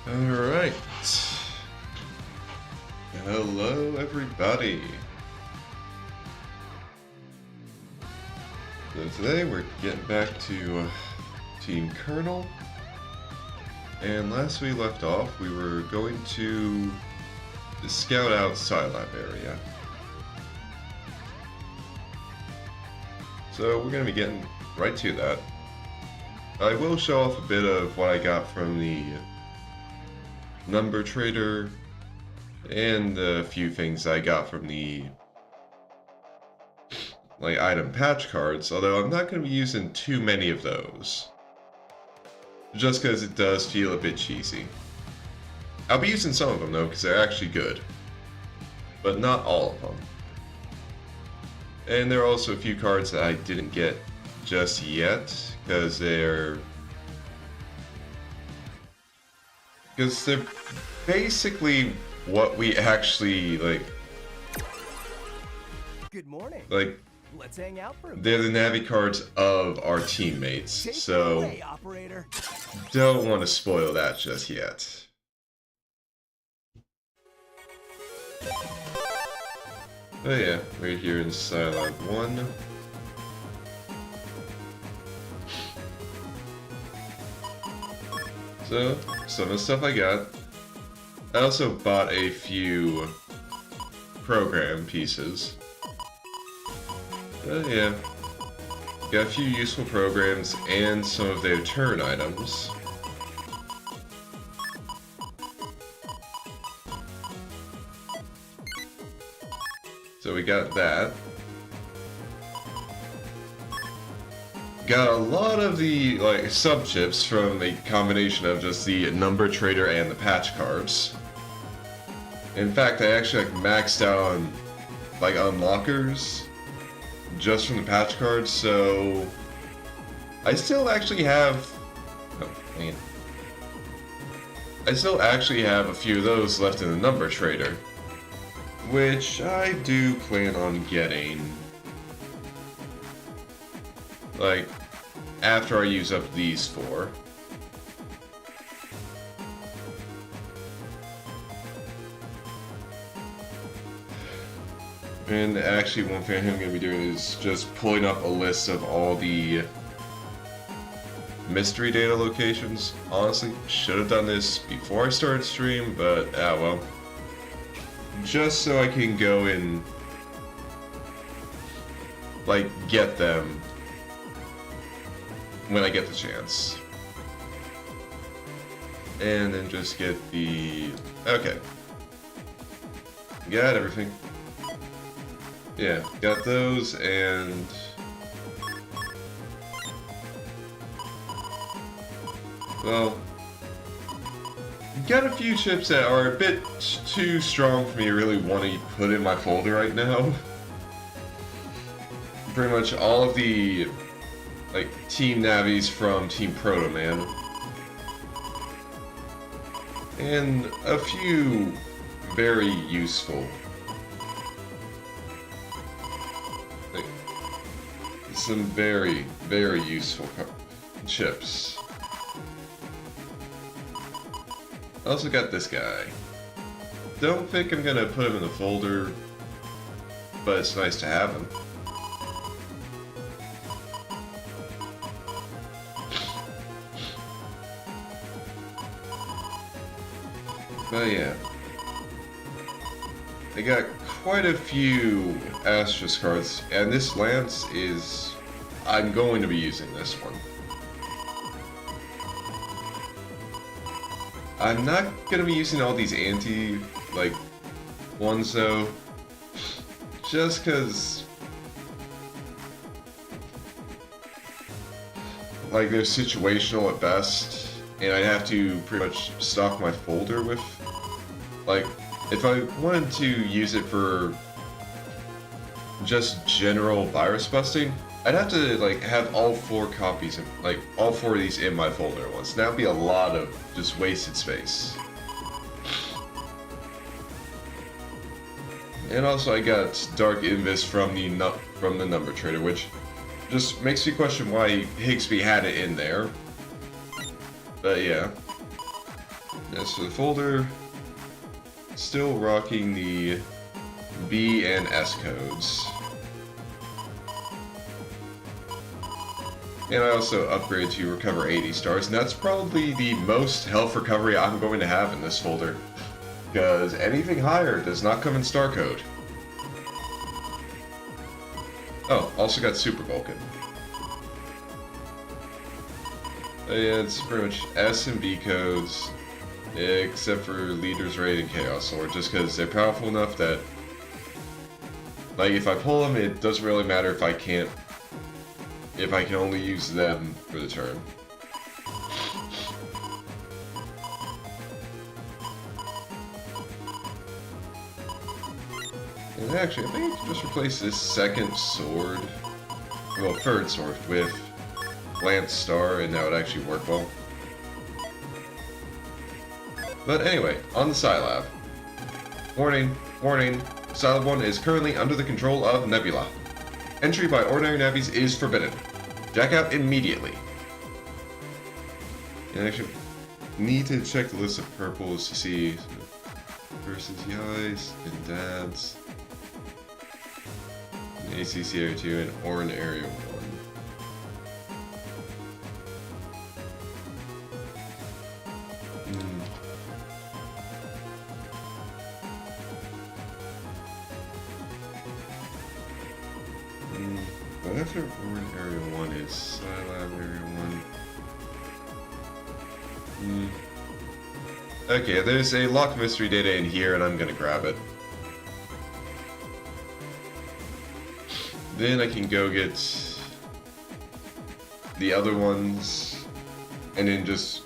Alright. Hello, everybody. So today we're getting back to Team Colonel. And last we left off, we were going to scout out Scilab area. So we're going to be getting right to that. I will show off a bit of what I got from the number trader and a few things I got from the item patch cards, although I'm not going to be using too many of those. Just because it does feel a bit cheesy. I'll be using some of them though, because they're actually good. But not all of them. And there are also a few cards that I didn't get just yet, because they're basically what we actually Good morning. Let's hang out for a they're the Navi cards of our teammates, Take so it away, operator. don't want to spoil that just yet. Oh yeah, right here in Scilab 1. So, some of the stuff I got. I also bought a few program pieces. Yeah, got a few useful programs and some of their turn items. So we got that. Got a lot of the sub-chips from a combination of just the number trader and the patch cards. In fact, I actually maxed out on unlockers just from the patch cards, so I still actually have I still actually have a few of those left in the number trader, which I do plan on getting after I use up these four. And actually one thing I'm going to be doing is just pulling up a list of all the mystery data locations. Honestly, should have done this before I started stream, but well. Just so I can go and get them when I get the chance. And then just get the... okay. Got everything. Yeah, got those, and... well... got a few chips that are a bit too strong for me to really want to put in my folder right now. Pretty much all of the Team Navis from Team Proto Man. And a few very useful. Some very, very useful chips. I also got this guy. Don't think I'm gonna put him in the folder, but it's nice to have him. But yeah, I got quite a few Asterisk cards, and this Lance is... I'm going to be using this one. I'm not going to be using all these anti, ones though, just because, they're situational at best, and I'd have to pretty much stock my folder with, if I wanted to use it for just general virus busting, I'd have to have all four copies of all four of these in my folder at once. That would be a lot of just wasted space. And also I got Dark Invis from the number trader, which just makes me question why Higsby had it in there. But yeah. As for the folder, still rocking the B and S codes. And I also upgrade to recover 80 stars, and that's probably the most health recovery I'm going to have in this folder. Because anything higher does not come in star code. Oh, also got Super Vulcan. Yeah, it's pretty much S and B codes, except for Leader's Raid and Chaos Sword, just because they're powerful enough that, like, if I pull them, it doesn't really matter if I can only use them for the turn. And actually, I think I can just replace this second sword, well, third sword, with Lance Star, and that would actually work well. But anyway, on the Scilab. Warning, warning, Scilab 1 is currently under the control of Nebula. Entry by ordinary navies is forbidden. Jack out immediately. And actually, need to check the list of purples to see versus Yais and Dads. ACC Area 2 and Orin Area 1. But after Orin Area 1 is Scilab Area 1. Okay, there's a locked mystery data in here, and I'm gonna grab it. Then I can go get the other ones, and then just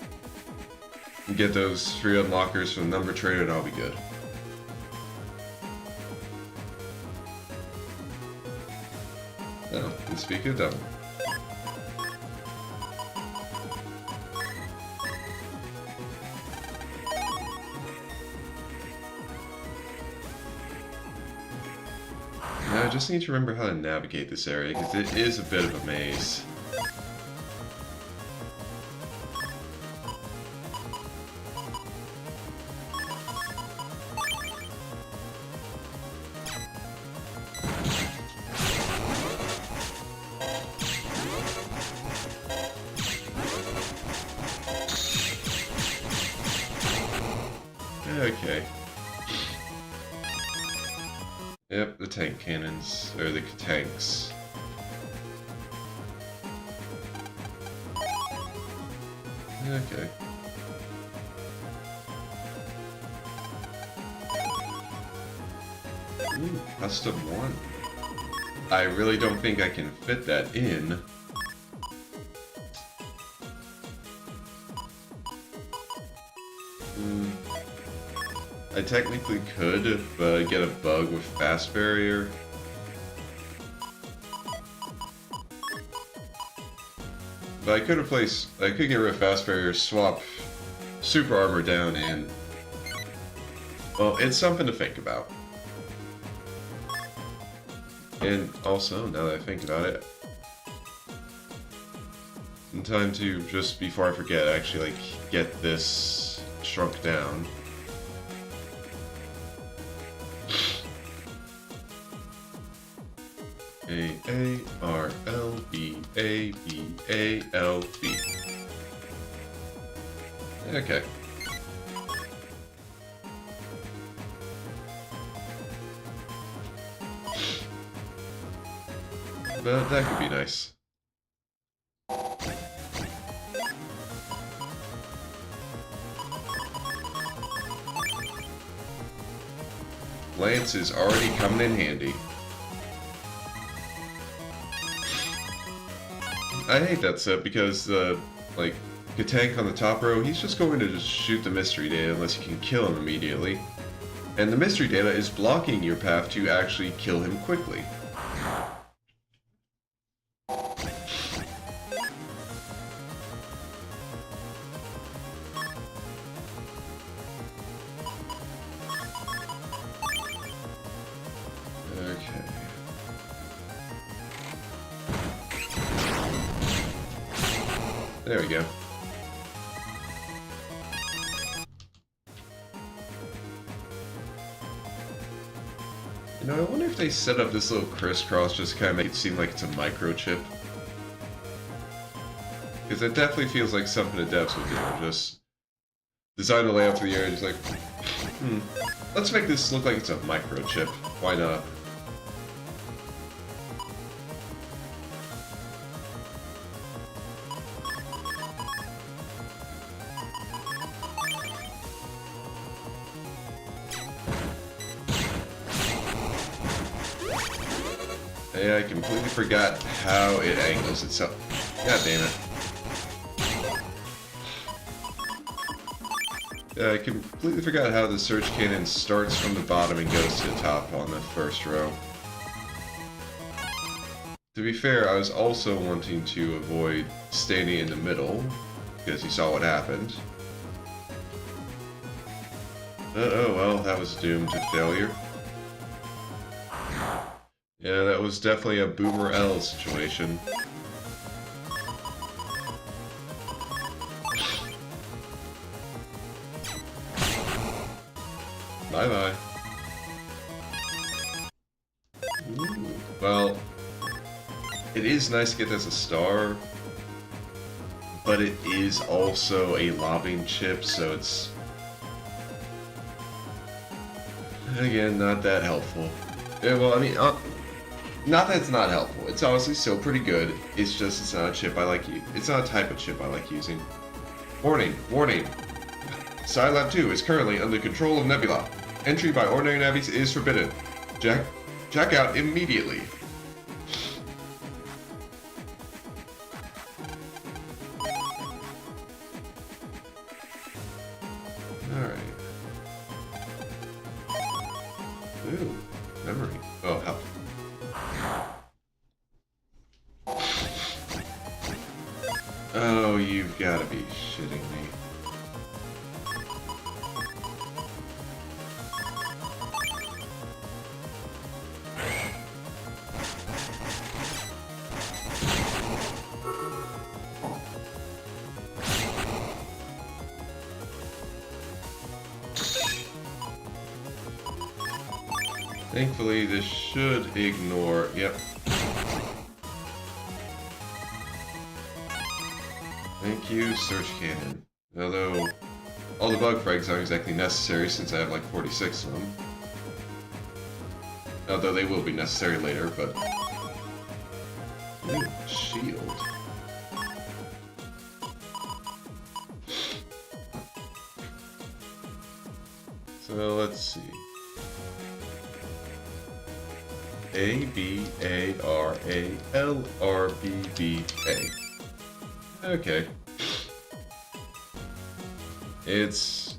get those 3 unlockers from the number trader, and I'll be good. Oh, and speak of devil. Now I just need to remember how to navigate this area, because it is a bit of a maze. Okay. Yep, the tank cannons, or the tanks. Okay. Ooh, custom 1. I really don't think I can fit that in. I technically could, but I get a bug with fast barrier. But I could get rid of fast barrier, swap super armor down, and well, it's something to think about. And also, now that I think about it, in time to, just before I forget, actually like get this shrunk down. A-A-R-L-B-A-B-A-L-B. Okay. But that could be nice. Lance is already coming in handy. I hate that set because, like, Katank on the top row, he's just going to just shoot the mystery data unless you can kill him immediately. And the mystery data is blocking your path to actually kill him quickly. There we go. You know, I wonder if they set up this little crisscross just to kind of make it seem like it's a microchip. Because it definitely feels like something the devs would do. Just design the layout for the area, just like, let's make this look like it's a microchip. Why not? Hey, I completely forgot how it angles itself. God damn it. I completely forgot how the search cannon starts from the bottom and goes to the top on the first row. To be fair, I was also wanting to avoid standing in the middle, because you saw what happened. Oh well, that was doomed to failure. Yeah, that was definitely a Boomer L situation. Bye-bye. Well, it is nice to get as a star, but it is also a lobbing chip, so it's, again, not that helpful. Yeah, well, I mean, not that it's not helpful. It's honestly still pretty good. It's just, it's not a chip I like. It's not a type of chip I like using. Warning, warning. Scilab 2 is currently under control of Nebula. Entry by ordinary navies is forbidden. Jack out immediately. Alright. Ooh, memory. Oh, help. Oh, you've got to be shitting me. Thankfully, this should ignore... Yep. Thank you, search cannon. Although, all the bug frags aren't exactly necessary since I have like 46 of them. Although they will be necessary later, but... Ooh, shield. So, let's see. A-B-A-R-A-L-R-B-B-A. Okay. It's...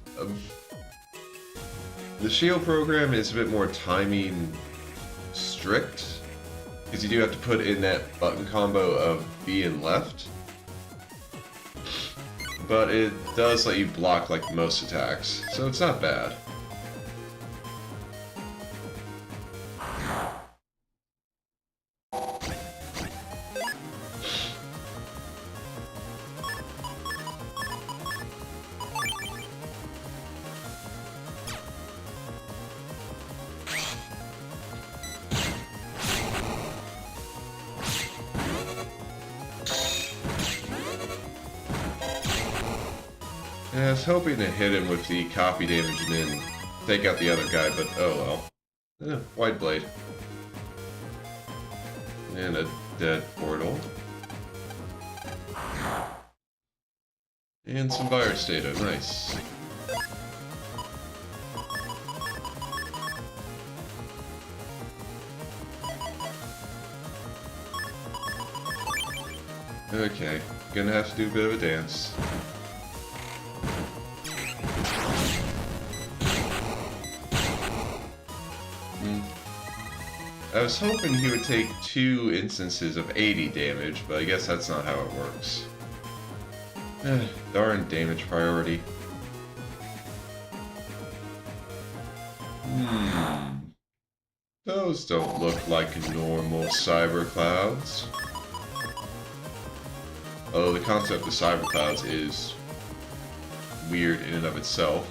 the shield program is a bit more timing strict, because you do have to put in that button combo of B and left. But it does let you block like most attacks, so it's not bad. Yeah, I was hoping to hit him with the copy damage and then take out the other guy, but oh well. Wide blade. And a dead portal. And some virus data, nice. Okay, gonna have to do a bit of a dance. I was hoping he would take 2 instances of 80 damage, but I guess that's not how it works. Darn damage priority. Those don't look like normal cyber clouds. Although the concept of cyber clouds is weird in and of itself.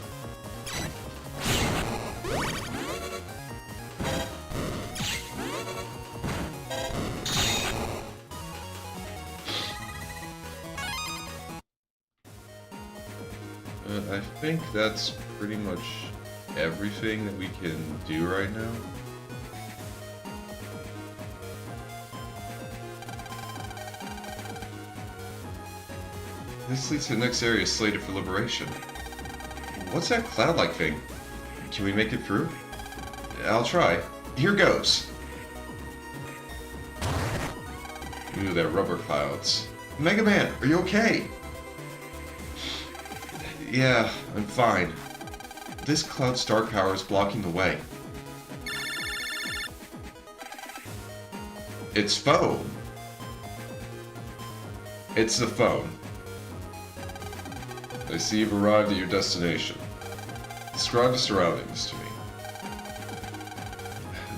I think that's pretty much everything that we can do right now. This leads to the next area slated for liberation. What's that cloud-like thing? Can we make it through? I'll try. Here goes! Ooh, that rubber clouds. Mega Man, are you okay? Yeah, I'm fine. This cloud's dark power is blocking the way. It's foam. It's the phone. I see you've arrived at your destination. Describe the surroundings to me.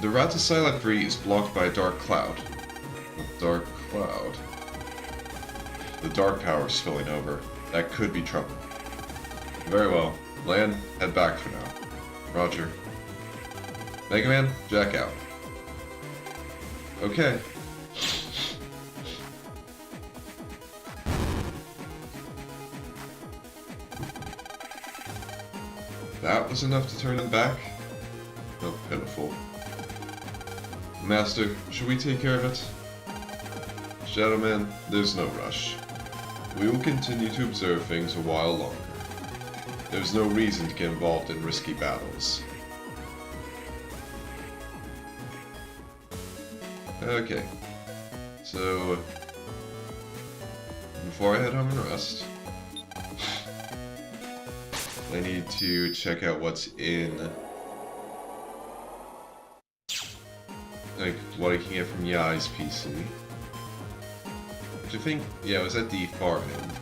The route to Scilab 3 is blocked by a dark cloud. A dark cloud? The dark power is spilling over. That could be trouble. Very well. Land, head back for now. Roger. Mega Man, jack out. Okay. That was enough to turn him back? Oh, pitiful. Master, should we take care of it? Shadow Man, there's no rush. We will continue to observe things a while longer. There's no reason to get involved in risky battles. Okay. So, before I head home and rest, I need to check out what's in, like, what I can get from Yai's PC. Which I think, yeah, it was at the far end.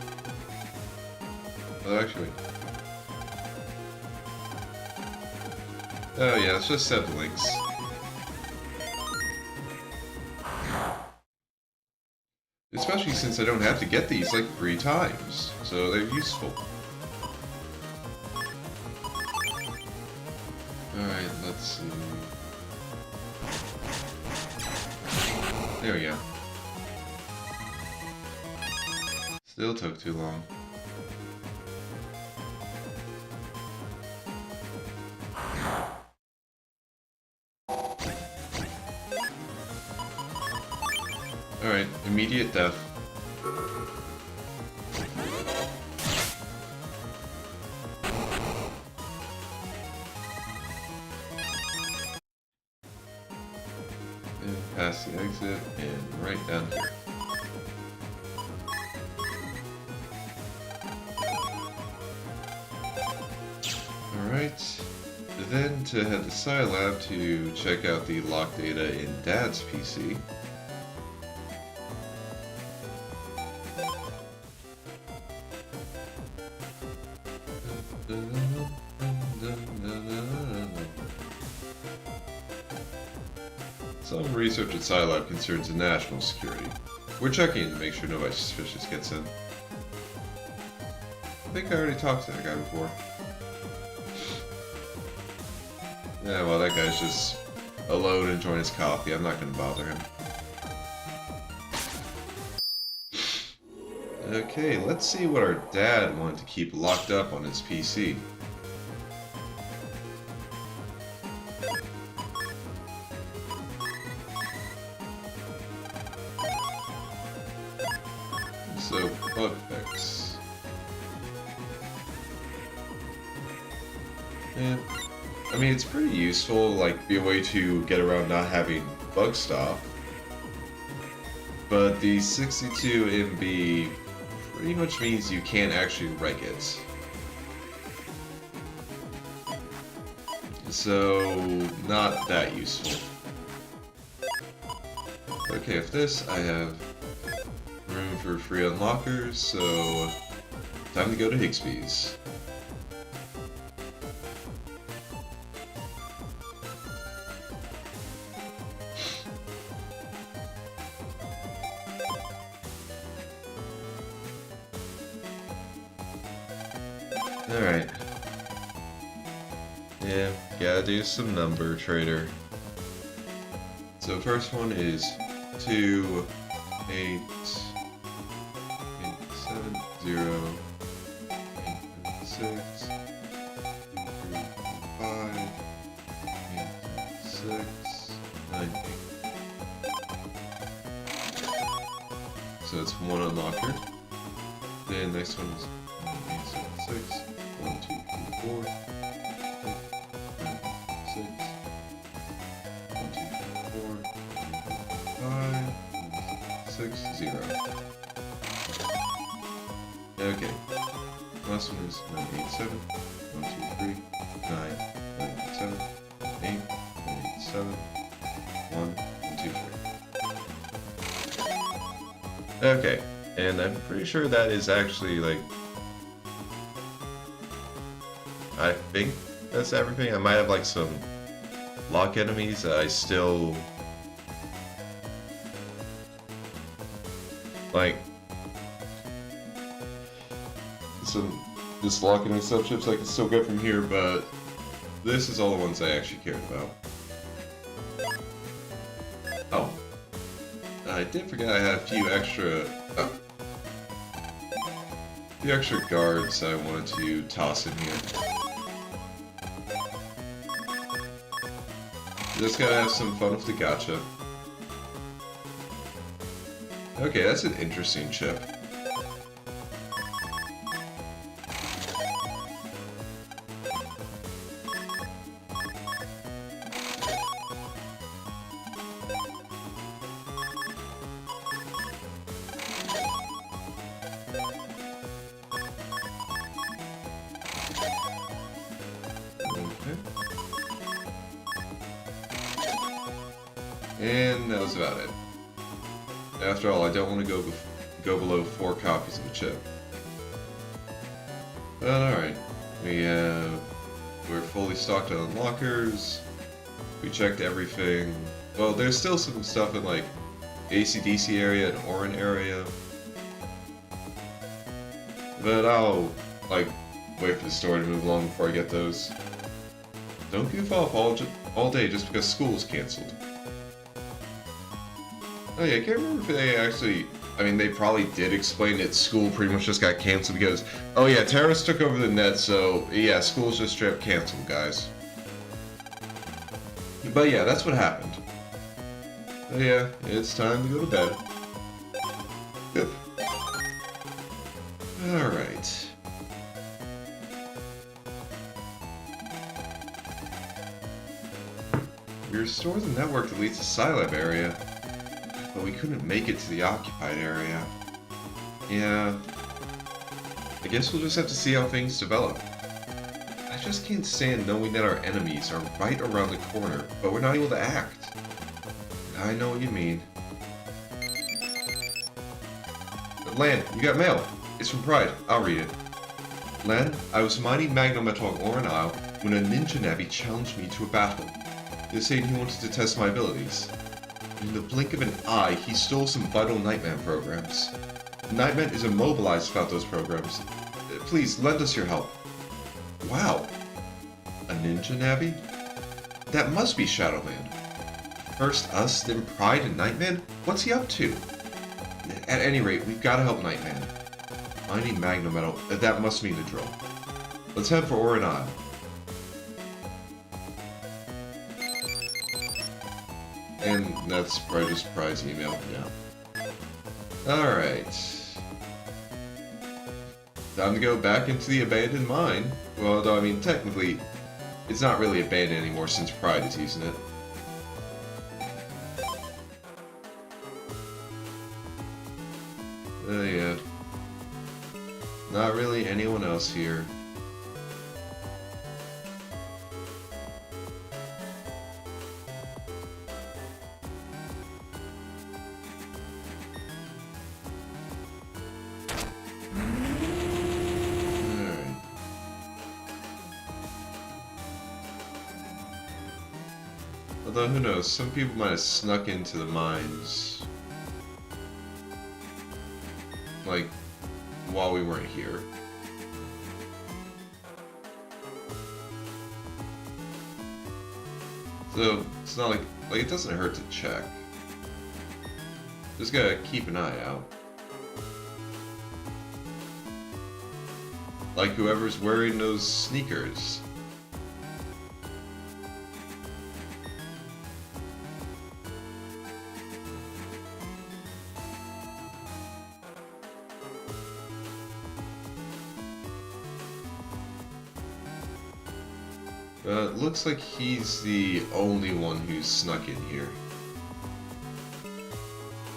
Oh, actually. Oh yeah, let's just set the links. Especially since I don't have to get these like 3 times, so they're useful. Alright, let's see. There we go. Still took too long. Alright, immediate death. And past the exit, and right down here. Alright, then to head to Scilab to check out the locked data in Dad's PC. Some research at Scilab concerns the national security. We're checking in to make sure nobody suspicious gets in. I think I already talked to that guy before. Yeah, well, that guy's just alone enjoying his coffee. I'm not going to bother him. Okay, let's see what our dad wanted to keep locked up on his PC. So, bug fix. Yeah. I mean, it's pretty useful, like, be a way to get around not having bug stop. But the 62 MB pretty much means you can't actually reg it. So, not that useful. Okay, with this, I have room for free unlockers, so time to go to Higsby's. Alright. Yeah, gotta do some number trader. So first one is 2, 8, 8, 7, 0, 8, 7, 6, 5, 6, 9, 8. So it's one unlocker. Then next one is 8, 7, 6. 1, 2, 3, 4. 6. 1, 2, 3, 4. 5. 6, 0. Okay. Last one is 9, 8, 7. 1, 2, 3. 9, 9, 8, 7. 8, 9, 8, 7. 1, 2, 3. Okay. And I'm pretty sure that is actually, like... I think that's everything. I might have, like, some lock enemies that I still... like... some just lock enemy subships I can still get from here, but this is all the ones I actually cared about. Oh. I did forget I had a few extra... the extra guards I wanted to toss in here. Just gotta have some fun with the gacha. Okay, that's an interesting chip. And that was about it. After all, I don't want to go below 4 copies of the chip. But alright. We're fully stocked on lockers. We checked everything. Well, there's still some stuff in like AC/DC area and Orin area. But I'll like wait for the story to move along before I get those. Don't goof off all day just because school's cancelled. Oh yeah, I can't remember if they actually... I mean, they probably did explain that school pretty much just got canceled because... oh yeah, terrorists took over the net, so yeah, school's just straight up canceled, guys. But yeah, that's what happened. But yeah, it's time to go to bed. Good. Alright. We restored the network that leads to Scilab area. But we couldn't make it to the occupied area. Yeah. I guess we'll just have to see how things develop. I just can't stand knowing that our enemies are right around the corner, but we're not able to act. I know what you mean. Lan, you got mail. It's from Pride. I'll read it. Lan, I was mining Magnometal Orin Isle when a ninja navvy challenged me to a battle. They said he wanted to test my abilities. In the blink of an eye, he stole some vital Nightman programs. Nightman is immobilized about those programs. Please, lend us your help. Wow. A ninja navvy? That must be Shadow Man. First us, then Pride and Nightman? What's he up to? At any rate, we've got to help Nightman. Mining Magnometal, that must mean the drill. Let's head for Orin Isle. And that's probably just Pride's email, yeah. Alright. Time to go back into the abandoned mine. Well, although, I mean, technically, it's not really abandoned anymore since Pride is using it. Yeah. Not really anyone else here. Although, who knows, some people might have snuck into the mines, like, while we weren't here. So, it's not like it doesn't hurt to check. Just gotta keep an eye out. Like whoever's wearing those sneakers. Looks like he's the only one who's snuck in here.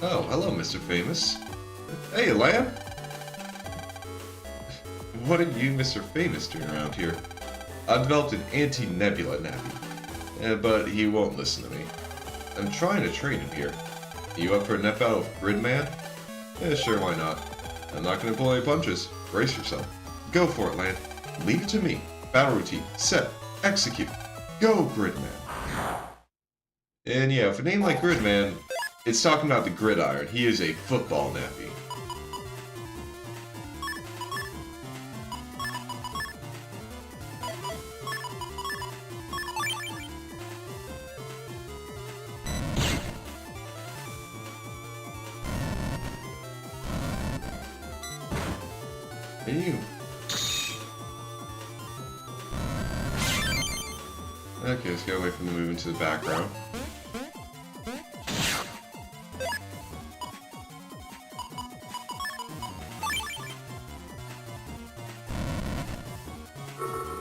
Oh, hello, Mr. Famous. Hey, Lamb! What are you, Mr. Famous, doing around here? I've developed an anti-Nebula nappy, but he won't listen to me. I'm trying to train him here. You up for a nap battle with Gridman? Yeah, sure, why not? I'm not gonna pull any punches. Brace yourself. Go for it, Land. Leave it to me. Battle routine. Set. Execute. Go, Gridman. And yeah, with a name like Gridman, it's talking about the gridiron. He is a football nappy. You. Okay, let's get away from the movement to the background.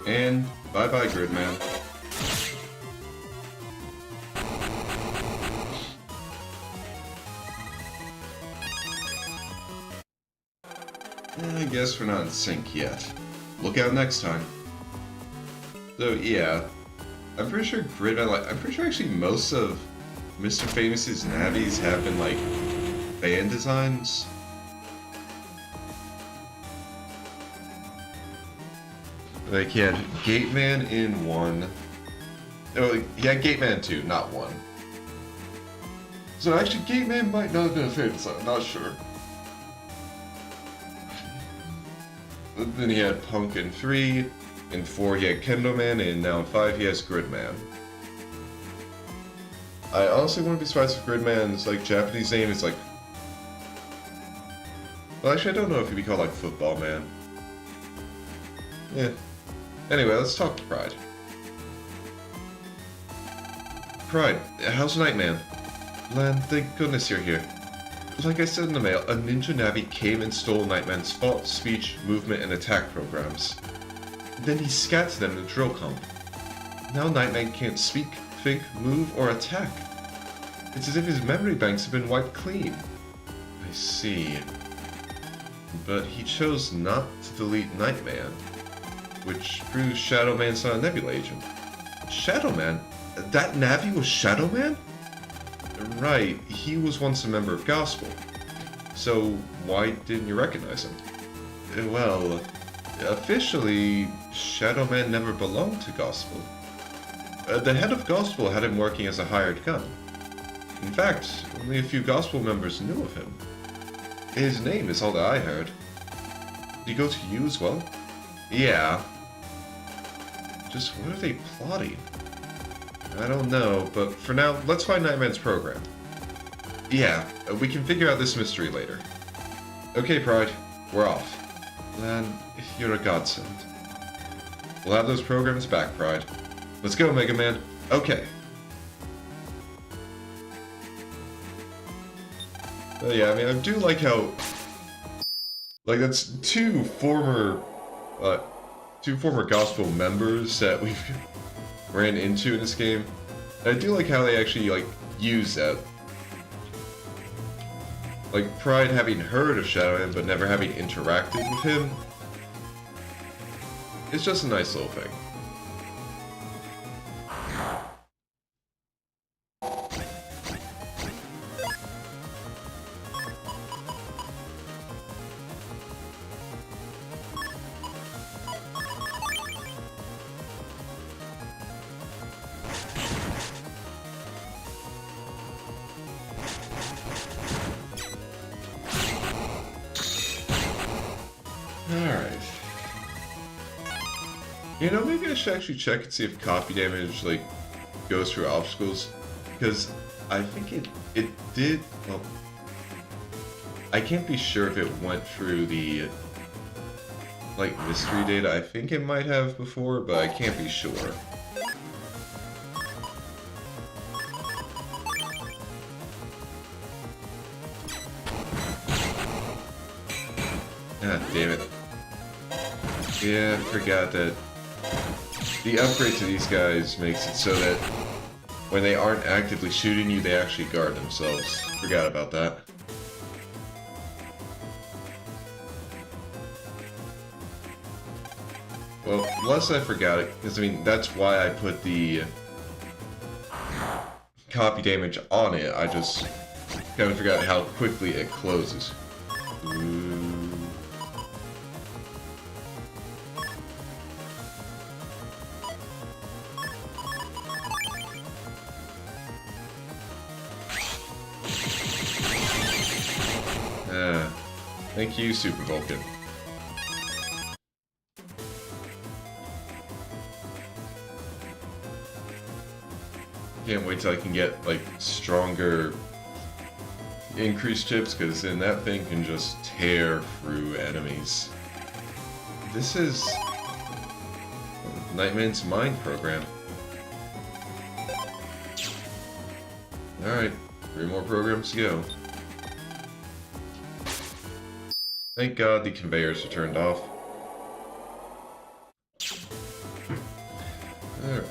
And bye-bye, Gridman. I guess we're not in sync yet. Look out next time. So yeah, I'm pretty sure Gridman, I'm pretty sure actually most of Mr. Famous's navies have been like fan designs. Like he had Gateman in 1. Oh, he had Gateman 2, not 1. So actually Gateman might not have been a fan design, I'm not sure. Then he had Punk in 3, in 4 he had Kendo Man, and now in 5 he has Gridman. I honestly wouldn't be surprised if Gridman's like Japanese name is like... Well, actually I don't know if he'd be called like Football Man. Yeah. Anyway, let's talk to Pride. Pride, how's Nightman? Lan, thank goodness you're here. Like I said in the mail, a ninja navi came and stole Nightman's thought, speech, movement, and attack programs. Then he scattered them in the drill comp. Now Nightman can't speak, think, move, or attack. It's as if his memory banks have been wiped clean. I see. But he chose not to delete Nightman, which proves Shadow Man's not a Nebula agent. Shadow Man? That Navi was Shadow Man? Right, he was once a member of Gospel. So why didn't you recognize him? Well, officially, Shadow Man never belonged to Gospel. The head of Gospel had him working as a hired gun. In fact, only a few Gospel members knew of him. His name is all that I heard. Did he go to you as well? Yeah. Just what are they plotting? I don't know, but for now, let's find Nightman's program. Yeah, we can figure out this mystery later. Okay, Pride, we're off. Then, you're a godsend. We'll have those programs back, Pride. Let's go, Mega Man. Okay. Yeah, I mean, I do like how... Like, that's two former Gospel members that we've ran into in this game. And I do like how they actually, like, use that. Like, Pride having heard of Shadowman, but never having interacted with him. It's just a nice little thing. Alright. You know, maybe I should actually check and see if copy damage, like, goes through obstacles. Because I think it did, well... I can't be sure if it went through the like mystery data. I think it might have before, but I can't be sure. Ah, damn it. Yeah, I forgot that the upgrade to these guys makes it so that when they aren't actively shooting you, they actually guard themselves. Forgot about that. Well, unless I forgot it, because I mean, that's why I put the copy damage on it. I just kind of forgot how quickly it closes. Ooh. Thank you, Super Vulcan. Can't wait till I can get, like, stronger increased chips, because then that thing can just tear through enemies. This is Nightman's Mind program. Alright, 3 more programs to go. Thank God the conveyors are turned off. Alright.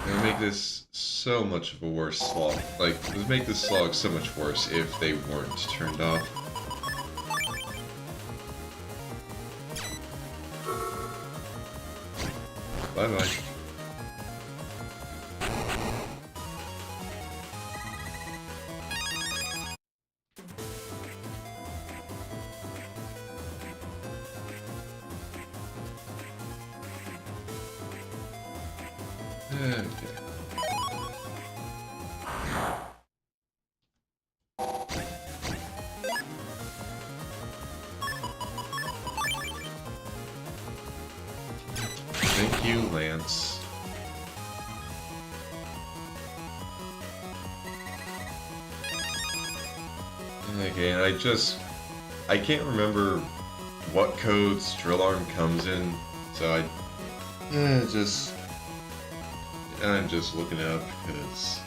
Gonna make this so much of a worse slog. Like, let's make this slog so much worse if they weren't turned off. Bye-bye. Okay. Thank you, Lance. Okay, and I can't remember what codes Drill Arm comes in, so I'm just looking it up because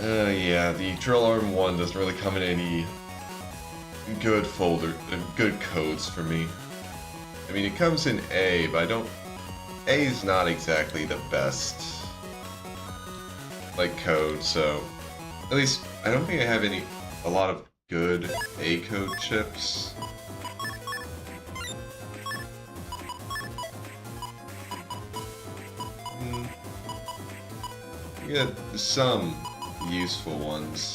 yeah, the Drill Arm one doesn't really come in any good good codes for me. I mean, it comes in A, but A is not exactly the best, like, code, so at least I don't think I have a lot of good A code chips. We got some useful ones.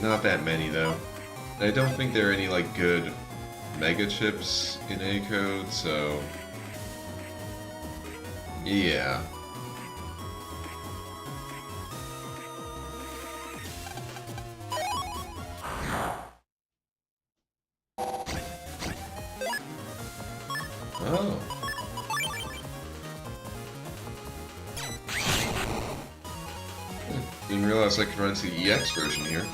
Not that many, though. I don't think there are any, like, good mega chips in A code, so yeah. Oh. Didn't realize I could run to the EX version here.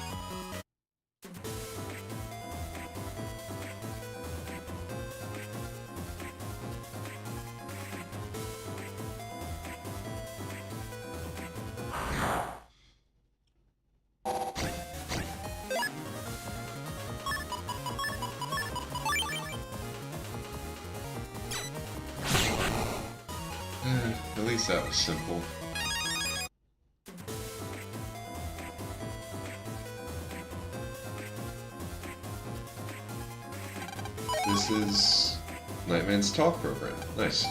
At least that was simple. This is Nightman's Talk program. Nice.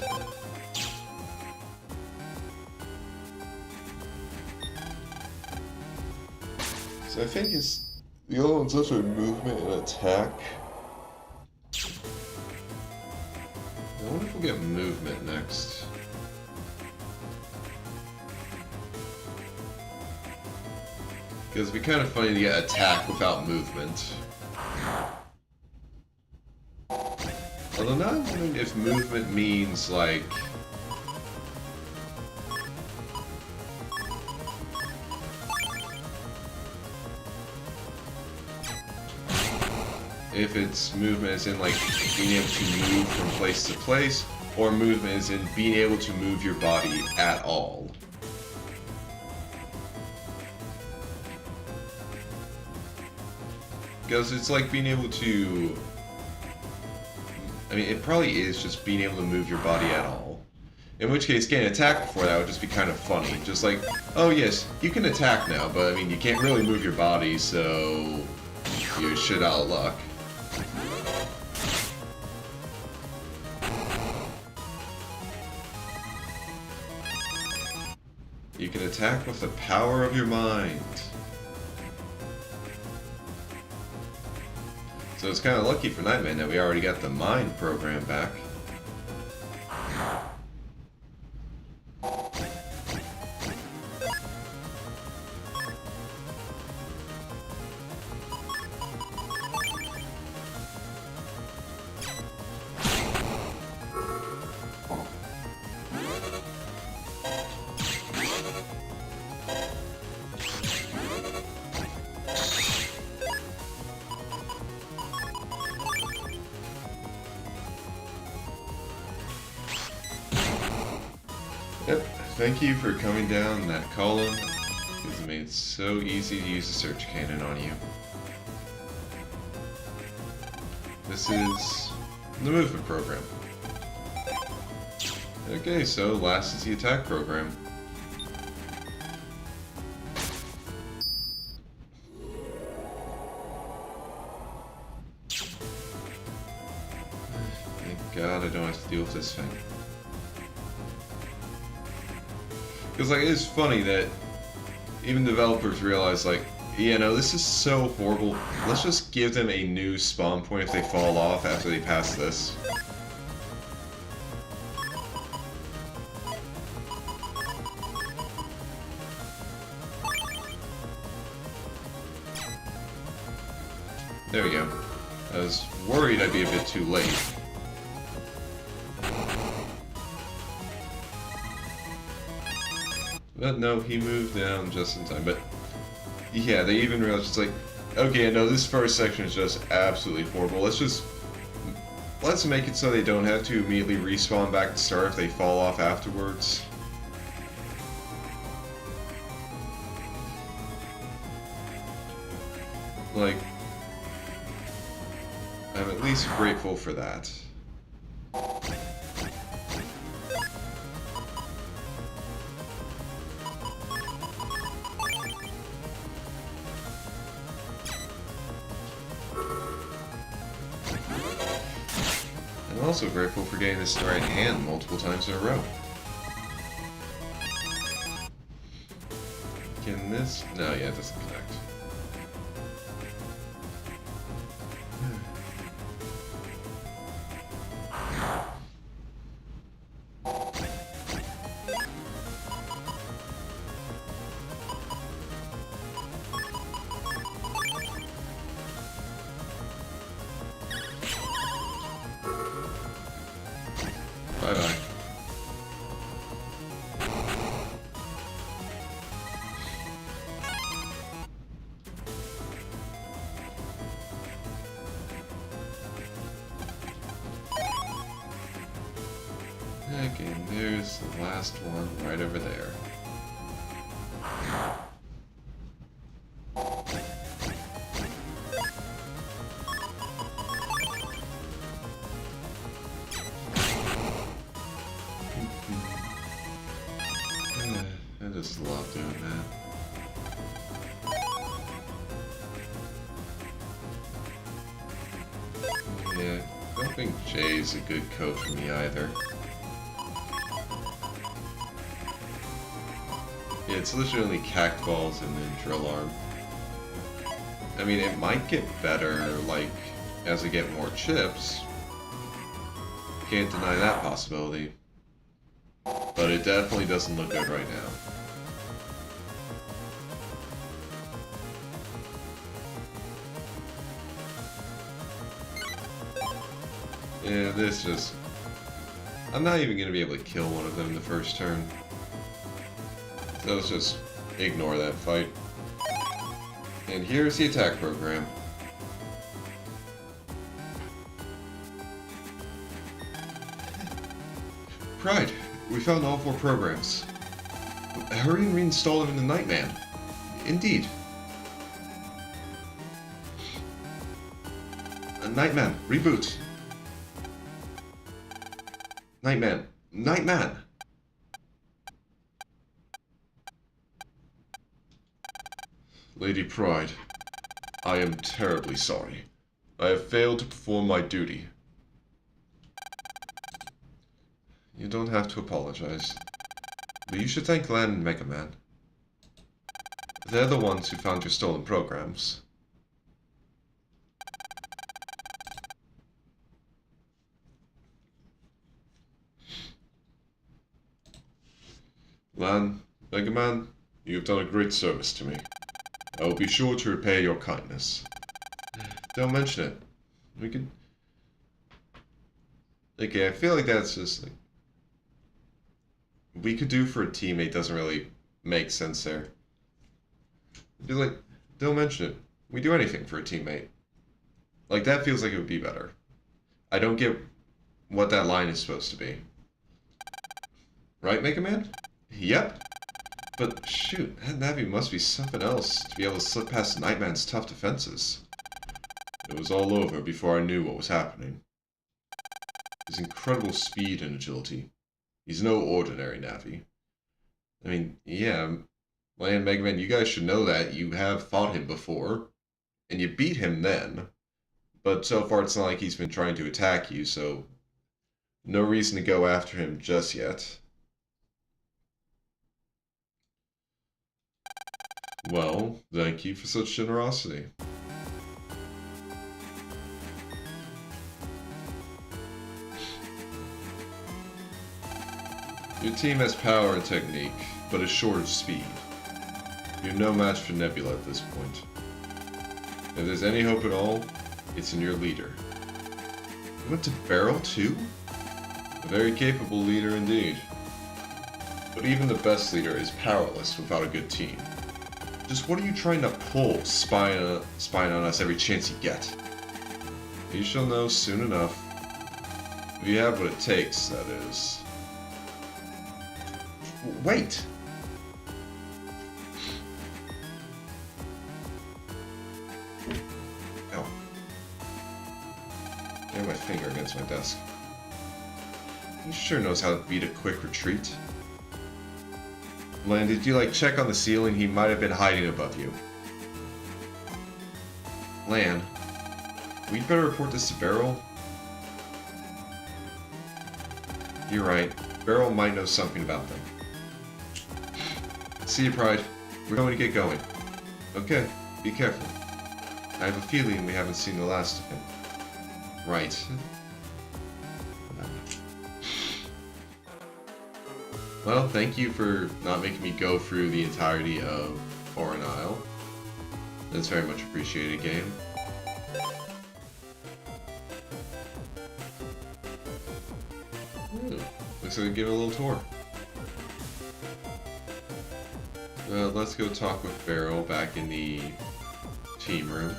So I think the other one's also movement and attack. I wonder if we'll get movement next. Because it'd be kind of funny to get attack without movement. Although now I'm wondering if movement means, like, if it's movement as in like being able to move from place to place, or movement as in being able to move your body at all. Because it's like being able to... I mean, it probably is just being able to move your body at all. In which case, getting attacked before that would just be kind of funny. Just like, oh yes, you can attack now, but I mean, you can't really move your body, so... you're shit out of luck. You can attack with the power of your mind. So it's kind of lucky for Nightman that we already got the mind program back. Yep, thank you for coming down that column, because it made it so easy to use the search cannon on you. This is the movement program. Okay, so last is the attack program. Thank God I don't have to deal with this thing. Because, like, it's funny that even developers realize, like, yeah, no, this is so horrible. Let's just give them a new spawn point if they fall off after they pass this. There we go. I was worried I'd be a bit too late. But no, he moved down just in time. But yeah, they even realized it's like, okay, no, this first section is just absolutely horrible. Let's make it so they don't have to immediately respawn back to start if they fall off afterwards. Like, I'm at least grateful for that. I'm also grateful for getting this in the right hand multiple times in a row. Can this... no, yeah, it doesn't connect. Bye-bye. Okay, and there's the last one right over there. I just love doing that. Yeah, I don't think Jay's a good coat for me either. Yeah, it's literally cact balls and then drill arm. I mean, it might get better, like, as I get more chips. Can't deny that possibility. But it definitely doesn't look good right now. Yeah, this just... I'm not even going to be able to kill one of them the first turn. So let's just ignore that fight. And here's the attack program. Pride, we found all 4 programs. Hurry and reinstall them in the Nightman. Indeed. Nightman, reboot. Nightman. Nightman! Lady Pride, I am terribly sorry. I have failed to perform my duty. You don't have to apologize. But you should thank Lan and Mega Man. They're the ones who found your stolen programs. Lan, Mega Man, you have done a great service to me. I will be sure to repay your kindness. Don't mention it. We could... Okay, I feel like that's just like... we could do for a teammate doesn't really make sense there. Be like, don't mention it. We do anything for a teammate. Like, that feels like it would be better. I don't get what that line is supposed to be. Right, Mega Man? Yep. But shoot, that Navi must be something else to be able to slip past Nightman's tough defenses. It was all over before I knew what was happening. His incredible speed and agility. He's no ordinary Navi. I mean, yeah, Lan, Mega Man, you guys should know that. You have fought him before, and you beat him then. But so far it's not like he's been trying to attack you, so no reason to go after him just yet. Well, thank you for such generosity. Your team has power and technique, but is short of speed. You're no match for Nebula at this point. If there's any hope at all, it's in your leader. You went to Barrel too? A very capable leader indeed. But even the best leader is powerless without a good team. Just what are you trying to pull, spying on us every chance you get? You shall know soon enough. If you have what it takes, that is. Wait! Ow. Get my finger against my desk. He sure knows how to beat a quick retreat. Lan, did you like check on the ceiling? He might have been hiding above you. Lan, we'd better report this to Beryl. You're right. Beryl might know something about them. See you, Pride. We're going to get going. Okay, be careful. I have a feeling we haven't seen the last of him. Right. Well, thank you for not making me go through the entirety of Foreign Isle. That's very much appreciated, game. Looks like we give it a little tour. Let's go talk with Beryl back in the team room.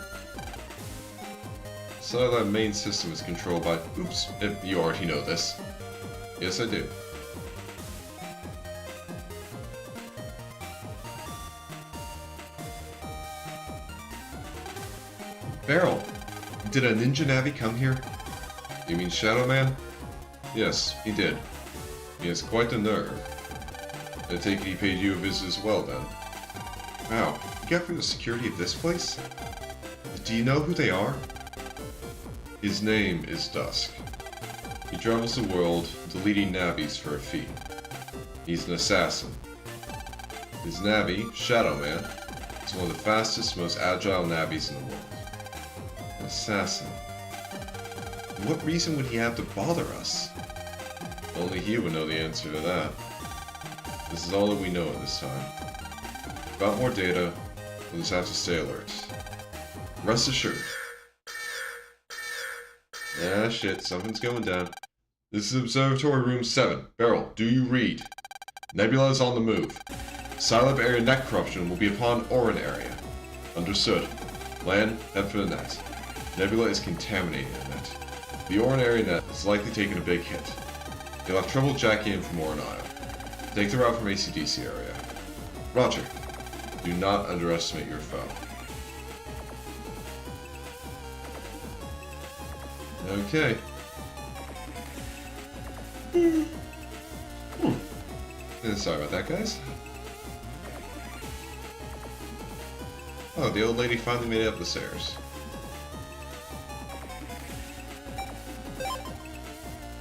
So that main system is controlled by... Oops, if you already know this. Yes, I do. Beryl, did a ninja Navi come here? You mean Shadow Man? Yes, he did. He has quite the nerve. I take it he paid you a visit as well, then. Wow, you got through the security of this place? Do you know who they are? His name is Dusk. He travels the world, deleting Navis for a fee. He's an assassin. His Navi, Shadow Man, is one of the fastest, most agile Navis in the world. An assassin. What reason would he have to bother us? Only he would know the answer to that. This is all that we know at this time. Without more data, we'll just have to stay alert. Rest assured. Ah, shit, something's going down. This is Observatory Room 7. Beryl, do you read? Nebula is on the move. Scilab area net corruption will be upon Orin area. Understood. Lan, head for the net. Nebula is contaminating the net. The Orin area net is likely taking a big hit. You'll have trouble jacking in from Oran Isle. Take the route from ACDC area. Roger. Do not underestimate your foe. Okay. Sorry about that, guys. Oh, the old lady finally made it up the stairs.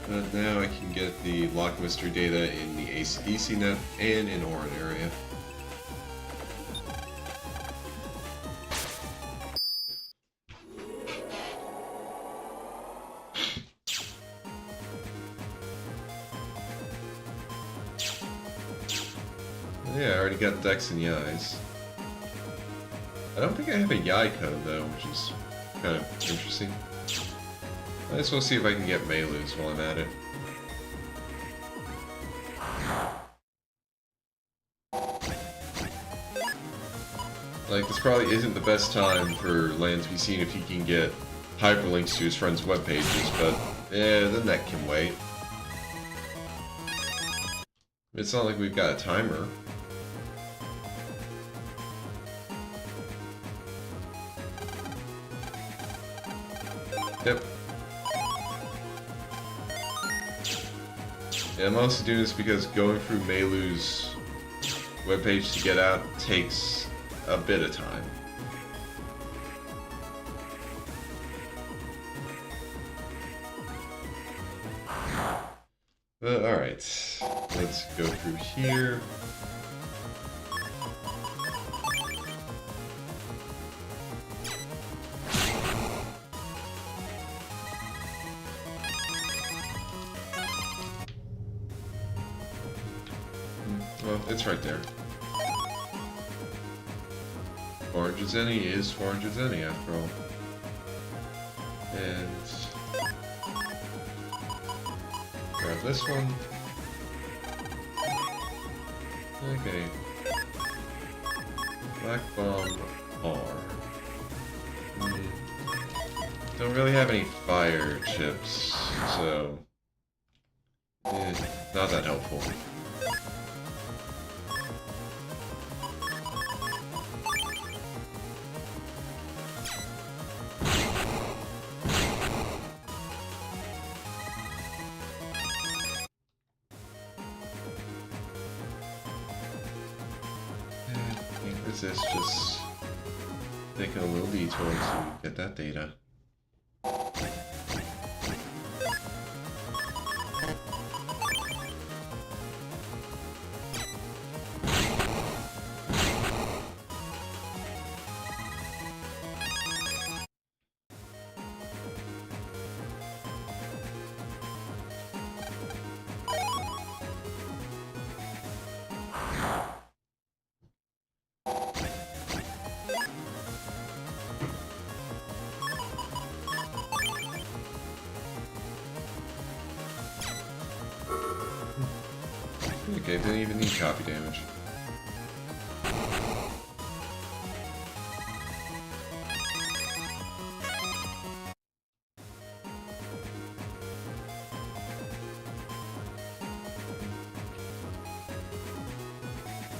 But now I can get the lock mystery data in the ACDC net and in Oran area. Yeah, I already got Dex and Yais. I don't think I have a Yai code though, which is kind of interesting. I just want to see if I can get Melu's while I'm at it. Like, this probably isn't the best time for Lan to be seeing if he can get hyperlinks to his friends' web pages, but yeah, the net can wait. It's not like we've got a timer. Yep. Yeah, I'm also doing this because going through Melu's webpage to get out takes a bit of time. But alright, let's go through here. Well, it's right there. Orange as any is orange as any, after all. And grab this one. Okay. Black Bomb R. Don't really have any fire chips, so not that helpful. Resist, just taking a little detour to get that data. Okay, didn't even need copy damage.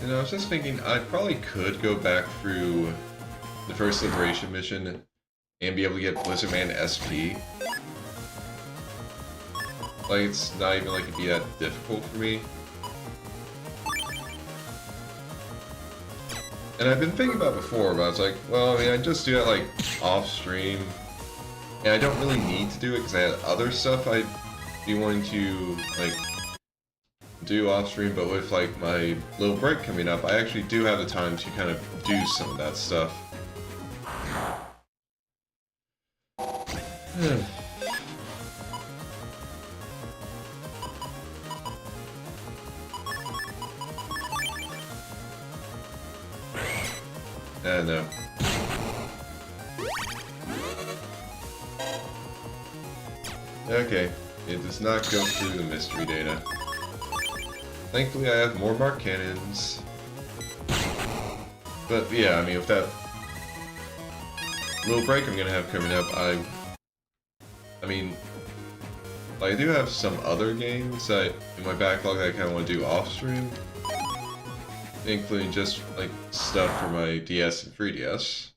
And I was just thinking, I probably could go back through the first Liberation mission and be able to get Blizzard Man SP. Like, it's not even like it'd be that difficult for me. And I've been thinking about it before, but I was like, well, I mean, I just do that, like, off-stream. And I don't really need to do it because I had other stuff I'd be wanting to, like, do off-stream. But with, like, my little break coming up, I actually do have the time to kind of do some of that stuff. No. Okay, it does not go through the mystery data. Thankfully I have more mark cannons. But yeah, I mean, with that little break I'm gonna have coming up, I mean, Like, I do have some other games that in my backlog that I kind of want to do off-stream, including just like stuff for my DS and 3DS.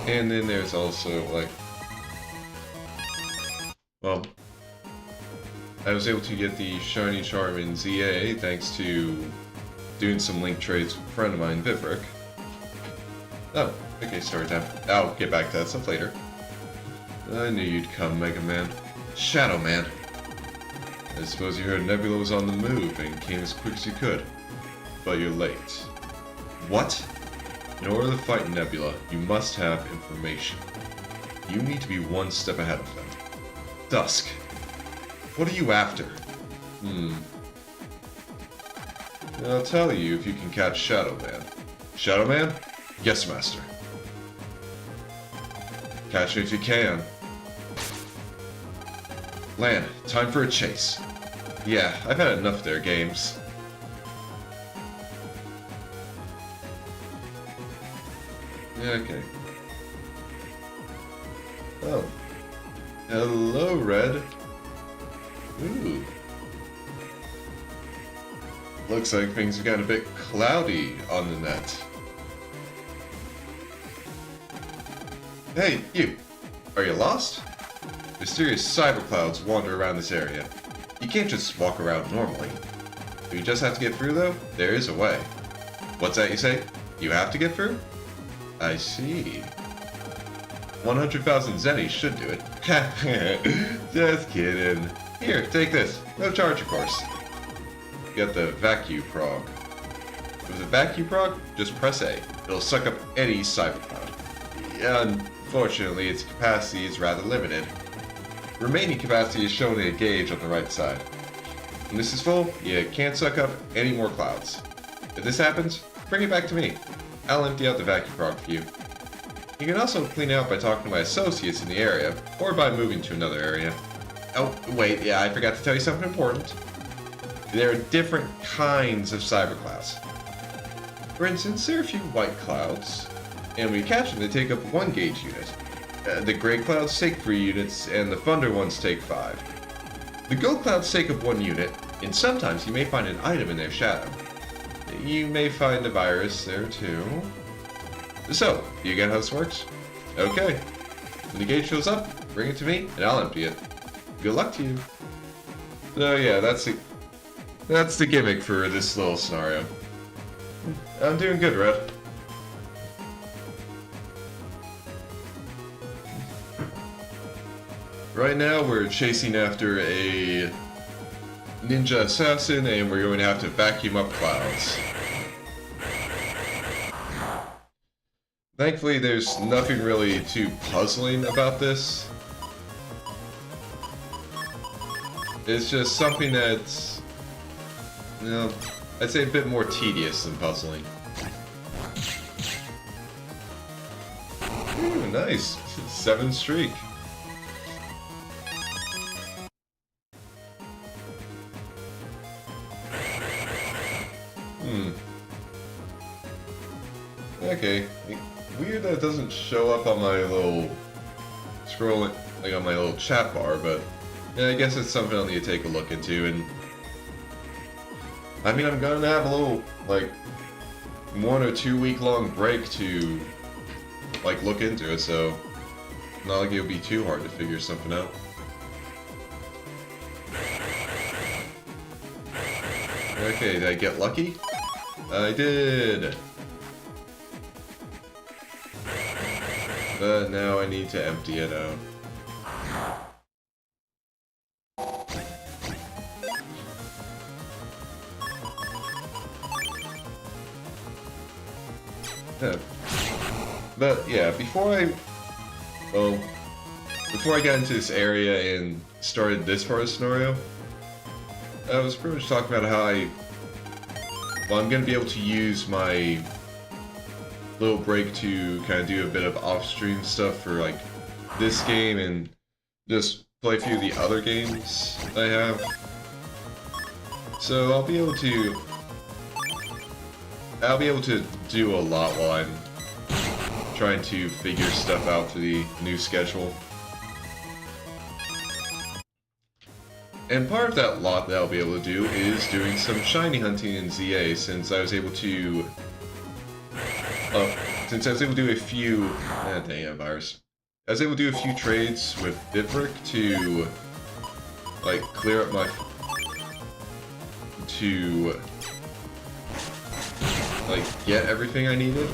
And then there's also like, well, I was able to get the Shiny Charmin ZA thanks to doing some link trades with a friend of mine, Vivrick. Oh, okay, story time. I'll get back to that stuff later. I knew you'd come, Mega Man. Shadow Man. I suppose you heard Nebula was on the move and came as quick as you could. But you're late. What? In order to fight Nebula, you must have information. You need to be one step ahead of them. Dusk. What are you after? I'll tell you if you can catch Shadow Man. Shadow Man? Yes, Master. Catch it if you can. Lan, time for a chase. Yeah, I've had enough of their games. Okay. Oh. Hello, Red. Ooh. Looks like things have gotten a bit cloudy on the net. Hey, you! Are you lost? Mysterious cyber clouds wander around this area. You can't just walk around normally. Do you just have to get through, though? There is a way. What's that you say? You have to get through? I see. 100,000 zennies should do it. Just kidding. Here, take this. No charge, of course. You got the vacuum prog. With the vacuum prog, just press A. It'll suck up any cyber cloud. Unfortunately, its capacity is rather limited. Remaining capacity is shown in a gauge on the right side. When this is full, you can't suck up any more clouds. If this happens, bring it back to me. I'll empty out the vacuum prog for you. You can also clean it out by talking to my associates in the area, or by moving to another area. Oh, wait, yeah, I forgot to tell you something important. There are different kinds of cyber clouds. For instance, there are a few white clouds, and when you catch them, they take up 1 gauge unit. The gray clouds take 3 units, and the thunder ones take 5. The gold clouds take up 1 unit, and sometimes you may find an item in their shadow. You may find a virus there too. So, do you get how this works? Okay. When the gauge shows up, bring it to me, and I'll empty it. Good luck to you. So yeah, that's the gimmick for this little scenario. I'm doing good, Red. Right now, we're chasing after a ninja assassin, and we're going to have to vacuum up clouds. Thankfully, there's nothing really too puzzling about this. It's just something that's, you know, I'd say a bit more tedious than puzzling. Ooh, nice. 7 streak. Okay. Weird that it doesn't show up on my little scroll, like on my little chat bar, but yeah, I guess it's something I'll need to take a look into. And I mean, I'm gonna have a little like 1 or 2 week long break to like look into it, so not like it'll be too hard to figure something out. Okay, did I get lucky? I did! But now I need to empty it out. Yeah. But yeah, before I got into this area and started this part of the scenario, I was pretty much talking about how I'm going to be able to use my little break to kind of do a bit of off-stream stuff for like this game and just play a few of the other games I have. So I'll be able to do a lot while I'm trying to figure stuff out for the new schedule. And part of that lot that I'll be able to do is doing some shiny hunting in ZA, since I was able to do a few... dang it, virus. I was able to do a few trades with Vivric to, like, clear up my... to, like, get everything I needed.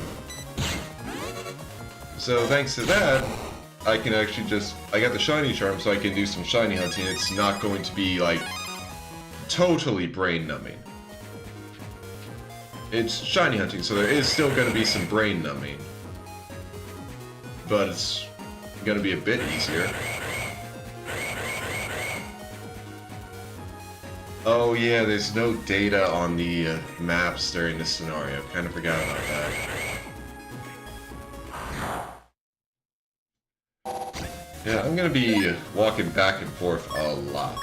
So thanks to that, I can actually just... I got the shiny charm, so I can do some shiny hunting. It's not going to be, like, totally brain-numbing. It's shiny hunting, so there is still going to be some brain-numbing. But it's going to be a bit easier. Oh yeah, there's no data on the maps during this scenario. Kind of forgot about that. Yeah, I'm gonna be walking back and forth a lot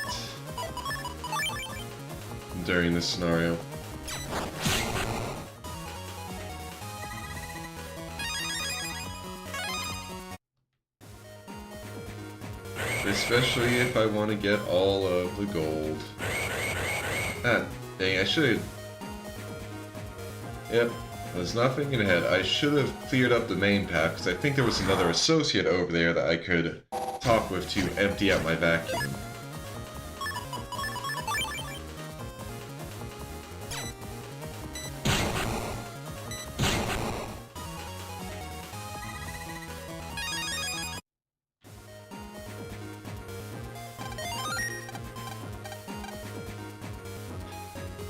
during this scenario. Especially if I want to get all of the gold. Ah, dang, I should... Yep, I was not thinking ahead. I should have cleared up the main path, because I think there was another associate over there that I could talk with to empty out my vacuum.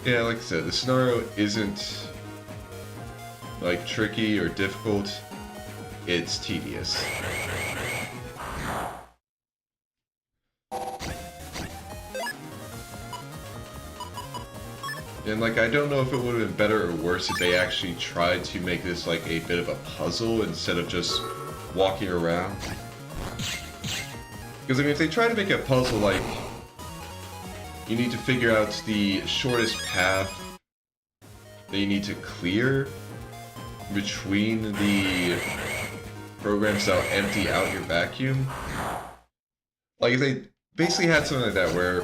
Yeah, like I said, the scenario isn't, like, tricky or difficult. It's tedious. And, like, I don't know if it would have been better or worse if they actually tried to make this, like, a bit of a puzzle instead of just walking around. Because, I mean, if they try to make a puzzle, like, you need to figure out the shortest path that you need to clear between the programs that'll empty out your vacuum. Like, if they basically had something like that where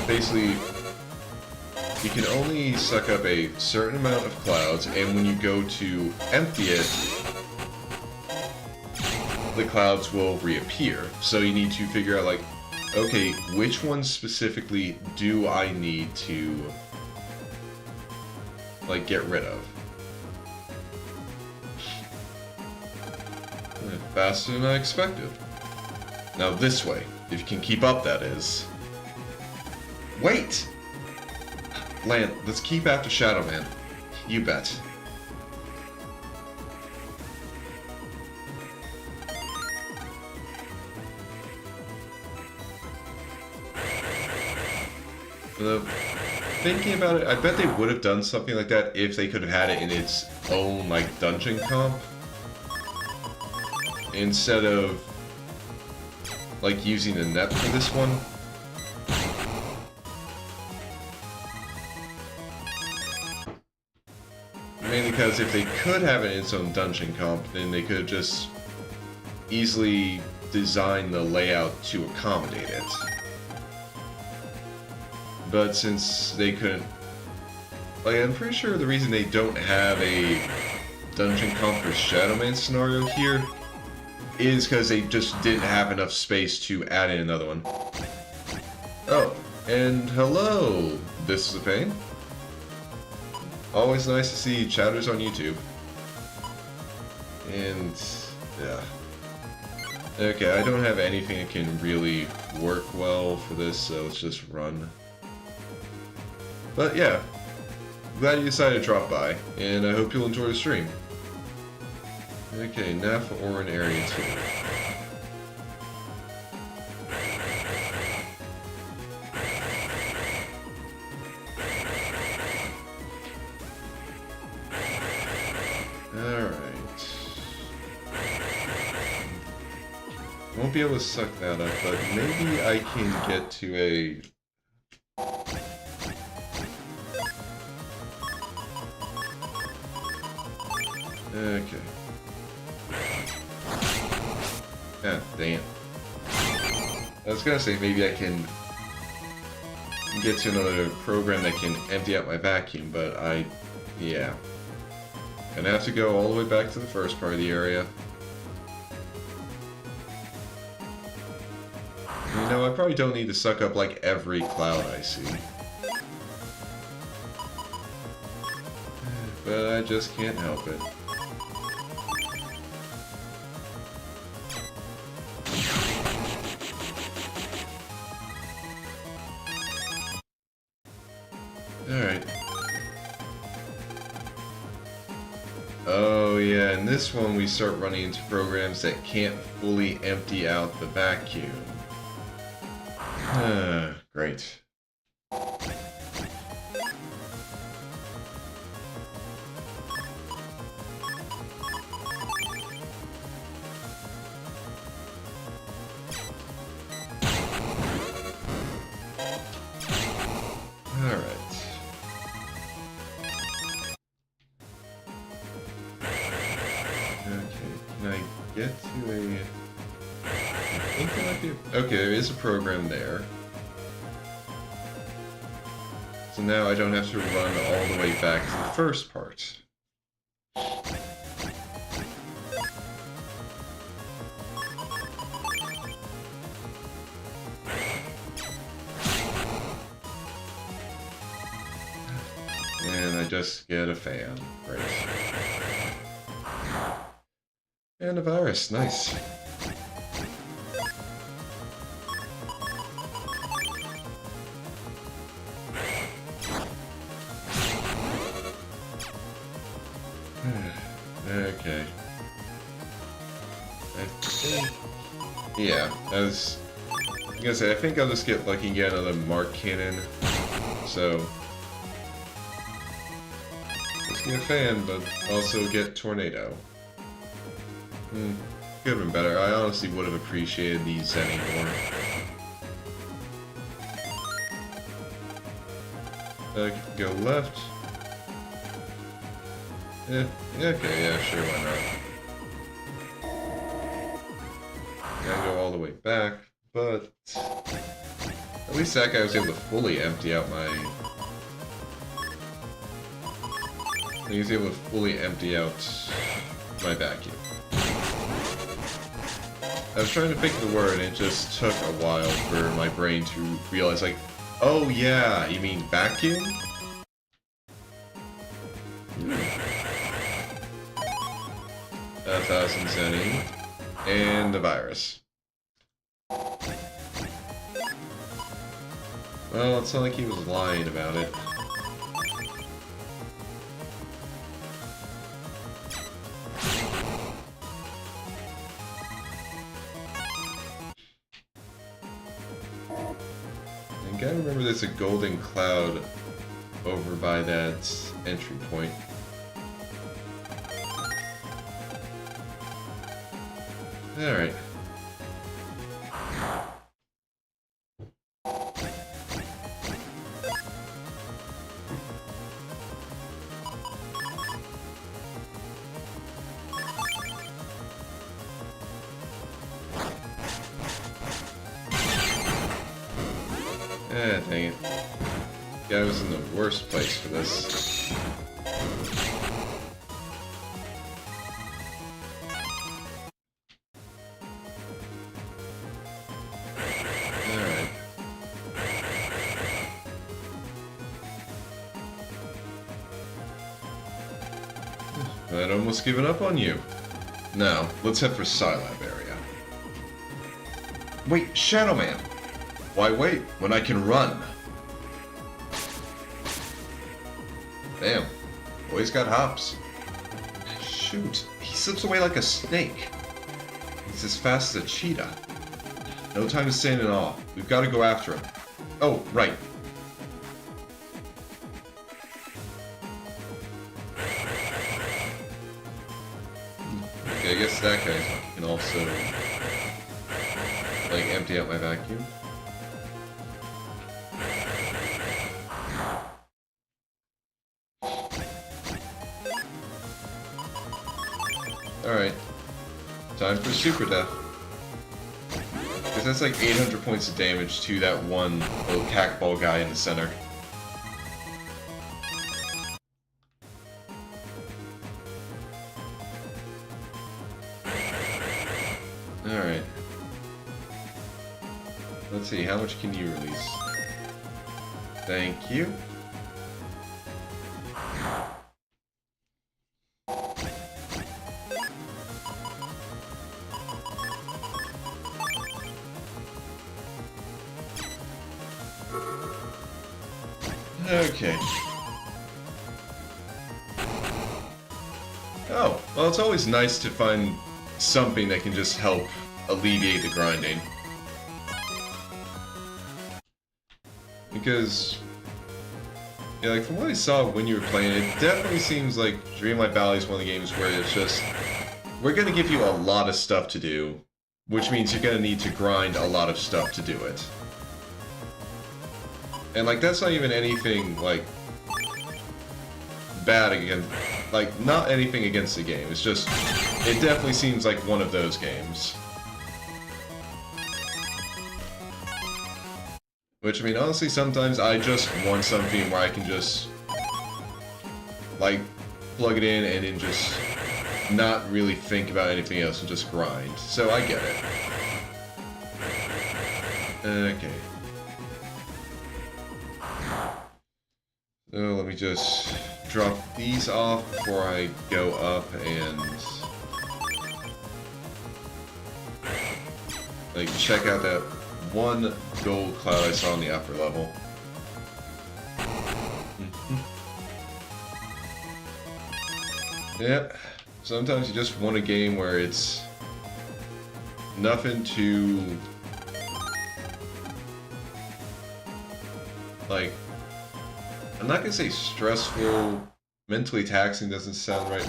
basically you can only suck up a certain amount of clouds, and when you go to empty it, the clouds will reappear. So you need to figure out, like, okay, which ones specifically do I need to, like, get rid of? Faster than I expected. Now this way, if you can keep up, that is. Wait! Land, let's keep after Shadow Man. You bet. Thinking about it, I bet they would have done something like that if they could have had it in its own, like, dungeon comp. Instead of, like, using the net for this one. Mainly because if they could have it in its own dungeon comp, then they could just easily design the layout to accommodate it. But since they couldn't... Like, I'm pretty sure the reason they don't have a dungeon comp for Shadow Man scenario here is because they just didn't have enough space to add in another one. Oh, and hello! This is a pain. Always nice to see chatters on YouTube. And... yeah. Okay, I don't have anything that can really work well for this, so let's just run. But yeah, glad you decided to drop by, and I hope you'll enjoy the stream. Okay, now for Orin Area 2. Alright. Won't be able to suck that up, but maybe I can get to a... Okay. Ah, damn. I was gonna say maybe I can get to another program that can empty out my vacuum, but yeah. Gonna have to go all the way back to the first part of the area. You know, I probably don't need to suck up like every cloud I see. But I just can't help it. Alright. Oh yeah, in this one we start running into programs that can't fully empty out the vacuum. Great. Okay, there is a program there. So now I don't have to run all the way back to the first part. And I just get a fan. Great. And a virus. Nice. Okay. Yeah, I was gonna say, I think I'll just get lucky and get another Mark Cannon. So, just get a fan, but also get Tornado. Could have been better. I honestly would have appreciated these anymore. Go left. Okay, yeah, sure, why not? Gotta go all the way back, but at least that guy was able to fully empty out my... He was able to fully empty out my vacuum. I was trying to pick the word, and it just took a while for my brain to realize, like, oh yeah, you mean vacuum? 1,000 Zenny, and the virus. Well, it's not like he was lying about it. I gotta remember there's a golden cloud over by that entry point. Alright. Ah, dang it. Guy was in the worst place for this. Alright. I'd almost given up on you. Now, let's head for Scilab area. Wait, Shadow Man! Why wait, when I can run? Damn, boy's got hops. Shoot, he slips away like a snake. He's as fast as a cheetah. No time to stand in awe. We've got to go after him. Oh, right. Okay, I guess that guy can also like, empty out my vacuum. Alright. Time for Super Death. Because that's like 800 points of damage to that one little cackball guy in the center. Alright. Let's see, how much can you release? Thank you. Okay. Oh, well, it's always nice to find something that can just help alleviate the grinding. Because, yeah, like from what I saw when you were playing, it definitely seems like Dreamlight Valley is one of the games where it's just, we're going to give you a lot of stuff to do, which means you're going to need to grind a lot of stuff to do it. And, like, that's not even anything, like, bad against, like, not anything against the game. It's just, it definitely seems like one of those games. Which, I mean, honestly, sometimes I just want something where I can just, like, plug it in and then just not really think about anything else and just grind. So I get it. Okay. So let me just drop these off before I go up and like check out that one gold cloud I saw in the upper level. Yep. Sometimes you just want a game where it's nothing too like, I'm not gonna say stressful, mentally taxing doesn't sound right.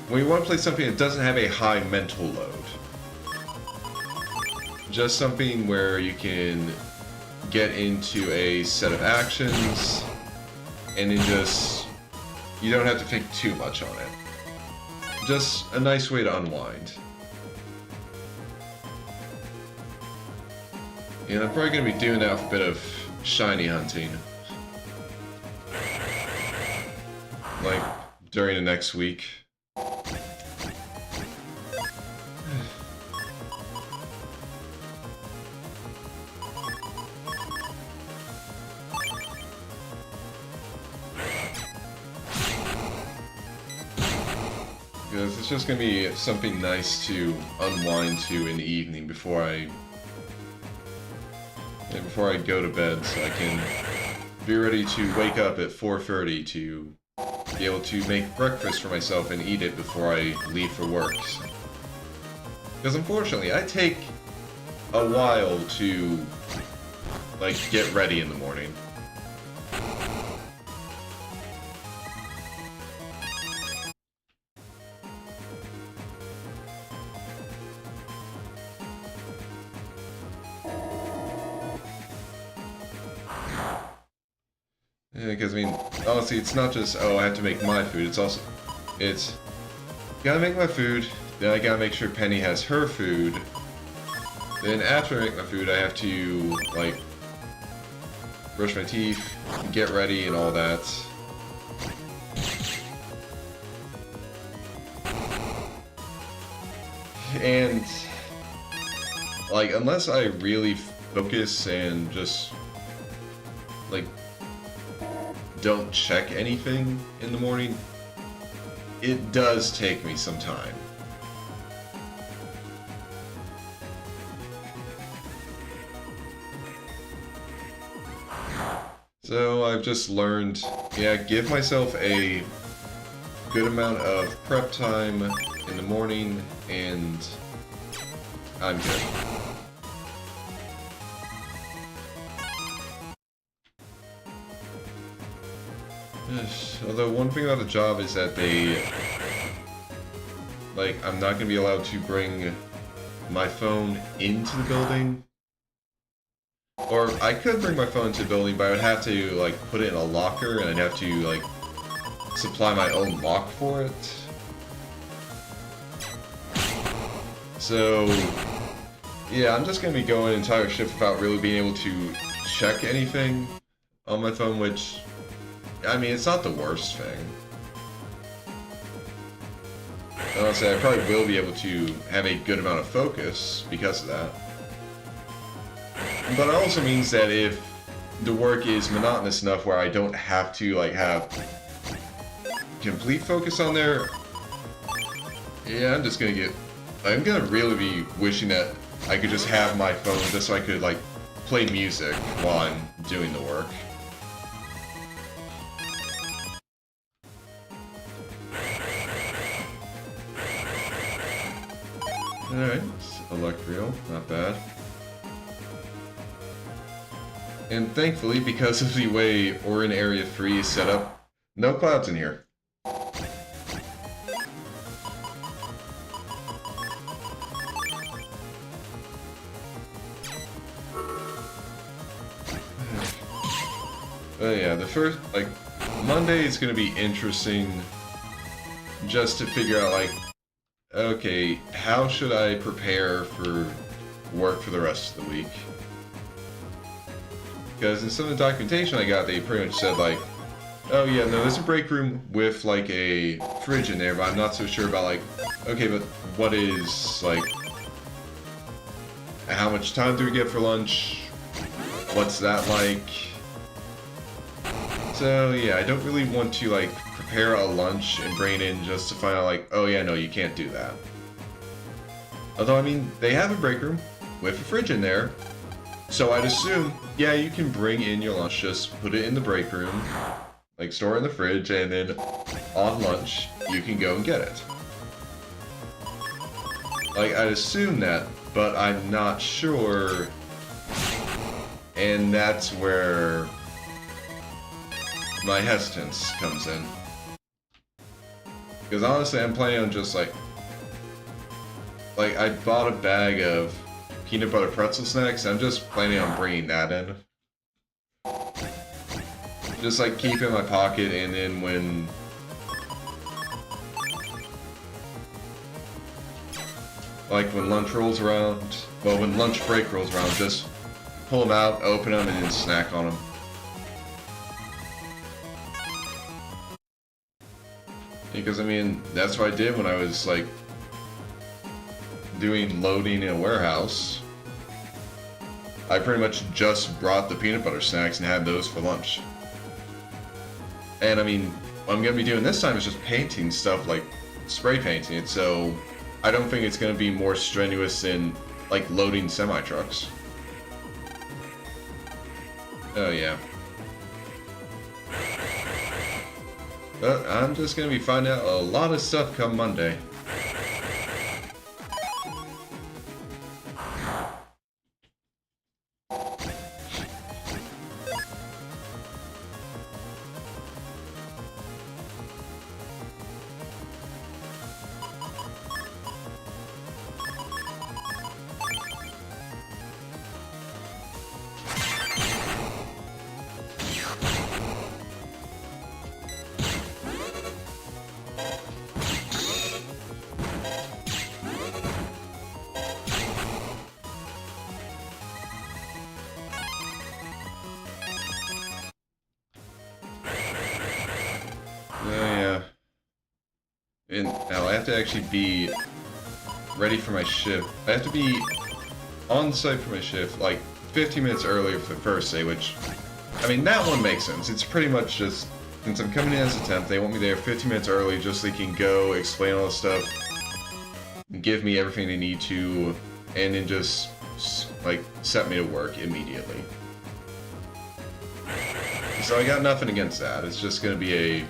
When you want to play something that doesn't have a high mental load. Just something where you can get into a set of actions and then just, you don't have to think too much on it. Just a nice way to unwind. And I'm probably going to be doing that with a bit of shiny hunting. Like, during the next week. Because it's just going to be something nice to unwind to in the evening before I go to bed, so I can be ready to wake up at 4:30 to be able to make breakfast for myself and eat it before I leave for work. Because unfortunately, I take a while to, like, get ready in the morning. Because, I mean, honestly, it's not just, oh, I have to make my food, it's also, it's, gotta make my food, then I gotta make sure Penny has her food, then after I make my food, I have to, like, brush my teeth, get ready, and all that. And, like, unless I really focus and just, like, don't check anything in the morning, it does take me some time. So I've just learned, yeah, give myself a good amount of prep time in the morning and I'm good. Although one thing about the job is that they, like, I'm not going to be allowed to bring my phone into the building. Or I could bring my phone into the building, but I would have to, like, put it in a locker, and I'd have to, like, supply my own lock for it. So, yeah, I'm just going to be going an entire shift without really being able to check anything on my phone, which, I mean, it's not the worst thing. Honestly, I probably will be able to have a good amount of focus because of that. But it also means that if the work is monotonous enough where I don't have to, like, have complete focus on there, yeah, I'm gonna really be wishing that I could just have my phone just so I could, like, play music while I'm doing the work. Alright, Electrial, not bad. And thankfully, because of the way Orin Area 3 is set up, no clouds in here. But yeah, the first, like, Monday is going to be interesting just to figure out, like, okay, how should I prepare for work for the rest of the week? Because in some of the documentation I got, they pretty much said, like, oh yeah, no, there's a break room with, like, a fridge in there, but I'm not so sure about, like, okay, but what is, like, how much time do we get for lunch? What's that like? So, yeah, I don't really want to, like, prepare a lunch and bring it in just to find out, like, oh yeah, no, you can't do that. Although, I mean, they have a break room with a fridge in there, so I'd assume, yeah, you can bring in your lunch, just put it in the break room, like, store it in the fridge, and then on lunch, you can go and get it. Like, I'd assume that, but I'm not sure, and that's where my hesitance comes in. Because honestly, I'm planning on just, like, I bought a bag of peanut butter pretzel snacks, I'm just planning on bringing that in. Just, like, keep it in my pocket, and then when lunch rolls around, well, when lunch break rolls around, just pull them out, open them, and then snack on them. Because, I mean, that's what I did when I was, like, doing loading in a warehouse. I pretty much just brought the peanut butter snacks and had those for lunch. And, I mean, what I'm going to be doing this time is just painting stuff, like, spray painting it, so I don't think it's going to be more strenuous than, like, loading semi-trucks. Oh, yeah. But I'm just going to be finding out a lot of stuff come Monday. And now I have to actually be ready for my shift. I have to be on site for my shift, like, 15 minutes earlier for the first day, which, I mean, that one makes sense. It's pretty much just, since I'm coming in as a temp, they want me there 15 minutes early just so they can go, explain all the stuff, give me everything they need to, and then just, like, set me to work immediately. So I got nothing against that. It's just gonna be a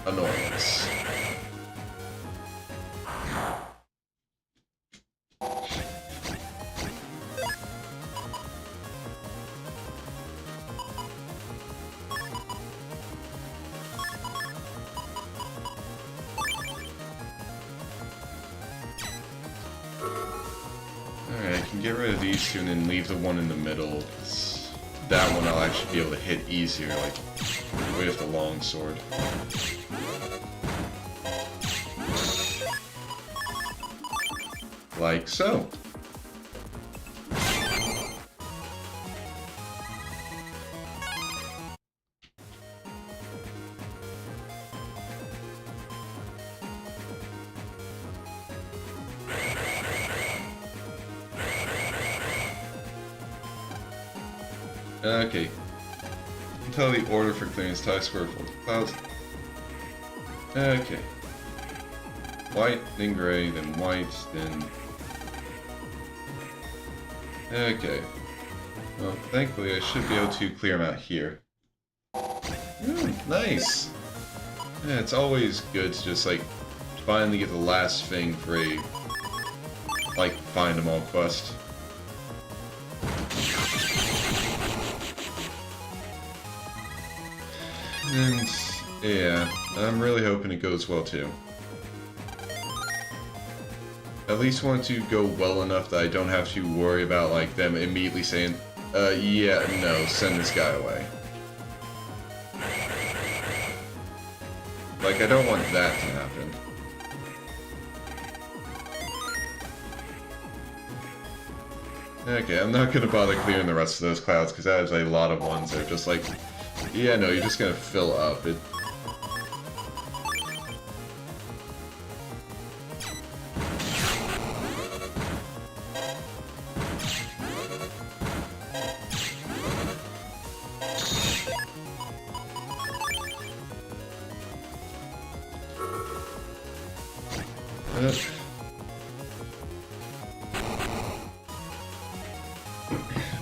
annoyance. can get rid of these two and then leave the one in the middle. That one I'll actually be able to hit easier, like with the long sword. Like so. Okay. Tell the order for clearing this tie square full of clouds. Okay. White, then gray, then white, then... Okay. Well, thankfully I should be able to clear them out here. Nice! Yeah, it's always good to just, like, finally get the last thing for a, like, find them all quest. And, yeah, I'm really hoping it goes well too. At least want to go well enough that I don't have to worry about, like, them immediately saying, yeah, no, send this guy away. Like, I don't want that to happen. Okay, I'm not gonna bother clearing the rest of those clouds, because that is a lot of ones that are just like, yeah, no, you're just gonna fill up.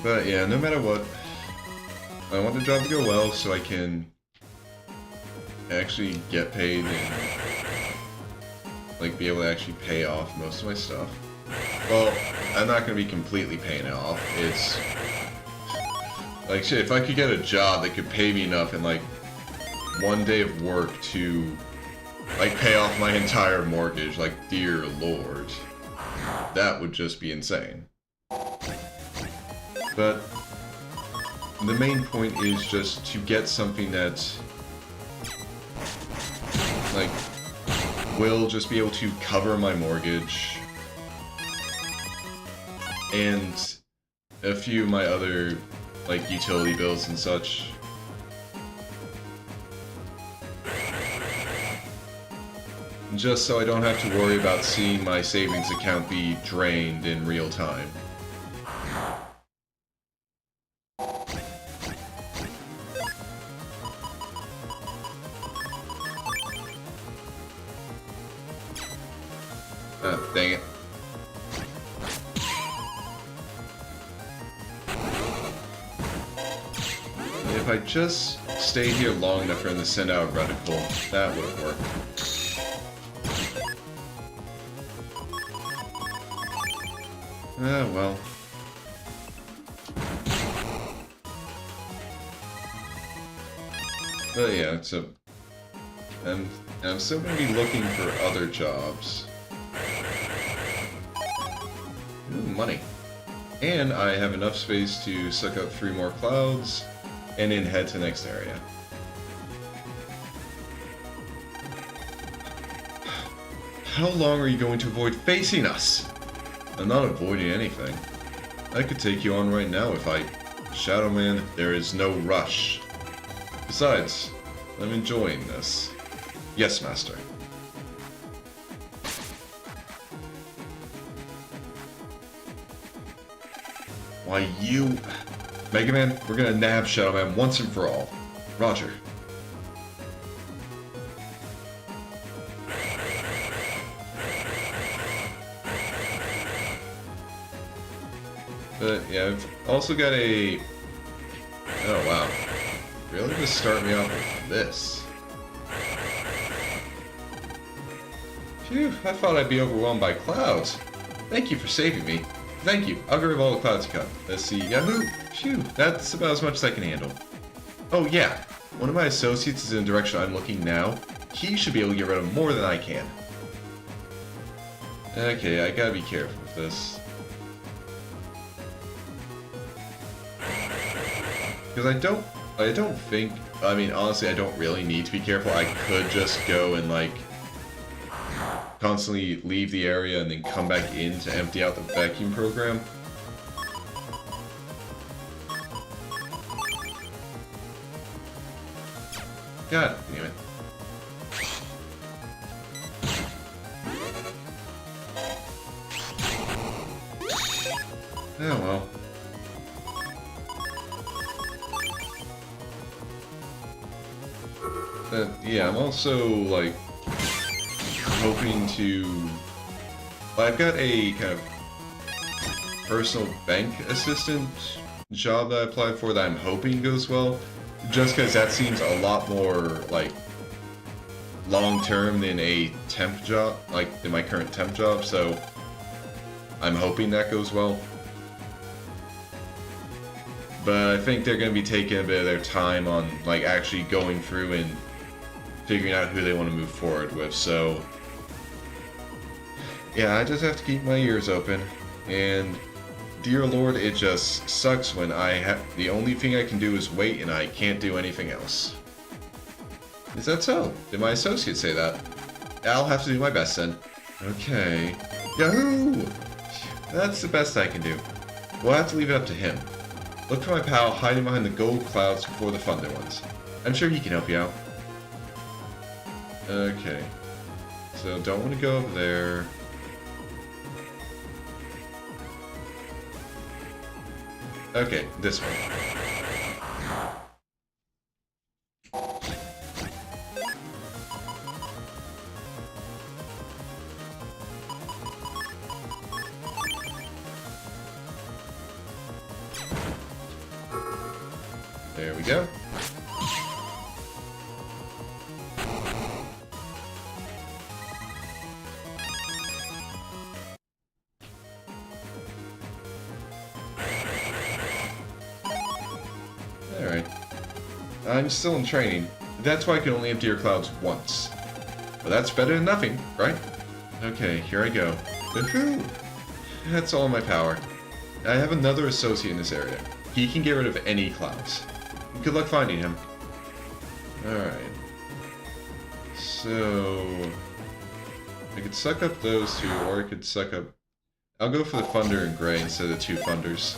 But yeah, no matter what, I want the job to go well so I can actually get paid and like be able to actually pay off most of my stuff. Well, I'm not going to be completely paying it off. It's like shit, if I could get a job that could pay me enough in like one day of work to like pay off my entire mortgage, like dear lord, that would just be insane. But the main point is just to get something that, like, will just be able to cover my mortgage and a few of my other, like, utility bills and such. Just so I don't have to worry about seeing my savings account be drained in real time. Dang it. If I just stayed here long enough for him to send out a reticle, that would have worked. Ah, well. But yeah, so... And I'm still going to be looking for other jobs. Ooh, money. And I have enough space to suck up 3 more clouds, and then head to the next area. How long are you going to avoid facing us? I'm not avoiding anything. I could take you on right now if I... Shadow Man, there is no rush. Besides, I'm enjoying this. Yes, Master. Why, you... Mega Man, we're gonna nab Shadow Man once and for all. Roger. But, yeah, I've also got a... Oh, wow. Really just start me off with this. Phew, I thought I'd be overwhelmed by clouds. Thank you for saving me. Thank you. I'll get rid of all the clouds you cut. Let's see. Yahoo! Phew, that's about as much as I can handle. Oh, yeah. One of my associates is in the direction I'm looking now. He should be able to get rid of more than I can. Okay, I gotta be careful with this. Because I don't think, I mean, honestly, I don't really need to be careful. I could just go and, like, constantly leave the area and then come back in to empty out the vacuum program. God damn it. Oh well. Yeah, I'm also, like, hoping to... Well, I've got a kind of personal bank assistant job that I applied for that I'm hoping goes well. Just because that seems a lot more, like, long-term than a temp job, like, than my current temp job, so I'm hoping that goes well. But I think they're going to be taking a bit of their time on, like, actually going through and figuring out who they want to move forward with, so... Yeah, I just have to keep my ears open, and... Dear Lord, it just sucks when the only thing I can do is wait and I can't do anything else. Is that so? Did my associate say that? I'll have to do my best then. Okay. Yahoo! That's the best I can do. We'll have to leave it up to him. Look for my pal hiding behind the gold clouds before the thunder ones. I'm sure he can help you out. Okay. So don't want to go over there. Okay, this one. There we go. Alright. I'm still in training. That's why I can only empty your clouds once. But that's better than nothing, right? Okay, here I go. Woohoo! That's all in my power. I have another associate in this area. He can get rid of any clouds. Good luck finding him. Alright. So... I could suck up those two, or I could suck up... I'll go for the Thunder and Gray instead of the two Thunders.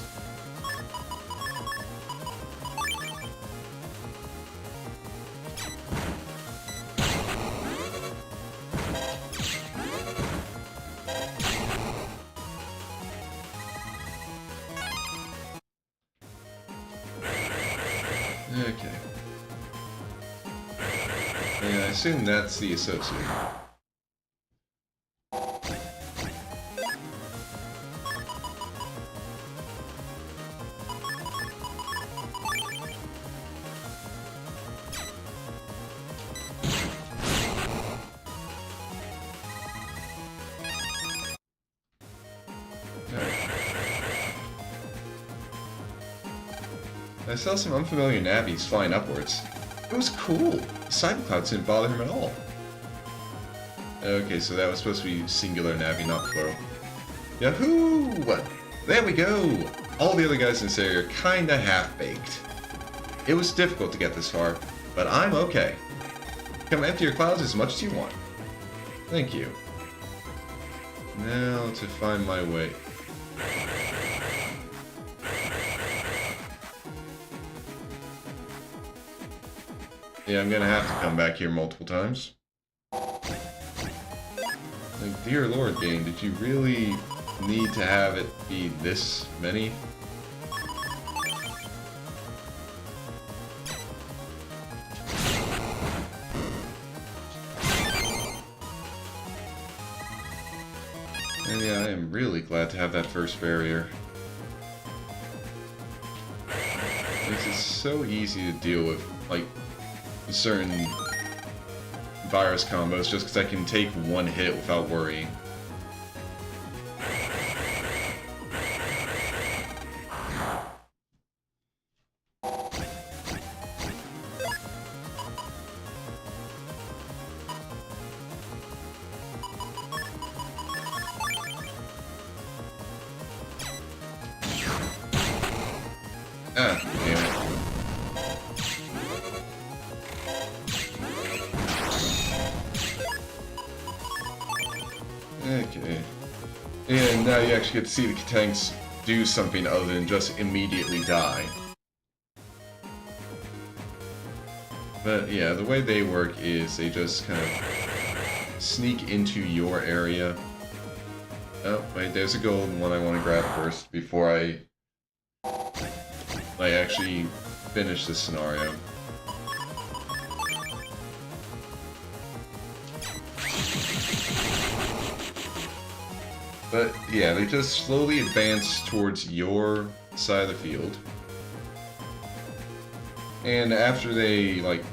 Okay. Yeah, I assume that's the associate. I saw some unfamiliar navies flying upwards. It was cool. The cyber clouds didn't bother him at all. Okay, so that was supposed to be singular navi, not plural. Yahoo! There we go! All the other guys in this area are kinda half-baked. It was difficult to get this far, but I'm okay. Come empty your clouds as much as you want. Thank you. Now to find my way. Yeah, I'm gonna have to come back here multiple times. Like, dear Lord, game, did you really need to have it be this many? And yeah, I am really glad to have that first barrier. Makes it so easy to deal with, like, certain virus combos just because I can take one hit without worrying. Ah, damn it. And now you actually get to see the tanks do something other than just immediately die. But yeah, the way they work is they just kind of sneak into your area. Oh, wait, there's a golden one I want to grab first before I actually finish this scenario. But yeah, they just slowly advance towards your side of the field. And after they, like,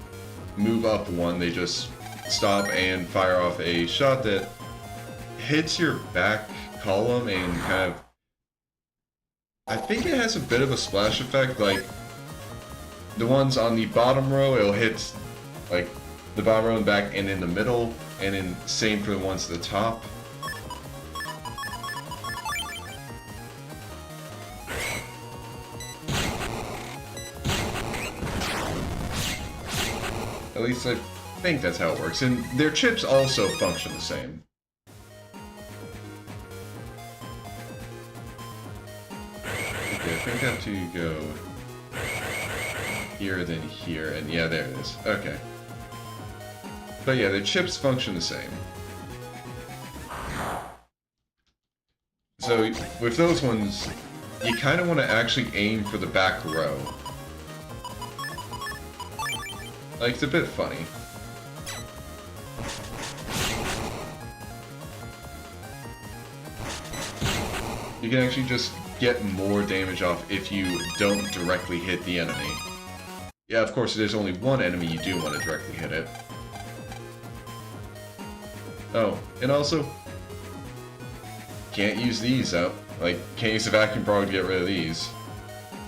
move up one, they just stop and fire off a shot that hits your back column and kind of... I think it has a bit of a splash effect, like, the ones on the bottom row, it'll hit, like, the bottom row and back and in the middle, and then same for the ones at the top. At least I think that's how it works. And their chips also function the same. Okay, I think I have to go here, then here, and yeah, there it is. Okay. But yeah, their chips function the same. So, with those ones, you kind of want to actually aim for the back row. Like, it's a bit funny. You can actually just get more damage off if you don't directly hit the enemy. Yeah, of course, if there's only one enemy, you do want to directly hit it. Oh, and also, can't use these out. Like, can't use the vacuum prog to get rid of these.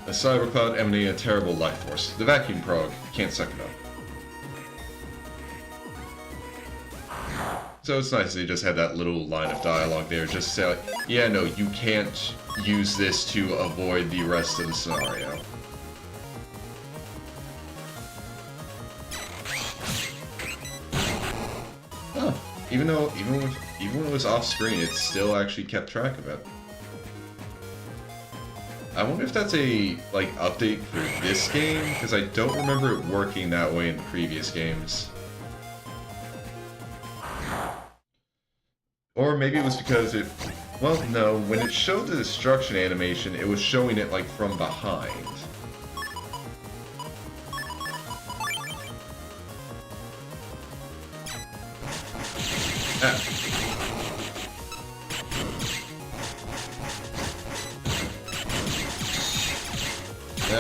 A cyber cloud emanating a terrible life force. The vacuum prog can't suck it up. So it's nice they just had that little line of dialogue there, just to say like, yeah, no, you can't use this to avoid the rest of the scenario. Oh, even when it was off screen, it still actually kept track of it. I wonder if that's a, like, update for this game, because I don't remember it working that way in the previous games. Or maybe it was because it... Well, no, when it showed the destruction animation, it was showing it, like, from behind. Ah.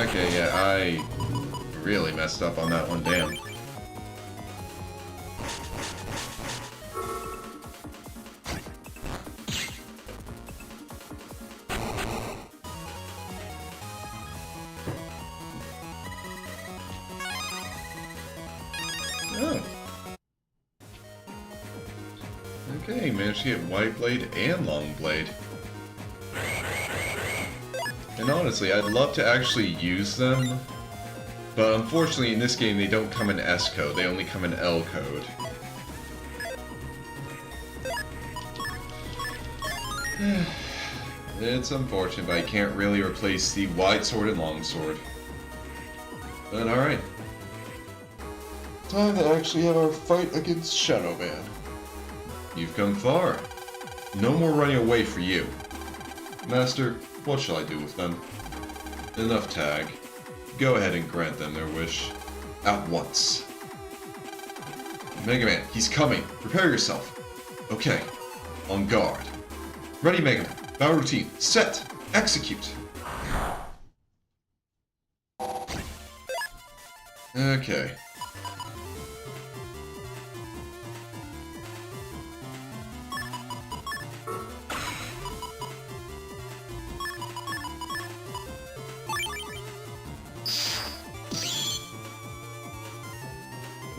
Okay, yeah, I really messed up on that one, damn. Oh. Okay, managed to get White Blade and Long Blade. And honestly, I'd love to actually use them, but unfortunately in this game they don't come in S code, they only come in L code. It's unfortunate, but I can't really replace the wide sword and long sword. But alright. Time to actually have our fight against Shadow Man. You've come far. No more running away for you. Master, what shall I do with them? Enough tag. Go ahead and grant them their wish. At once. Mega Man, he's coming. Prepare yourself. Okay. On guard. Ready, Mega Man. Battle routine. Set. Execute. Okay.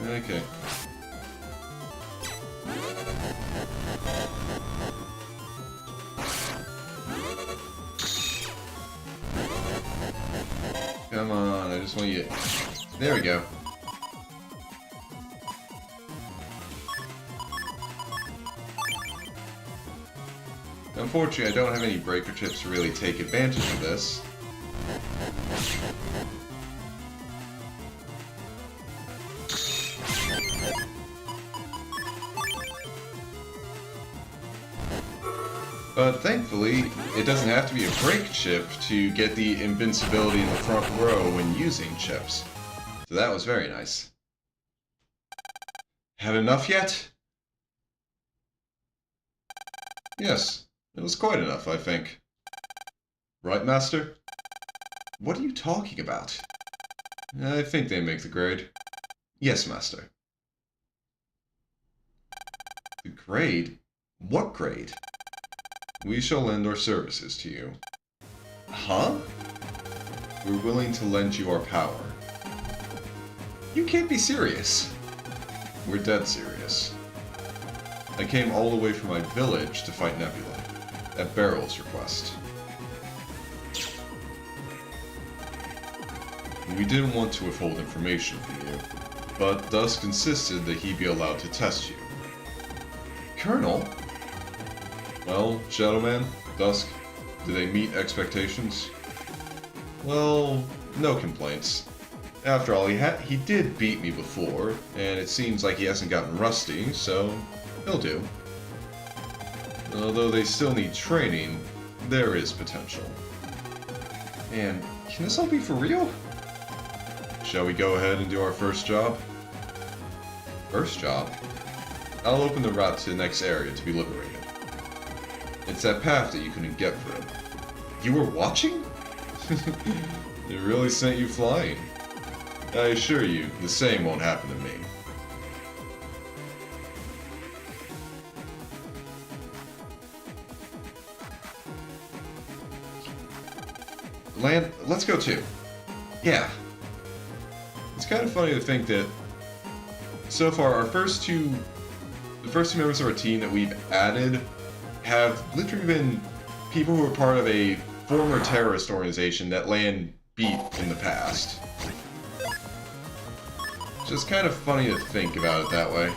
Okay. Come on, I just want you... There we go. unfortunately, I don't have any breaker chips to really take advantage of this. But thankfully, it doesn't have to be a break chip to get the invincibility in the front row when using chips. So that was very nice. Had enough yet? Yes, it was quite enough, I think. Right, Master? What are you talking about? I think they make the grade. Yes, Master. The grade? What grade? We shall lend our services to you. Huh? We're willing to lend you our power. You can't be serious. We're dead serious. I came all the way from my village to fight Nebula, at Barrel's request. We didn't want to withhold information from you, but Dusk insisted that he be allowed to test you. Colonel? Well, Shadowman, Dusk, did they meet expectations? Well, no complaints. After all, he did beat me before, and it seems like he hasn't gotten rusty, so he'll do. Although they still need training, there is potential. And can this all be for real? Shall we go ahead and do our first job? First job? I'll open the route to the next area to be liberated. It's that path that you couldn't get through. You were watching? It really sent you flying. I assure you, the same won't happen to me. Land, let's go too. Yeah. It's kind of funny to think that so far the first two members of our team that we've added have literally been people who were part of a former terrorist organization that Lan beat in the past. Just kind of funny to think about it that way.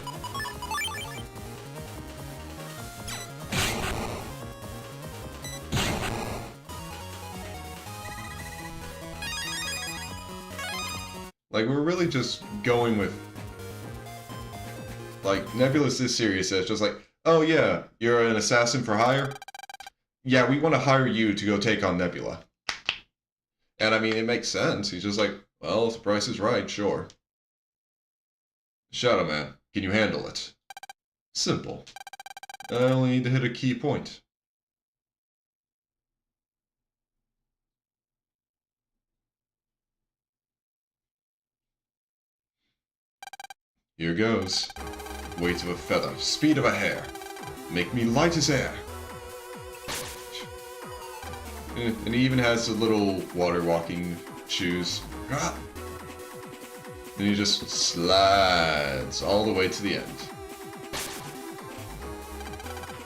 Like, we're really just going with... Like, Nebula's this serious that it's just like, oh yeah, you're an assassin for hire? Yeah, we want to hire you to go take on Nebula. And I mean, it makes sense. He's just like, well, if the price is right, sure. Shadow Man, can you handle it? Simple. I only need to hit a key point. Here goes. Weight of a feather, speed of a hair. Make me light as air. And he even has the little water walking shoes. Then he just slides all the way to the end.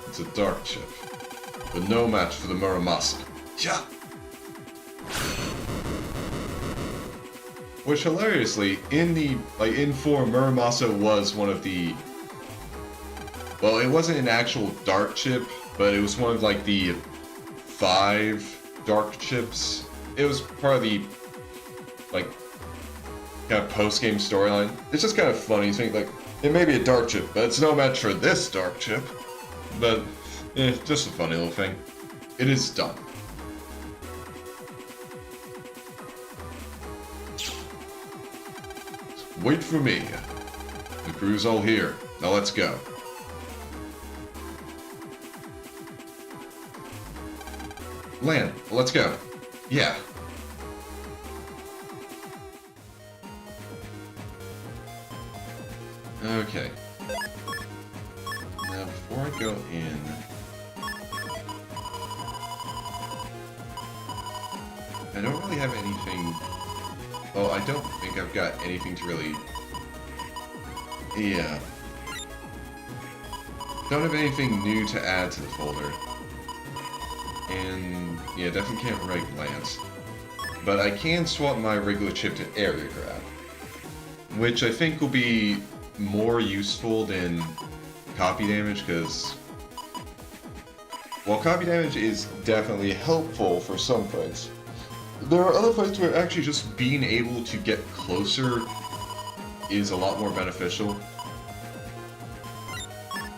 It's a dark chip, but no match for the Muramasa. Yeah. Which hilariously, in 4, Muramasa was one of the... Well, it wasn't an actual dark chip, but it was one of like the 5 dark chips. It was part of the like kind of post-game storyline. It's just kind of funny to think like it may be a dark chip, but it's no match for this dark chip. But just a funny little thing. It is done. Wait for me. The crew's all here. Now let's go. Lan, let's go. Yeah. Okay. Now, before I go in... I don't really have anything... Oh, I don't think I've got anything to really... Yeah. Don't have anything new to add to the folder. And, yeah, definitely can't reg Lance. But I can swap my regular chip to area grab. Which I think will be more useful than copy damage, because... while copy damage is definitely helpful for some fights, there are other fights where actually just being able to get closer is a lot more beneficial. I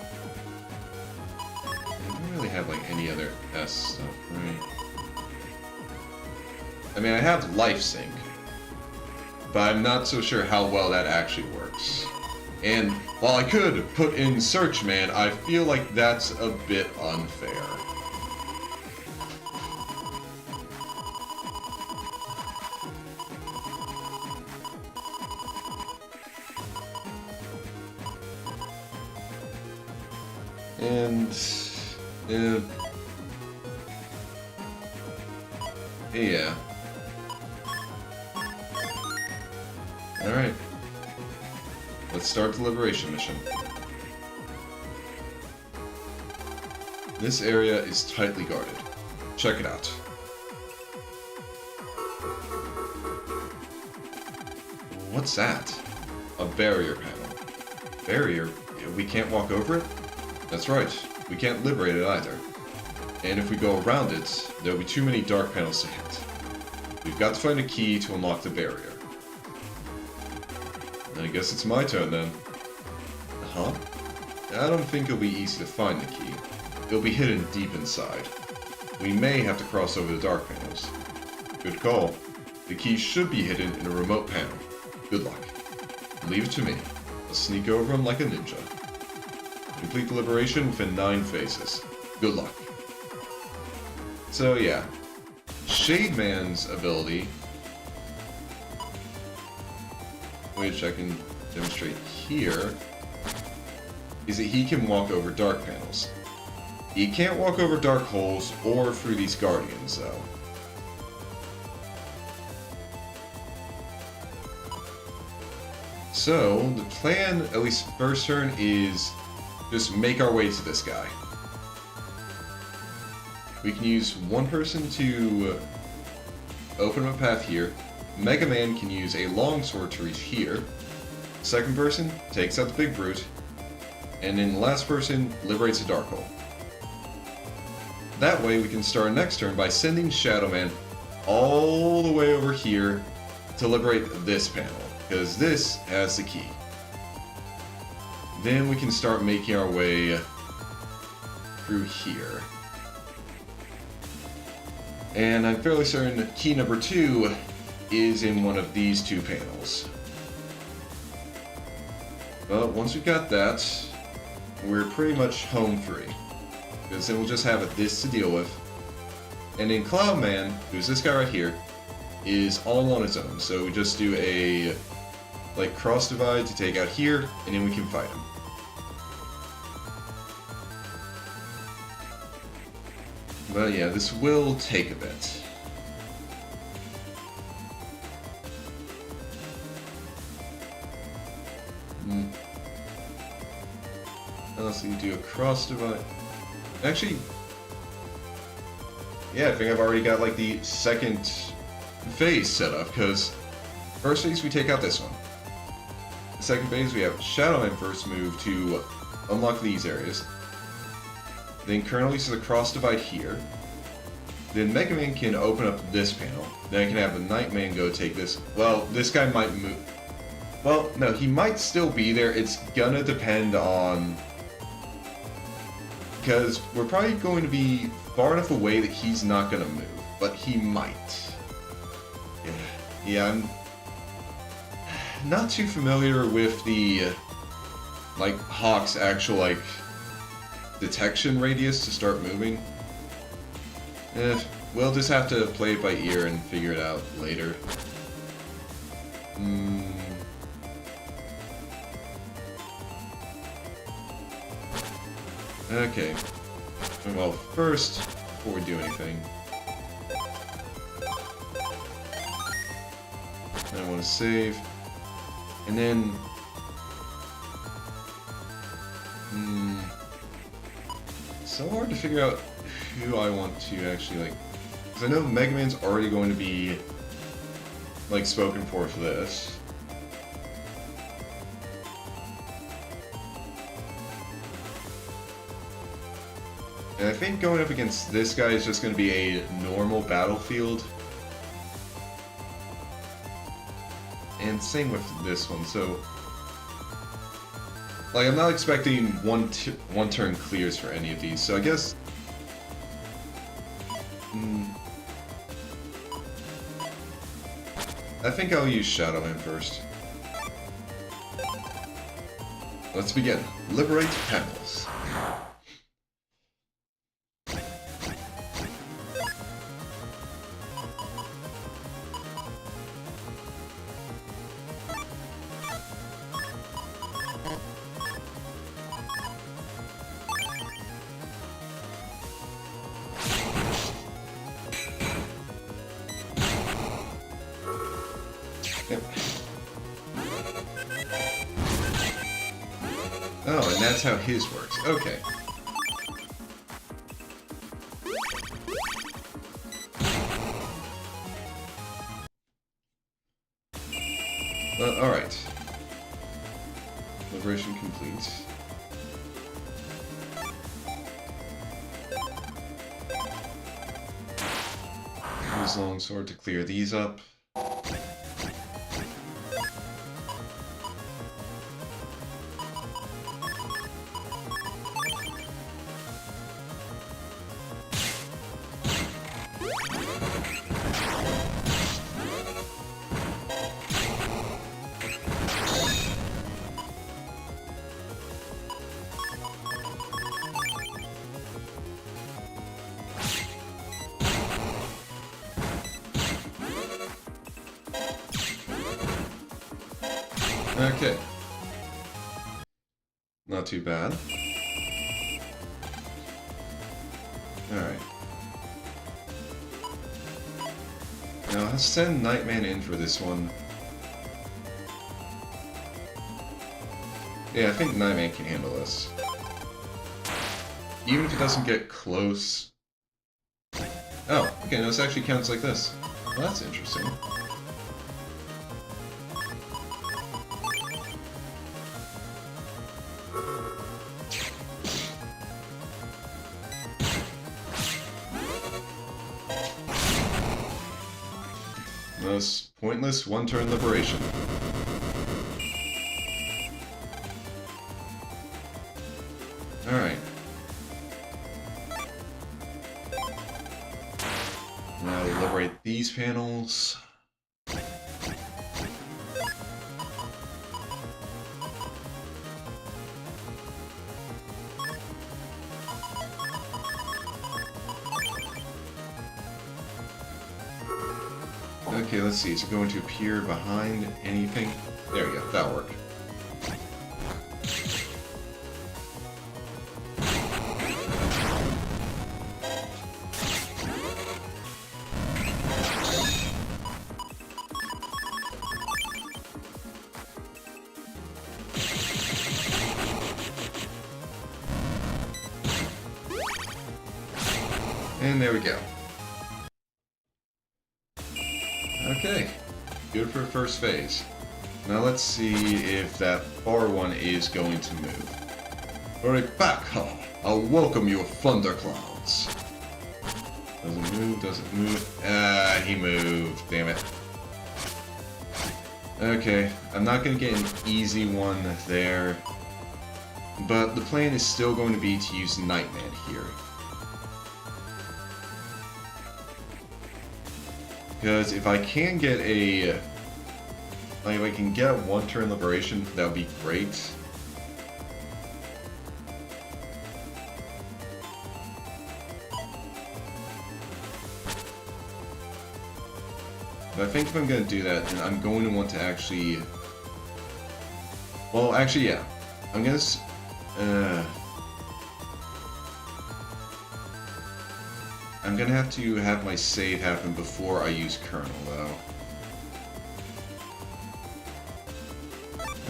don't really have like any other S stuff, right? I mean, I have Life Sync, but I'm not so sure how well that actually works. And while I could put in Search Man, I feel like that's a bit unfair. And yeah. Alright. Let's start the Liberation mission. This area is tightly guarded. Check it out. What's that? A barrier panel. Barrier? We can't walk over it? That's right. We can't liberate it either. And if we go around it, there'll be too many dark panels to hit. We've got to find a key to unlock the barrier. I guess it's my turn then. Huh? I don't think it'll be easy to find the key. It'll be hidden deep inside. We may have to cross over the dark panels. Good call. The key should be hidden in a remote panel. Good luck. Leave it to me. I'll sneak over them like a ninja. Complete the liberation within 9 phases. Good luck. So yeah. Shade Man's ability, which I can demonstrate here, is that he can walk over dark panels. He can't walk over dark holes or through these guardians, though. So, the plan, at least first turn, is just make our way to this guy. We can use one person to open up a path here. Mega Man can use a longsword to reach here. Second person takes out the big brute. And then the last person liberates a dark hole. That way we can start next turn by sending Shadow Man all the way over here to liberate this panel, because this has the key. Then we can start making our way through here. And I'm fairly certain key number 2 is in one of these 2 panels. But once we've got that, we're pretty much home free. Because then we'll just have this to deal with. And then Cloud Man, who's this guy right here, is all on his own. So we just do a like cross divide to take out here, and then we can fight him. But yeah, this will take a bit. Let's see, do a cross divide. Actually, yeah, I think I've already got like the second phase set up, because first phase we take out this one. The second phase we have Shadow Man first move to unlock these areas. Then Colonel uses a cross divide here. Then Mega Man can open up this panel. Then I can have the Nightman go take this. Well, this guy might move. Well, no, he might still be there. It's gonna depend on... because we're probably going to be far enough away that he's not gonna move. But he might. Yeah, I'm not too familiar with the... like, Hawk's actual, like... detection radius to start moving. We'll just have to play it by ear and figure it out later. Okay. Well, first, before we do anything, I want to save, and then so hard to figure out who I want to actually, like, because I know Mega Man's already going to be, like, spoken for this. And I think going up against this guy is just going to be a normal battlefield. And same with this one, so... Like, I'm not expecting one turn clears for any of these, so I guess... I think I'll use Shadow Man first. Let's begin. Liberate panels. Yep. Oh, and that's how his works. Okay. Alright. Liberation complete. Use longsword to clear these up. Okay. Not too bad. Alright. Now, let's send Nightman in for this one. Yeah, I think Nightman can handle this. Even if it doesn't get close. Oh, okay, no, this actually counts like this. Well, that's interesting. Most pointless one-turn liberation. Alright. Now liberate these panels. Okay, let's see. Is it going to appear behind anything? There we go. That'll work. And there we go. Okay, good for first phase. Now let's see if that far one is going to move. Alright, back, huh? I'll welcome your thunderclouds. Doesn't move, doesn't move. Ah, he moved, damn it. Okay, I'm not going to get an easy one there. But the plan is still going to be to use Nightman here. Because if I can get a... like, if I can get a one-turn liberation, that would be great. But I think if I'm going to do that, then I'm going to want to actually... Well, actually, yeah. I'm going to... I'm gonna have to have my save happen before I use Colonel, though.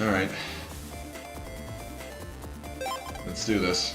Alright. Let's do this.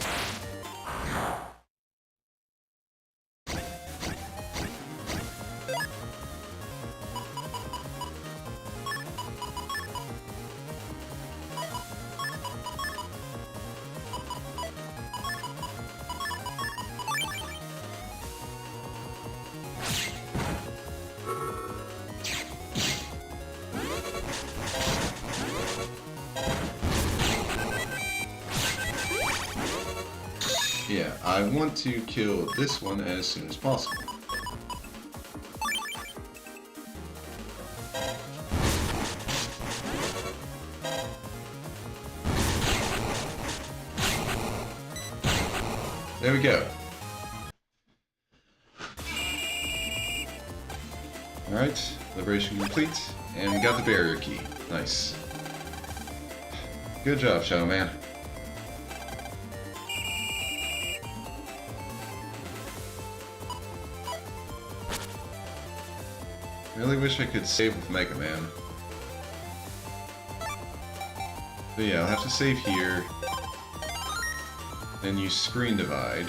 I want to kill this one as soon as possible. There we go. Alright, liberation complete, and we got the barrier key. Nice. Good job, Shadow Man. Really wish I could save with Mega Man. But yeah, I'll have to save here. Then use Screen Divide.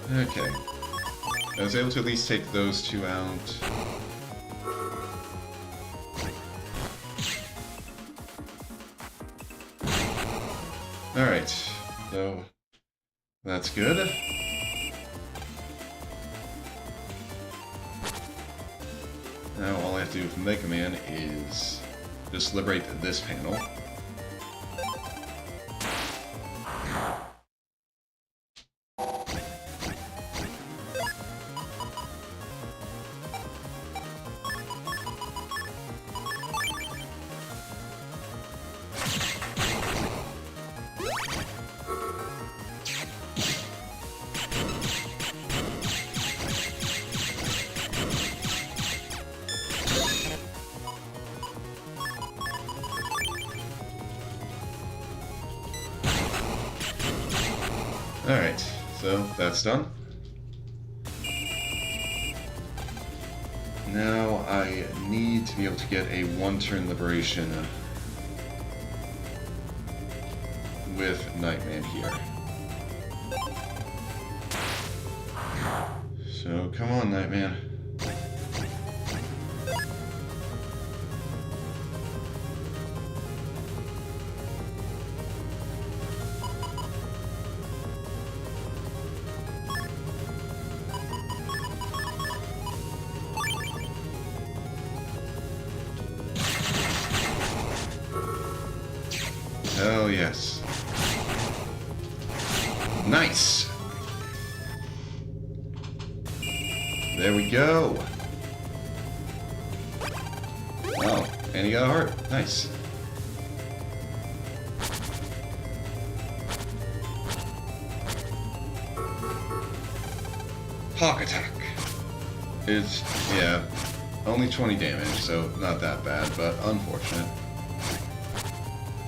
Okay. I was able to at least take those two out. Alright, so that's good. Now all I have to do with Mega Man is just liberate this panel. Alright, so that's done. Now I need to be able to get a one-turn liberation with Nightman here. So come on, Nightman. Oh, yes. Nice! There we go! Oh, and he got a heart. Nice. Hawk attack. It's, yeah, only 20 damage, so not that bad, but unfortunate.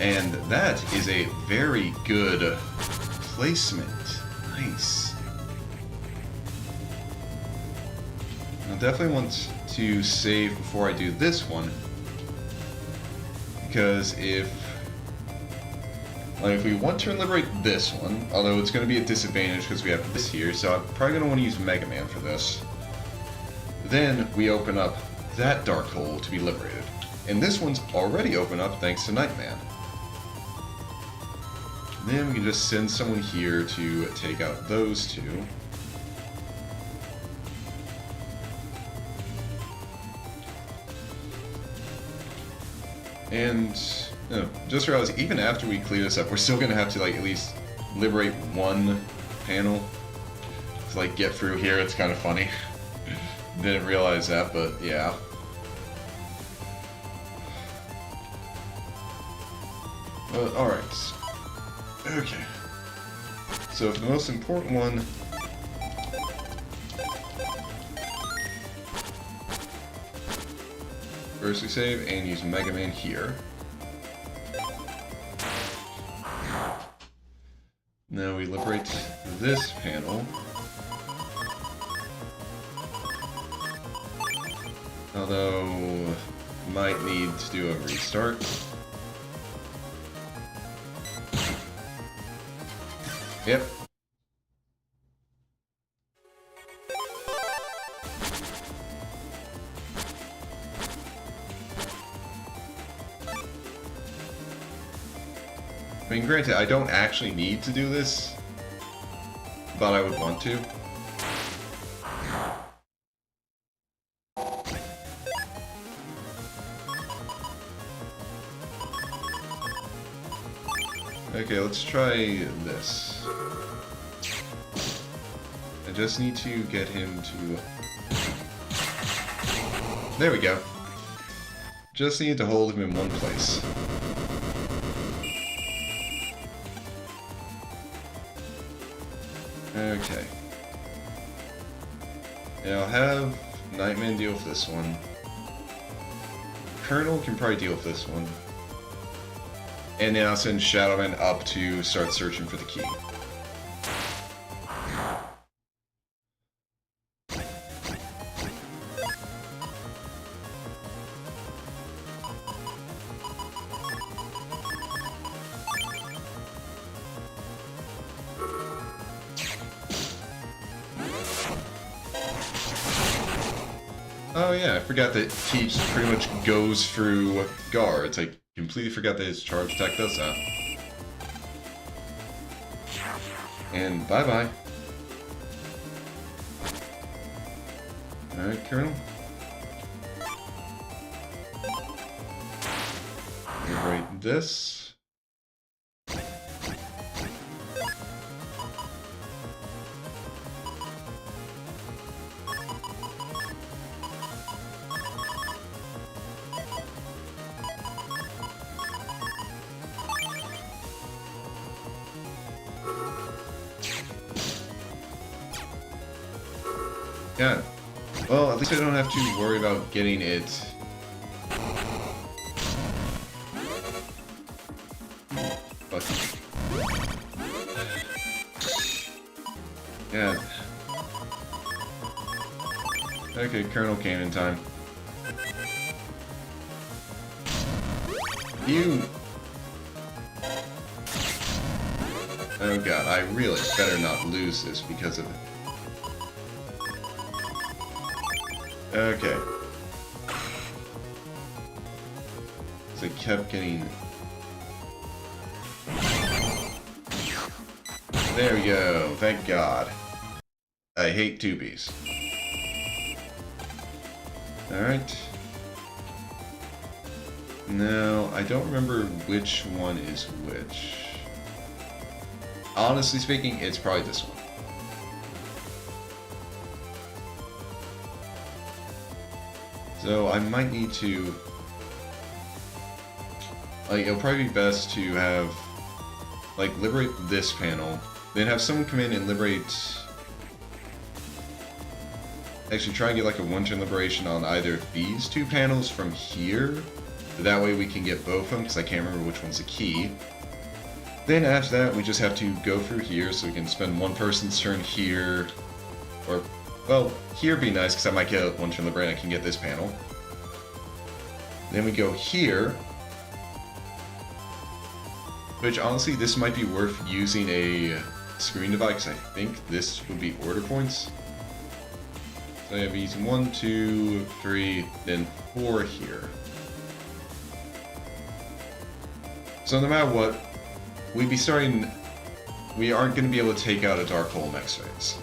And that is a very good placement. Nice. I definitely want to save before I do this one, because if we want to liberate this one, although it's going to be a disadvantage because we have this here, so I'm probably going to want to use Mega Man for this. Then we open up that dark hole to be liberated. And this one's already open up thanks to Nightman. Then we can just send someone here to take out those two. And just realized, even after we clear this up, we're still gonna have to at least liberate one panel to get through here. It's kind of funny. Didn't realize that, but yeah. Alright. Okay. So for the most important one, first we save and use Mega Man here. Now we liberate this panel. Although, might need to do a restart. Yep. I mean, granted, I don't actually need to do this, but I would want to. Okay, let's try this. I just need to get him to... There we go. Just need to hold him in one place. Okay. Yeah, I'll have Nightman deal with this one. Colonel can probably deal with this one. And then I'll send Shadowman up to start searching for the key. Oh yeah, I forgot that Teach pretty much goes through guards. I completely forgot that his charge attack does that. And bye-bye. Alright, Colonel. Right, this. Yeah. Well, at least I don't have to worry about getting it. Fuck. Yeah. Okay, Colonel came in time. You... Oh god, I really better not lose this because of it. Okay. So I kept getting... There we go, thank God. I hate tubies. Alright. No, I don't remember which one is which. Honestly speaking, it's probably this one. So I might need to, like, it'll probably be best to have, like, liberate this panel, then have someone come in and liberate, actually try and get like a one-turn liberation on either of these two panels from here. That way we can get both of them, because I can't remember which one's the key. Then after that, we just have to go through here, so we can spend one person's turn here, or, well, here would be nice, because I might get a one-turn liberate and I can get this panel. Then we go here, which honestly, this might be worth using a screen divide, because I think this would be order points. So I have these 1, 2, 3, then 4 here. So no matter what, we'd be starting, we aren't going to be able to take out a Dark Hole next phase.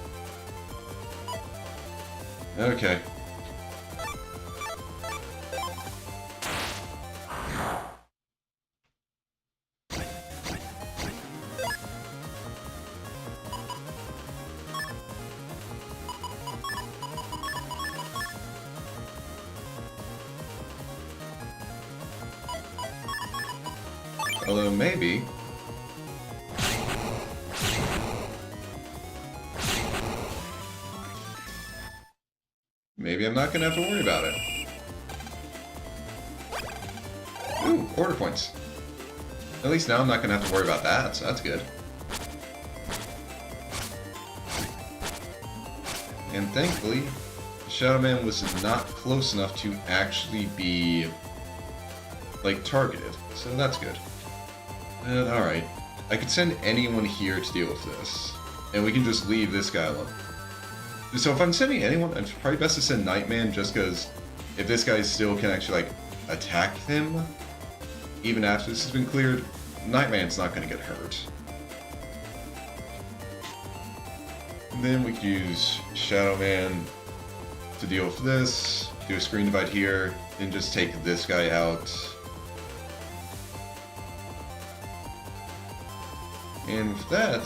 Okay. Although maybe... maybe I'm not gonna have to worry about it. Ooh, order points. At least now I'm not gonna have to worry about that, so that's good. And thankfully, Shadow Man was not close enough to actually be, like, targeted, so that's good. Alright. I could send anyone here to deal with this, and we can just leave this guy alone. So if I'm sending anyone, it's probably best to send Nightman, just because if this guy still can actually, like, attack him, even after this has been cleared, Nightman's not going to get hurt. And then we could use Shadow Man to deal with this, do a screen divide here, then just take this guy out. And with that,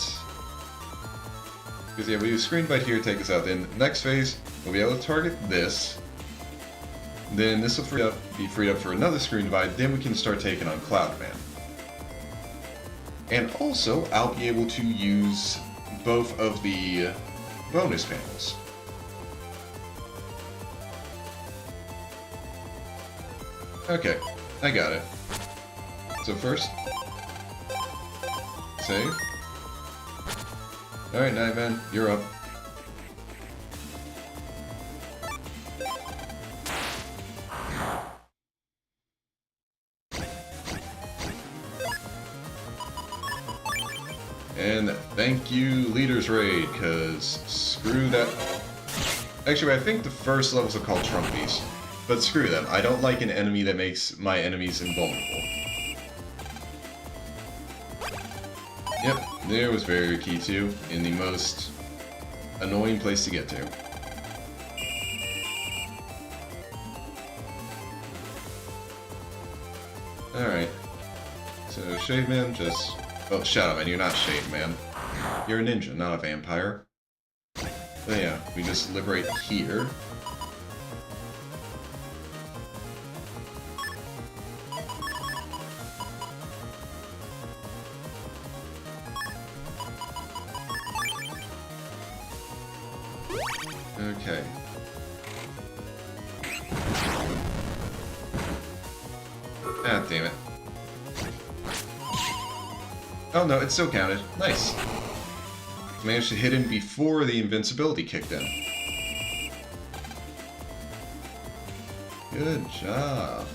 because yeah, we do a screen divide here, take this out. Then next phase, we'll be able to target this. Then this will be freed up for another screen divide, then we can start taking on Cloudman. And also, I'll be able to use both of the bonus panels. Okay, I got it. So first, save. Alright, Nightman, you're up. And thank you, Leader's Raid, because screw that. Actually, I think the first levels are called Trumpies, but screw them. I don't like an enemy that makes my enemies invulnerable. Yep, there was Barrier Key 2, in the most annoying place to get to. Alright. So, Shade Man just... Oh, Shadow Man, you're not Shade Man. You're a ninja, not a vampire. But yeah, we just liberate here. Okay. Ah, damn it. Oh no, it still counted. Nice. Managed to hit him before the invincibility kicked in. Good job.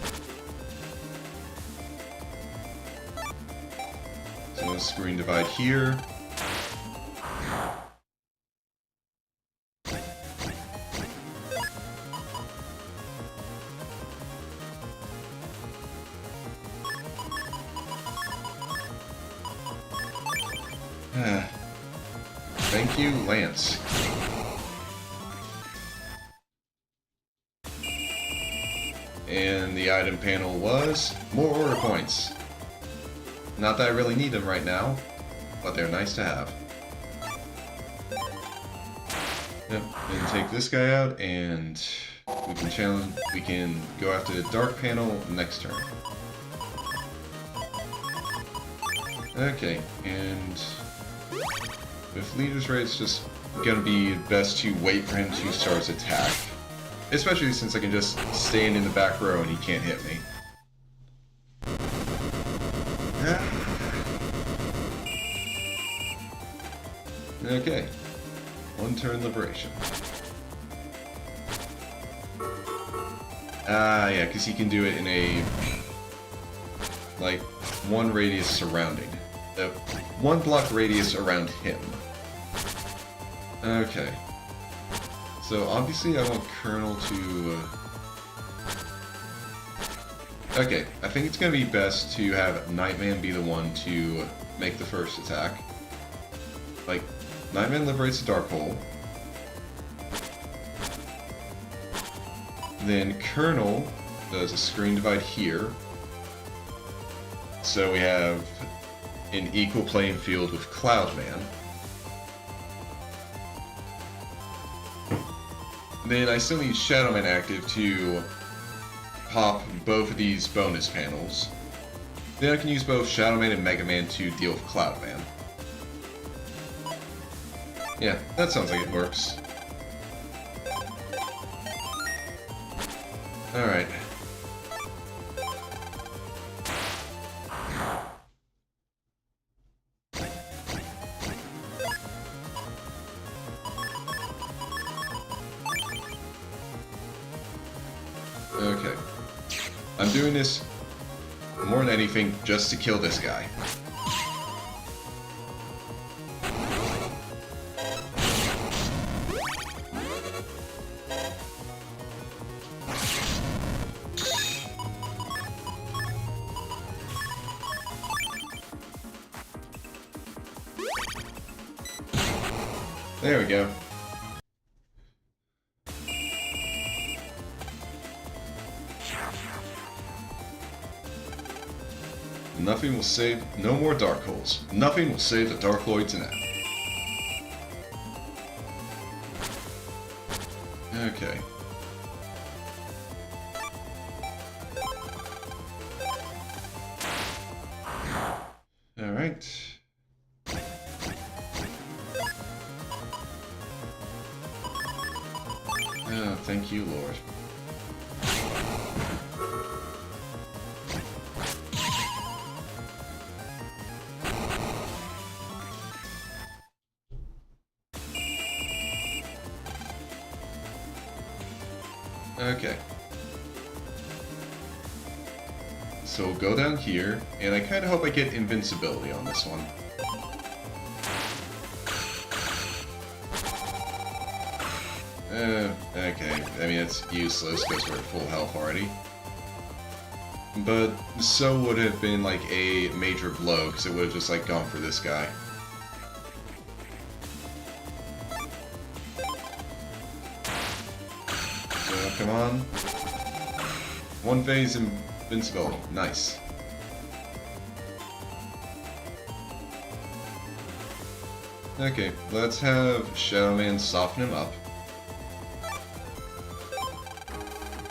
So let's screen divide here. Thank you, Lance. And the item panel was more order points. Not that I really need them right now, but they're nice to have. Yep, then take this guy out, and we can challenge. We can go after the dark panel next turn. Okay, and with Leader's Raid, it's just gonna be best to wait for him to start his attack. Especially since I can just stand in the back row and he can't hit me. Okay. One turn liberation. Yeah, because he can do it in a... like, one radius surrounding. One block radius around him. Okay. So obviously I want Colonel to... Okay, I think it's going to be best to have Nightman be the one to make the first attack. Like, Nightman liberates the Dark Hole. Then Colonel does a screen divide here. So we have an equal playing field with Cloudman. Then I still need Shadow Man active to pop both of these bonus panels. Then I can use both Shadow Man and Mega Man to deal with Cloudman. Yeah, that sounds like it works. Alright. Okay. I'm doing this more than anything just to kill this guy. There we go. Nothing will save... No more dark holes. Nothing will save the Dark Lloyds now. Okay. Alright. Oh, thank you, Lord. Okay. So we'll go down here, and I kind of hope I get invincibility on this one. Okay. I mean, it's useless because we're at full health already. But so would have been like a major blow, because it would have just like gone for this guy. So come on. One phase invincibility. Nice. Okay, let's have Shadow Man soften him up.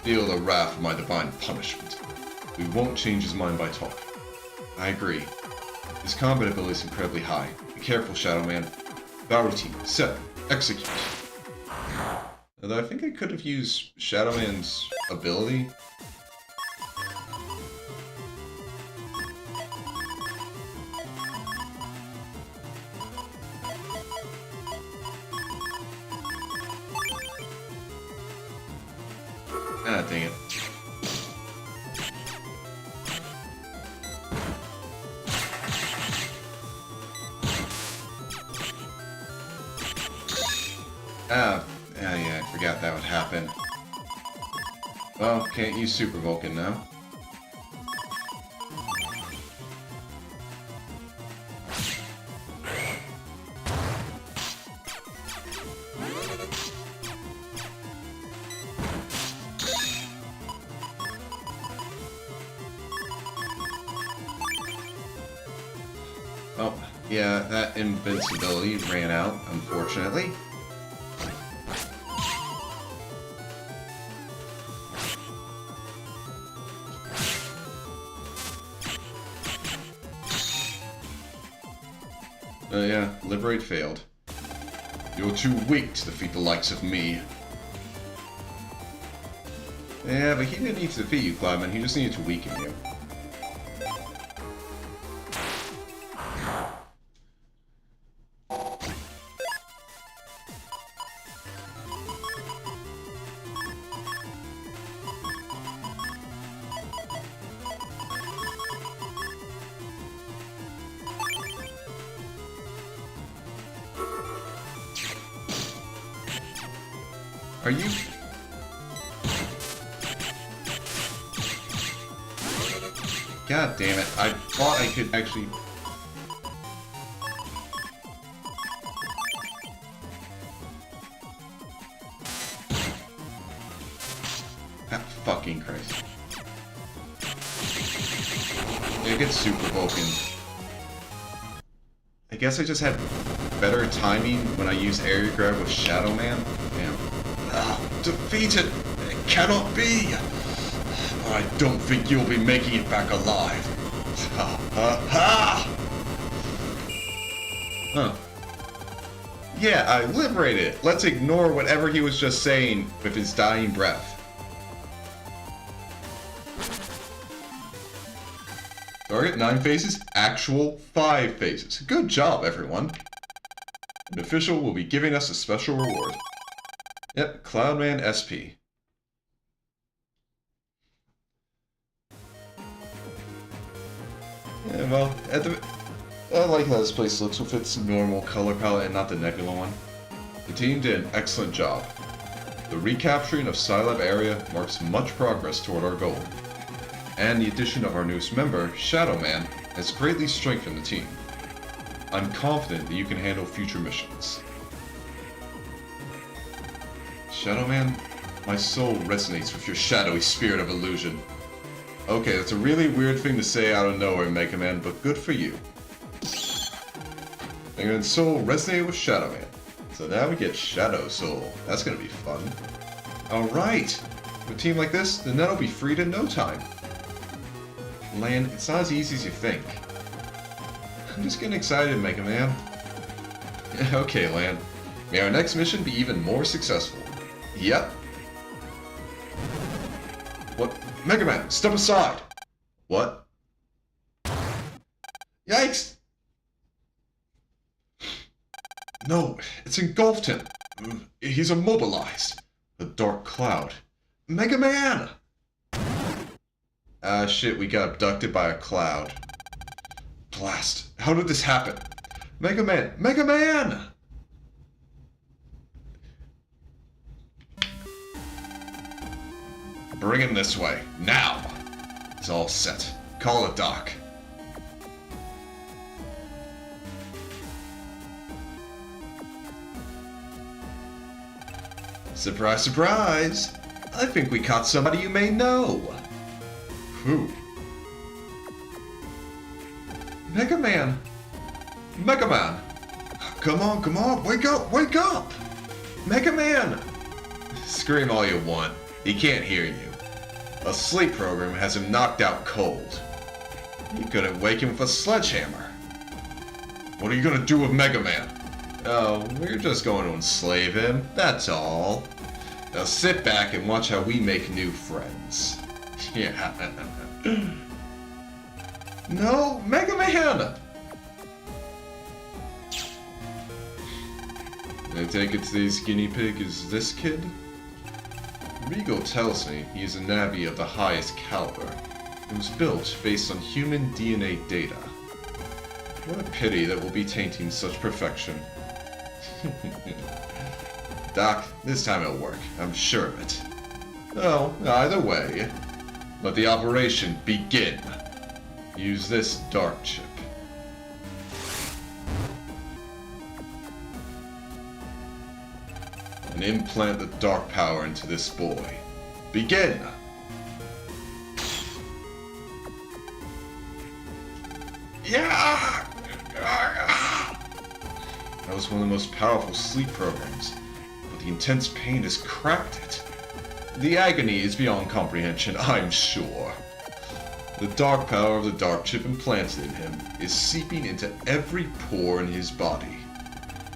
Feel the wrath of my divine punishment. We won't change his mind by talk. I agree. His combat ability is incredibly high. Be careful, Shadow Man. Battle routine. Set. Execute. Although I think I could have used Shadow Man's ability. Ah, dang it. Yeah, I forgot that would happen. Well, can't use Super Vulcan now. Oh, yeah, that invincibility ran out, unfortunately. Yeah, Liberate failed. You're too weak to defeat the likes of me. Yeah, but he didn't need to defeat you, Cloudman. He just needed to weaken you. Are you... God damn it, I thought I could actually... Ah, fucking Christ. Yeah, get Super Vulcan. I guess I just had better timing when I used Area Grab with Shadow Man. Damn. Defeated! It cannot be! I don't think you'll be making it back alive. Ha ha ha! Huh. Yeah, I liberated it. Let's ignore whatever he was just saying with his dying breath. Target 9 phases, actual 5 phases. Good job, everyone. An official will be giving us a special reward. Yep, Cloudman SP. Yeah, well, I like how this place looks with its normal color palette and not the Nebula one. The team did an excellent job. The recapturing of Scilab area marks much progress toward our goal. And the addition of our newest member, Shadow Man, has greatly strengthened the team. I'm confident that you can handle future missions. Shadow Man, my soul resonates with your shadowy spirit of illusion. Okay, that's a really weird thing to say out of nowhere, Mega Man, but good for you. Mega Man's soul resonated with Shadow Man. So now we get Shadow Soul. That's gonna be fun. Alright! With a team like this, the net will be freed in no time. Lan, it's not as easy as you think. I'm just getting excited, Mega Man. Okay, Lan. May our next mission be even more successful. Yep. What? Mega Man, step aside! What? Yikes! No, it's engulfed him. He's immobilized. A dark cloud. Mega Man! Ah, shit, we got abducted by a cloud. Blast. How did this happen? Mega Man! Mega Man! Bring him this way. Now! It's all set. Call it Doc. Surprise, surprise! I think we caught somebody you may know. Who? Mega Man! Mega Man! Come on, wake up! Mega Man! Scream all you want. He can't hear you. A sleep program has him knocked out cold. You couldn't wake him with a sledgehammer. What are you gonna do with Mega Man? Oh, we're just going to enslave him, that's all. Now sit back and watch how we make new friends. Yeah. No, Mega Man! I take it today's guinea pig is this kid? Regal tells me he is a Navi of the highest caliber. It was built based on human DNA data. What a pity that we'll be tainting such perfection. Doc, this time it'll work. I'm sure of it. Oh, either way, let the operation begin. Use this dark chip. And implant the dark power into this boy. Begin! Yeah! That was one of the most powerful sleep programs, but the intense pain has cracked it. The agony is beyond comprehension, I'm sure. The dark power of the dark chip implanted in him is seeping into every pore in his body.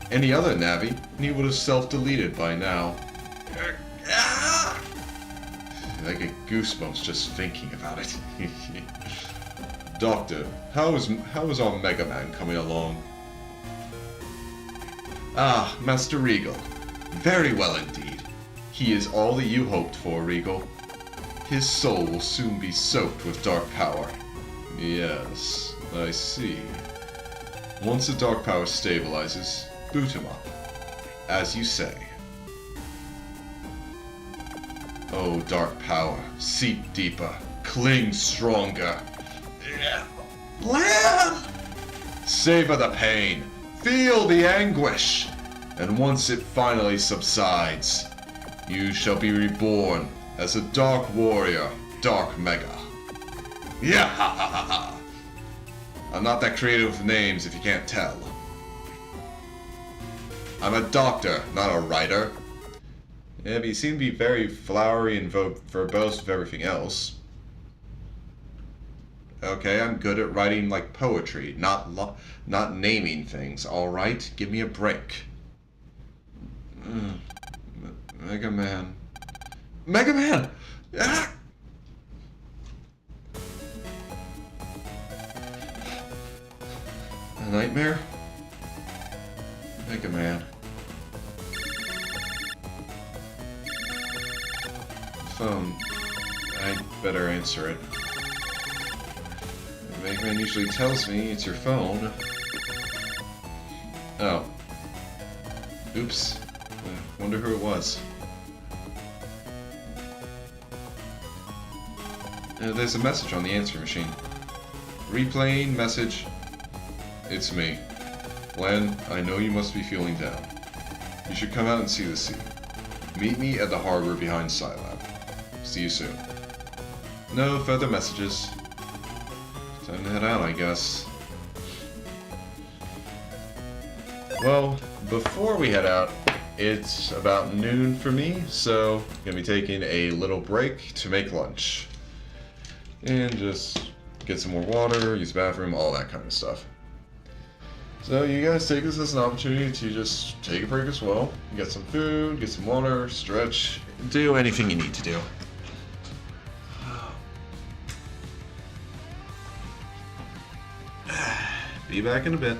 Any other Navi, and he would have self-deleted by now. I get goosebumps just thinking about it. Doctor, how is our Mega Man coming along? Ah, Master Regal. Very well indeed. He is all that you hoped for, Regal. His soul will soon be soaked with dark power. Yes, I see. Once the dark power stabilizes, boot him up. As you say. Oh, dark power, seep deeper, cling stronger. Lan! Savor the pain, feel the anguish, and once it finally subsides, you shall be reborn as a Dark Warrior, Dark Mega. Yeah! I'm not that creative with names if you can't tell. I'm a doctor, not a writer. Yeah, but you seem to be very flowery and verbose with everything else. Okay, I'm good at writing like poetry, not naming things, alright? Give me a break. Mega Man. Mega Man! Ah! A nightmare? Mega Man. Phone. I'd better answer it. Mega Man usually tells me it's your phone. Oh. Oops. Wonder who it was. There's a message on the answer machine. Replaying message. It's me. Lan, I know you must be feeling down. You should come out and see the scene. Meet me at the harbor behind Scilab. See you soon. No further messages. Time to head out, I guess. Well, before we head out, it's about noon for me, so I'm gonna be taking a little break to make lunch. And just get some more water, use the bathroom, all that kind of stuff. So you guys take this as an opportunity to just take a break as well. Get some food, get some water, stretch, do anything you need to do. Be back in a bit.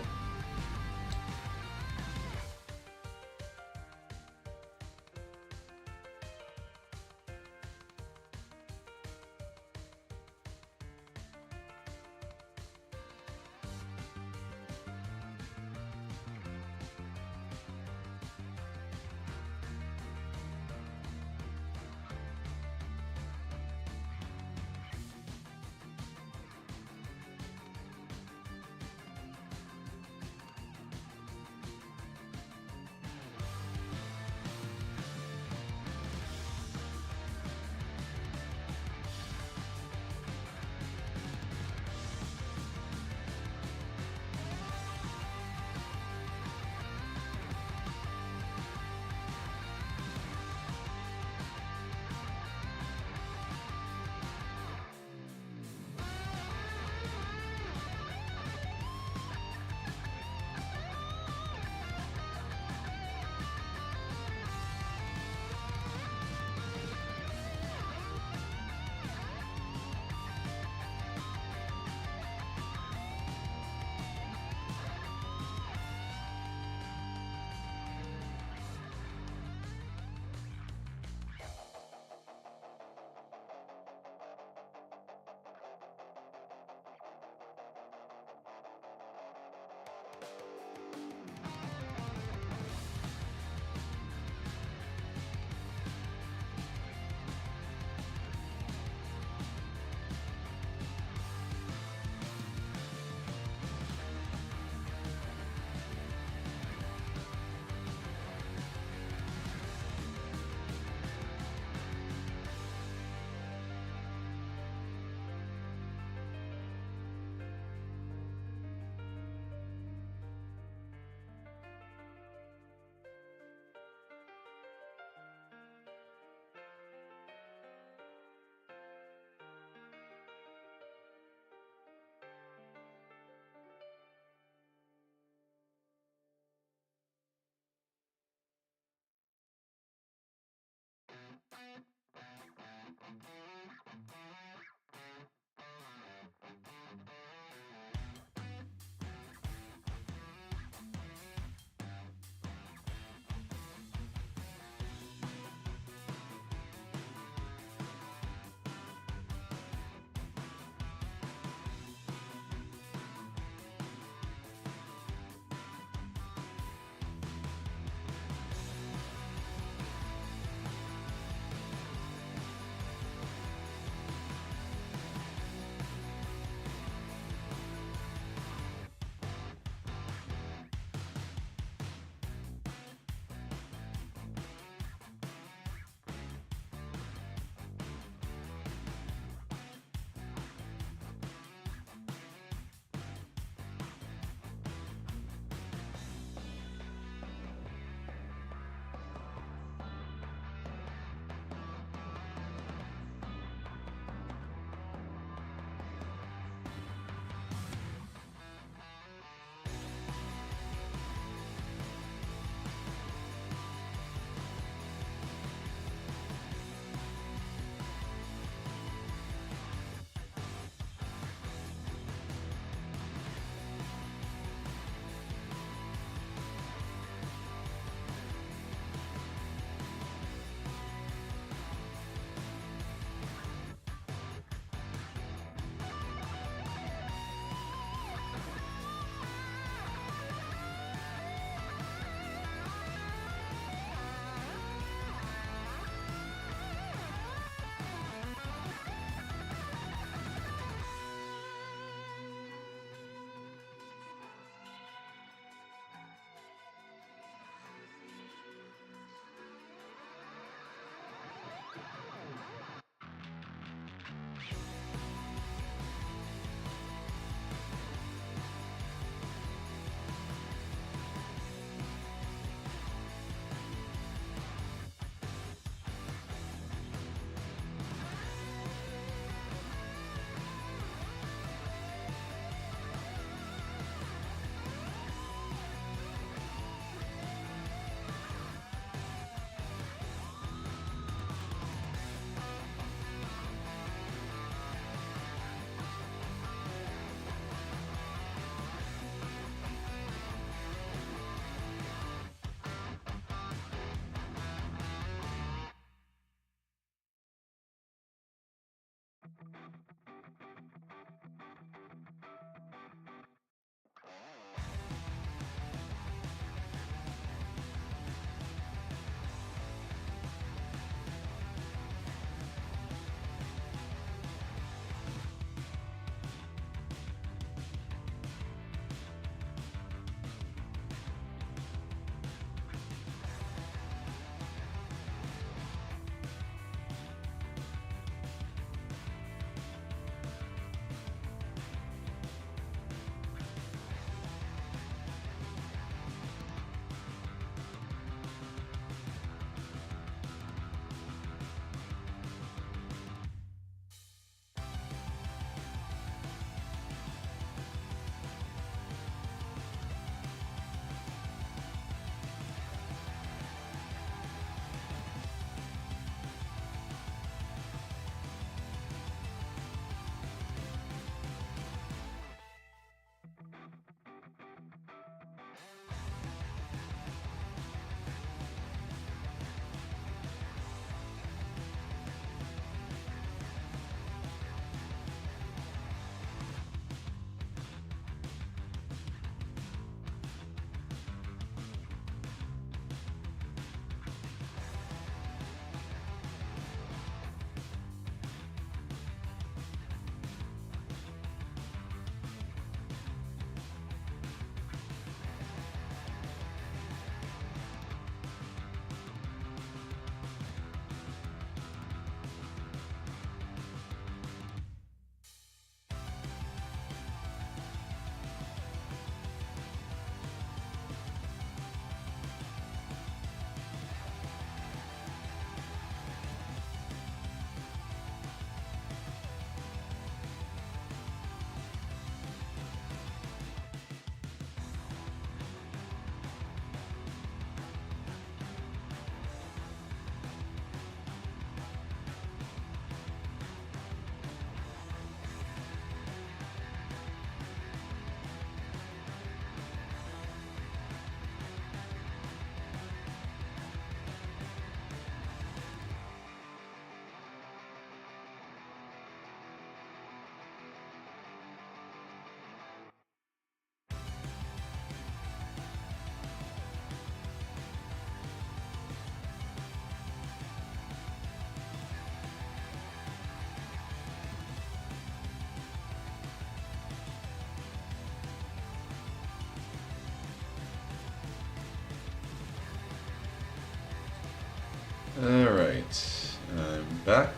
Alright, I'm back.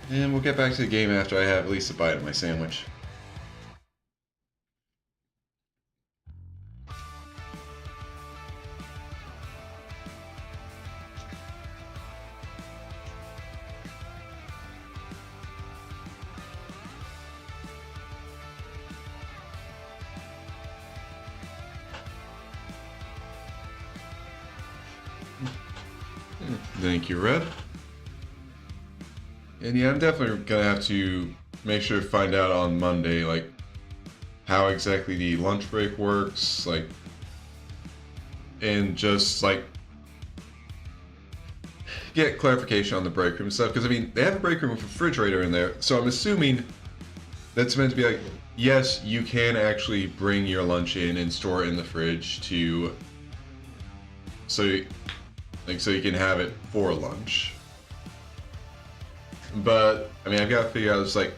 And we'll get back to the game after I have at least a bite of my sandwich. Thank you, Red. And yeah, I'm definitely gonna have to make sure to find out on Monday, like, how exactly the lunch break works, like, and just, like, get clarification on the break room stuff, because, I mean, they have a break room with a refrigerator in there, so I'm assuming that's meant to be like, yes, you can actually bring your lunch in and store it in the fridge to, so you can have it for lunch. But, I mean, I've got to figure out, it's like,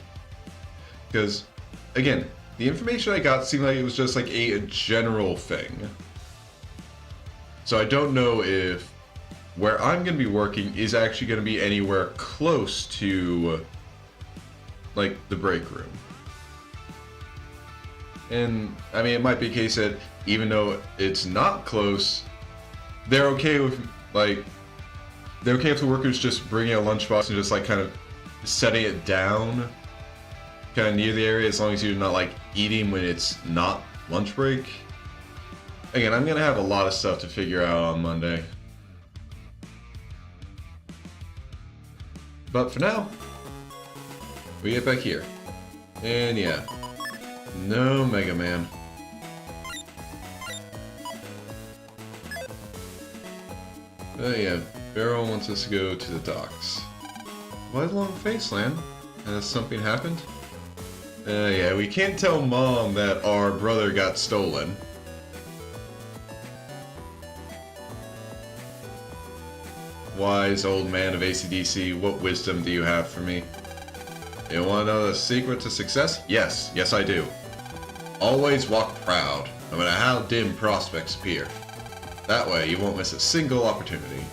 because, again, the information I got seemed like it was just like a general thing. So I don't know if where I'm going to be working is actually going to be anywhere close to, like, the break room. And, I mean, it might be a case that even though it's not close, they're okay with, like, they're okay if the workers just bringing a lunchbox and just, like, kind of setting it down kind of near the area, as long as you're not, like, eating when it's not lunch break. Again, I'm going to have a lot of stuff to figure out on Monday. But for now, we get back here. And yeah, no Mega Man. But yeah, Barrel wants us to go to the docks. Why the long face, Lan? Has something happened? Yeah, we can't tell Mom that our brother got stolen. Wise old man of AC/DC, what wisdom do you have for me? You want to know the secret to success? Yes, yes I do. Always walk proud, no matter how dim prospects appear. That way you won't miss a single opportunity.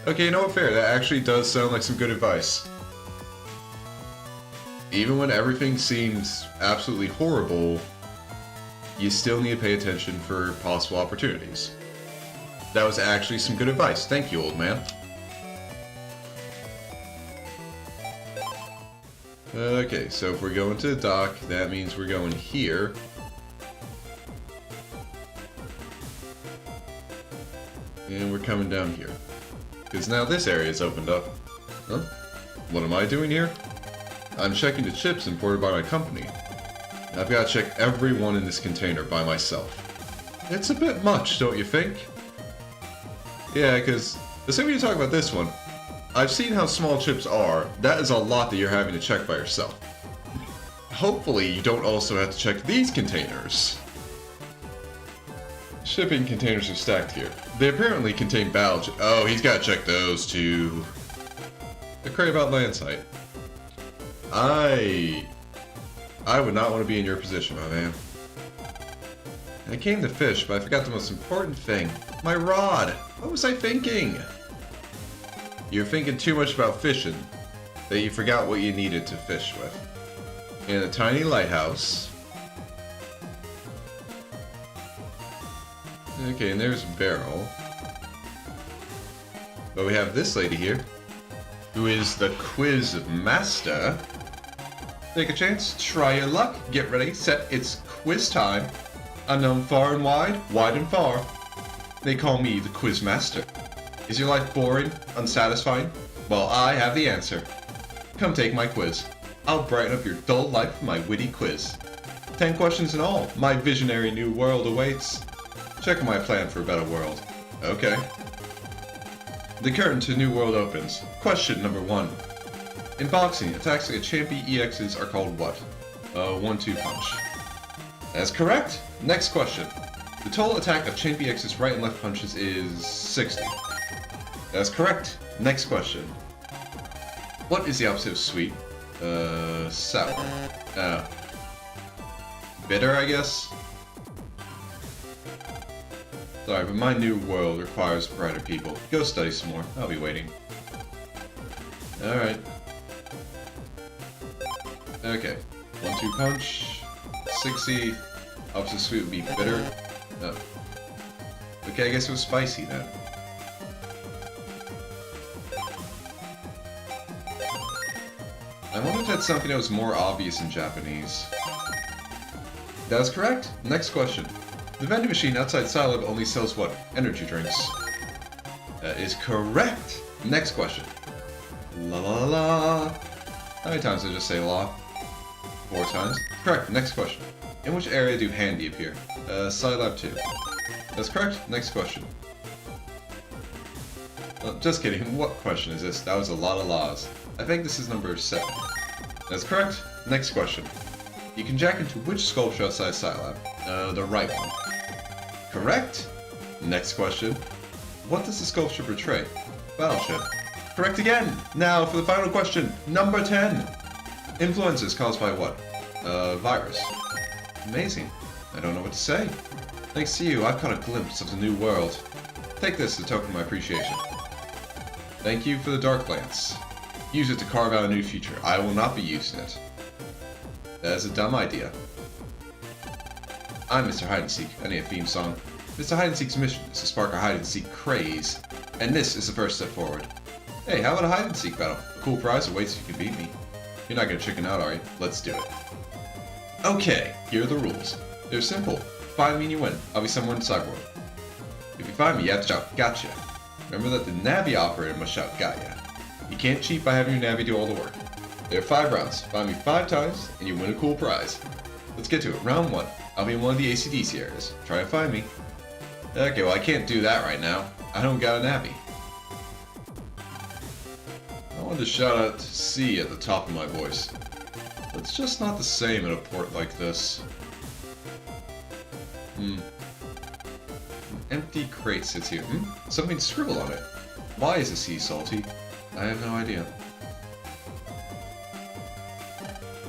Okay, you know what, fair, that actually does sound like some good advice. Even when everything seems absolutely horrible, you still need to pay attention for possible opportunities. That was actually some good advice. Thank you, old man. Okay, so if we're going to the dock, that means we're going here. And we're coming down here. Because now this area is opened up. Huh? What am I doing here? I'm checking the chips imported by my company. I've got to check every one in this container by myself. It's a bit much, don't you think? Yeah, because assuming you talk about this one, I've seen how small chips are. That is a lot that you're having to check by yourself. Hopefully you don't also have to check these containers. Shipping containers are stacked here. They apparently contain battle chips. Oh, he's got to check those too. The crate about land site. I would not want to be in your position, my man. I came to fish, but I forgot the most important thing. My rod! What was I thinking? You were thinking too much about fishing, that you forgot what you needed to fish with. In a tiny lighthouse. Okay, and there's Barrel. But we have this lady here, who is the quiz master. Take a chance, try your luck, get ready, set, it's quiz time. Unknown far and wide, wide and far. They call me the quiz master. Is your life boring, unsatisfying? Well, I have the answer. Come take my quiz. I'll brighten up your dull life with my witty quiz. 10 questions in all, my visionary new world awaits. Check my plan for a better world. Okay. The curtain to new world opens. Question number 1. In boxing, attacks against Champion EXs are called what? 1-2 punch. That's correct. Next question. The total attack of Champion EX's right and left punches is 60. That's correct. Next question. What is the opposite of sweet? Sour. Bitter, I guess? Sorry, but my new world requires brighter people. Go study some more. I'll be waiting. Alright. Okay. 1-2 punch. 60. Opposite sweet would be bitter. Oh. Okay, I guess it was spicy then. I wonder if that's something that was more obvious in Japanese. That is correct. Next question. The vending machine outside Scilab only sells what? Energy drinks. That is correct. Next question. La la la. How many times did I just say la? 4 times. Correct. Next question. In which area do Handy appear? Scilab 2. That's correct. Next question. Just kidding. What question is this? That was a lot of laws. I think this is number 7. That's correct. Next question. You can jack into which sculpture outside Scilab? The right one. Correct. Next question. What does the sculpture portray? Battleship. Correct again. Now for the final question. Number 10. Influences caused by what? Virus. Amazing. I don't know what to say. Thanks to you, I've caught a glimpse of the new world. Take this as a token of my appreciation. Thank you for the Dark Lance. Use it to carve out a new future. I will not be using it. That is a dumb idea. I'm Mr. Hide-and-Seek. I need a theme song. Mr. Hide-and-Seek's mission is to spark a hide-and-seek craze, and this is the first step forward. Hey, how about a hide-and-seek battle? A cool prize awaits if you can beat me. You're not gonna chicken out, are you? Let's do it. Okay, here are the rules. They're simple. Find me and you win. I'll be somewhere in the cyber world. If you find me, you have to shout, gotcha. Remember that the Navi operator must shout, got ya. You can't cheat by having your Navi do all the work. There are 5 rounds. Find me 5 times, and you win a cool prize. Let's get to it. Round 1. I'll be in one of the AC/DC areas. Try and find me. Okay, well I can't do that right now. I don't got a Navi. I wanted to shout out to C at the top of my voice. It's just not the same at a port like this. An empty crate sits here. Something scribbled on it. Why is the sea salty? I have no idea.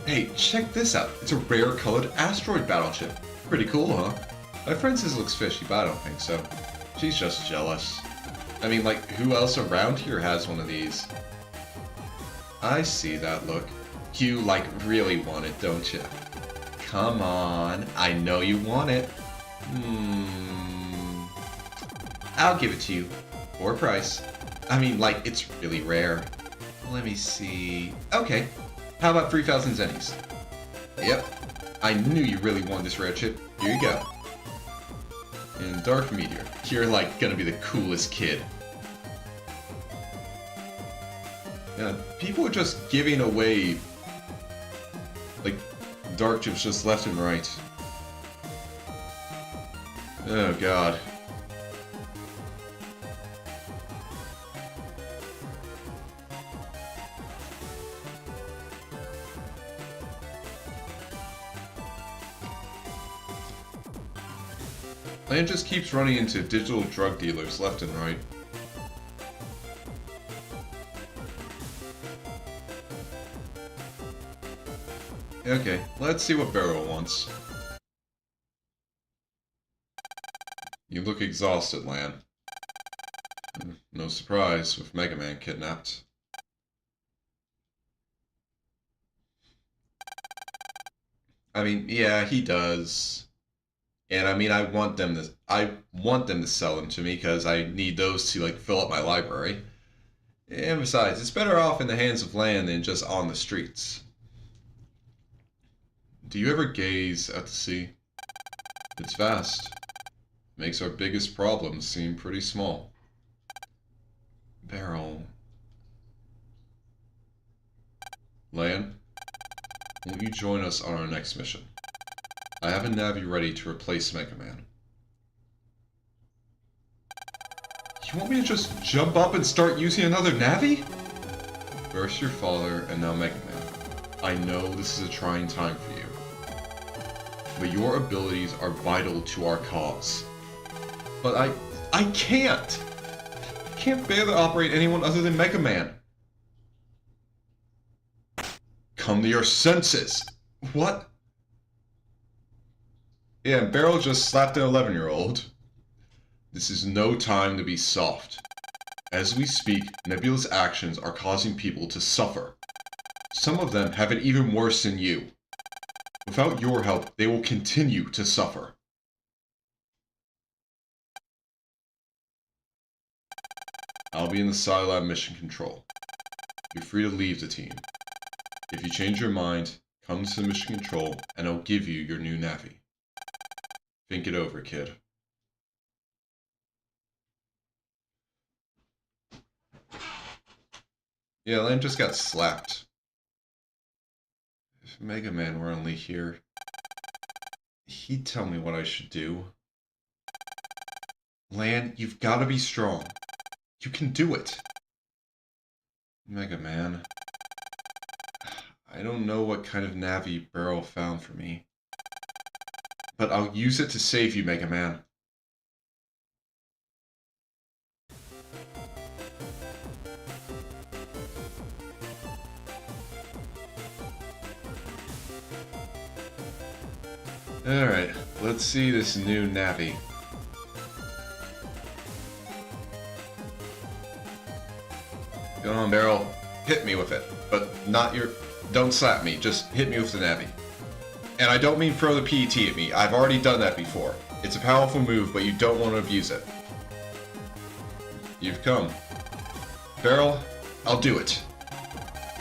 Hey, check this out. It's a rare colored asteroid battleship. Pretty cool, huh? My friend says it looks fishy, but I don't think so. She's just jealous. I mean, like, who else around here has one of these? I see that look. You, like, really want it, don't you? Come on. I know you want it. I'll give it to you. For a price. I mean, like, it's really rare. Let me see. Okay. How about 3,000 zennies? Yep. I knew you really wanted this rare chip. Here you go. And Dark Meteor. You're, like, gonna be the coolest kid. Yeah, people are just giving away, like, dark chips just left and right. Oh, God. Land just keeps running into digital drug dealers left and right. Okay, let's see what Barrow wants. You look exhausted, Lan. No surprise with Mega Man kidnapped. I mean, yeah, he does. And I mean, I want them to sell them to me because I need those to like fill up my library. And besides, it's better off in the hands of Lan than just on the streets. Do you ever gaze at the sea? It's vast. Makes our biggest problems seem pretty small. Barrel. Lan, won't you join us on our next mission? I have a Navi ready to replace Mega Man. You want me to just jump up and start using another Navi? First your father, and now Mega Man. I know this is a trying time for you. But your abilities are vital to our cause. But I can't! I can't bear to operate anyone other than Mega Man. Come to your senses! What? Yeah, Barrel just slapped an 11-year-old. This is no time to be soft. As we speak, Nebula's actions are causing people to suffer. Some of them have it even worse than you. Without your help, they will continue to suffer. I'll be in the Scilab mission control. You're free to leave the team. If you change your mind, come to the mission control, and I'll give you your new Navi. Think it over, kid. Yeah, Lan just got slapped. If Mega Man were only here, he'd tell me what I should do. Lan, you've got to be strong. You can do it. Mega Man. I don't know what kind of Navi Barrel found for me. But I'll use it to save you, Mega Man. Alright, let's see this new Navi. Go on, Barrel. Hit me with it. But not your... Don't slap me. Just hit me with the Navi. And I don't mean throw the PET at me. I've already done that before. It's a powerful move, but you don't want to abuse it. You've come. Barrel, I'll do it.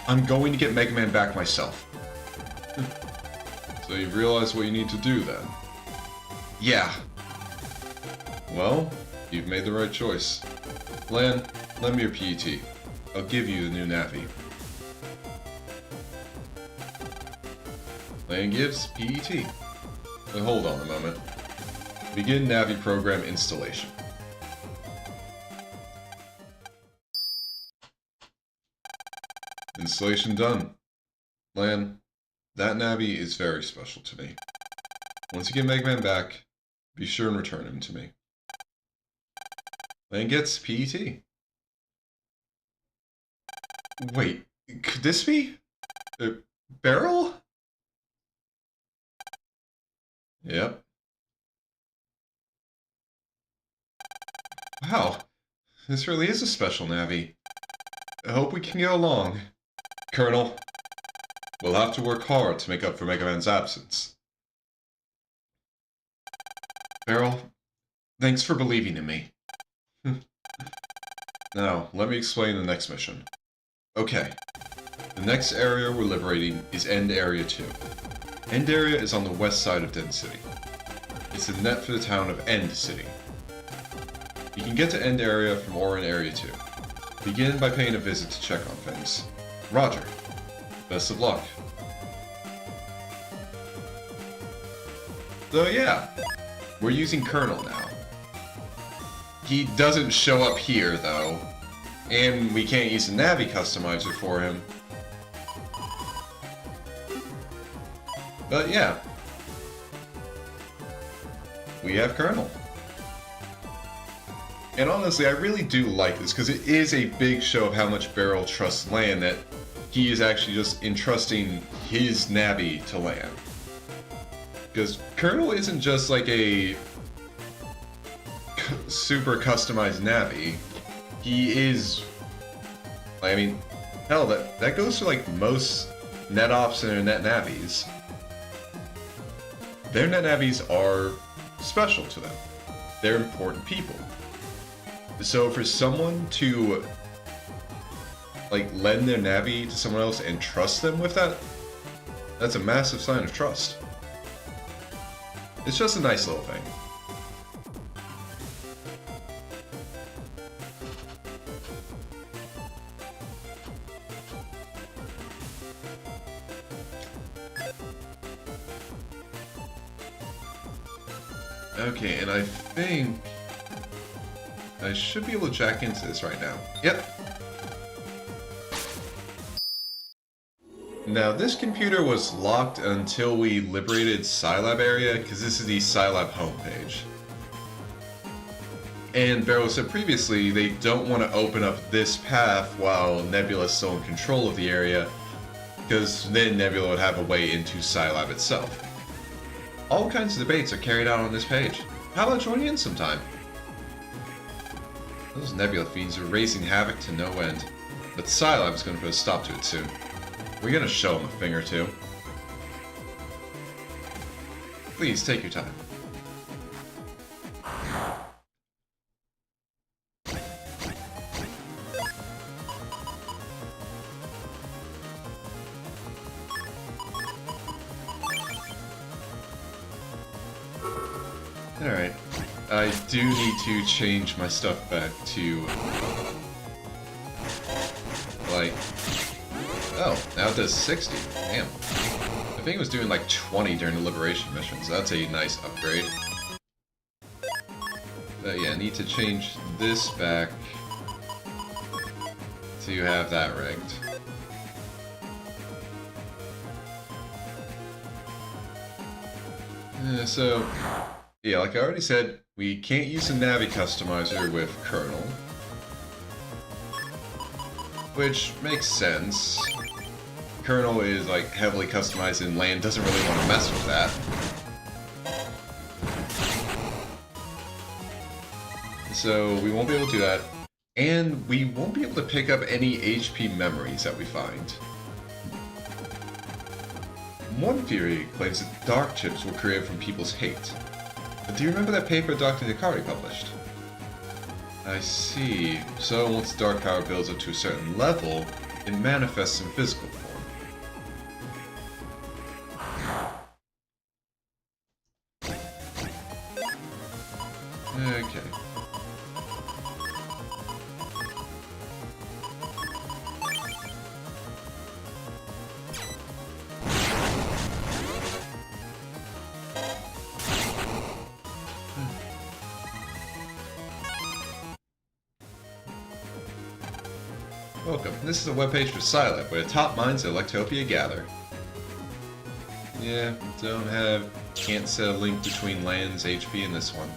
I'm going to get Mega Man back myself. So you've realized what you need to do, then? Yeah. Well, you've made the right choice. Lan, lend me your PET. I'll give you the new Navi. Lan gives PET. But hold on a moment. Begin Navi program installation. Installation done. Lan, that Navi is very special to me. Once you get Mega Man back, be sure and return him to me. Lan gets PET. Wait, could this be? Barrel? Yep. Wow, this really is a special Navi. I hope we can get along. Colonel, we'll have to work hard to make up for Mega Man's absence. Barrel, thanks for believing in me. Now, let me explain the next mission. Okay, the next area we're liberating is End Area 2. End Area is on the west side of Den City. It's the net for the town of End City. You can get to End Area from Orin Area 2. Begin by paying a visit to check on things. Roger. Best of luck. So yeah, we're using Colonel now. He doesn't show up here though, and we can't use the Navi customizer for him. But yeah, we have Colonel. And honestly, I really do like this, because it is a big show of how much Barrel trusts Lan, that he is actually just entrusting his Navi to Lan. Because Colonel isn't just like a super customized Navi. He is... I mean, hell, that goes for like most net ops and their net navies. Their net navies are special to them. They're important people. So for someone to like lend their Navi to someone else and trust them with that, that's a massive sign of trust. It's just a nice little thing. Okay, and I think I should be able to jack into this right now. Yep. Now, this computer was locked until we liberated Scilab area, because this is the Scilab homepage. And Barrow said previously they don't want to open up this path while Nebula is still in control of the area, because then Nebula would have a way into Scilab itself. All kinds of debates are carried out on this page. How about joining in sometime? Those Nebula fiends are raising havoc to no end. But Scilab is going to put a stop to it soon. We're going to show them a thing or two. Please, take your time. Alright. I do need to change my stuff back to... like... oh, now it does 60. Damn. I think it was doing like 20 during the Liberation missions. That's a nice upgrade. But yeah, I need to change this back to have that rigged. So... yeah, like I already said, we can't use a Navi customizer with Kernel. Which makes sense. Kernel is like heavily customized and LAN doesn't really want to mess with that. So we won't be able to do that. And we won't be able to pick up any HP memories that we find. One theory claims that dark chips were created from people's hate. But do you remember that paper Dr. Hikari published? I see. So once dark power builds up to a certain level, it manifests in physical form. Okay. Welcome. This is a webpage for Scilab, where the top minds of Electopia gather. Yeah, can't set a link between LAN's HP and this one.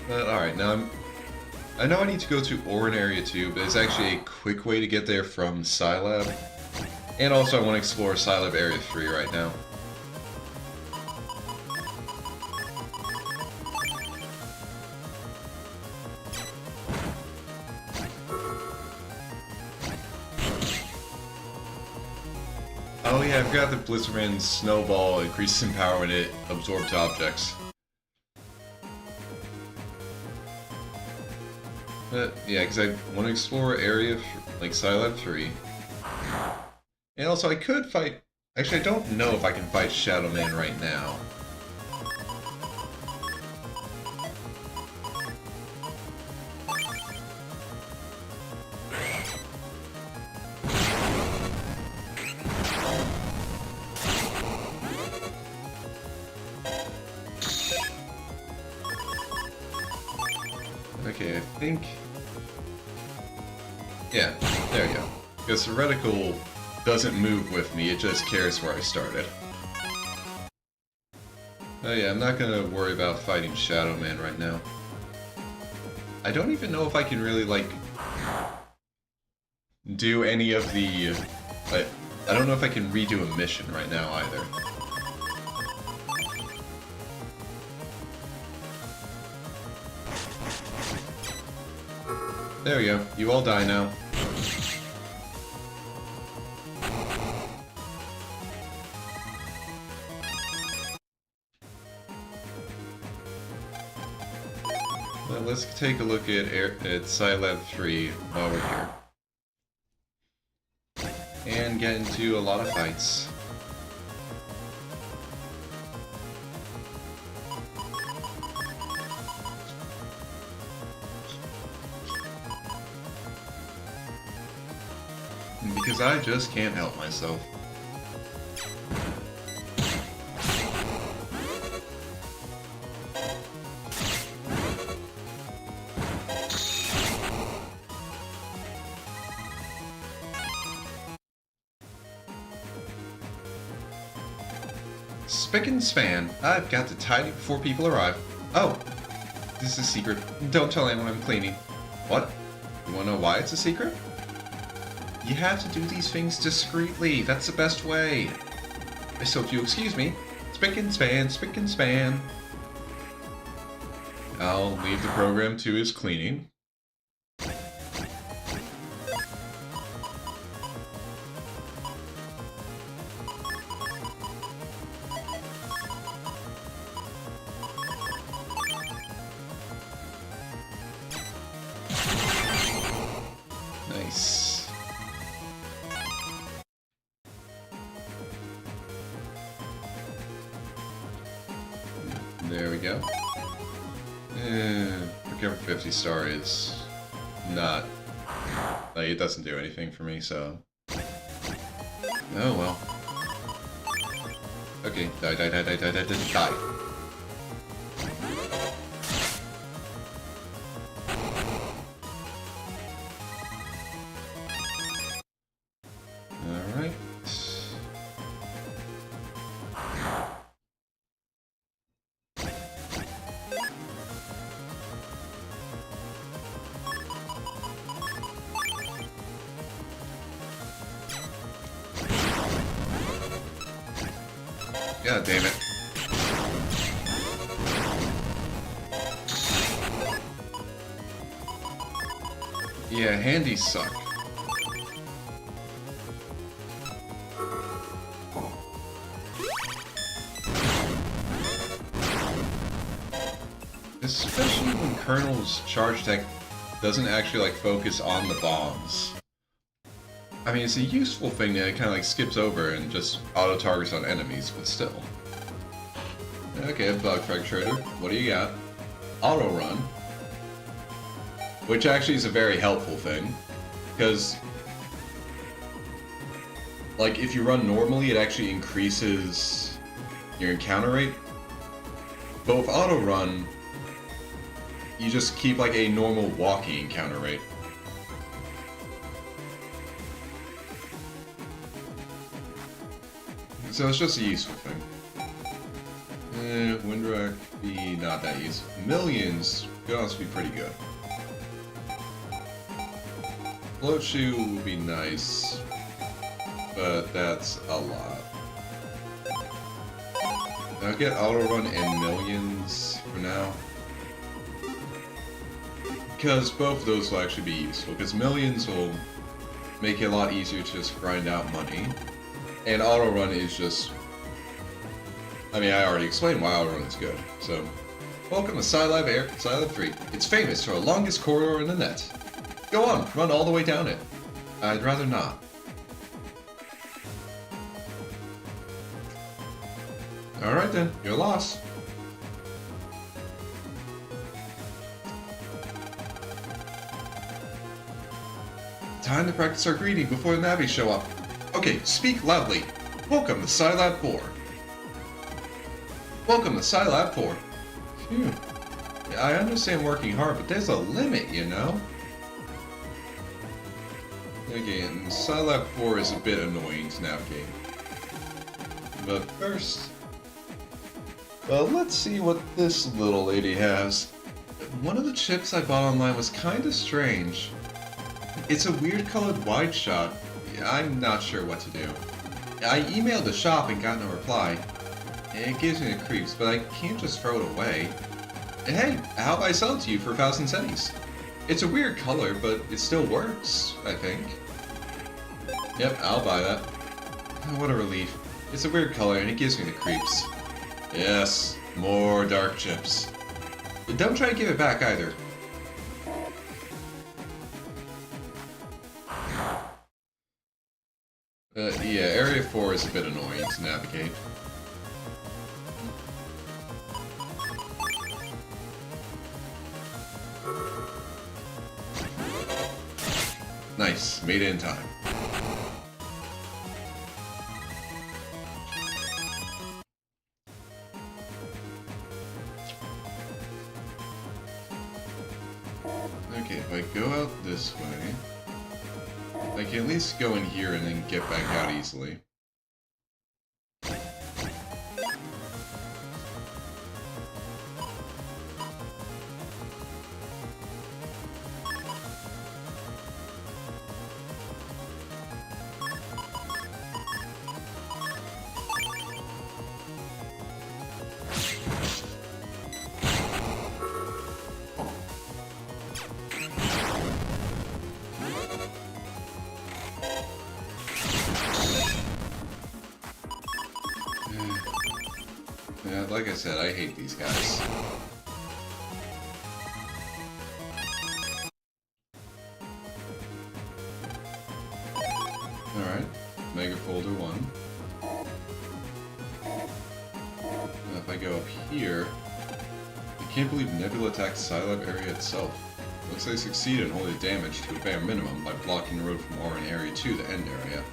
But alright, now I know I need to go to Orin Area 2, but there's actually a quick way to get there from Scilab. And also I want to explore Scilab Area 3 right now. Oh yeah, I forgot that Blizzardman's Snowball increases in power when it absorbs objects. But yeah, because I want to explore area like Scilab 3. And also I could fight... actually I don't know if I can fight Shadow Man right now. Okay, I think... yeah, there we go. Because the reticle doesn't move with me, it just cares where I started. Oh yeah, I'm not gonna worry about fighting Shadow Man right now. I don't even know if I can really, like, do any of the... I don't know if I can redo a mission right now either. There we go. You all die now. Well, let's take a look at Scilab 3 while we're here. And get into a lot of fights. Because I just can't help myself. Spick and span. I've got to tidy before people arrive. Oh, this is a secret. Don't tell anyone I'm cleaning. What? You wanna know why it's a secret? You have to do these things discreetly. That's the best way. So if you excuse me, spick and span, spick and span. I'll leave the program to his cleaning. Nice. There we go. Recover 50 star is not... like, it doesn't do anything for me, so... oh well. Okay, die. Alright. God damn it. Yeah, handies suck. Especially when Colonel's charge tech doesn't actually like focus on the bombs. I mean, it's a useful thing that it kind of like skips over and just auto-targets on enemies, but still. Okay, Bug Trader, what do you got? Auto Run. Which actually is a very helpful thing, because like if you run normally, it actually increases your encounter rate. But with Auto Run, you just keep like a normal walking encounter rate. So it's just a useful thing. Windrock be not that useful. Millions could also be pretty good. Float Shoe would be nice, but that's a lot. I'll get Auto Run and Millions for now. Because both of those will actually be useful, because Millions will make it a lot easier to just grind out money. And Auto Run is just... I mean, I already explained why Auto Run is good, so... Welcome to Scilab 3. It's famous for the longest corridor in the net. Go on, run all the way down it. I'd rather not. Alright then, you're lost. Time to practice our greeting before the navvies show up. Okay, speak loudly. Welcome to Scilab 4. Welcome to Scilab 4. Phew. Yeah, I understand working hard, but there's a limit, you know? Again, Scilab 4 is a bit annoying to navigate. But first... well, let's see what this little lady has. One of the chips I bought online was kinda strange. It's a weird colored wide shot. I'm not sure what to do. I emailed the shop and got no reply. It gives me the creeps, but I can't just throw it away. And hey, how about I sell it to you for 1,000 centis? It's a weird color, but it still works, I think. Yep, I'll buy that. Oh, what a relief. It's a weird color and it gives me the creeps. Yes, more dark chips. Don't try to give it back either. Yeah, Area 4 is a bit annoying to navigate. Nice, made it in time. Okay, if I go out this way... I can at least go in here and then get back out easily. Like I said, I hate these guys. Alright, Mega Folder 1. Now if I go up here, I can't believe Nebula attacked Scilab area itself. Looks like they succeeded in holding damage to a bare minimum by blocking the road from Orin area to the end area.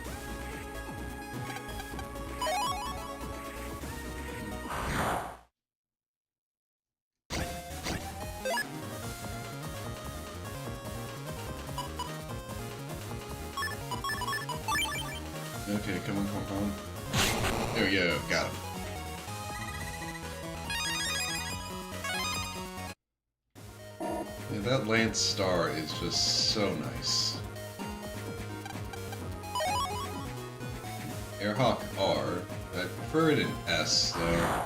Okay, come on, come on, come on. There we go, got him. Yeah, that Lance Star is just so nice. Airhawk R. I prefer it in S, though.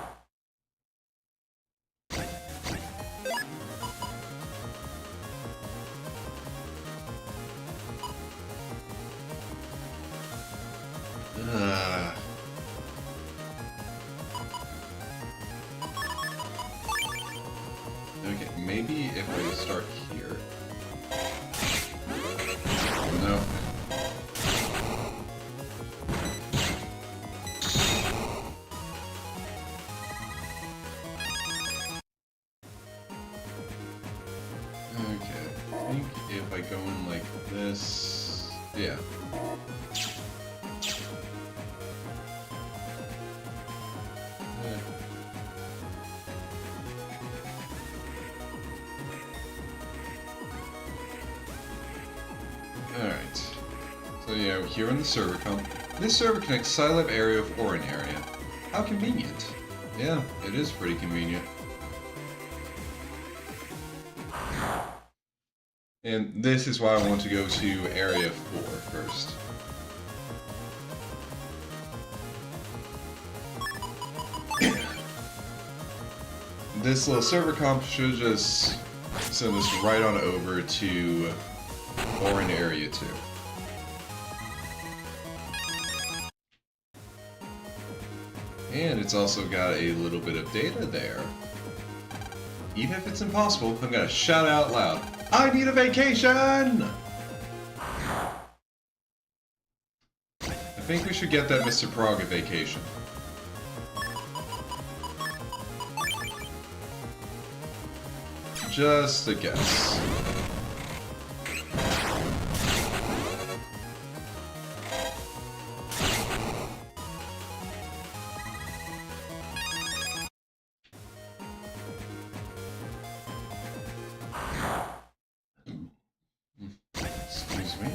Okay, maybe if I start here. No. Okay, I think if I go in like this... Yeah. Alright. So yeah, here in the server comp. This server connects Scilab area of Orin area. How convenient. Yeah, it is pretty convenient. And this is why I want to go to Area 4 first. This little server comp should just send us right on over to Orin Area 2. And it's also got a little bit of data there. Even if it's impossible, I'm gonna shout out loud, I need a vacation! I think we should get that Mr. Prague a vacation. Just a guess. Excuse me.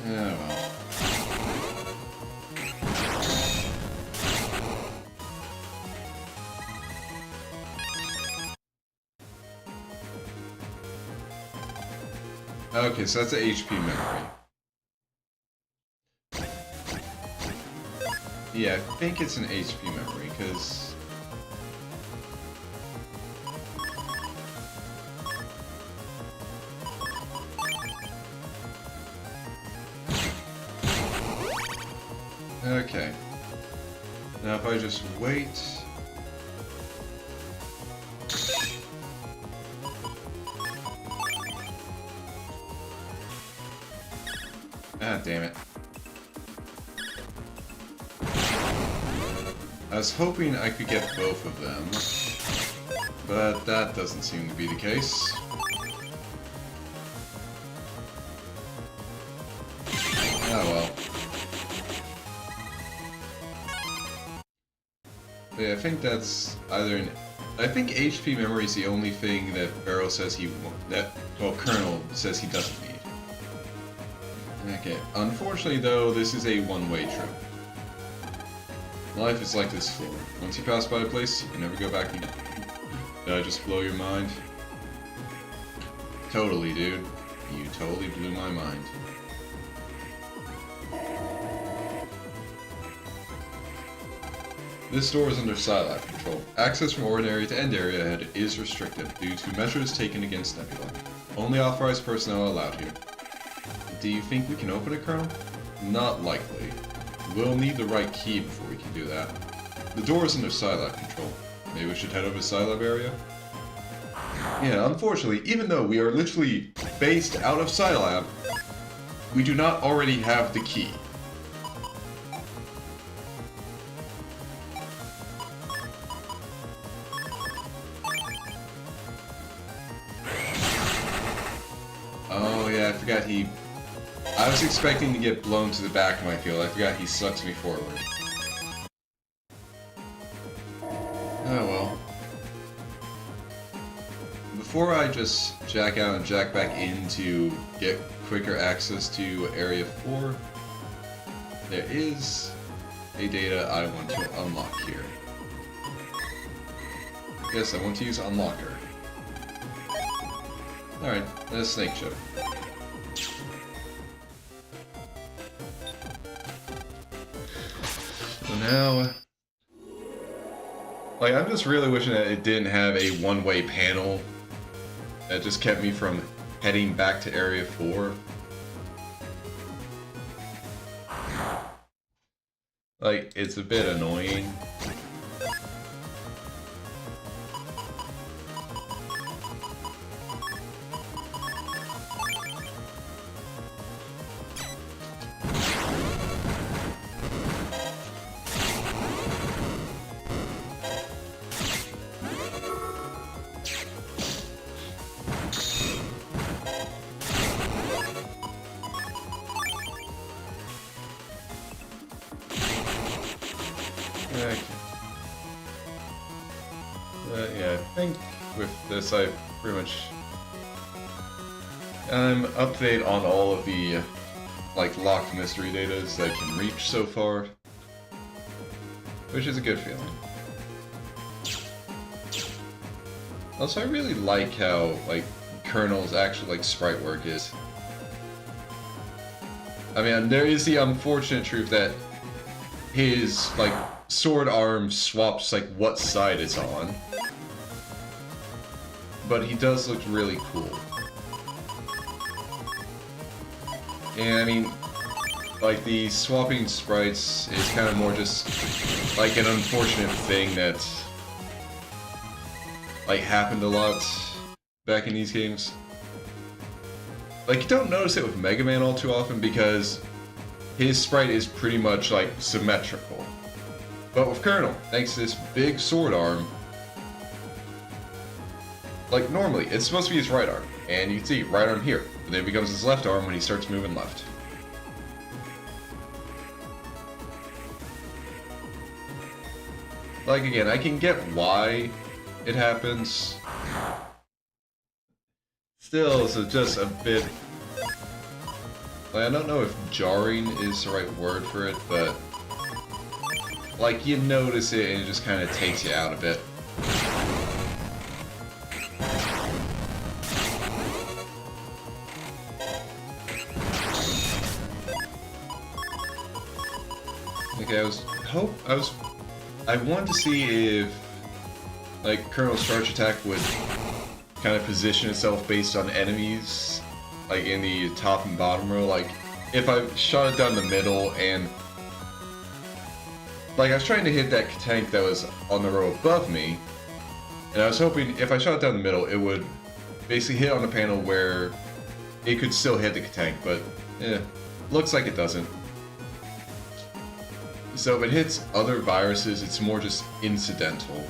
Yeah, well. Okay, so that's an HP memory. Yeah, I think it's an HP memory, because... Okay. Now if I just wait... Ah, damn it. I was hoping I could get both of them, but that doesn't seem to be the case. Oh well. But yeah, I think that's either an... I think HP memory is the only thing that Barrow says he... well, Colonel says he doesn't need. Okay, unfortunately though, this is a one-way trip. Life is like this floor. Once you pass by a place, you can never go back again. Did I just blow your mind? Totally, dude. You totally blew my mind. This door is under Scilab control. Access from ordinary to end area ahead is restricted due to measures taken against Nebula. Only authorized personnel are allowed here. Do you think we can open it, Colonel? Not likely. We'll need the right key before we can do that. The door is under Scilab control. Maybe we should head over to Scilab area? Yeah, unfortunately, even though we are literally based out of Scilab, we do not already have the key. Oh yeah, I forgot I was expecting to get blown to the back of my field. I forgot he sucks me forward. Oh well. Before I just jack out and jack back in to get quicker access to Area 4, there is a data I want to unlock here. Yes, I want to use Unlocker. Alright, that's a snake chip. So now... Like, I'm just really wishing that it didn't have a one-way panel that just kept me from heading back to Area 4. Like, it's a bit annoying. Yeah, I think with this I pretty much... I'm up to date on all of the like locked mystery datas that I can reach so far, which is a good feeling. Also, I really like how like Colonel's actual like sprite work is. I mean, there is the unfortunate truth that his like sword arm swaps like what side it's on, but he does look really cool. And I mean, like the swapping sprites is kind of more just like an unfortunate thing that like happened a lot back in these games. Like, you don't notice it with Mega Man all too often because his sprite is pretty much like symmetrical. But with Colonel, thanks to this big sword arm, like normally it's supposed to be his right arm, and you can see right arm here, but then it becomes his left arm when he starts moving left. Like again, I can get why it happens. Still, it's just a bit... Like, I don't know if jarring is the right word for it, but... Like, you notice it and it just kind of takes you out a bit. Okay, I wanted to see if, like, Colonel's charge attack would kind of position itself based on enemies, like in the top and bottom row. Like, if I shot it down the middle and... Like, I was trying to hit that tank that was on the row above me, and I was hoping if I shot it down the middle, it would basically hit on the panel where it could still hit the tank, but, looks like it doesn't. So if it hits other viruses, it's more just incidental.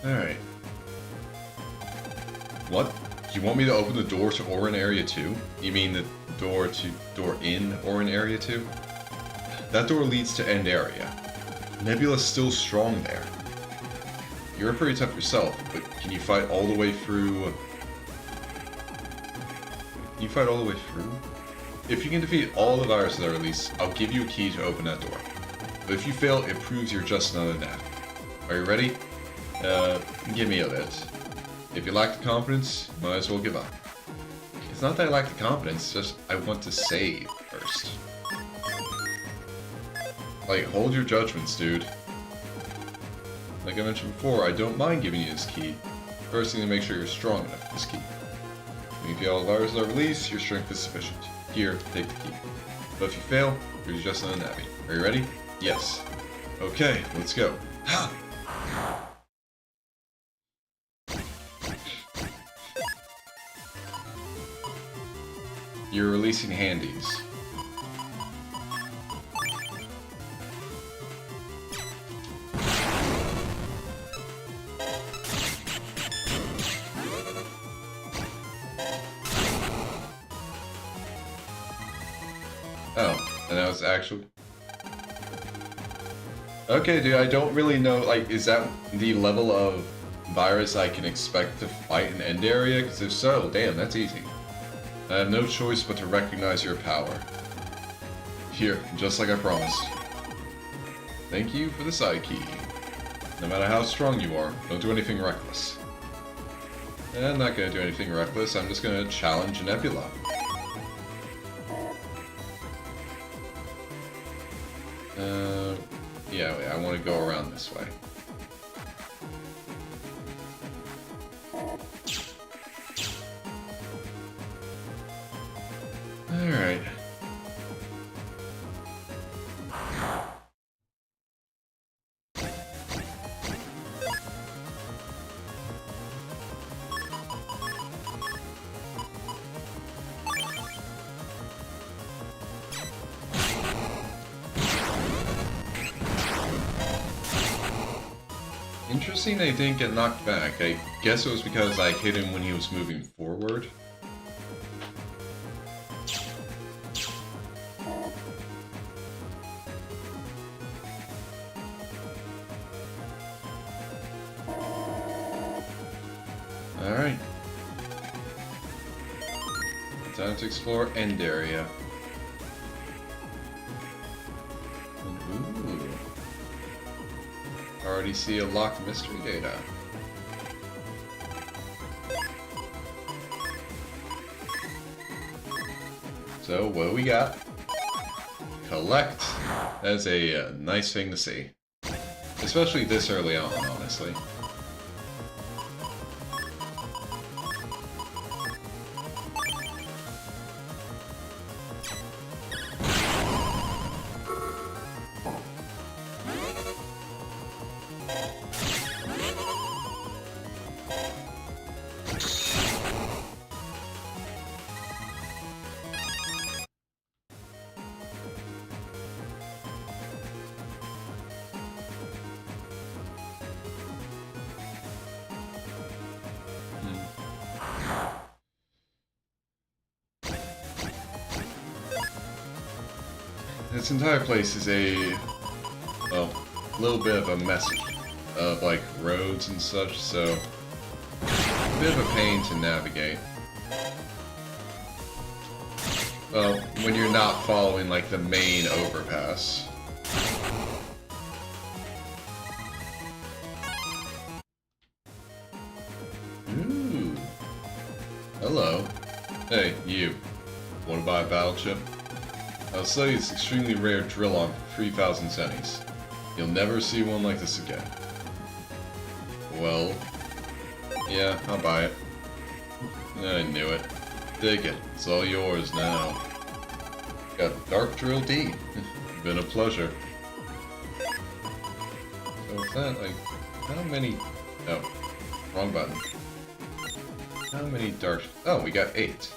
Alright. What? Do you want me to open the door to Orin Area 2? You mean the door in Orin Area 2? That door leads to End Area. Nebula's still strong there. you're pretty tough yourself, but can you fight all the way through? Can you fight all the way through? If you can defeat all the viruses that are released, I'll give you a key to open that door. But if you fail, it proves you're just another nav. Are you ready? Give me a bit. If you lack the confidence, might as well give up. It's not that I lack the confidence, it's just I want to save first. Like, hold your judgments, dude. Like I mentioned before, I don't mind giving you this key. First, you need to make sure you're strong enough for this key. When you feel all the viruses are released, your strength is sufficient. Here, take the key. But if you fail, you're just another navvy. Are you ready? Yes. Okay, let's go. You're releasing handies. Oh, and that was actually... Okay, dude, I don't really know, like, is that the level of virus I can expect to fight an end area? Because if so, damn, that's easy. I have no choice but to recognize your power. Here, just like I promised. Thank you for the side key. No matter how strong you are, don't do anything reckless. I'm not gonna do anything reckless, I'm just gonna challenge Nebula. Yeah, wait, I want to go around this way. Alright. Interesting they didn't get knocked back. I guess it was because I hit him when he was moving forward. Alright. Time to explore end area. Ooh. Already see a locked mystery data. So, what do we got? Collect. That's a nice thing to see. Especially this early on, honestly. This entire place is a, well, little bit of a mess of like roads and such, so a bit of a pain to navigate. Well, when you're not following like the main overpass. Ooh. Hello. Hey, you. Want to buy a battleship? I'll sell you this extremely rare drill arm for 3,000 cennies. You'll never see one like this again. Well, yeah, I'll buy it. I knew it. Take it. It's all yours now. Got Dark Drill D. Been a pleasure. So is that, like, how many... Oh, wrong button. How many dark... Oh, we got 8.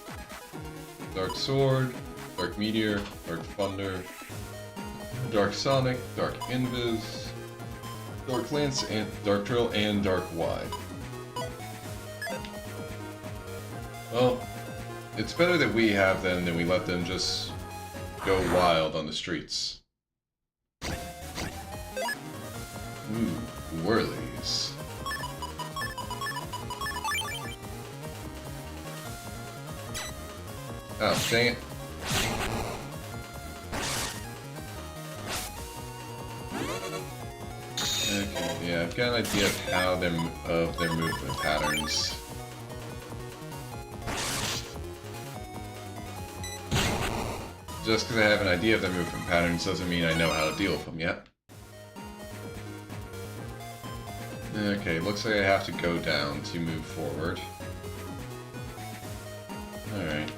Dark Sword, Dark Meteor, Dark Thunder, Dark Sonic, Dark Invis, Dark Lance, and Dark Drill, and Dark Wide. Well, it's better that we have them than we let them just go wild on the streets. Ooh, whirlies. Oh, dang it. Okay, yeah, I've got an idea of how their movement patterns. Just because I have an idea of their movement patterns doesn't mean I know how to deal with them yet. Okay, looks like I have to go down to move forward. Alright.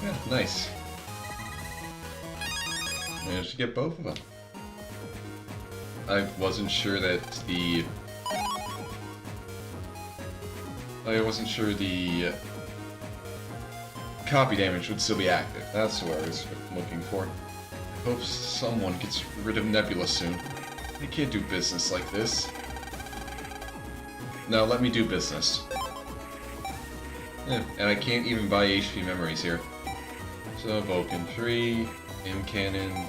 Yeah, nice. Managed to get both of them. I wasn't sure that the... I wasn't sure the copy damage would still be active. That's what I was looking for. I hope someone gets rid of Nebula soon. They can't do business like this. No, let me do business. And I can't even buy HP memories here. So, Vulcan 3, M Cannon,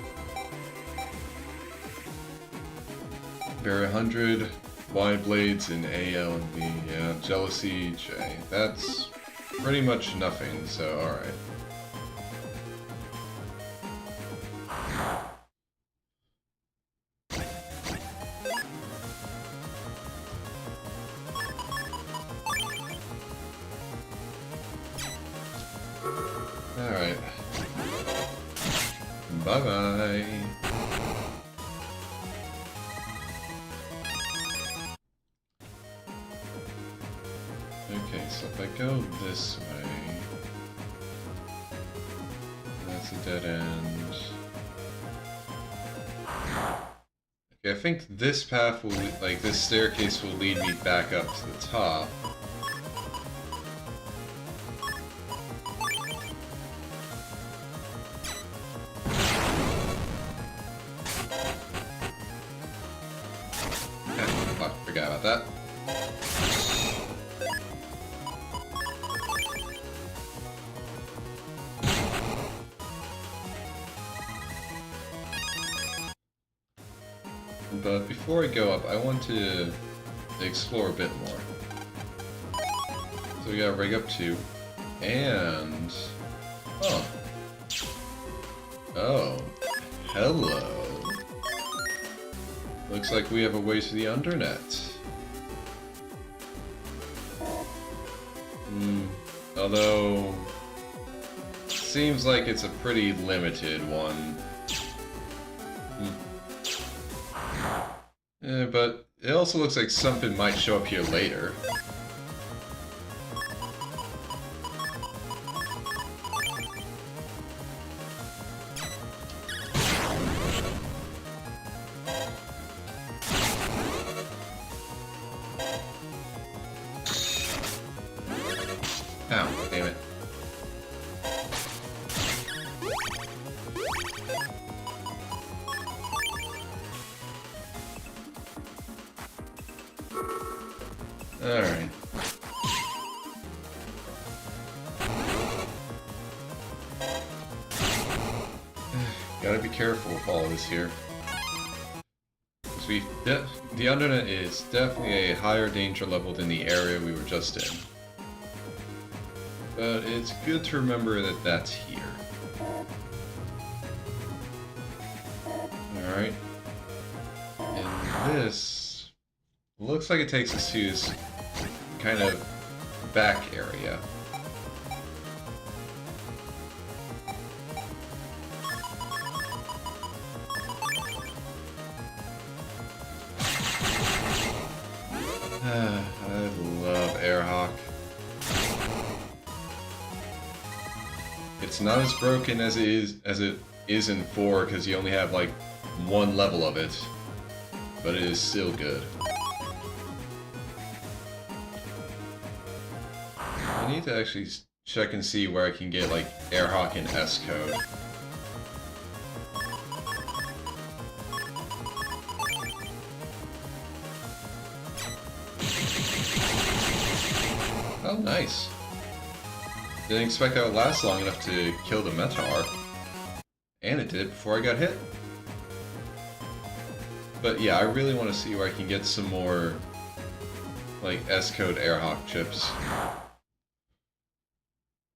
Barry 100, Y Blades in A, L, and B. Yeah, Jealousy, J. That's pretty much nothing, so alright. Alright. Bye-bye. Okay, so if I go this way, that's a dead end. Okay, I think this path will, like, this staircase will lead me back up to the top. Oh, forgot about that. But before I go up, I want to explore a bit more. So we got Rig Up 2, and... Oh. Oh. Hello. Looks like we have a way to the Undernet. Although... Seems like it's a pretty limited one. But it also looks like something might show up here later. Ow, damn it. Alright. Gotta be careful with all of this here. The Undernet is definitely a higher danger level than the area we were just in. But it's good to remember that that's here. Alright. And this looks like it takes us to this kind of back area. I love Airhawk. It's not as broken as it is in 4 because you only have like one level of it, but it is still good. I need to actually check and see where I can get like Airhawk and S code. Oh, nice. Didn't expect that would last long enough to kill the Metar. And it did before I got hit. But yeah, I really want to see where I can get some more, like, S-Code Airhawk chips.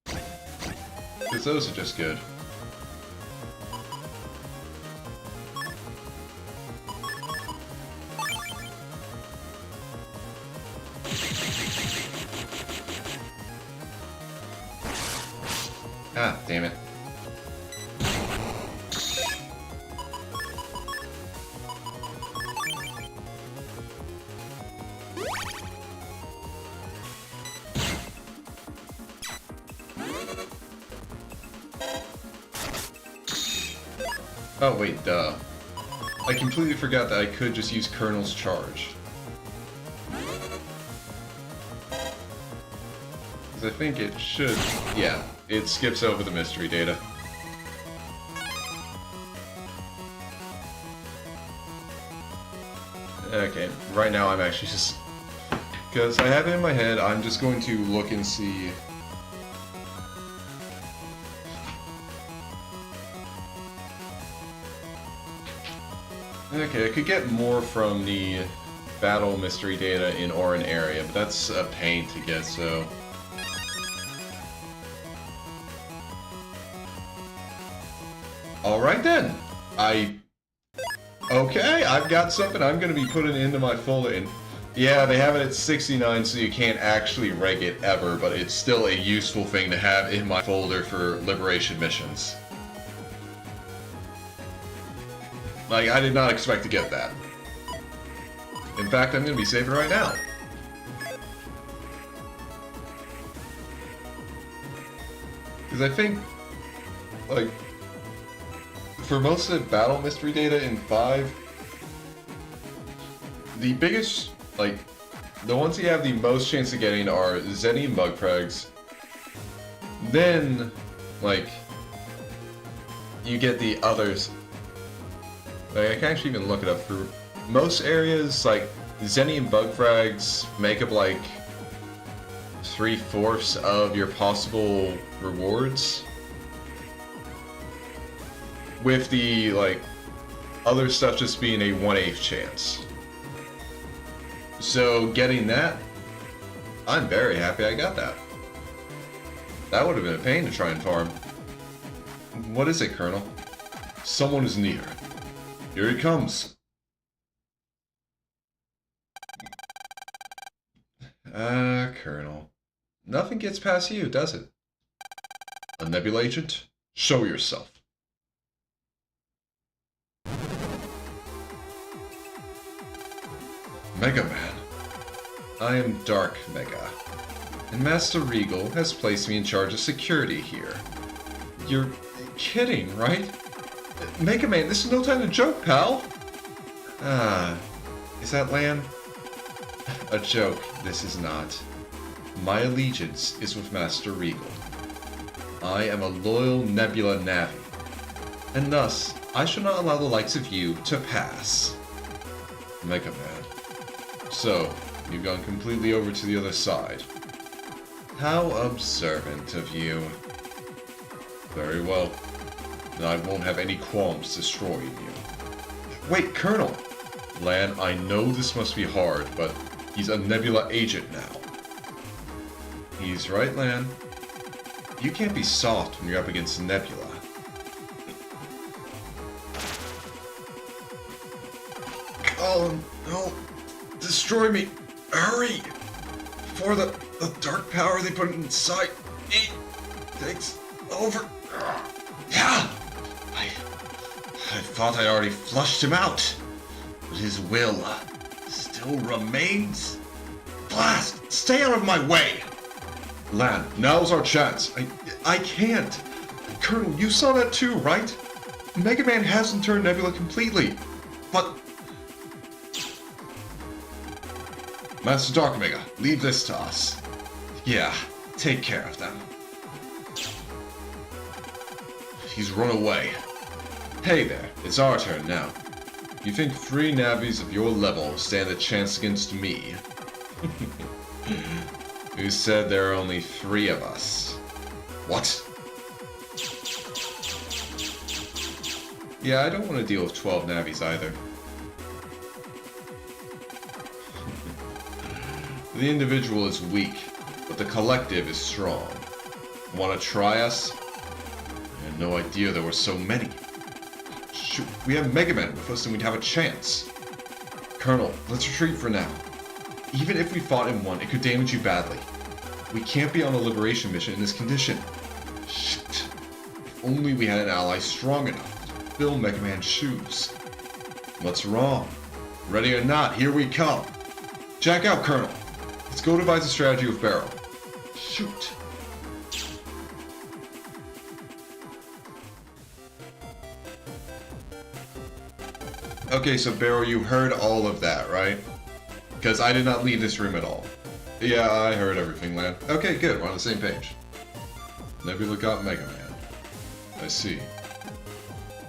Because those are just good. Ah, damn it. Oh wait, duh. I completely forgot that I could just use Colonel's charge. I think it should... yeah, it skips over the mystery data. Okay, right now I'm actually just... because I have it in my head, I'm just going to look and see... okay, I could get more from the battle mystery data in Orin area, but that's a pain to get, so... alright then. Okay, I've got something I'm going to be putting into my folder. And yeah, they have it at 69, so you can't actually reg it ever, but it's still a useful thing to have in my folder for liberation missions. Like, I did not expect to get that. In fact, I'm going to be saving right now. Because I think, like... for most of the battle mystery data in 5, the biggest, like, the ones you have the most chance of getting are Zenny and Bugpregs. Then, like, you get the others. Like, I can actually even look it up. For most areas, like, Zenny and Bugfrags make up, like, 3/4 of your possible rewards. With the, like, other stuff just being a 1/8 chance. So, getting that, I'm very happy I got that. That would have been a pain to try and farm. What is it, Colonel? Someone is near. Here he comes. Colonel. Nothing gets past you, does it? A Nebula agent? Show yourself. Mega Man. I am Dark Mega, and Master Regal has placed me in charge of security here. You're kidding, right? Mega Man, this is no time to joke, pal! Ah, is that Lan? A joke, this is not. My allegiance is with Master Regal. I am a loyal Nebula Navi, and thus, I shall not allow the likes of you to pass. Mega Man. So, you've gone completely over to the other side. How observant of you. Very well. Then I won't have any qualms destroying you. Wait, Colonel! Lan, I know this must be hard, but he's a Nebula agent now. He's right, Lan. You can't be soft when you're up against Nebula. Oh, no. Destroy me! Hurry! Before the dark power they put inside me takes over. Yeah! I thought I already flushed him out, but his will still remains. Blast! Stay out of my way! Lan, now's our chance. I can't. Colonel, you saw that too, right? Mega Man hasn't turned Nebula completely, but... Master Dark Mega, leave this to us. Yeah, take care of them. He's run away. Hey there, it's our turn now. You think 3 Navis of your level stand a chance against me? Who said there are only 3 of us? What? Yeah, I don't want to deal with 12 Navis either. The individual is weak, but the collective is strong. Want to try us? I had no idea there were so many. Shoot, we have Mega Man with us and we'd have a chance. Colonel, let's retreat for now. Even if we fought in one, it could damage you badly. We can't be on a liberation mission in this condition. Shit. If only we had an ally strong enough to fill Mega Man's shoes. What's wrong? Ready or not, here we come. Jack out, Colonel. Let's go devise a strategy with Barrow. Shoot. Okay, so Barrow, you heard all of that, right? Because I did not leave this room at all. Yeah, I heard everything, Lan. Okay, good. We're on the same page. Nebula got Mega Man. I see.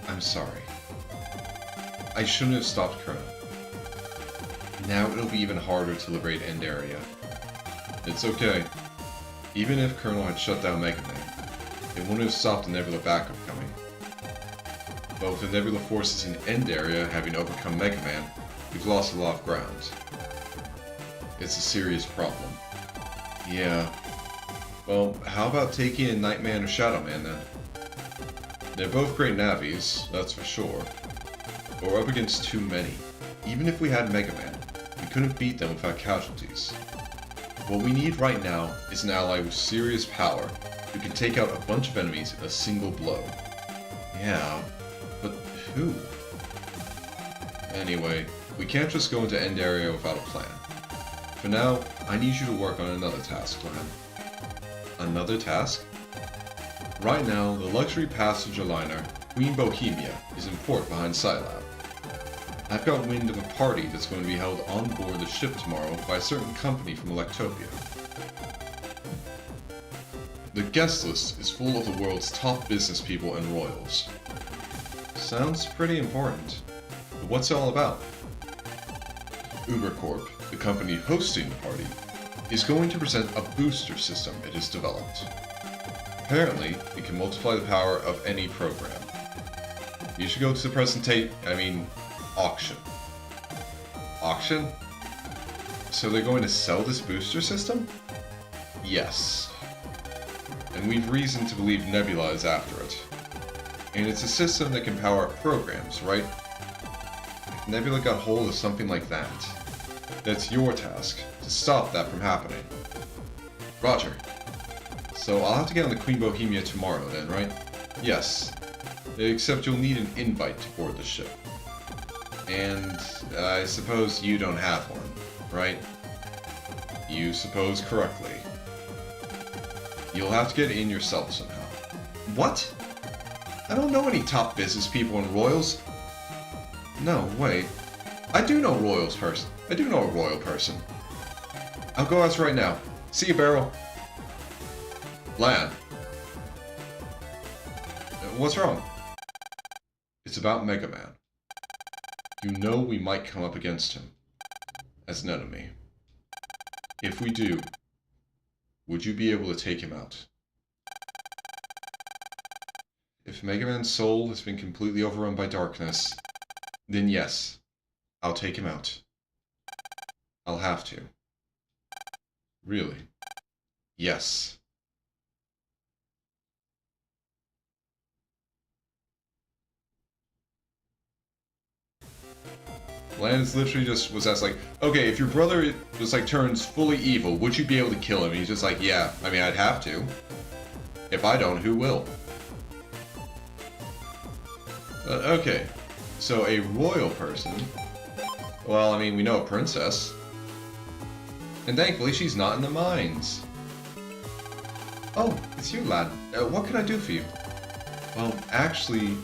I'm sorry. I shouldn't have stopped Colonel. Now it'll be even harder to liberate End Area. It's okay. Even if Colonel had shut down Mega Man, it wouldn't have stopped the Nebula backup coming. But with the Nebula forces in End Area having overcome Mega Man, we've lost a lot of ground. It's a serious problem. Yeah. Well, how about taking in Nightman or Shadow Man then? They're both great Navis, that's for sure. But we're up against too many. Even if we had Mega Man, we couldn't beat them without casualties. What we need right now is an ally with serious power who can take out a bunch of enemies in a single blow. Yeah, but who? Anyway, we can't just go into End Area without a plan. For now, I need you to work on another task, Lan. Another task? Right now, the luxury passenger liner, Queen Bohemia, is in port behind Scilab. I've got wind of a party that's going to be held on board the ship tomorrow by a certain company from Electopia. The guest list is full of the world's top business people and royals. Sounds pretty important. But what's it all about? Ubercorp, the company hosting the party, is going to present a booster system it has developed. Apparently, it can multiply the power of any program. You should go to the auction. Auction? So they're going to sell this booster system? Yes. And we've reason to believe Nebula is after it. And it's a system that can power up programs, right? If Nebula got hold of something like that, that's your task, to stop that from happening. Roger. So I'll have to get on the Queen Bohemia tomorrow then, right? Yes. Except you'll need an invite to board the ship. And I suppose you don't have one, right? You suppose correctly. You'll have to get in yourself somehow. What? I don't know any top business people and royals. No, wait. I do know a royal person. I'll go ask right now. See you, Barrel. Lan. What's wrong? It's about Mega Man. You know we might come up against him as an enemy. If we do, would you be able to take him out? If Mega Man's soul has been completely overrun by darkness, then yes, I'll take him out. I'll have to. Really? Yes. Lance literally just was asked like, okay, if your brother just like turns fully evil, would you be able to kill him? And he's just like, yeah, I mean, I'd have to. If I don't, who will? But okay, so a royal person. Well, I mean, we know a princess. And thankfully, she's not in the mines. Oh, it's you, lad. What can I do for you? Well, actually,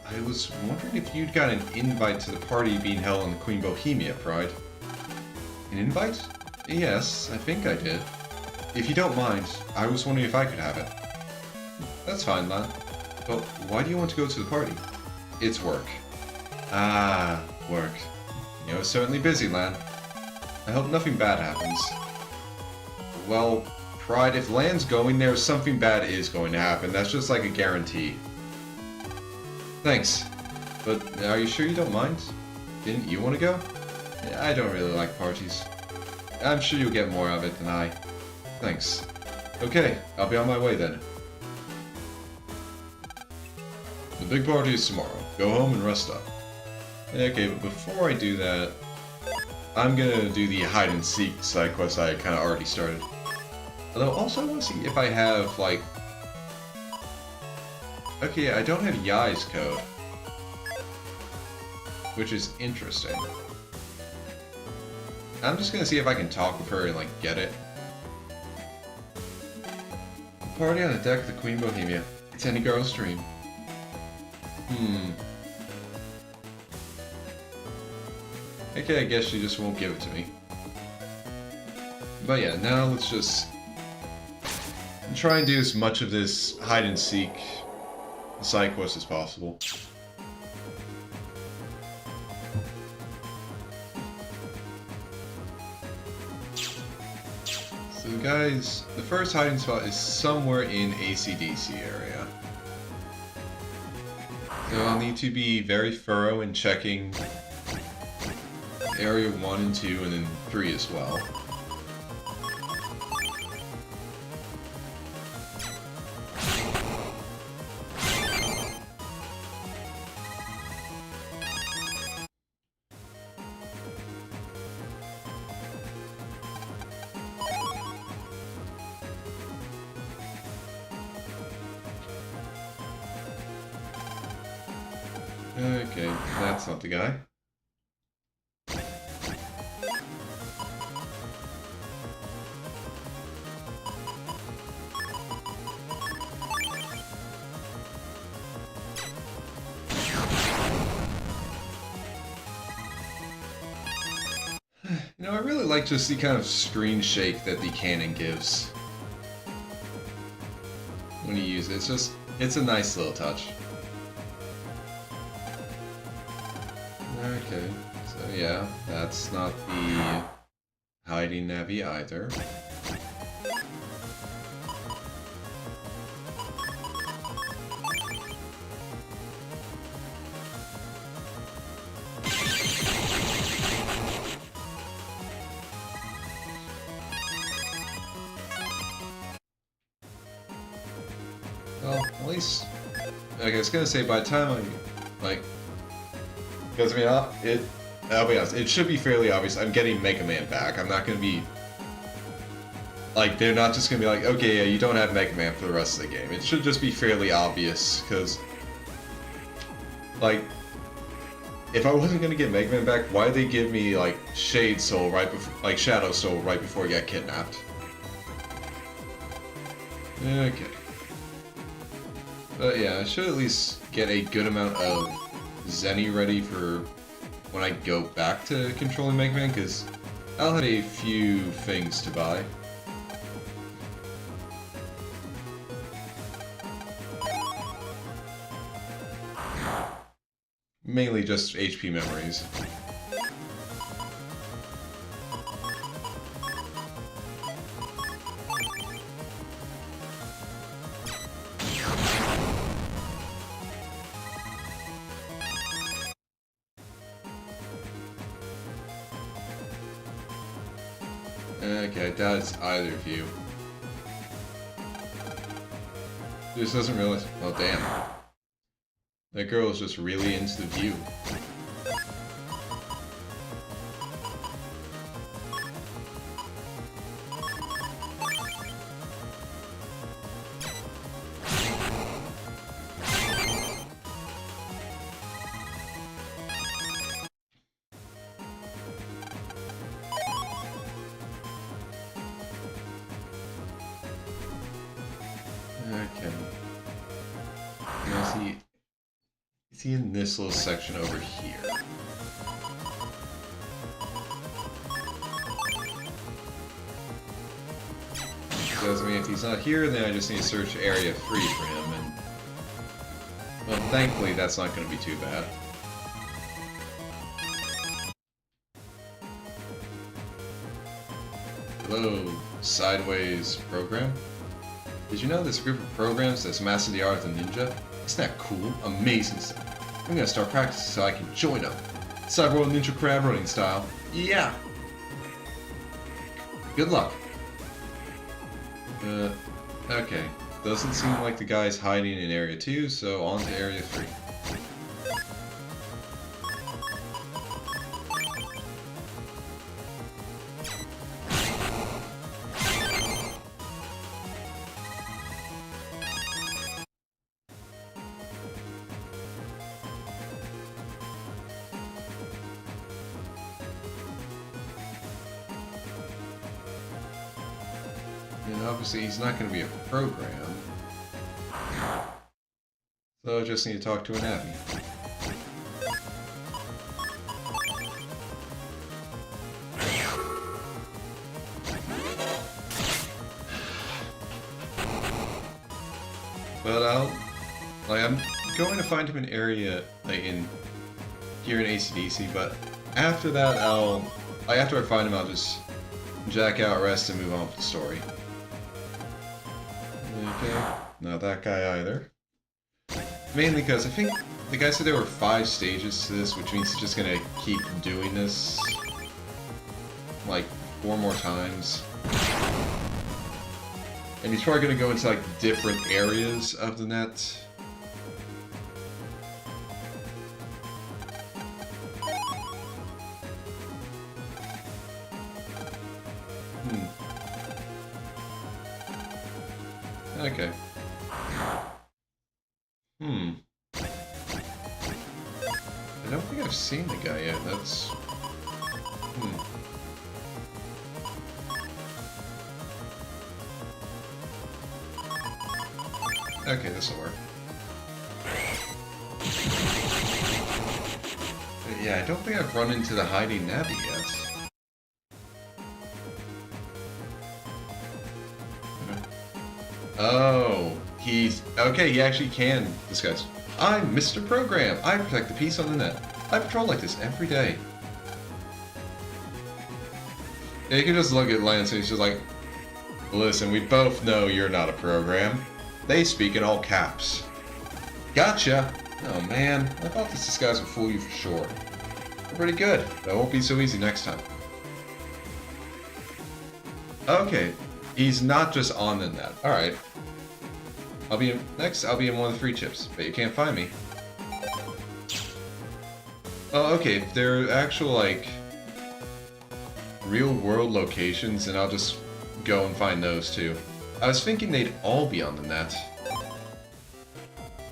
I was wondering if you'd got an invite to the party being held on the Queen Bohemia Pride. An invite? Yes, I think I did. If you don't mind, I was wondering if I could have it. That's fine, lad. But why do you want to go to the party? It's work. Ah, work. You know, it's certainly busy, lad. I hope nothing bad happens. Well, Pride, if land's going there, something bad is going to happen. That's just like a guarantee. Thanks. But are you sure you don't mind? Didn't you want to go? I don't really like parties. I'm sure you'll get more of it than I. Thanks. Okay, I'll be on my way then. The big party is tomorrow. Go home and rest up. Okay, but before I do that, I'm gonna do the hide and seek side quest I kind of already started. Although also I want to see if I have like... Okay, I don't have Yai's code. Which is interesting. I'm just gonna see if I can talk with her and like get it. Party on the deck of the Queen Bohemia. It's any girl's dream. Okay, I guess she just won't give it to me. But yeah, now let's just try and do as much of this hide and seek side quest as possible. So guys, the first hiding spot is somewhere in AC/DC area. So I'll need to be very thorough in checking area 1 and 2 and then 3 as well. Okay, that's not the guy. You know, I really like just the kind of screen shake that the cannon gives when you use it. It's a nice little touch. Okay, so yeah, that's not the hiding Navi either. Well, at least, like I was gonna say, by the time I, like, because I mean, I'll be honest, it should be fairly obvious. I'm getting Mega Man back. I'm not gonna be, like, they're not just gonna be like, okay, yeah, you don't have Mega Man for the rest of the game. It should just be fairly obvious, because, like, if I wasn't gonna get Mega Man back, why'd they give me, like, Shade Soul right before, like, Shadow Soul right before he got kidnapped? Okay. But yeah, I should at least get a good amount of Zenny ready for when I go back to controlling Mega Man, because I'll have a few things to buy. Mainly just HP memories. Okay, I doubt it's either of you. This doesn't realize. Oh, damn. That girl is just really into the view. Okay. Now see in this little section over here. Because I mean, if he's not here, then I just need to search area 3 for him, and well, thankfully that's not going to be too bad. Hello. sideways program. Did you know there's a group of programs that's mastered the art of the ninja? Isn't that cool? Amazing stuff. I'm gonna start practicing so I can join them. Cyber Ninja Crab running style. Yeah! Good luck. Okay. Doesn't seem like the guy's hiding in Area 2, so on to Area 3. And obviously he's not going to be a program. So I just need to talk to an admin. But I'm going to find him in area, like here in AC/DC, but after that after I find him, I'll just jack out, rest, and move on with the story. Okay, not that guy either. Mainly because I think the guy said there were 5 stages to this, which means he's just gonna keep doing this like 4 more times. And he's probably gonna go into like different areas of the net. Okay. I don't think I've seen the guy yet. That's... Okay, this'll work. But yeah, I don't think I've run into the hiding Navi yet. Oh, he's... Okay, he actually can disguise. I'm Mr. Program. I protect the peace on the net. I patrol like this every day. Yeah, you can just look at Lance and he's just like, listen, we both know you're not a program. They speak in all caps. Gotcha! Oh man, I thought this disguise would fool you for sure. You're pretty good, but it won't be so easy next time. Okay, he's not just on the net. Alright. I'll be in one of the 3 chips, but you can't find me. Oh, okay, if they're actual, like, real-world locations, then I'll just go and find those, too. I was thinking they'd all be on the net.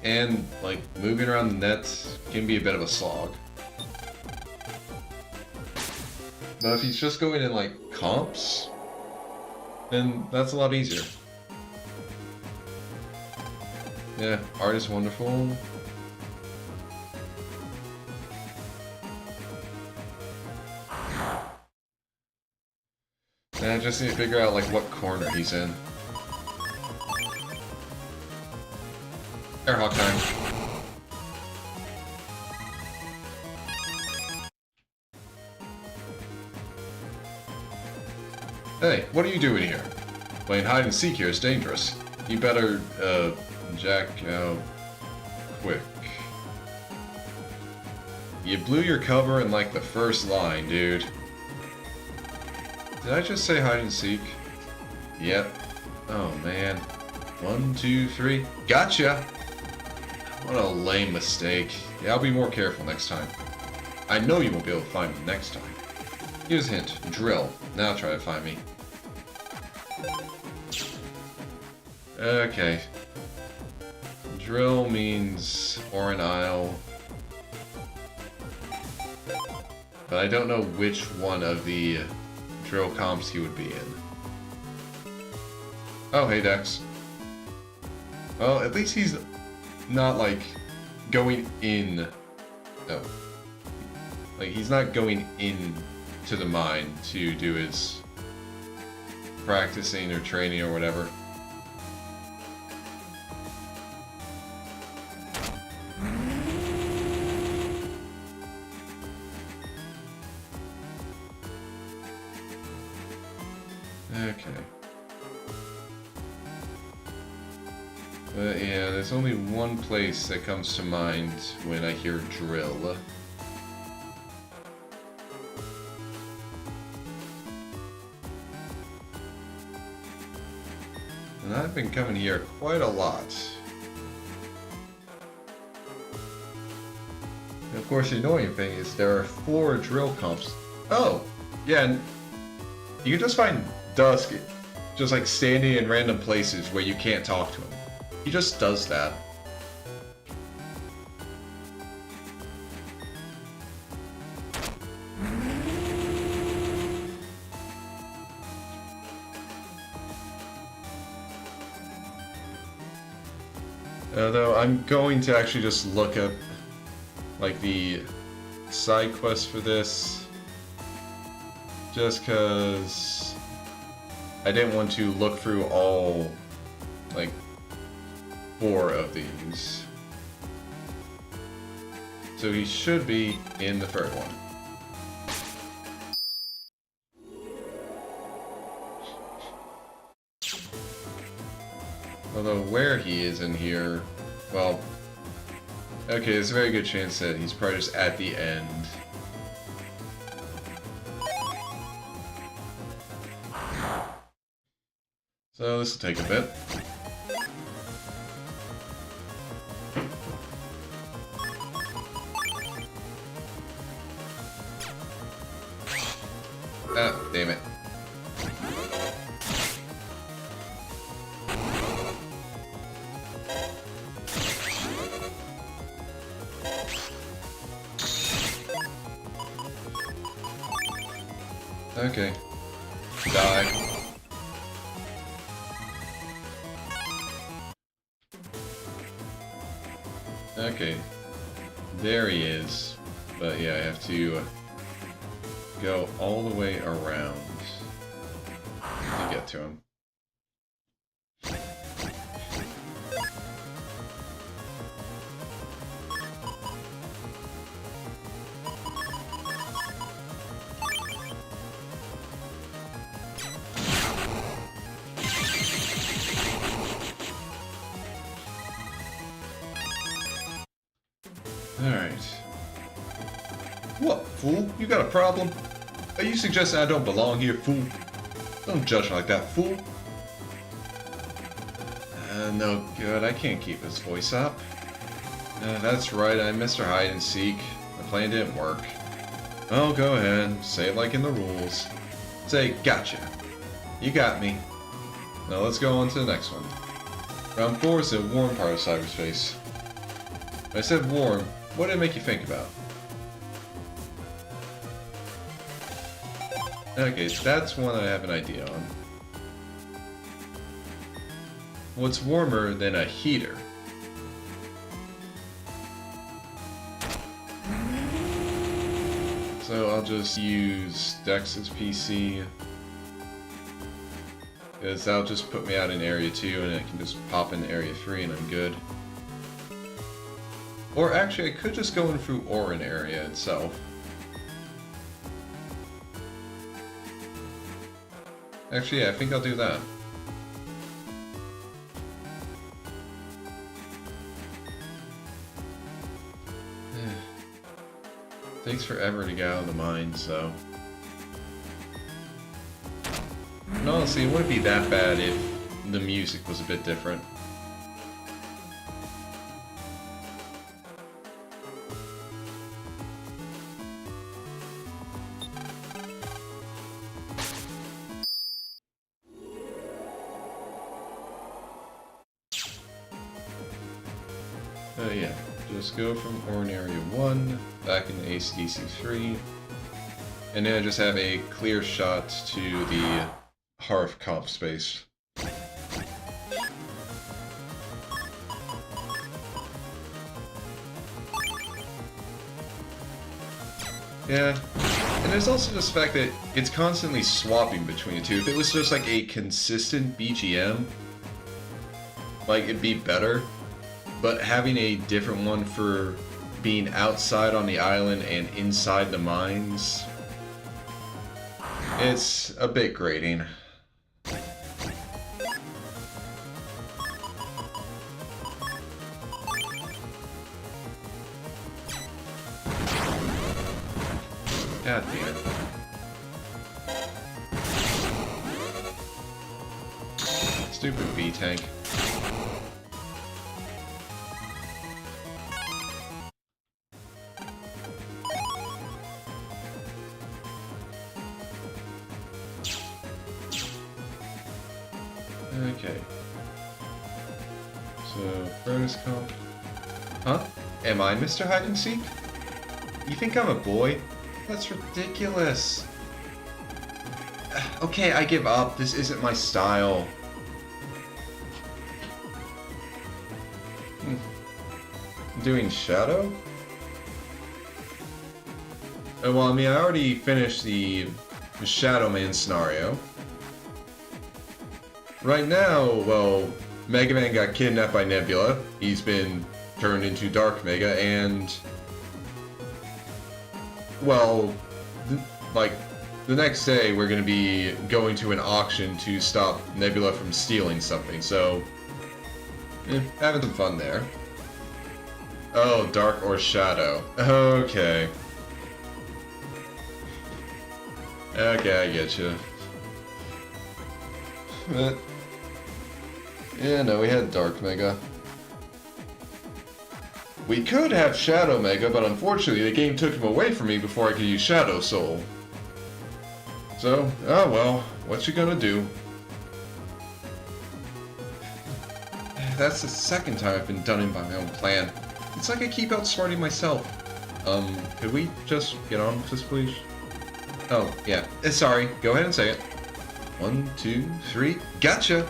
And, like, moving around the net can be a bit of a slog. But if he's just going in, like, comps, then that's a lot easier. Yeah, art is wonderful. And I just need to figure out, like, what corner he's in. Airhawk time. Hey, what are you doing here? Playing hide and seek here is dangerous. You better, jack out quick. You blew your cover in like the first line, dude. Did I just say hide and seek? Yep. Oh man. 1, 2, 3. Gotcha! What a lame mistake. Yeah, I'll be more careful next time. I know you won't be able to find me next time. Here's a hint. Drill. Now try to find me. Okay. Drill means Oran Isle. But I don't know which one of the drill comps he would be in. Oh, hey Dex. Well, at least he's not, like, going in... No. Like, he's not going in to the mine to do his practicing or training or whatever. Okay. But yeah, there's only one place that comes to mind when I hear drill. And I've been coming here quite a lot. And of course, the annoying thing is there are 4 drill comps. Oh, yeah, and you can just find Dusk just like standing in random places where you can't talk to him. He just does that. Though I'm going to actually just look up like the side quest for this, just because I didn't want to look through all like 4 of these. So he should be in the 3rd one. Although where he is in here, well, okay, there's a very good chance that he's probably just at the end. So this will take a bit. Ah, damn it. Okay. Die. Okay. There he is. But yeah, I have to go all the way around to get to him. Alright. What, fool? You got a problem? Are you suggesting I don't belong here, fool? Don't judge me like that, fool. No good. I can't keep his voice up. That's right, I'm Mr. Hide and Seek. My plan didn't work. Oh, go ahead. Say it like in the rules. Say, gotcha. You got me. Now let's go on to the next one. Round 4 is the warm part of cyberspace. When I said warm, what did it make you think about? Okay, that's one I have an idea on. What's warmer than a heater? So I'll just use Dex's PC, because that'll just put me out in Area 2 and it can just pop in Area 3 and I'm good. Or actually, I could just go in through Orin area itself. Actually, yeah, I think I'll do that. Takes forever to get out of the mine, so... And honestly, it wouldn't be that bad if the music was a bit different. Oh yeah, just go from Orin Area 1, back into ACDC 3, and then I just have a clear shot to the Hearth comp space. Yeah, and there's also just the fact that it's constantly swapping between the two. If it was just like a consistent BGM, like it'd be better. But having a different one for being outside on the island and inside the mines, it's a bit grating. Stupid V-Tank. Okay. So, Furnace Comp. Huh? Am I Mr. Hide and Seek? You think I'm a boy? That's ridiculous. Okay, I give up. This isn't my style. Doing Shadow? Well, I mean, I already finished the Shadow Man scenario. Right now, well, Mega Man got kidnapped by Nebula. He's been turned into Dark Mega, and... well, like, the next day we're going to be going to an auction to stop Nebula from stealing something, so... having some fun there. Oh, Dark or Shadow. Okay. Okay, I get you. But... yeah, no, we had Dark Mega. We could have Shadow Mega, but unfortunately the game took him away from me before I could use Shadow Soul. So, oh well, what you gonna do? That's the second time I've been done in by my own plan. It's like I keep outsmarting myself. Could we just get on with this, please? Oh, yeah. Sorry, go ahead and say it. 1, 2, 3, gotcha!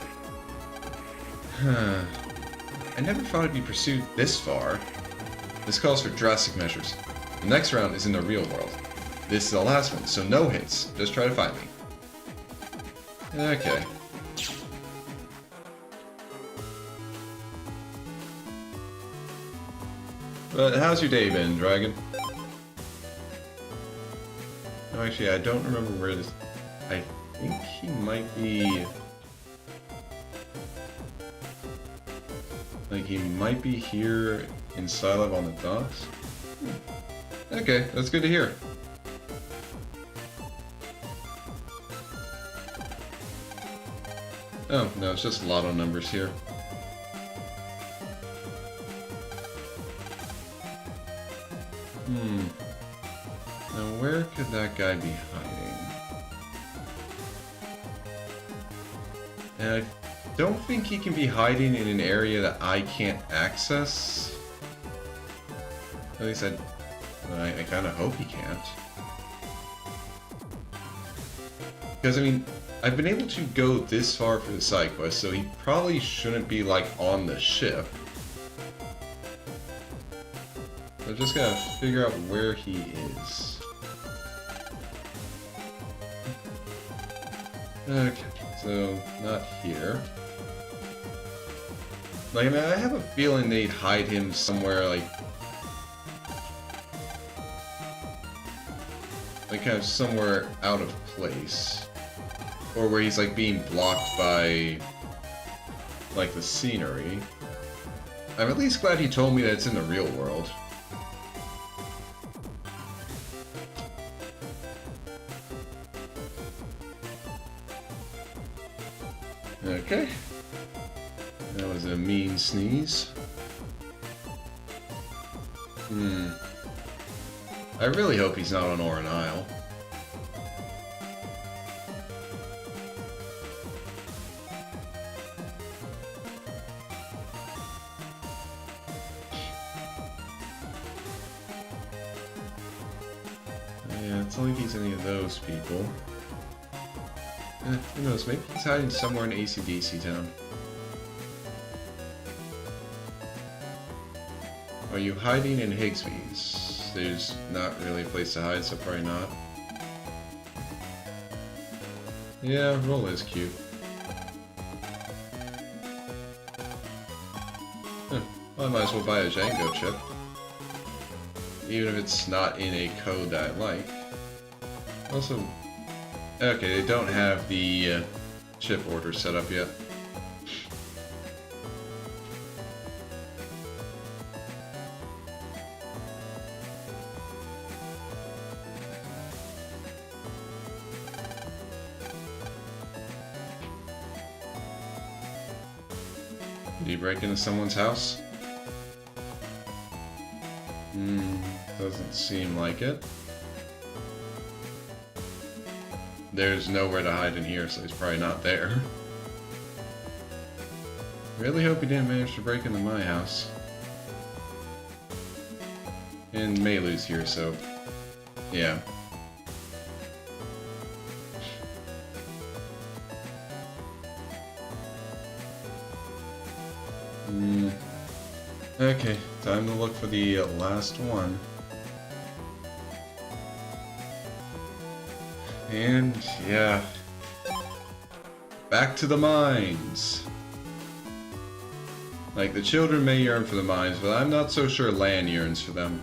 I never thought I'd be pursued this far. This calls for drastic measures. The next round is in the real world. This is the last one, so no hints. Just try to find me. Okay. But how's your day been, Dragon? No, actually, I don't remember where this... I think he might be... like, he might be here in Scilab on the docks? Okay, that's good to hear. Oh, no, it's just lotto numbers here. Now where could that guy be hiding? And I don't think he can be hiding in an area that I can't access. At least I kind of hope he can't. Because, I mean, I've been able to go this far for the side quest, so he probably shouldn't be, like, on the ship. I just gotta figure out where he is. Okay, so not here. Like, I mean, I have a feeling they'd hide him somewhere, like kind of somewhere out of place. Or where he's, like, being blocked by, like, the scenery. I'm at least glad he told me that it's in the real world. Okay. That was a mean sneeze. I really hope he's not on Oran Isle. Yeah, it's not like he's any of those people. Who knows, maybe he's hiding somewhere in AC/DC town. Are you hiding in Higsby's? There's not really a place to hide, so probably not. Yeah, roll is cute. Well, I might as well buy a Django chip. Even if it's not in a code that I like. Also, okay, they don't have the chip order set up yet. Did you break into someone's house? Doesn't seem like it. There's nowhere to hide in here, so he's probably not there. Really hope he didn't manage to break into my house. And Meilu's here, so yeah. Okay, time to look for the last one. And yeah, back to the mines. Like, the children may yearn for the mines, but I'm not so sure Lan yearns for them.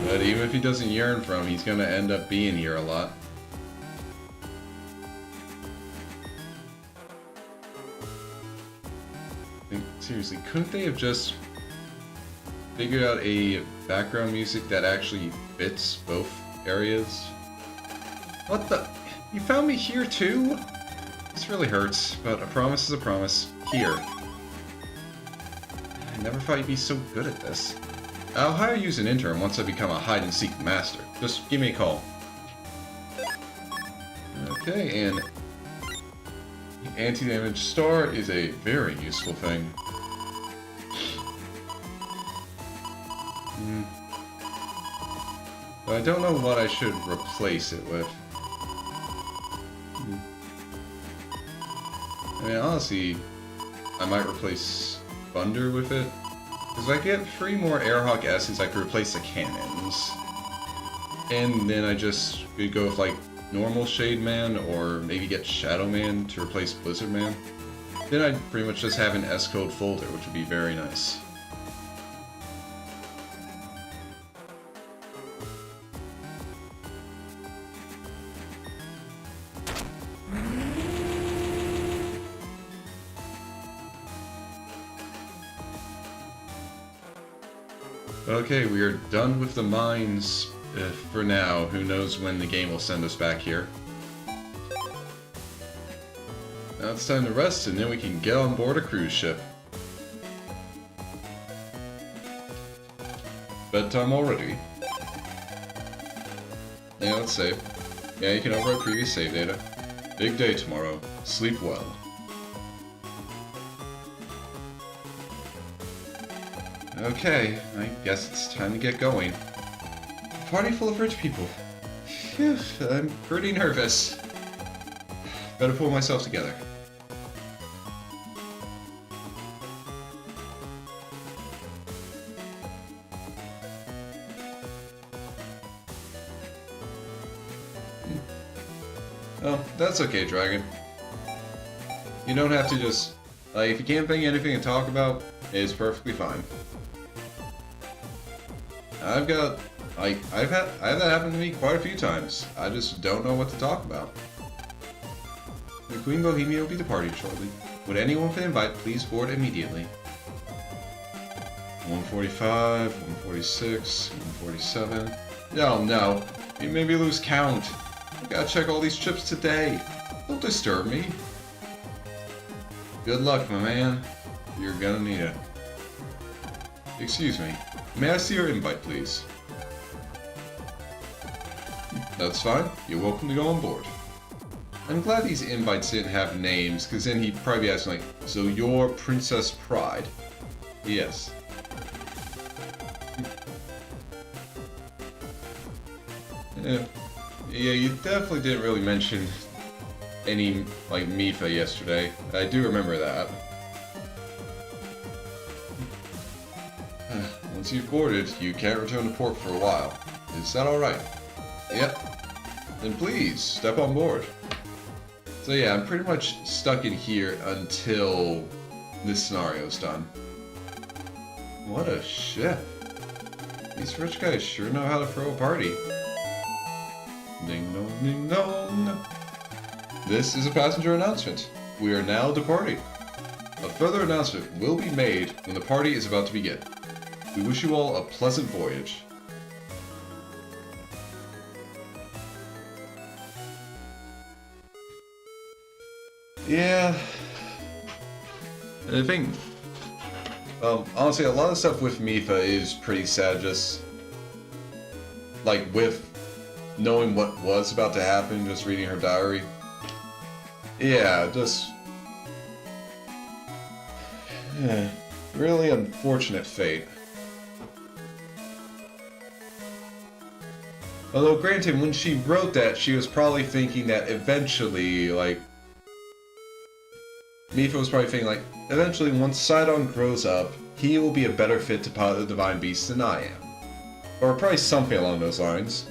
But even if he doesn't yearn for them, he's gonna end up being here a lot. Seriously, couldn't they have just figured out a background music that actually fits both areas? What the? You found me here too? This really hurts, but a promise is a promise. Here. I never thought you'd be so good at this. I'll hire you as an intern once I become a hide-and-seek master. Just give me a call. Okay, and the anti-damage star is a very useful thing. But I don't know what I should replace it with. I mean, honestly, I might replace Thunder with it. Because if I get 3 more Airhawk S's, I could replace the cannons. And then I just could go with, like, normal Shade Man, or maybe get Shadow Man to replace Blizzard Man. Then I'd pretty much just have an S-code folder, which would be very nice. Okay, we are done with the mines for now. Who knows when the game will send us back here. Now it's time to rest, and then we can get on board a cruise ship. Bedtime already. Yeah, let's save. Yeah, you can overwrite previous save data. Big day tomorrow. Sleep well. Okay, I guess it's time to get going. A party full of rich people. Phew, I'm pretty nervous. Better pull myself together. Oh, that's okay, Dragon. You don't have to just... if you can't think of anything to talk about, it's perfectly fine. I've got... I've had that happen to me quite a few times. I just don't know what to talk about. The Queen Bohemia will be departing shortly. Would anyone with an invite please board immediately? 145, 146, 147... No, no. You made me lose count. I gotta check all these chips today. Don't disturb me. Good luck, my man. You're gonna need it. Excuse me. May I see your invite, please? That's fine. You're welcome to go on board. I'm glad these invites didn't have names, because then he'd probably be asking, like, so you're Princess Pride? Yes. Yeah, you definitely didn't really mention any, like, Mifa yesterday. I do remember that. Once you've boarded, you can't return to port for a while. Is that alright? Yep. Then please, step on board. So yeah, I'm pretty much stuck in here until this scenario's done. What a ship. These rich guys sure know how to throw a party. Ding dong, ding dong. This is a passenger announcement. We are now departing. A further announcement will be made when the party is about to begin. We wish you all a pleasant voyage. Yeah. And I think, honestly, a lot of stuff with Mipha is pretty sad, just, like, with knowing what was about to happen, just reading her diary. Yeah, just... really unfortunate fate. Although, granted, when she wrote that, she was probably thinking that eventually, like... Mipha was probably thinking, like, eventually, once Sidon grows up, he will be a better fit to pilot the Divine Beast than I am. Or probably something along those lines.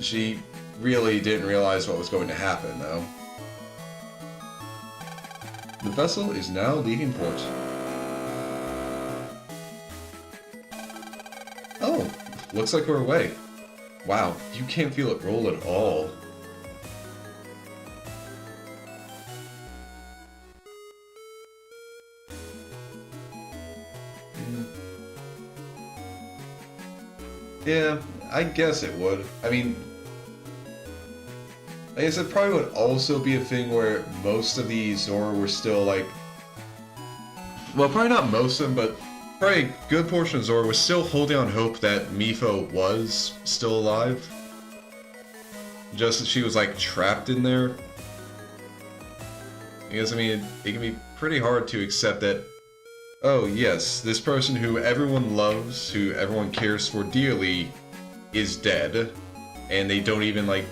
She really didn't realize what was going to happen, though. The vessel is now leaving port. Oh, looks like we're away. Wow, you can't feel it roll at all. Yeah, I guess it would. I mean, I guess it probably would also be a thing where most of the Zora were still like... Well, probably not most of them, but probably a good portion of Zora was still holding on hope that Mipha was still alive. Just that she was like trapped in there. Because, I mean, it can be pretty hard to accept that, oh yes, this person who everyone loves, who everyone cares for dearly, is dead. And they don't even, like,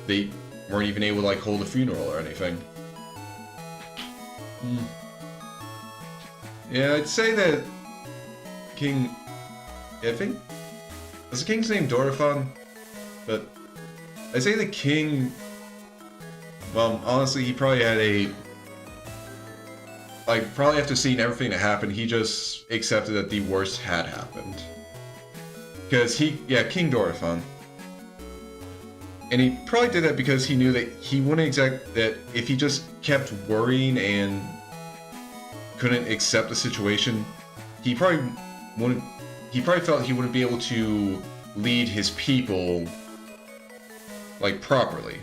they weren't even able to, like, hold a funeral or anything. Yeah, I'd say that King... I think... Was the king's name Dorifan? But... I'd say the king... Well, honestly, he probably had a... Like, probably after seeing everything that happened, he just accepted that the worst had happened. Because he... Yeah, King Dorifan. And he probably did that because he knew that he wouldn't that if he just kept worrying and couldn't accept the situation, he probably wouldn't... He probably felt he wouldn't be able to lead his people, like, properly.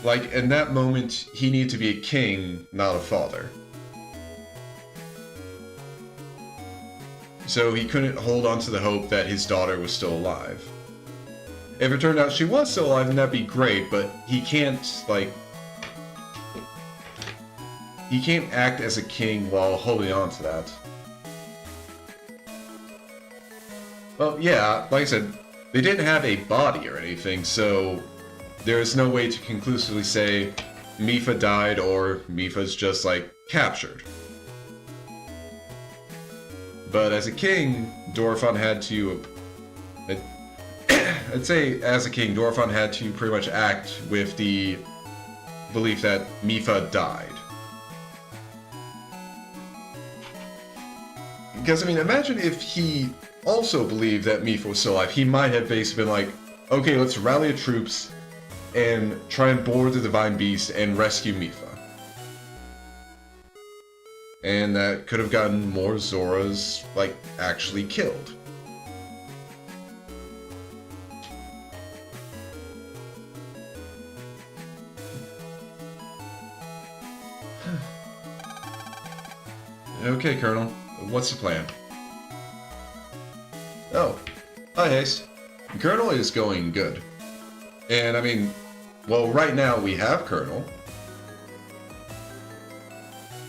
Like, in that moment, he needed to be a king, not a father. So he couldn't hold on to the hope that his daughter was still alive. If it turned out she was still alive, then that'd be great, but he can't, like... He can't act as a king while holding on to that. Well, yeah, like I said, they didn't have a body or anything, so there is no way to conclusively say Mipha died or Mipha's just, like, captured. But as a king, Dorifan had to... I'd say, as a king, Dorifan had to pretty much act with the belief that Mipha died. Because, I mean, imagine if he also believed that Mipha was still alive. He might have basically been like, okay, let's rally the troops and try and board the Divine Beast and rescue Mipha. And that could have gotten more Zoras, like, actually killed. Okay, Colonel. What's the plan? Oh. Hi, Haste. Colonel is going good. And, I mean, well, right now we have Colonel.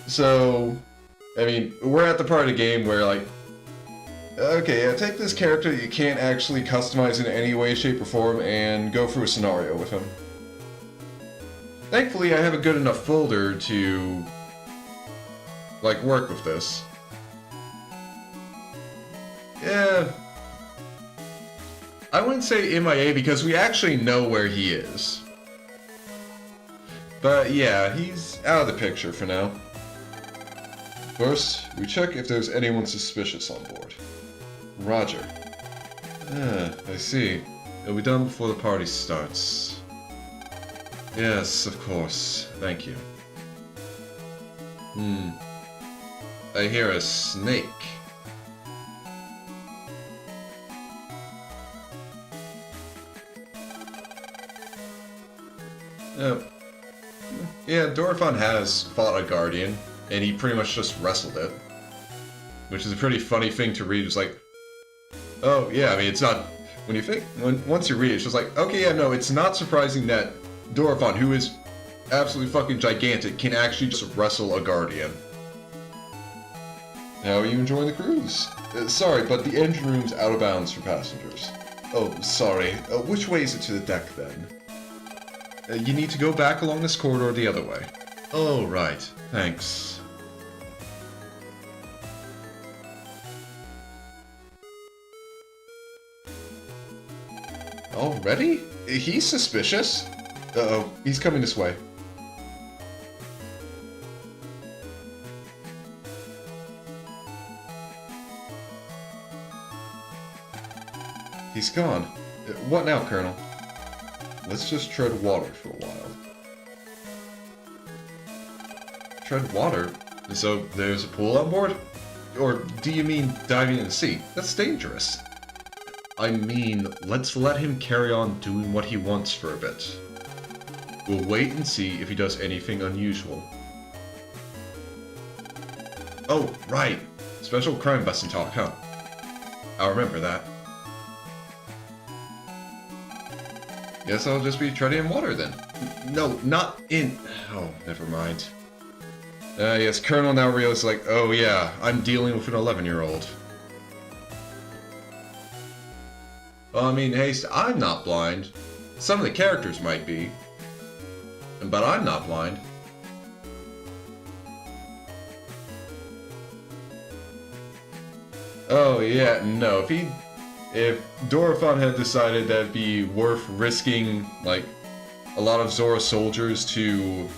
So, I mean, we're at the part of the game where, like, okay, yeah, take this character that you can't actually customize in any way, shape, or form and go through a scenario with him. Thankfully, I have a good enough folder to, like, work with this. Yeah. I wouldn't say MIA because we actually know where he is. But yeah, he's out of the picture for now. First, we check if there's anyone suspicious on board. Roger. I see. It'll be done before the party starts. Yes, of course. Thank you. I hear a snake. Yeah, Dorifon has fought a Guardian, and he pretty much just wrestled it. Which is a pretty funny thing to read. It's like, oh yeah, I mean, it's not... When you think... Once you read it, it's just like, okay, yeah, no, it's not surprising that Dorifon, who is absolutely fucking gigantic, can actually just wrestle a Guardian. How are you enjoying the cruise? Sorry, but the engine room's out of bounds for passengers. Oh, sorry. Which way is it to the deck, then? You need to go back along this corridor the other way. Oh, right. Thanks. Already? He's suspicious. Uh-oh, he's coming this way. He's gone. What now, Colonel? Let's just tread water for a while. Tread water? So there's a pool on board? Or do you mean diving in the sea? That's dangerous. I mean, let's let him carry on doing what he wants for a bit. We'll wait and see if he does anything unusual. Oh, right. Special crime busting talk, huh? I'll remember that. Guess I'll just be treading in water then. No, not in... Oh, never mind. Yes, Colonel now realizes, like, oh yeah, I'm dealing with an 11-year-old. Well, I mean, hey, I'm not blind. Some of the characters might be. But I'm not blind. Oh yeah, no, if Dorifon had decided that it'd be worth risking, like, a lot of Zora soldiers to,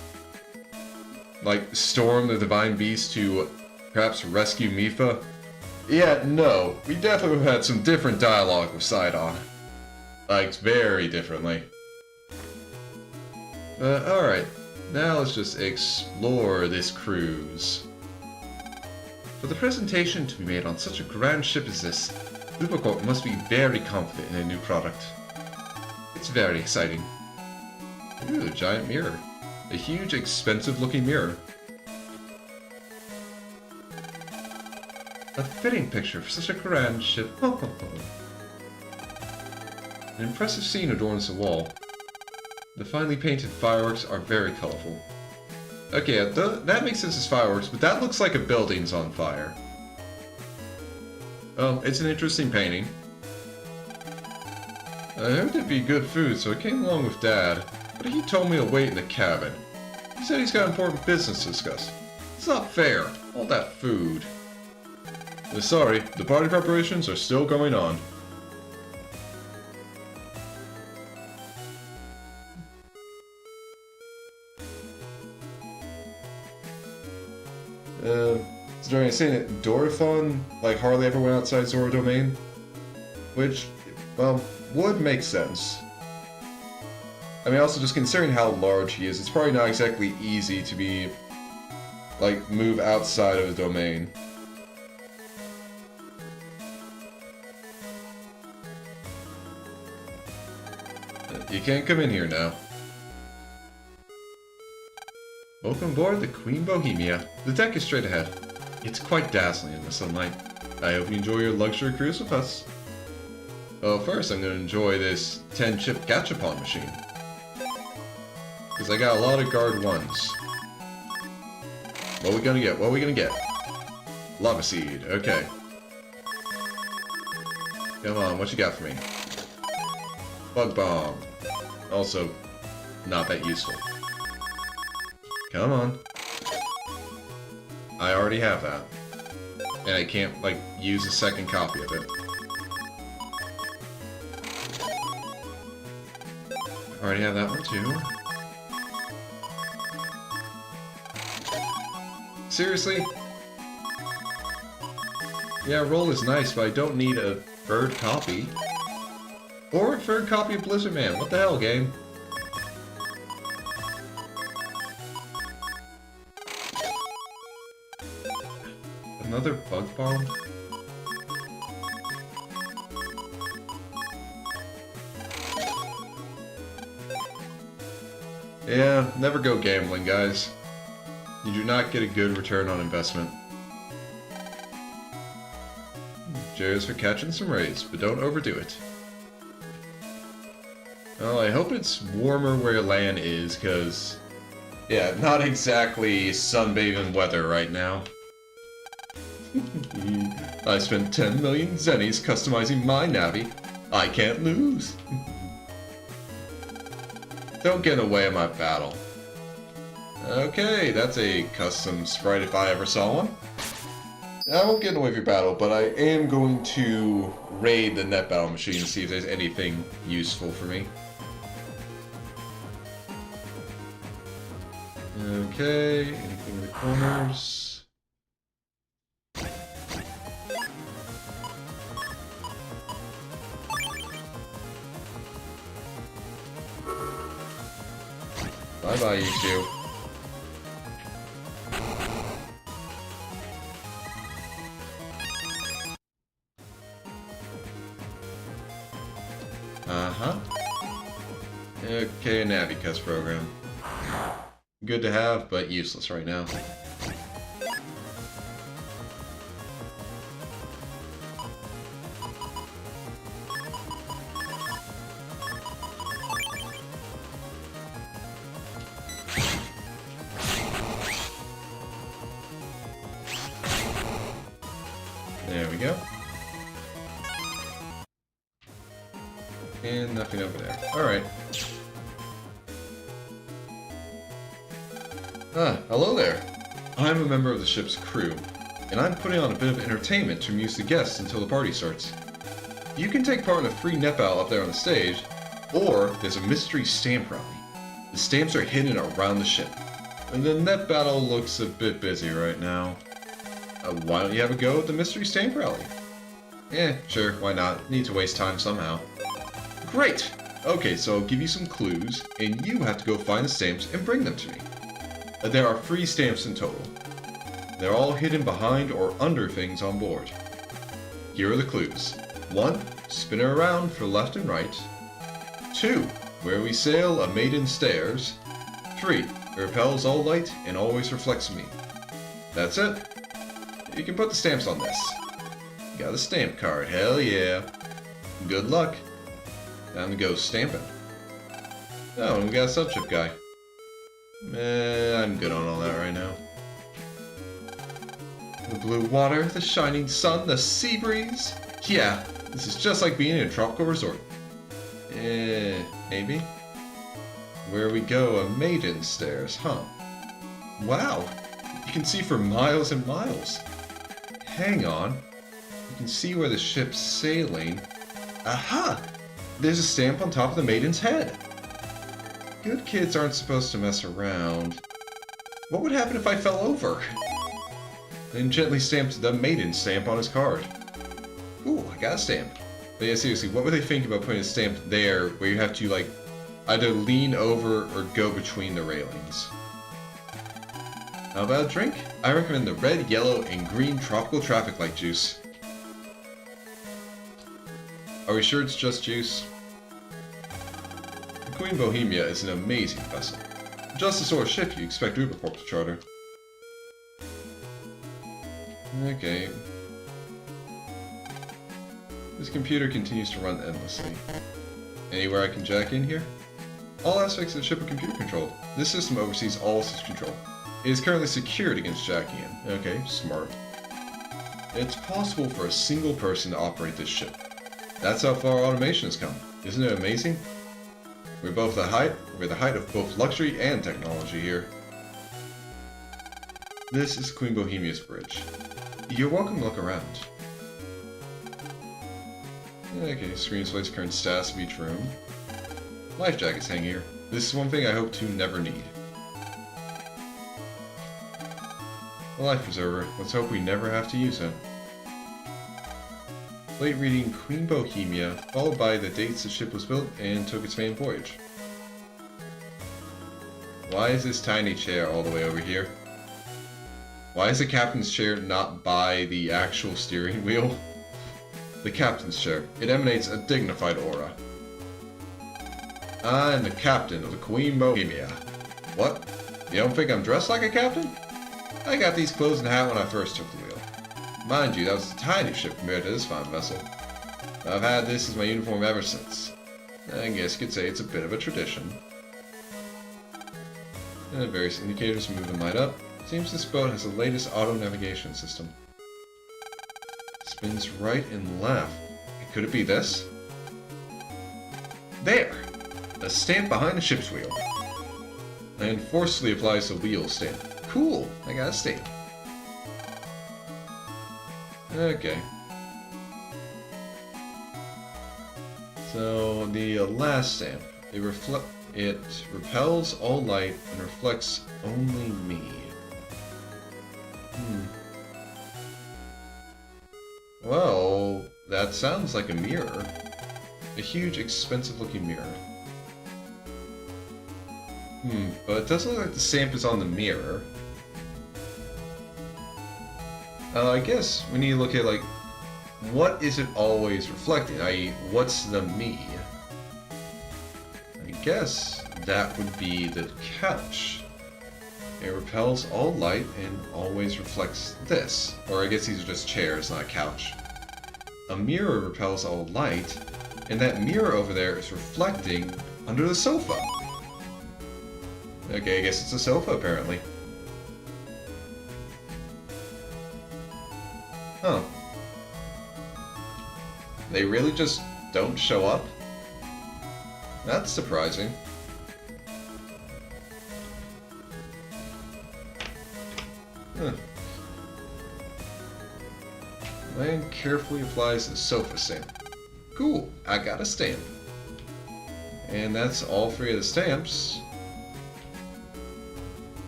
like, storm the Divine Beast to perhaps rescue Mipha, yeah, no, we definitely would have had some different dialogue with Sidon. Like, very differently. Alright, now let's just explore this cruise. For the presentation to be made on such a grand ship as this, Lupercorp must be very confident in a new product. It's very exciting. Ooh, a giant mirror. A huge, expensive-looking mirror. A fitting picture for such a grand ship. An impressive scene adorns the wall. The finely painted fireworks are very colorful. Okay, that makes sense as fireworks, but that looks like a building's on fire. Oh, it's an interesting painting. I hoped it'd be good food, so I came along with Dad, but he told me to wait in the cabin. He said he's got important business to discuss. It's not fair, all that food. Sorry, the party preparations are still going on. So during saying that Dorifon, like, hardly ever went outside Zora domain, which, well, would make sense. I mean, also just considering how large he is, it's probably not exactly easy to be, like, move outside of the domain. You can't come in here now. Welcome aboard the Queen Bohemia. The deck is straight ahead. It's quite dazzling in the sunlight. I hope you enjoy your luxury cruise with us. Well, first I'm going to enjoy this 10-chip gachapon machine. Because I got a lot of guard 1s. What are we going to get? What are we going to get? Lava Seed. Okay. Come on, what you got for me? Bug Bomb. Also, not that useful. Come on. I already have that. And I can't, like, use a second copy of it. I already have that one too. Seriously? Yeah, roll is nice, but I don't need a third copy. Or a third copy of Blizzard Man. What the hell, game? Another bug bomb? Yeah, never go gambling, guys. You do not get a good return on investment. Cheers for catching some rays, but don't overdo it. Well, I hope it's warmer where Lan is, because... yeah, not exactly sunbathing weather right now. I spent 10 million zennies customizing my Navi. I can't lose. Don't get in the way of my battle. Okay, that's a custom sprite if I ever saw one. I won't get in the way of your battle, but I am going to raid the net battle machine and see if there's anything useful for me. Okay, anything in the corners? Bye-bye, you two. Uh-huh. Okay, a Navicus program. Good to have, but useless right now. There we go. And nothing over there. Alright. Ah, hello there. I'm a member of the ship's crew, and I'm putting on a bit of entertainment to amuse the guests until the party starts. You can take part in a free net battle up there on the stage, or there's a mystery stamp rally. The stamps are hidden around the ship, and the net battle looks a bit busy right now. Why don't you have a go at the mystery stamp rally? Sure, why not? Need to waste time somehow. Great! Okay, so I'll give you some clues, and you have to go find the stamps and bring them to me. There are 3 stamps in total. They're all hidden behind or under things on board. Here are the clues. 1. Spin her around for left and right. 2. Where we sail, a maiden stares. 3. It repels all light and always reflects me. That's it. You can put the stamps on this. You got a stamp card, hell yeah. Good luck. Time to go stamping. Oh, and we got a subship guy. I'm good on all that right now. The blue water, the shining sun, the sea breeze. Yeah, this is just like being in a tropical resort. Maybe? Where we go, a maiden stares, huh? Wow, you can see for miles and miles. Hang on. You can see where the ship's sailing. Aha! There's a stamp on top of the maiden's head. Good kids aren't supposed to mess around. What would happen if I fell over? Then gently stamped the maiden stamp on his card. Ooh, I got a stamp. But yeah, seriously, what would they think about putting a stamp there where you have to, like, either lean over or go between the railings? How about a drink? I recommend the red, yellow, and green tropical traffic light juice. Are we sure it's just juice? The Queen Bohemia is an amazing vessel. Just the sort of ship you expect Uber Corp to charter. Okay. This computer continues to run endlessly. Anywhere I can jack in here? All aspects of the ship are computer controlled. This system oversees all system control. It is currently secured against jacking in. Okay, smart. It's possible for a single person to operate this ship. That's how far automation has come. Isn't it amazing? We're the height of both luxury and technology here. This is Queen Bohemia's bridge. You're welcome to look around. Okay, screen displays current status of each room. Life jackets hang here. This is one thing I hope to never need. A life preserver. Let's hope we never have to use it. Late reading Queen Bohemia, followed by the dates the ship was built and took its main voyage. Why is this tiny chair all the way over here? Why is the captain's chair not by the actual steering wheel? The captain's chair. It emanates a dignified aura. I am the captain of the Queen Bohemia. What? You don't think I'm dressed like a captain? I got these clothes and hat when I first took the wheel. Mind you, that was a tiny ship compared to this fine vessel. I've had this as my uniform ever since. I guess you could say it's a bit of a tradition. Various indicators move and light up. Seems this boat has the latest auto navigation system. Spins right and left. Could it be this? There! A stamp behind the ship's wheel. And forcefully applies the wheel stamp. Cool! I got a stamp. Okay. So the last stamp. It repels all light and reflects only me. Well, that sounds like a mirror. A huge, expensive-looking mirror. But it doesn't look like the stamp is on the mirror. I guess we need to look at, like, what is it always reflecting? I.e., what's the me? I guess that would be the couch. It repels all light and always reflects this. Or I guess these are just chairs, not a couch. A mirror repels all light, and that mirror over there is reflecting under the sofa. Okay, I guess it's a sofa, apparently. Huh. They really just don't show up? That's surprising. Huh. Man carefully applies the sofa stamp. Cool, I got a stamp. And that's all 3 of the stamps.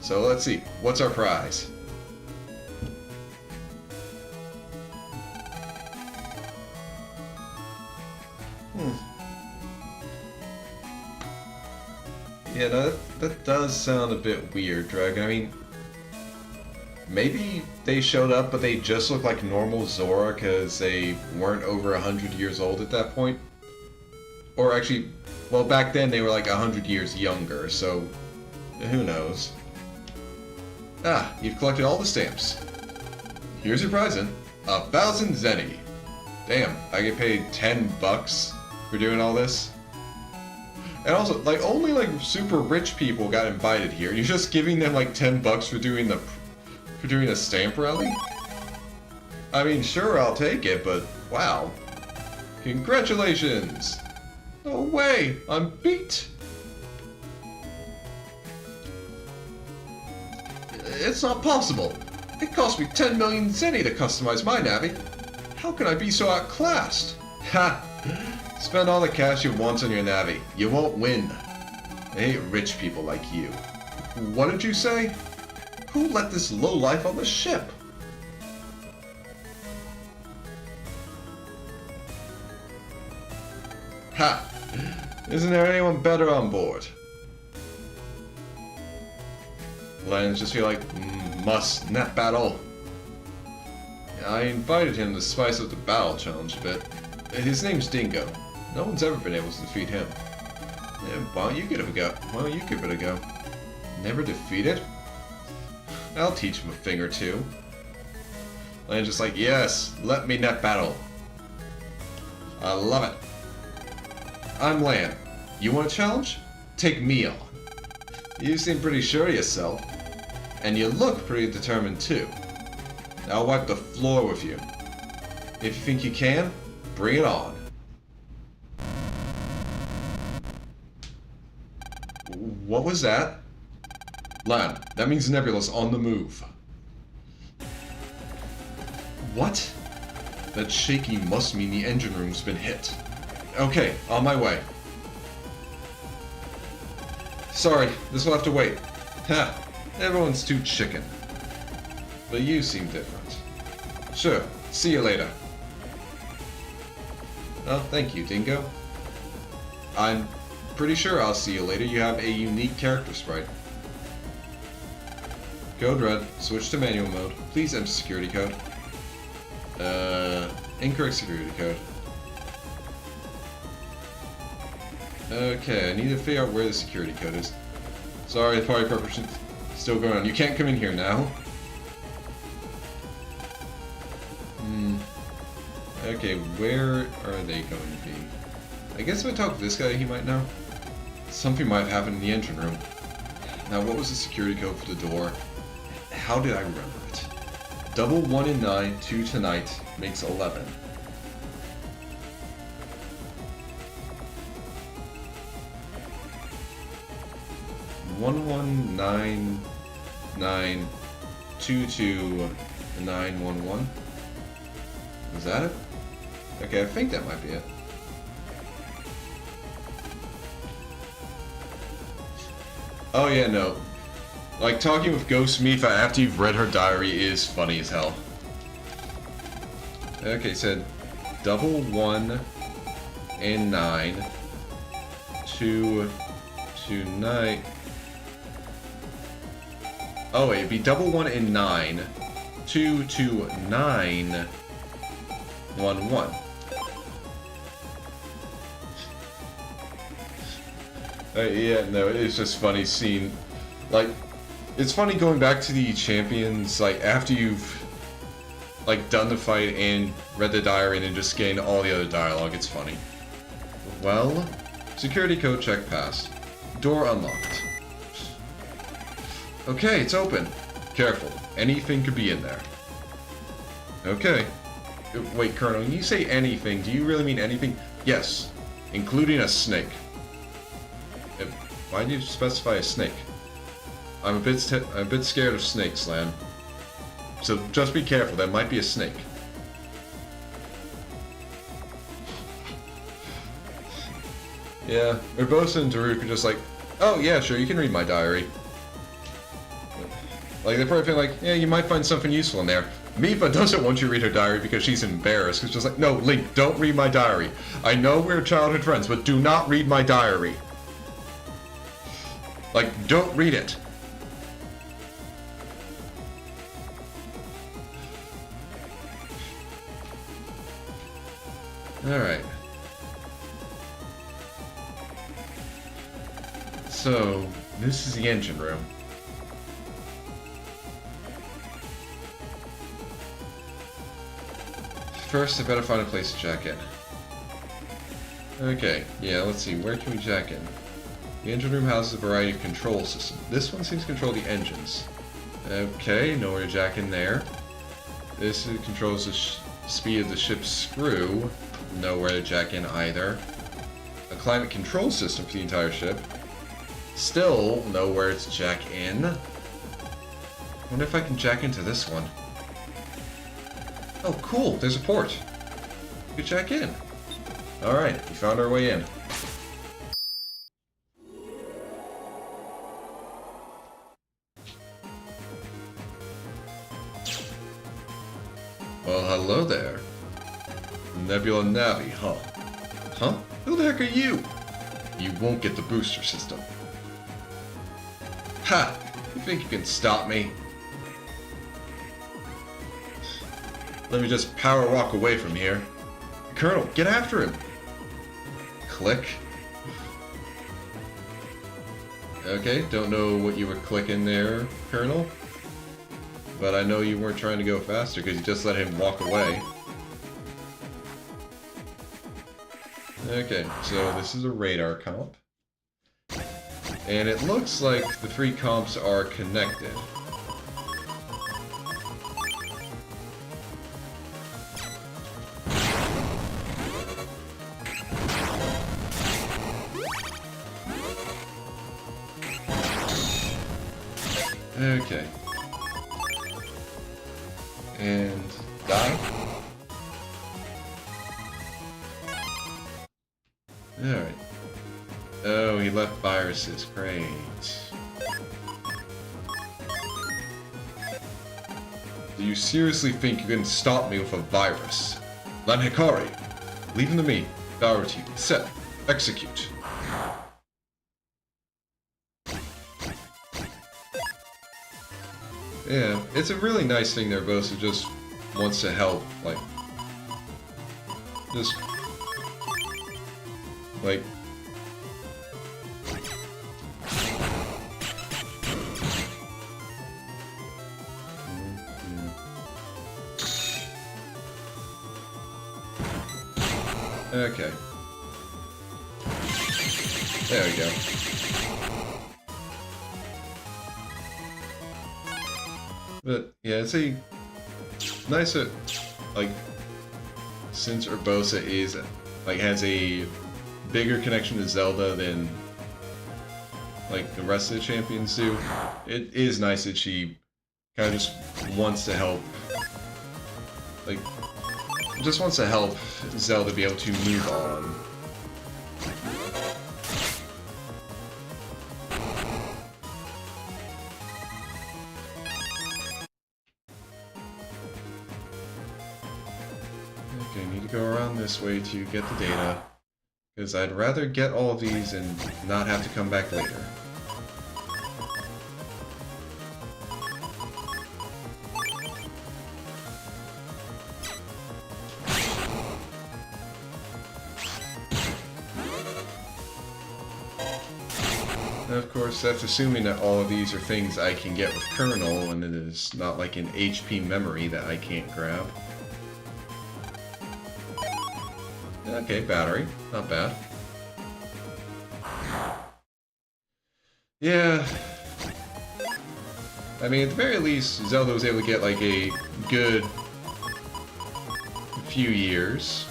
So let's see, what's our prize? Yeah, that does sound a bit weird, Dragon. I mean, maybe they showed up, but they just look like normal Zora because they weren't over 100 years old at that point. Or actually, well, back then they were like 100 years younger, so who knows. Ah, you've collected all the stamps. Here's your prize in 1,000 zenny. Damn, I get paid 10 bucks for doing all this. And also, like, only like super rich people got invited here. You're just giving them like 10 bucks for doing a stamp rally? I mean, sure, I'll take it, but wow. Congratulations! No way! I'm beat! It's not possible! It cost me 10 million zenny to customize my navy! How can I be so outclassed? Ha! Spend all the cash you want on your navy. You won't win. I hate rich people like you. What did you say? Who let this lowlife on the ship? Ha! Isn't there anyone better on board? Lions just feel like, must net battle. I invited him to spice up the battle challenge a bit. His name's Dingo. No one's ever been able to defeat him. Yeah, why don't you give it a go? Why don't you give it a go? Never defeated? I'll teach him a thing or two. Land's just like, yes, let me net battle. I love it. I'm Lan. You want a challenge? Take me on. You seem pretty sure of yourself. And you look pretty determined too. I'll wipe the floor with you. If you think you can, bring it on. What was that? Lan, that means Nebula's on the move. What? That shaky must mean the engine room's been hit. Okay, on my way. Sorry, this will have to wait. Ha! Everyone's too chicken. But you seem different. Sure, see you later. Oh, thank you, Dingo. I'm pretty sure I'll see you later. You have a unique character sprite. Code Red, switch to manual mode. Please enter security code. Incorrect security code. Okay, I need to figure out where the security code is. Sorry, the party preparation still going on. You can't come in here now. Okay, where are they going to be? I guess if I talk to this guy, he might know. Something might have happened in the engine room. Now, what was the security code for the door? How did I remember it? Double 1 and 9, 2 tonight makes 11. 119922 Is that it? Okay, I think that might be it. Oh yeah, no. Like, talking with Ghost Mifa after you've read her diary is funny as hell. Okay, said double 1 and 9 2 tonight. Oh wait, it'd be double 1 and 9 2 to 9 1 1. Yeah, no, it's just funny seeing, like, it's funny going back to the champions, like, after you've, like, done the fight and read the diary and then just getting all the other dialogue. It's funny. Well, security code check passed. Door unlocked. Okay, it's open. Careful, anything could be in there. Okay. Wait, Colonel, when you say anything, do you really mean anything? Yes, including a snake. Why do you specify a snake? I'm a bit scared of snakes, Lan. So just be careful, that might be a snake. Yeah, Urbosa and Daruk are just like, oh yeah, sure, you can read my diary. Like, they're probably like, yeah, you might find something useful in there. Mifa doesn't want you to read her diary because she's embarrassed. It's just like, no, Link, don't read my diary. I know we're childhood friends, but do not read my diary. Like, don't read it. Alright. So, this is the engine room. First, I better find a place to jack in. Okay, yeah, let's see, where can we jack in? The engine room houses a variety of control systems. This one seems to control the engines. Okay, nowhere to jack in there. This controls the speed of the ship's screw. Nowhere to jack in either. A climate control system for the entire ship. Still nowhere to jack in. Wonder if I can jack into this one. Oh, cool, there's a port. We could jack in. Alright, we found our way in. Well, hello there. Nebula Navi, huh? Huh? Who the heck are you? You won't get the booster system. Ha! You think you can stop me? Let me just power walk away from here. Colonel, get after him! Click. Okay, don't know what you were clicking there, Colonel. But I know you weren't trying to go faster because you just let him walk away. Okay, so this is a radar comp. And it looks like the three comps are connected. Okay. And die. Alright. Oh, he left viruses. Great. Do you seriously think you can stop me with a virus? Lan Hikari, leave him to me. Priority set. Execute. Yeah, it's a really nice thing there, Bosa just wants to help, like, just, like, Okay. There we go. But yeah, it's a nice, like, since Urbosa is, like, has a bigger connection to Zelda than, like, the rest of the champions do, it is nice that she kind of just wants to help, like, just wants to help Zelda be able to move on. Okay, need to go around this way to get the data, because I'd rather get all of these and not have to come back later. And of course, that's assuming that all of these are things I can get with Kernel, and it is not like an HP memory that I can't grab. Okay, battery. Not bad. Yeah. I mean, at the very least, Zelda was able to get, like, a good few years.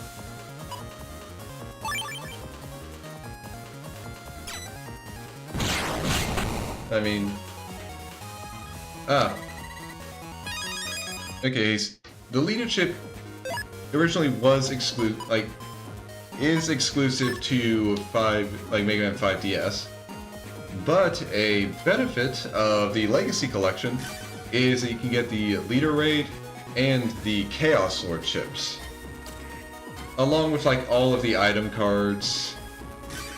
I mean... Okay, the leadership originally was is exclusive to Mega Man 5DS, but a benefit of the Legacy Collection is that you can get the Leader Raid and the Chaos Lord chips, along with like all of the item cards,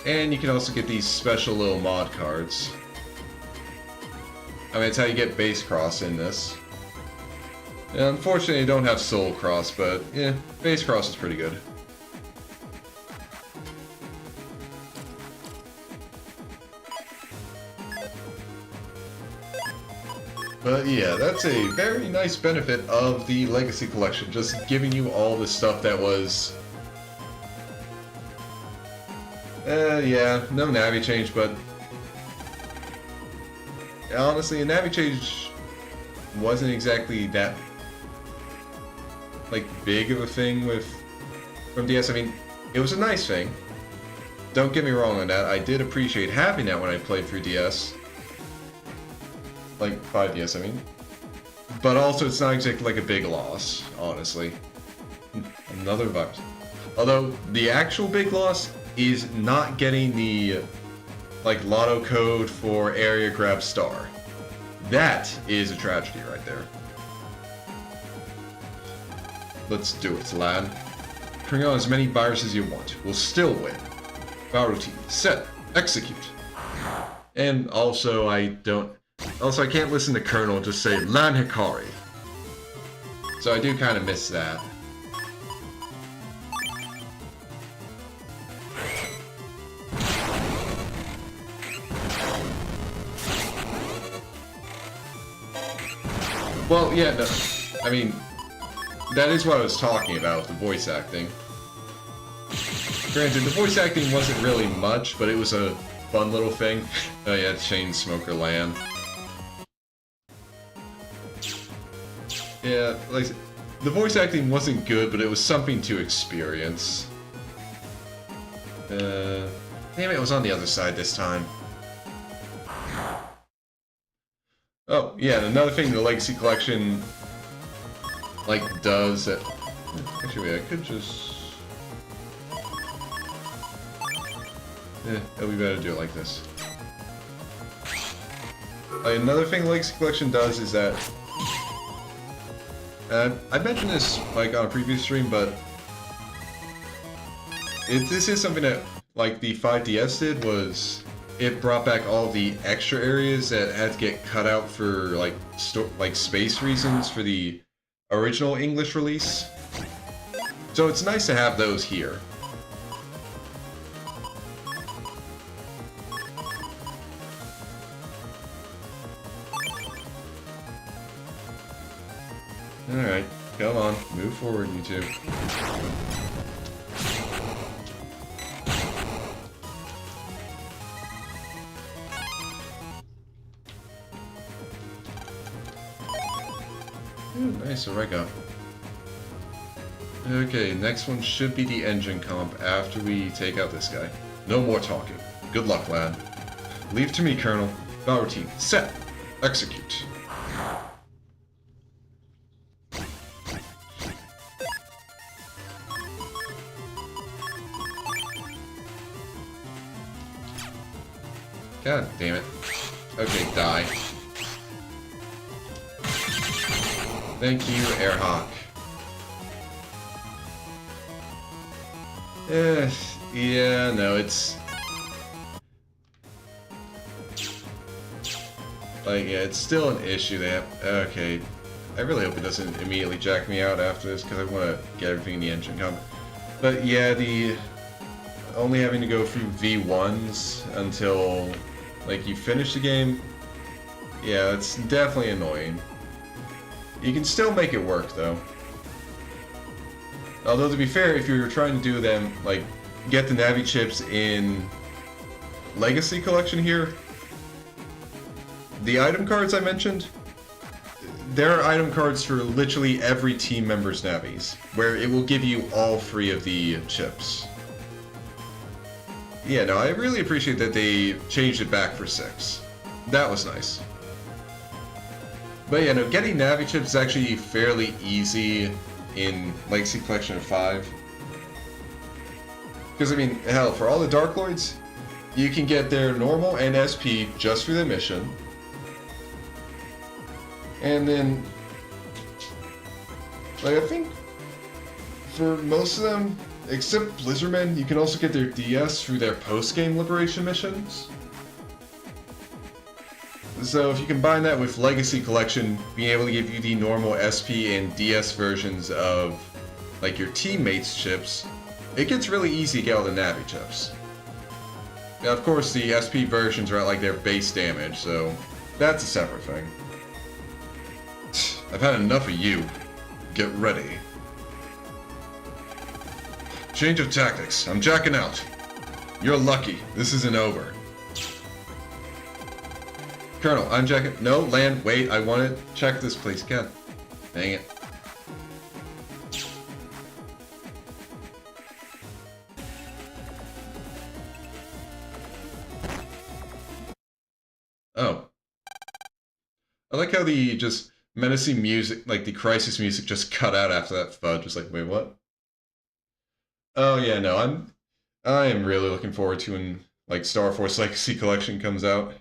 and you can also get these special little mod cards. I mean, it's how you get Base Cross in this. And unfortunately, you don't have Soul Cross, but yeah, Base Cross is pretty good. But yeah, that's a very nice benefit of the Legacy Collection, just giving you all the stuff that was... yeah, no Navi change, but... honestly, a Navi change wasn't exactly that, like, big of a thing from DS. I mean, it was a nice thing. Don't get me wrong on that. I did appreciate having that when I played through DS. Like, 5DS, I mean. But also, it's not exactly like a big loss, honestly. Another virus. Although, the actual big loss is not getting the, like, lotto code for Area Grab Star. That is a tragedy right there. Let's do it, lad. Bring on as many viruses as you want. We'll still win. Vow routine. Set. Execute. And also, I can't listen to Colonel just say, Lan Hikari. So I do kind of miss that. Well, yeah, no, I mean, that is what I was talking about, the voice acting. Granted, the voice acting wasn't really much, but it was a fun little thing. Oh yeah, Chain Smoker Land. Yeah, like, the voice acting wasn't good, but it was something to experience. Damn it was on the other side this time. Oh, yeah, and another thing the Legacy Collection, like, does that... Actually, wait, I could just... we better do it like this. Like, another thing the Legacy Collection does is that... I mentioned this, like, on a previous stream, but... this is something that, like, the 5DS did, was... It brought back all the extra areas that had to get cut out for, like, space reasons for the original English release. So it's nice to have those here. Alright, come on, move forward, you two. Ooh, nice, what I got. Okay, next one should be the engine comp after we take out this guy. No more talking. Good luck, lad. Leave to me, Colonel. Battle team, set. Execute. God damn it. Okay, die. Thank you, Airhawk. Yeah, no, it's... Like, yeah, it's still an issue they have. Okay. I really hope it doesn't immediately jack me out after this, because I want to get everything in the engine comp. But yeah, the... Only having to go through V1s until, like, you finish the game, yeah, it's definitely annoying. You can still make it work, though. Although, to be fair, if you're trying to do them, like, get the Navi chips in Legacy Collection here, the item cards I mentioned, there are item cards for literally every team member's Navis, where it will give you all 3 of the chips. Yeah, no, I really appreciate that they changed it back for 6. That was nice. But yeah, no, getting Navi chips is actually fairly easy in Legacy Collection 5. Because, I mean, hell, for all the Dark Lords, you can get their normal and SP just through the mission. And then, like, I think for most of them, except Blizzardmen, you can also get their DS through their post-game Liberation missions. So if you combine that with Legacy Collection, being able to give you the normal SP and DS versions of, like, your teammates' chips, it gets really easy to get all the Navi chips. Now, of course, the SP versions are at, like, their base damage, so that's a separate thing. I've had enough of you. Get ready. Change of tactics. I'm jacking out. You're lucky. This isn't over. Colonel, I'm jacking... No, land. Wait, I want to check this, please. God. Dang it. Oh. I like how the just menacing music, like the crisis music, just cut out after that FUD. Just like, wait, what? Oh yeah, no, I am really looking forward to when, like, Star Force Legacy Collection comes out.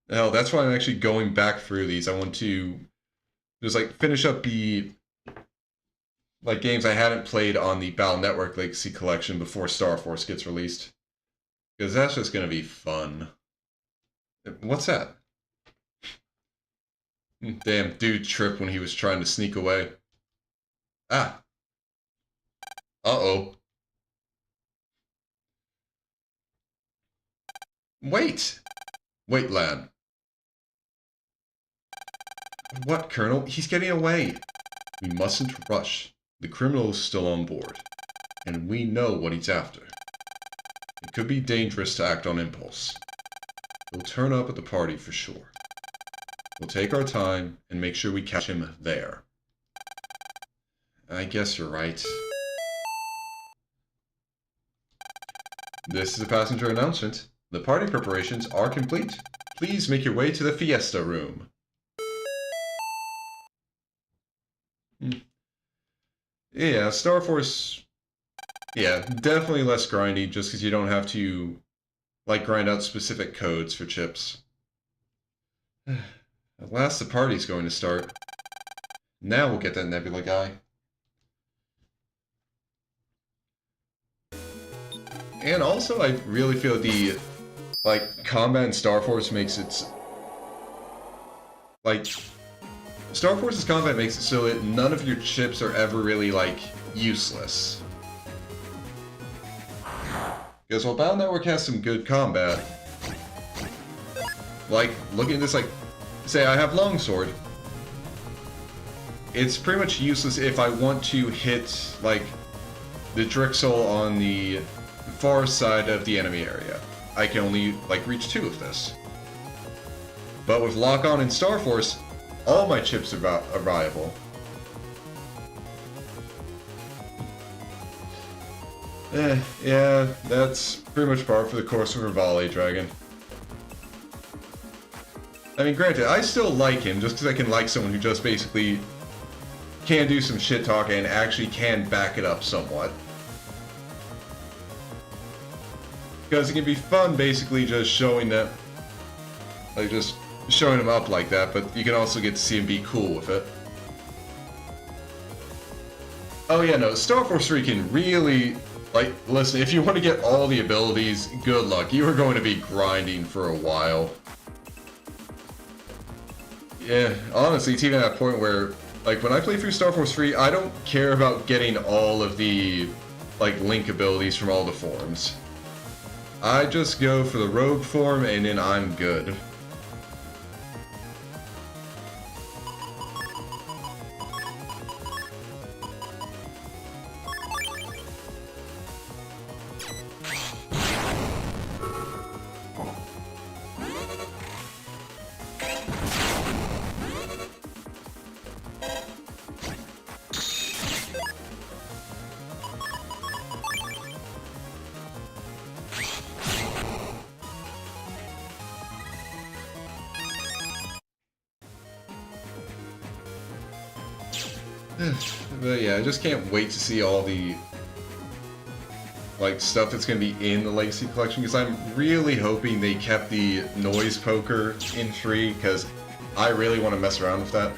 Hell, that's why I'm actually going back through these. I want to just, like, finish up the, like, games I hadn't played on the Battle Network Legacy Collection before Star Force gets released. Because that's just gonna be fun. What's that? Damn, dude tripped when he was trying to sneak away. Ah. Uh-oh. Wait! Wait, lad. What, Colonel? He's getting away. We mustn't rush. The criminal is still on board. And we know what he's after. It could be dangerous to act on impulse. He'll turn up at the party for sure. We'll take our time and make sure we catch him there. I guess you're right. This is a passenger announcement. The party preparations are complete. Please make your way to the fiesta room. Yeah, Star Force... Yeah, definitely less grindy, just because you don't have to, like, grind out specific codes for chips. At last the party's going to start. Now we'll get that Nebula guy. And also, I really feel the, like, combat in Star Force makes it... Like, Star Force's combat makes it so that none of your chips are ever really, like, useless. Because while Battle Network has some good combat, like, looking at this, like, say I have Longsword, it's pretty much useless if I want to hit, like, the Drixel on the far side of the enemy area. I can only, like, reach 2 of this. But with Lock-On and Star Force, all my chips are viable. Yeah, that's pretty much par for the course of Rivale Dragon. I mean, granted, I still like him just because I can like someone who just basically can do some shit talk and actually can back it up somewhat. Because it can be fun basically just showing that, like just showing him up like that, but you can also get to see him be cool with it. Oh yeah, no, Star Force 3 can really, like, listen, if you want to get all the abilities, good luck. You are going to be grinding for a while. Yeah, honestly, it's even at a point where, like, when I play through Star Force 3, I don't care about getting all of the, like, Link abilities from all the forms. I just go for the Rogue form, and then I'm good. But yeah, I just can't wait to see all the like stuff that's going to be in the Legacy Collection, because I'm really hoping they kept the noise poker in 3, because I really want to mess around with that.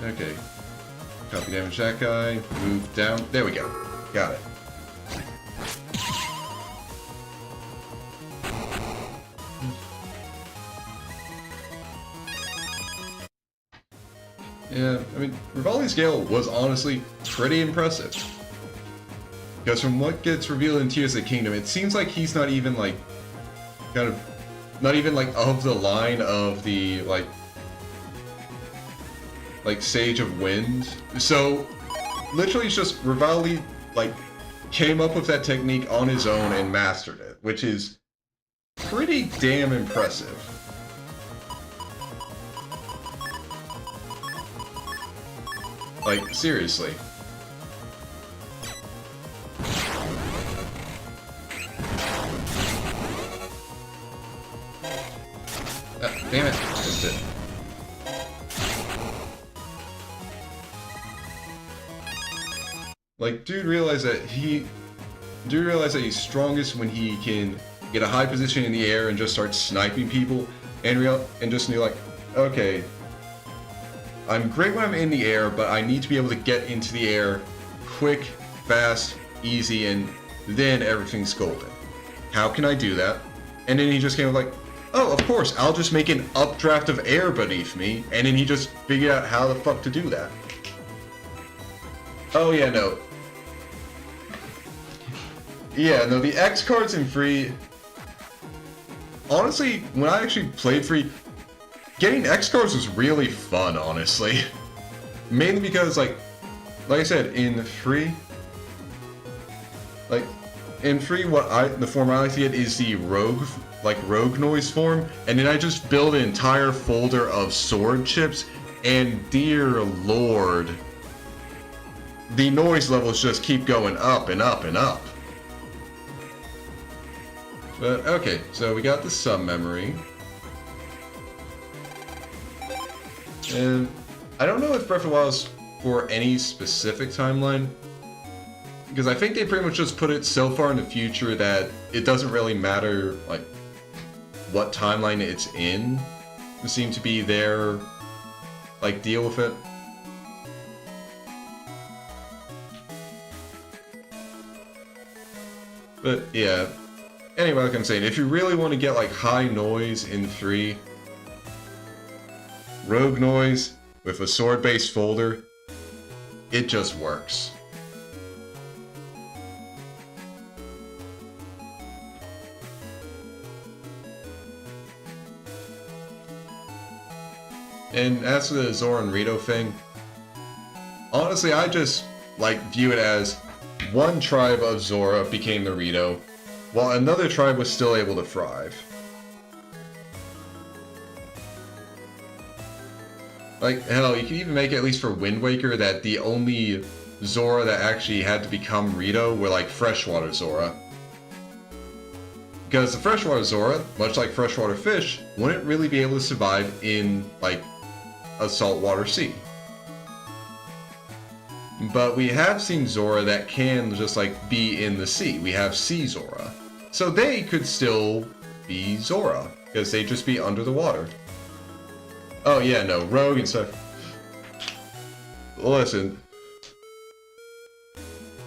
Okay. Copy damage that guy. Move down. There we go. Got it. Yeah, I mean, Rivali's Gale was honestly pretty impressive. Because from what gets revealed in Tears of the Kingdom, it seems like he's not even like, kind of, not even like of the line of the, like Sage of Wind. So, literally it's just Rivali, like, came up with that technique on his own and mastered it, which is pretty damn impressive. Like, seriously. Damn it. Missed it. Like, dude realized that he's strongest when he can get a high position in the air and just start sniping people, and just knew, like, okay, I'm great when I'm in the air, but I need to be able to get into the air quick, fast, easy, and then everything's golden. How can I do that? And then he just came up like, oh, of course, I'll just make an updraft of air beneath me, and then he just figured out how the fuck to do that. Oh yeah, no. Yeah, no, the X cards in Free... Honestly, when I actually played Free, getting X cards was really fun, honestly. Mainly because, like I said, in Free... in Free, the form I like to get is the Rogue noise form, and then I just build an entire folder of sword chips, and dear lord, the noise levels just keep going up and up and up. But, okay, so we got the sub-memory. And I don't know if Breath of the Wild is for any specific timeline, because I think they pretty much just put it so far in the future that it doesn't really matter, like, what timeline it's in. It seemed to be their, like, deal with it. But, yeah. Anyway, like I'm saying, if you really want to get, like, high noise in 3, Rogue noise with a sword-based folder, it just works. And as for the Zora and Rito thing, honestly, I just, like, view it as one tribe of Zora became the Rito, while another tribe was still able to thrive. Like, hell, you can even make it, at least for Wind Waker, that the only Zora that actually had to become Rito were, like, freshwater Zora. Because the freshwater Zora, much like freshwater fish, wouldn't really be able to survive in, like, a saltwater sea. But we have seen Zora that can just, like, be in the sea. We have Sea Zora. So they could still be Zora, because they'd just be under the water. Oh yeah, no, Rogue and stuff. Listen.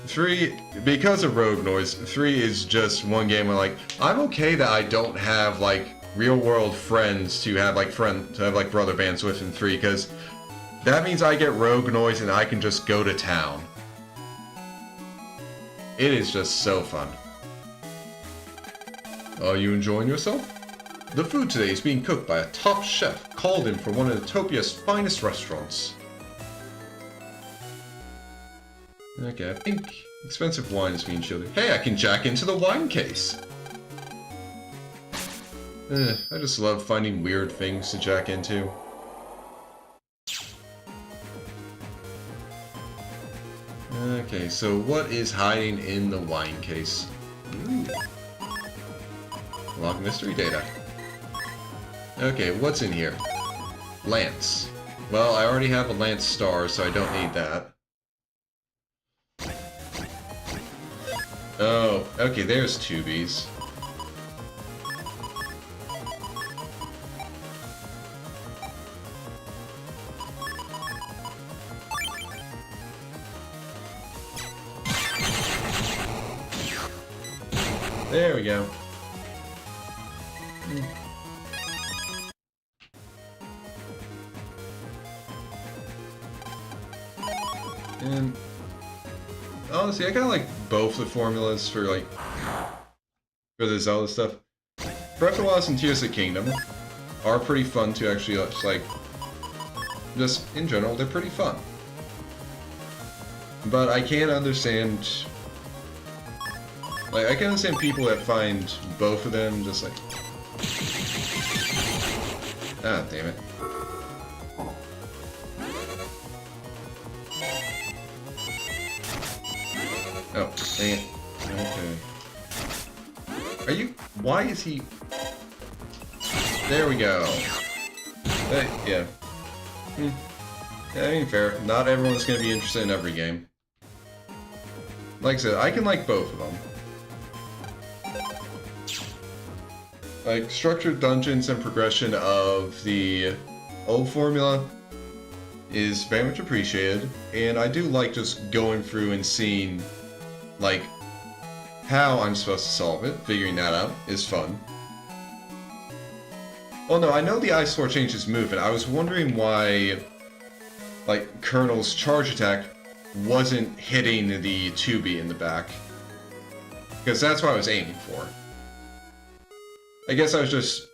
3, because of Rogue noise, 3 is just one game where, like, I'm okay that I don't have, like, real-world friends to have, like, brother bands with in 3, because that means I get Rogue noise and I can just go to town. It is just so fun. Are you enjoying yourself? The food today is being cooked by a top chef called in from one of Utopia's finest restaurants. Okay, I think expensive wine is being shielded. Hey, I can jack into the wine case! I just love finding weird things to jack into. Okay, so what is hiding in the wine case? Ooh. Lock mystery data. Okay, what's in here? Lance. Well, I already have a Lance star, so I don't need that. Oh, okay, there's Tubies. There we go. And honestly, I kind of like both the formulas for the Zelda stuff. Breath of the Wild and Tears of the Kingdom are pretty fun to actually just in general, they're pretty fun. But I can't understand, I can understand people that find both of them just like, ah, damn it. Oh, dang it. Okay. Are you... Why is he... There we go. Yeah. Yeah, I mean, fair. Not everyone's gonna be interested in every game. Like I said, I can like both of them. Like, structured dungeons and progression of the old formula is very much appreciated, and I do like just going through and seeing, like, how I'm supposed to solve it. Figuring that out is fun. Oh no, I know the Ice Sword changes movement. I was wondering why, like, Colonel's charge attack wasn't hitting the Tubie in the back. Because that's what I was aiming for. I guess I was just,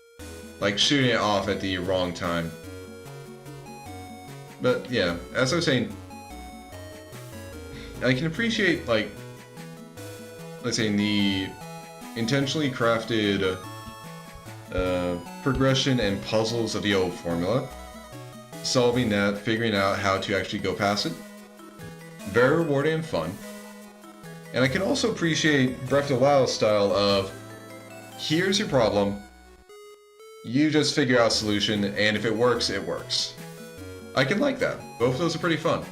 like, shooting it off at the wrong time. But, yeah, as I was saying, I can appreciate, like, let's say, the intentionally crafted progression and puzzles of the old formula. Solving that, figuring out how to actually go past it. Very rewarding and fun. And I can also appreciate Breath of the Wild style of, here's your problem, you just figure out a solution, and if it works, it works. I can like that. Both of those are pretty fun.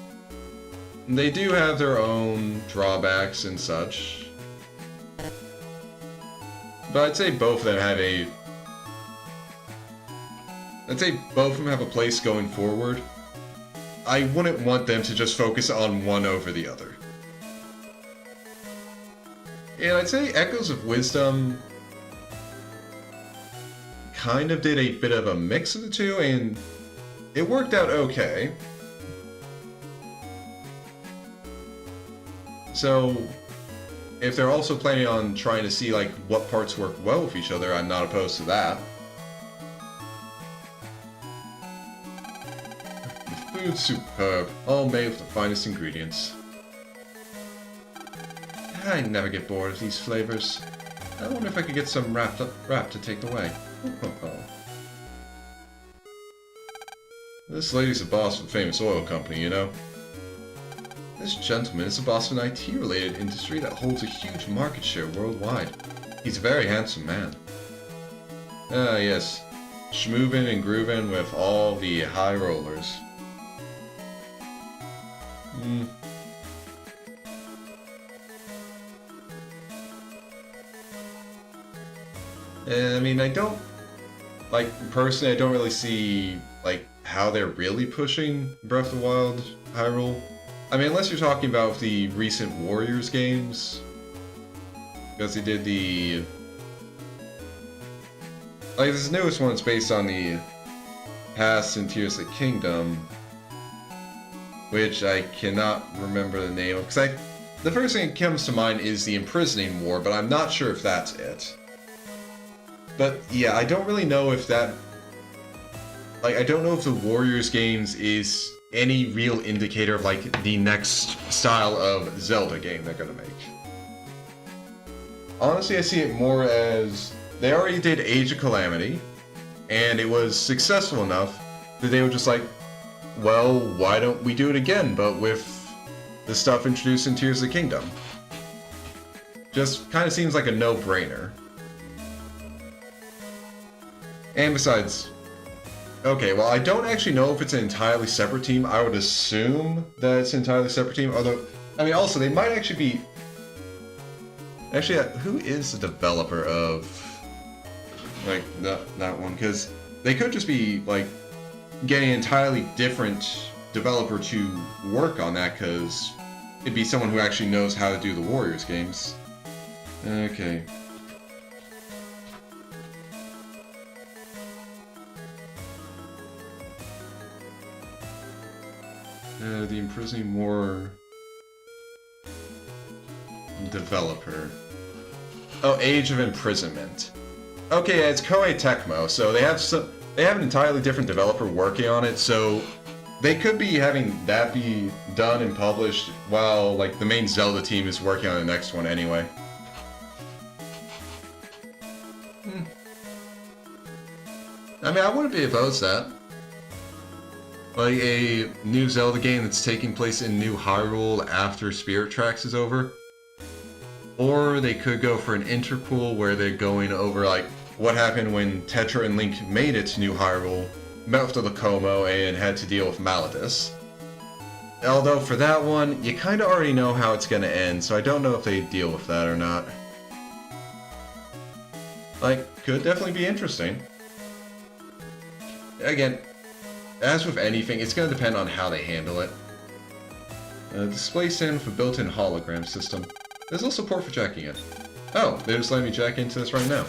They do have their own drawbacks and such. But I'd say both of them have a... place going forward. I wouldn't want them to just focus on one over the other. And I'd say Echoes of Wisdom kind of did a bit of a mix of the two, and it worked out okay. So, if they're also planning on trying to see, like, what parts work well with each other, I'm not opposed to that. Food superb, all made with the finest ingredients. I never get bored of these flavors. I wonder if I could get some wrap to take away. This lady's the boss of a famous oil company, you know? This gentleman is the boss of an IT-related industry that holds a huge market share worldwide. He's a very handsome man. Ah, yes. Schmoovin' and groovin' with all the high rollers. I mean, I don't... Like, personally, I don't really see, like, how they're really pushing Breath of the Wild Hyrule. I mean, unless you're talking about the recent Warriors games. Because they did the... Like, this newest one is based on the past and Tears of the Kingdom. Which I cannot remember the name of. Because the first thing that comes to mind is the Imprisoning War, but I'm not sure if that's it. But yeah, I don't really know if that... Like, I don't know if the Warriors games is any real indicator of, like, the next style of Zelda game they're gonna make. Honestly, I see it more as... They already did Age of Calamity, and it was successful enough that they were just like, well, why don't we do it again, but with the stuff introduced in Tears of the Kingdom? Just kind of seems like a no-brainer. And besides... Okay, well, I don't actually know if it's an entirely separate team. I would assume that it's an entirely separate team, although... I mean, also, they might actually be... Actually, who is the developer of... Like, that one? Because they could just be, like, getting an entirely different developer to work on that, because it'd be someone who actually knows how to do the Warriors games. Okay. The Imprisoning War developer. Oh, Age of Imprisonment. Okay, yeah, it's Koei Tecmo, so they have an entirely different developer working on it, so they could be having that be done and published while, like, the main Zelda team is working on the next one anyway. I mean, I wouldn't be opposed to that. Like a new Zelda game that's taking place in New Hyrule after Spirit Tracks is over. Or they could go for an interquel where they're going over, like, what happened when Tetra and Link made it to New Hyrule, met with the Lakomo, and had to deal with Maladus. Although for that one, you kind of already know how it's going to end, so I don't know if they deal with that or not. Like, could definitely be interesting. Again, as with anything, it's going to depend on how they handle it. Display stand with a built-in hologram system. There's also support for jacking it. Oh, they're just letting me jack into this right now.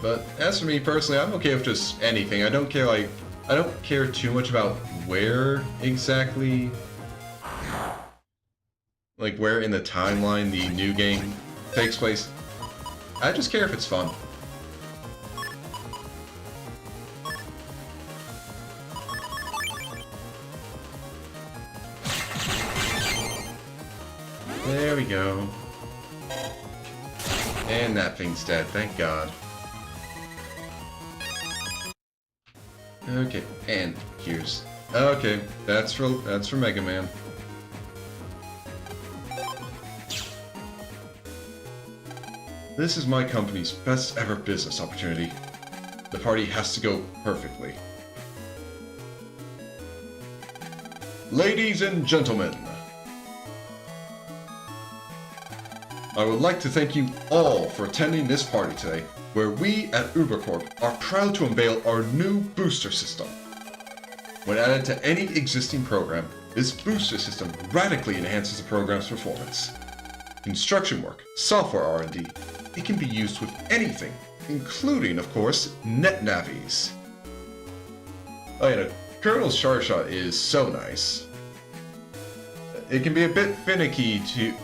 But as for me personally, I'm okay with just anything. I don't care too much about where exactly, like where in the timeline the new game takes place. I just care if it's fun. There we go. And that thing's dead, thank God. Okay, and here's... Okay, that's for Mega Man. This is my company's best ever business opportunity. The party has to go perfectly. Ladies and gentlemen, I would like to thank you all for attending this party today, where we at UberCorp are proud to unveil our new booster system. When added to any existing program, this booster system radically enhances the program's performance. Construction work, software R&D, it can be used with anything, including, of course, NetNavis. Oh yeah, the Colonel's Char Shot is so nice. It can be a bit finicky to,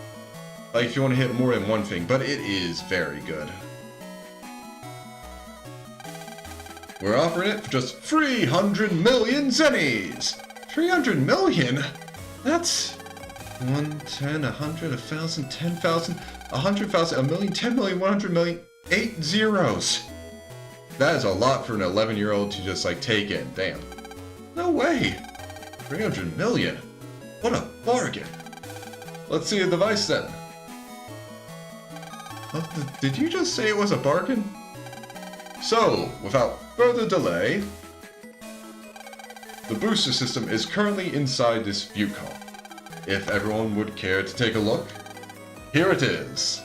like, if you want to hit more than one thing, but it is very good. We're offering it for just 300 million zennies! 300 million? That's 1, 10, 100, 1,000, 10,000, 100,000, a million, 10 million, 100 million, 8 zeros! That is a lot for an 11-year-old to just like take in, damn. No way! 300 million? What a bargain! Let's see a device then. Did you just say it was a bargain? So, without further delay, the booster system is currently inside this view column. If everyone would care to take a look, here it is.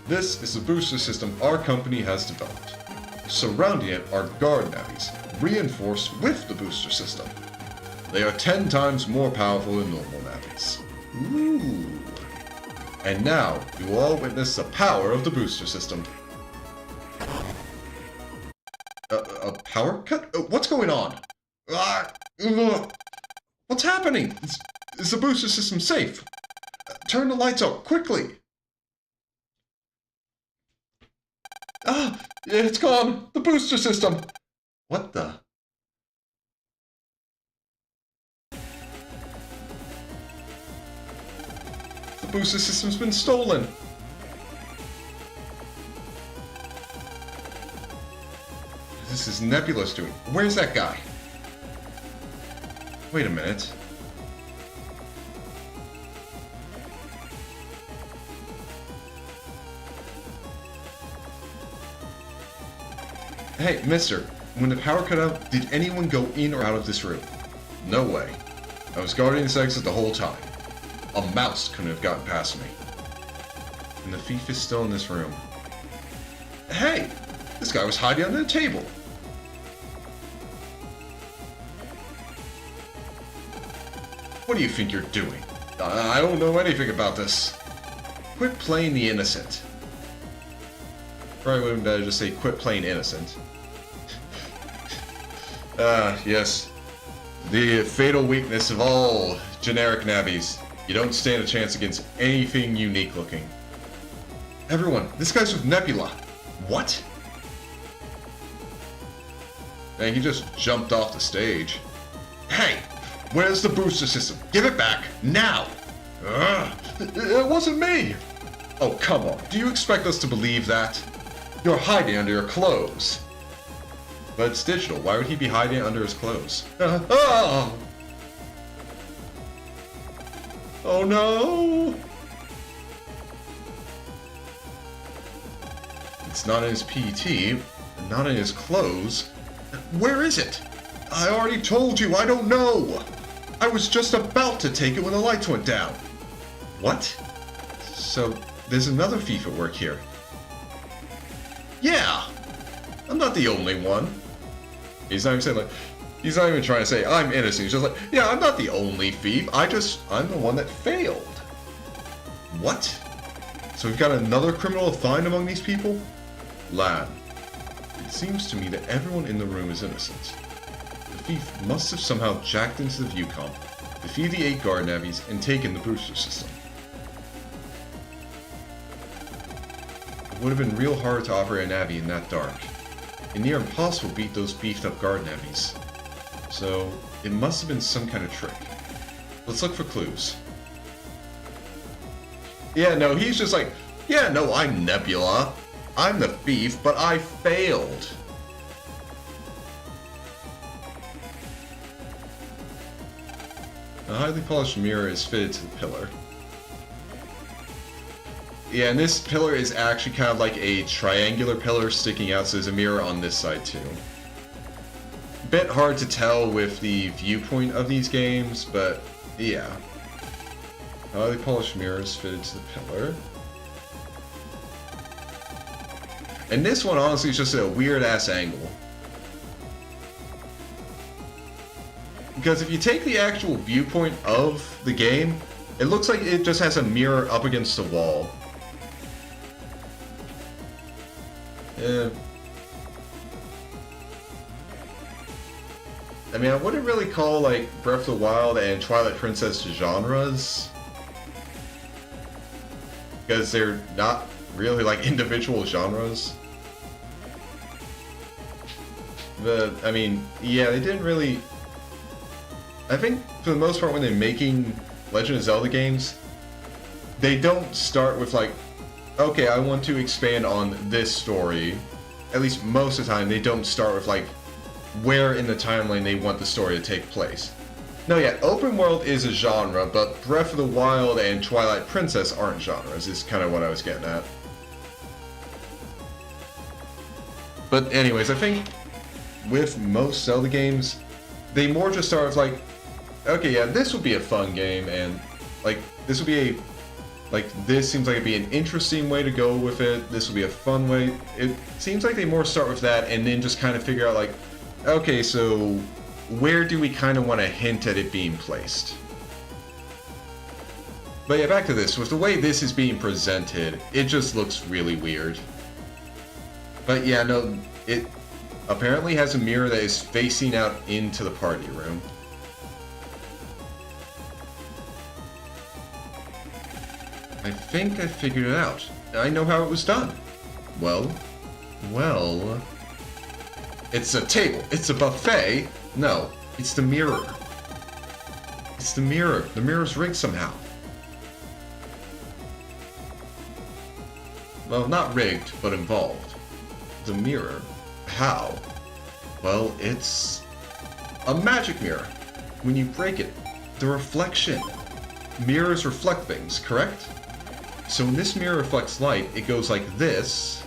This is the booster system our company has developed. Surrounding it are guard navies, reinforced with the booster system. They are 10 times more powerful than normal navies. Ooh. And now, you will all witness the power of the booster system. A power cut? What's going on? What's happening? Is the booster system safe? Turn the lights out, quickly! Ah! It's gone! The booster system! What the? The booster system's been stolen! This is Nebula's doing. Where's that guy? Wait a minute. Hey, mister, when the power cut out, did anyone go in or out of this room? No way. I was guarding this exit the whole time. A mouse couldn't have gotten past me. And the thief is still in this room. Hey! This guy was hiding under the table. What do you think you're doing? I don't know anything about this. Quit playing the innocent. Probably would have been better to say quit playing innocent. Yes. The fatal weakness of all generic navies. You don't stand a chance against anything unique looking. Everyone, this guy's with Nebula. What? Man, he just jumped off the stage. Hey! Where's the booster system? Give it back! Now! It wasn't me! Oh, come on. Do you expect us to believe that? You're hiding under your clothes. But it's digital. Why would he be hiding under his clothes? Oh no! It's not in his PT, not in his clothes. Where is it? I already told you, I don't know! I was just about to take it when the lights went down. What? So, there's another thief at work here. Yeah! I'm not the only one. He's not even saying like, he's not even trying to say I'm innocent. He's just like, yeah, I'm not the only thief. I'm the one that failed. What? So we've got another criminal assigned among these people? Lad, it seems to me that everyone in the room is innocent. The thief must have somehow jacked into the view comp, defeated the 8 guard navies, and taken the booster system. It would have been real hard to operate a navi in that dark, and near impossible to beat those beefed up guard navies. So, it must have been some kind of trick. Let's look for clues. Yeah, no, he's just like, yeah, no, I'm Nebula. I'm the thief, but I failed. A highly polished mirror is fitted to the pillar. Yeah, and this pillar is actually kind of like a triangular pillar sticking out, so there's a mirror on this side too. Bit hard to tell with the viewpoint of these games, but yeah. A highly polished mirror is fitted to the pillar. And this one honestly is just a weird ass angle. Because if you take the actual viewpoint of the game, it looks like it just has a mirror up against the wall. Yeah. I mean, I wouldn't really call, like, Breath of the Wild and Twilight Princess genres. because they're not really like individual genres. But, I mean, yeah, they didn't really... I think, for the most part, when they're making Legend of Zelda games, they don't start with, like, okay, I want to expand on this story. At least most of the time, they don't start with, like, where in the timeline they want the story to take place. No, yeah, open world is a genre, but Breath of the Wild and Twilight Princess aren't genres, is kind of what I was getting at. But anyways, I think with most Zelda games, they more just start with like, okay, yeah, this would be a fun game, and like, this would be a, like, this seems like it'd be an interesting way to go with it, this would be a fun way. It seems like they more start with that, and then just kind of figure out like, okay, so where do we kind of want to hint at it being placed? But yeah, back to this. With the way this is being presented, it just looks really weird. But yeah, no, it apparently has a mirror that is facing out into the party room. I think I figured it out. I know how it was done. Well, it's a table. It's a buffet. No, it's the mirror. It's the mirror. The mirror's rigged somehow. Well, not rigged, but involved. The mirror. How? Well, it's a magic mirror. When you break it, the reflection. Mirrors reflect things, correct? So when this mirror reflects light, it goes like this.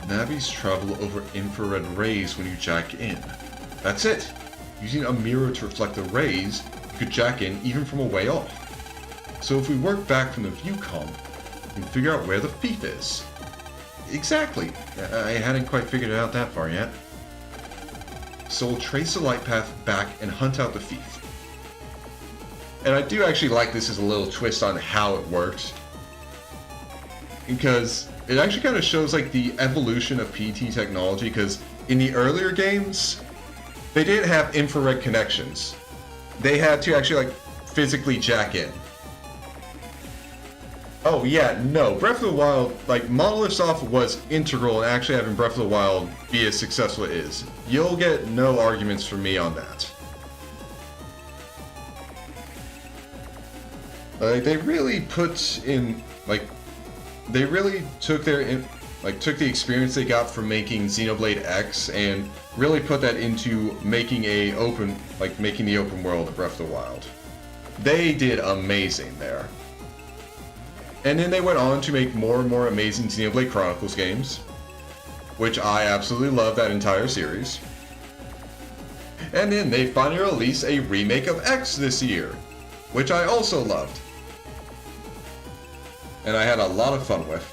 Navis travel over infrared rays when you jack in. That's it! Using a mirror to reflect the rays, you could jack in even from a way off. So if we work back from the view comp, we can figure out where the thief is. Exactly! I hadn't quite figured it out that far yet. So we'll trace the light path back and hunt out the thief. And I do actually like this as a little twist on how it works. Because it actually kind of shows like the evolution of PT technology, because in the earlier games, they didn't have infrared connections. They had to actually like physically jack in. Oh yeah, no, Breath of the Wild, like Monolith Soft was integral in actually having Breath of the Wild be as successful as it is. You'll get no arguments from me on that. Like, they really put in, like, they really took their, took the experience they got from making Xenoblade X and really put that into making the open world of Breath of the Wild. They did amazing there. And then they went on to make more and more amazing Xenoblade Chronicles games, which I absolutely love that entire series. And then they finally released a remake of X this year, which I also loved. And I had a lot of fun with.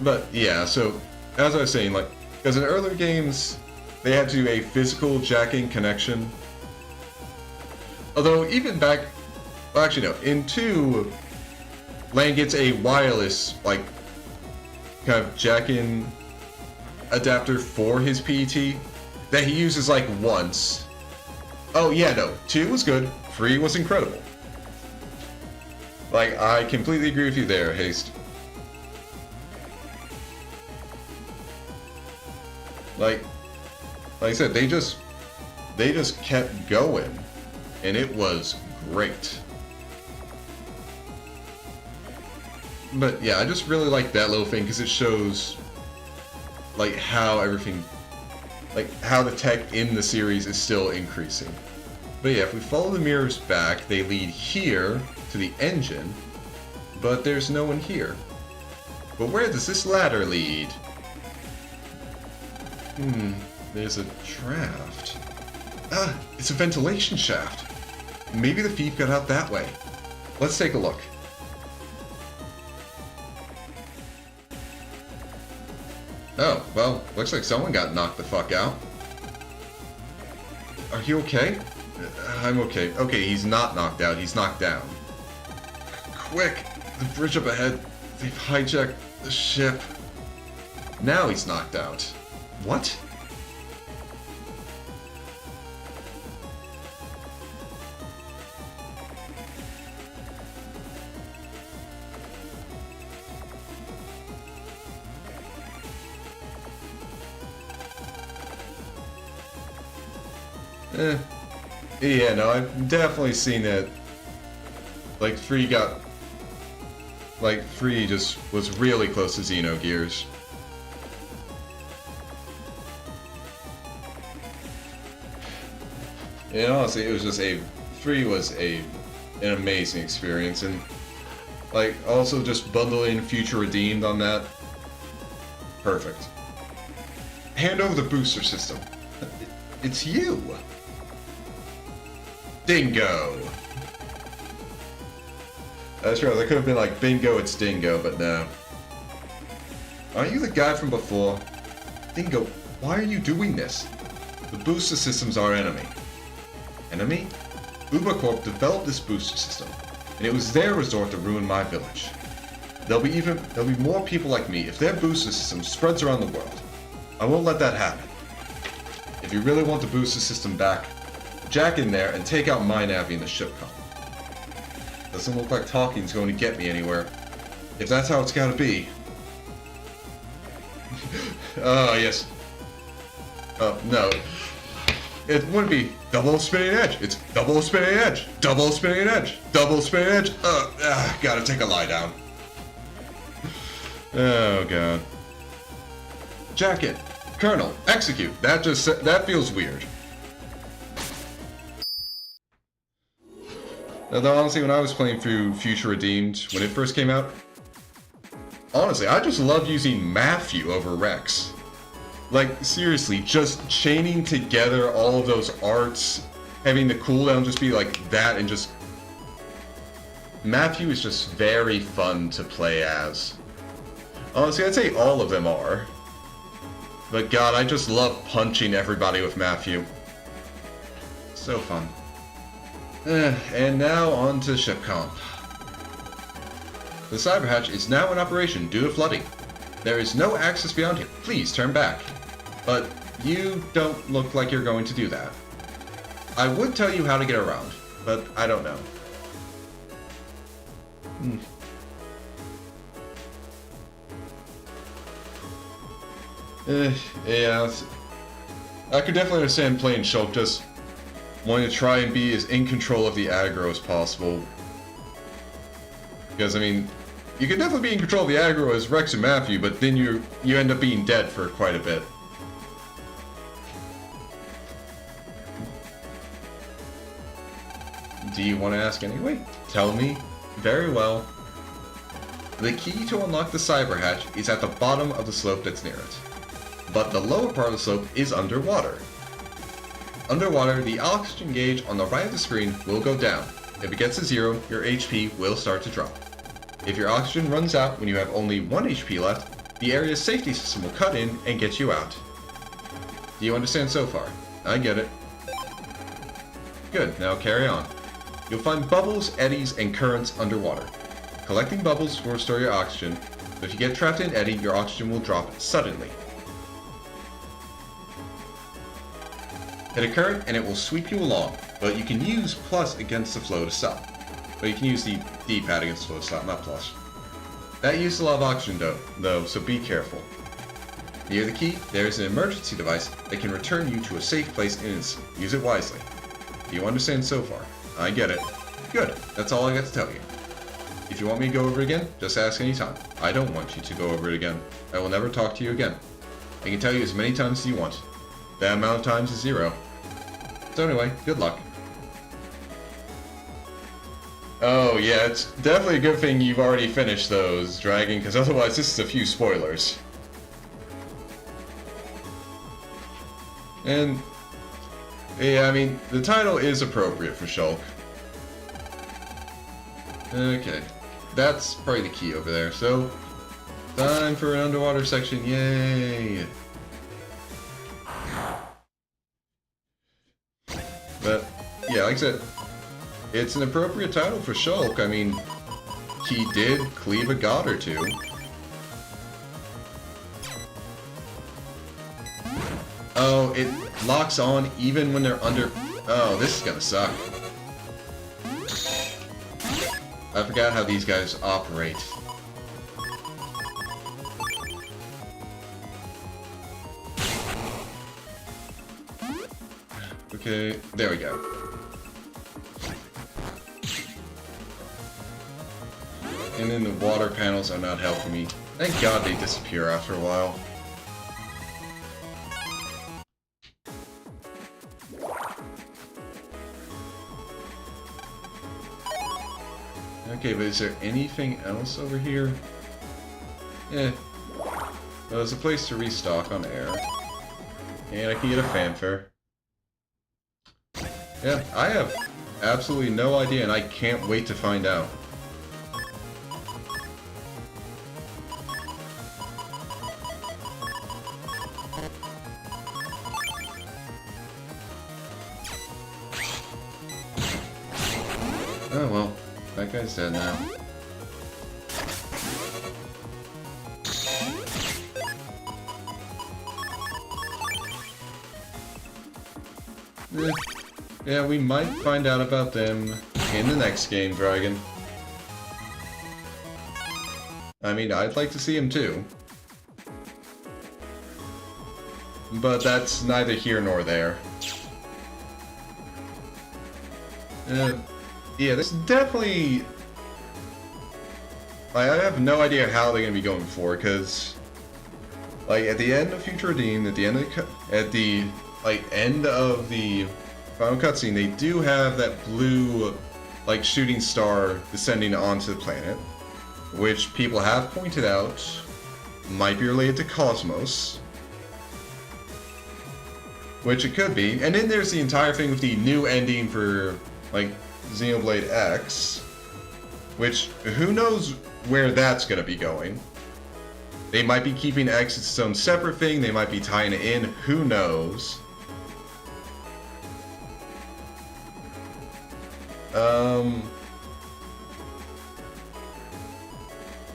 But yeah, so as I was saying, like, because in earlier games they had to do a physical jacking connection. Although even back, well, actually no, in 2, Lane gets a wireless, like, kind of jack-in adapter for his PET that he uses like once. Oh yeah, no, 2 was good, 3 was incredible. Like, I completely agree with you there, Haste. Like I said, they just kept going, and it was great. But yeah, I just really like that little thing because it shows like how everything, like how the tech in the series is still increasing. But yeah, if we follow the mirrors back, they lead here to the engine, but there's no one here. But where does this ladder lead? There's a draft. Ah, it's a ventilation shaft. Maybe the thief got out that way. Let's take a look. Oh, well, looks like someone got knocked the fuck out. Are you okay? I'm okay. Okay, he's not knocked out, he's knocked down. Quick! The bridge up ahead. They've hijacked the ship. Now he's knocked out. What? Yeah, no, I've definitely seen it. Like, 3 just was really close to Xenogears. And honestly, it was just 3 was an amazing experience, and like also just bundling Future Redeemed on that, perfect. Hand over the booster system. It's you, Dingo. That's right. That could have been like Bingo, it's Dingo, but no. Aren't you the guy from before? Dingo, why are you doing this? The booster system's our enemy. Enemy? Ubercorp developed this booster system, and it was their resort to ruin my village. There'll be more people like me if their booster system spreads around the world. I won't let that happen. If you really want the booster system back, jack in there and take out my Navi in the ship com. Doesn't look like talking's going to get me anywhere. If that's how it's gotta be. Oh, yes. Oh, no. It wouldn't be double spinning edge. It's double spinning edge. Double spinning edge. Double spinning edge. Gotta take a lie down. Oh, God. Jacket. Colonel. Execute. That feels weird. Although, honestly, when I was playing through Future Redeemed, when it first came out, honestly, I just loved using Matthew over Rex. Like, seriously, just chaining together all of those arts, having the cooldown just be like that, and just... Matthew is just very fun to play as. Honestly, I'd say all of them are. But God, I just love punching everybody with Matthew. So fun. And now on to ship comp. The cyber hatch is now in operation due to flooding. There is no access beyond here. Please turn back. But you don't look like you're going to do that. I would tell you how to get around, but I don't know. Yeah, I could definitely understand playing Shulk just wanting to try and be as in control of the aggro as possible. Because, I mean, you could definitely be in control of the aggro as Rex and Matthew, but then you end up being dead for quite a bit. Do you want to ask anyway? Tell me. Very well. The key to unlock the cyber hatch is at the bottom of the slope that's near it. But the lower part of the slope is underwater. Underwater, the oxygen gauge on the right of the screen will go down. If it gets to 0, your HP will start to drop. If your oxygen runs out when you have only 1 HP left, the area's safety system will cut in and get you out. Do you understand so far? I get it. Good, now carry on. You'll find bubbles, eddies, and currents underwater. Collecting bubbles will restore your oxygen, but if you get trapped in an eddy, your oxygen will drop suddenly. Hit a current and it will sweep you along, but you can use plus against the flow to stop. But you can use the D-pad against the flow to stop, not plus. That uses a lot of oxygen though, so be careful. Near the key, there is an emergency device that can return you to a safe place in instant. Use it wisely. Do you understand so far? I get it. Good, that's all I got to tell you. If you want me to go over it again, just ask anytime. I don't want you to go over it again. I will never talk to you again. I can tell you as many times as you want. That amount of times is 0. So anyway, good luck. Oh yeah, it's definitely a good thing you've already finished those, Dragon, because otherwise this is a few spoilers. And yeah, I mean, the title is appropriate for Shulk. Okay, that's probably the key over there, so time for an underwater section, yay! But, yeah, like I said, it's an appropriate title for Shulk. I mean, he did cleave a god or two. Oh, it locks on even when they're under... Oh, this is gonna suck. I forgot how these guys operate. Okay, there we go. And then the water panels are not helping me. Thank God they disappear after a while. Okay, but is there anything else over here? Eh. Well, there's a place to restock on air. And I can get a fanfare. Yeah, I have absolutely no idea, and I can't wait to find out. Oh well, that guy's dead now. Yeah, we might find out about them in the next game, Dragon. I mean, I'd like to see him too. But that's neither here nor there. Yeah, this definitely... I have no idea how they're gonna be going forward, because... Like, at the end of Future Redeemed, at the end of end of the final cutscene, they do have that blue, shooting star descending onto the planet, which people have pointed out might be related to Cosmos, which it could be. And then there's the entire thing with the new ending for, Xenoblade X, which, who knows where that's gonna be going. They might be keeping X its own separate thing, they might be tying it in, who knows.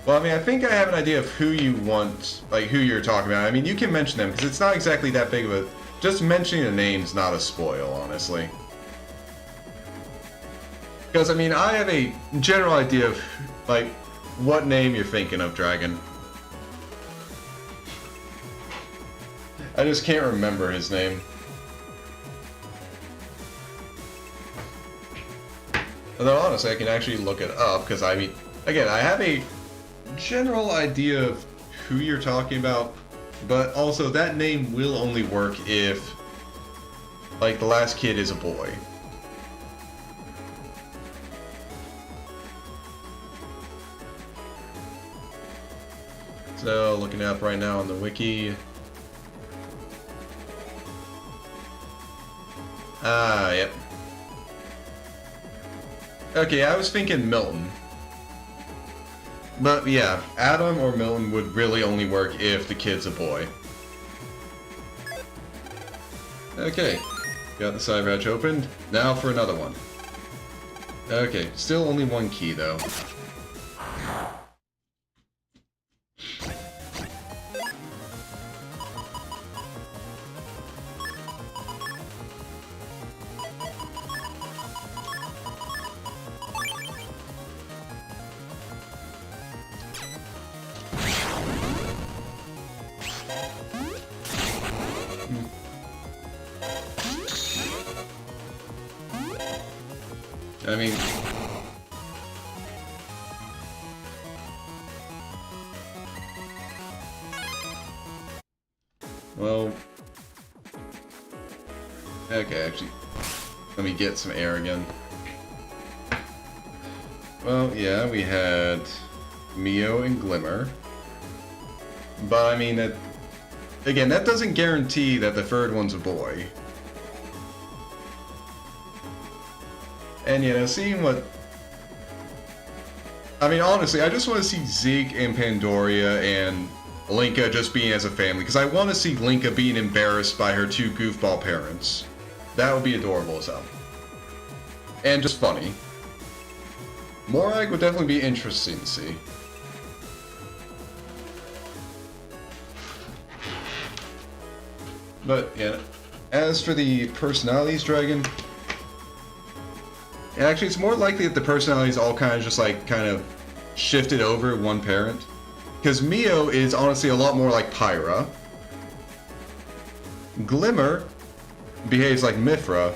Well, I mean, I think I have an idea of who you want, who you're talking about. I mean, you can mention them, because it's not exactly that big of a... Just mentioning the name's not a spoil, honestly. Because, I mean, I have a general idea of, what name you're thinking of, Dragon. I just can't remember his name. Although, honestly, I can actually look it up, because, I mean, again, I have a general idea of who you're talking about, but also that name will only work if, the last kid is a boy. So, looking up right now on the wiki. Ah, yep. Okay, I was thinking Milton. But yeah, Adam or Milton would really only work if the kid's a boy. Okay, got the side hatch opened. Now for another one. Okay, still only one key though. I mean... Well... Okay, actually... Let me get some air again. Well, yeah, we had... Mio and Glimmer. But, I mean, that... Again, that doesn't guarantee that the third one's a boy. And, you know, seeing what... I mean, honestly, I just want to see Zeke and Pandoria and Linka just being as a family, because I want to see Linka being embarrassed by her two goofball parents. That would be adorable as hell. And just funny. Morag would definitely be interesting to see. But, yeah, as for the personalities dragon, actually it's more likely that the personalities all kind of just like kind of shifted over one parent. Because Mio is honestly a lot more like Pyra. Glimmer behaves like Mithra.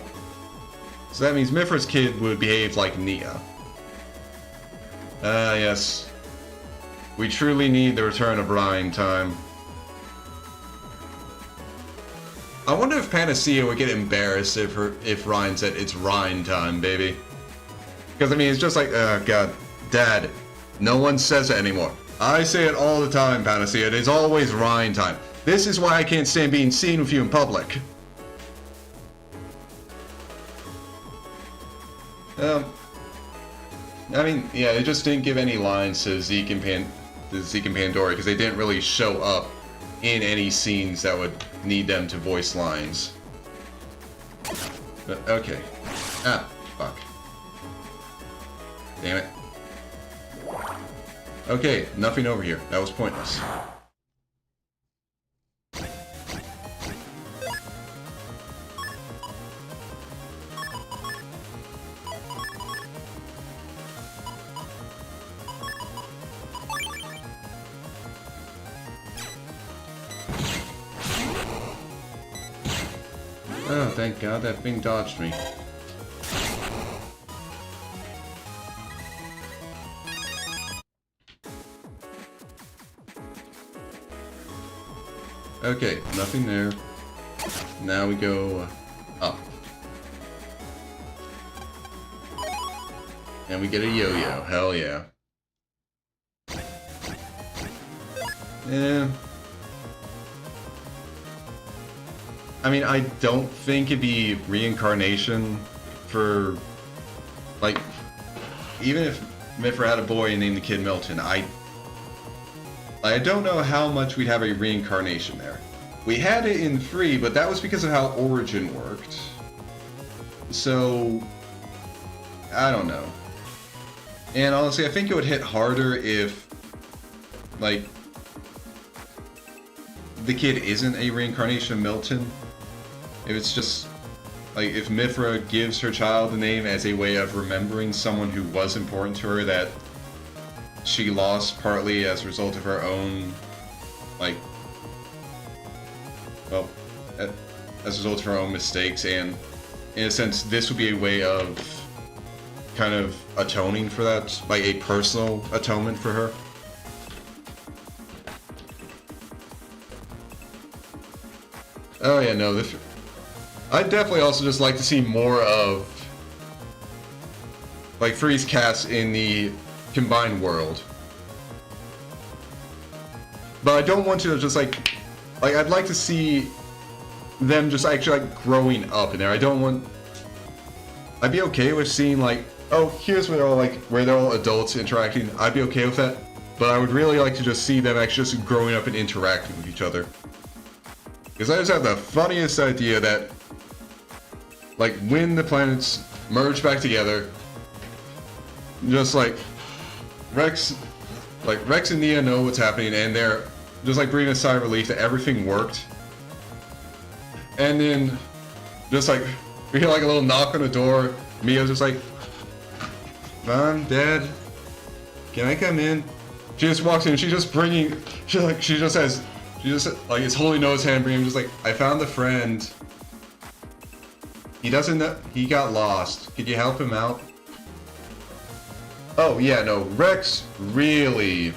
So that means Mithra's kid would behave like Nia. Yes. We truly need the return of Rhine time. I wonder if Panacea would get embarrassed if Rhine said it's Rhine time, baby. Because, I mean, it's just like, God, Dad, no one says it anymore. I say it all the time, Panacea. It is always Rhine time. This is why I can't stand being seen with you in public. I mean, yeah, they just didn't give any lines to Zeke and Pandora because they didn't really show up in any scenes that would need them to voice lines. But, okay. Ah, fuck. Damn it. Okay, nothing over here. That was pointless. Oh, thank God that thing dodged me. Okay, nothing there. Now we go up. And we get a yo-yo. Hell yeah. Yeah. I mean, I don't think it'd be reincarnation for, like, even if Mithra had a boy and named the kid Milton, I don't know how much we'd have a reincarnation there. We had it in 3, but that was because of how Origin worked. So, I don't know. And honestly, I think it would hit harder if, like, the kid isn't a reincarnation of Milton. If it's just, like, if Mithra gives her child the name as a way of remembering someone who was important to her that she lost partly as a result of her own, like, well, as a result of her own mistakes, and in a sense, this would be a way of kind of atoning for that, like a personal atonement for her. Oh yeah, no, this... I'd definitely also just like to see more of, like, Freeze cast in the combined world. But I don't want to just, like, I'd like to see them just actually, like, growing up in there. I don't want... I'd be okay with seeing, like, oh, here's where they're all, like, where they're all adults interacting. I'd be okay with that. But I would really like to just see them actually just growing up and interacting with each other. Because I just have the funniest idea that, like, when the planets merge back together, just like Rex and Nia know what's happening, and they're just like breathing a sigh of relief that everything worked. And then, just like, we hear like a little knock on the door. Mia's just like, Mom, Dad, can I come in? She just walks in. She's just bringing. She just is holding Noah's hand, bringing him. Just like, I found a friend. He doesn't know. He got lost. Could you help him out? Oh, yeah, no. Rex really...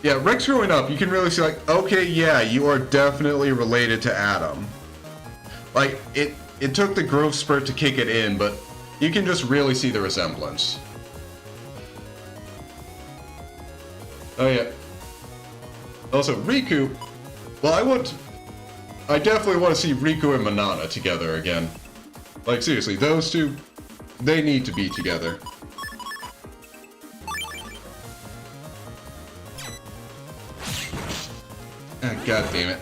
Yeah, Rex growing up, you can really see, like, okay, yeah, you are definitely related to Adam. Like, it took the growth spurt to kick it in, but you can just really see the resemblance. Oh, yeah. Also, Riku... Well, I definitely want to see Riku and Manana together again. Like, seriously, those two, they need to be together. Ah, God damn it.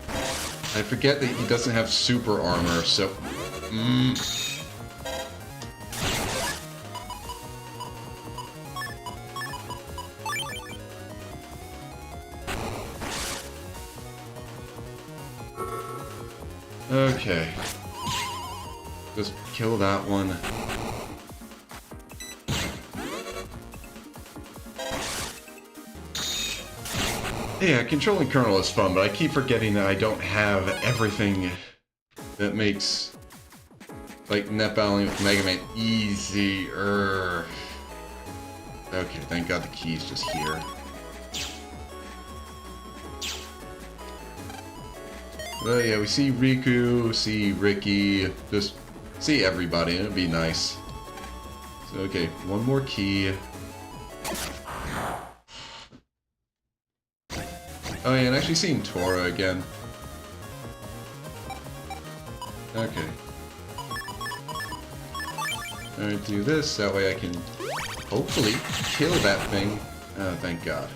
I forget that he doesn't have super armor, so... Okay. Just kill that one. Yeah, controlling Colonel is fun, but I keep forgetting that I don't have everything that makes, like, net battling with Mega Man easier. Okay, thank God the key's just here. Well, yeah, we see Riku, see Ricky, just see everybody, and it'd be nice. So, okay, one more key. Oh yeah, and actually seeing Tora again. Okay. Alright, do this, that way I can hopefully kill that thing. Oh, thank God.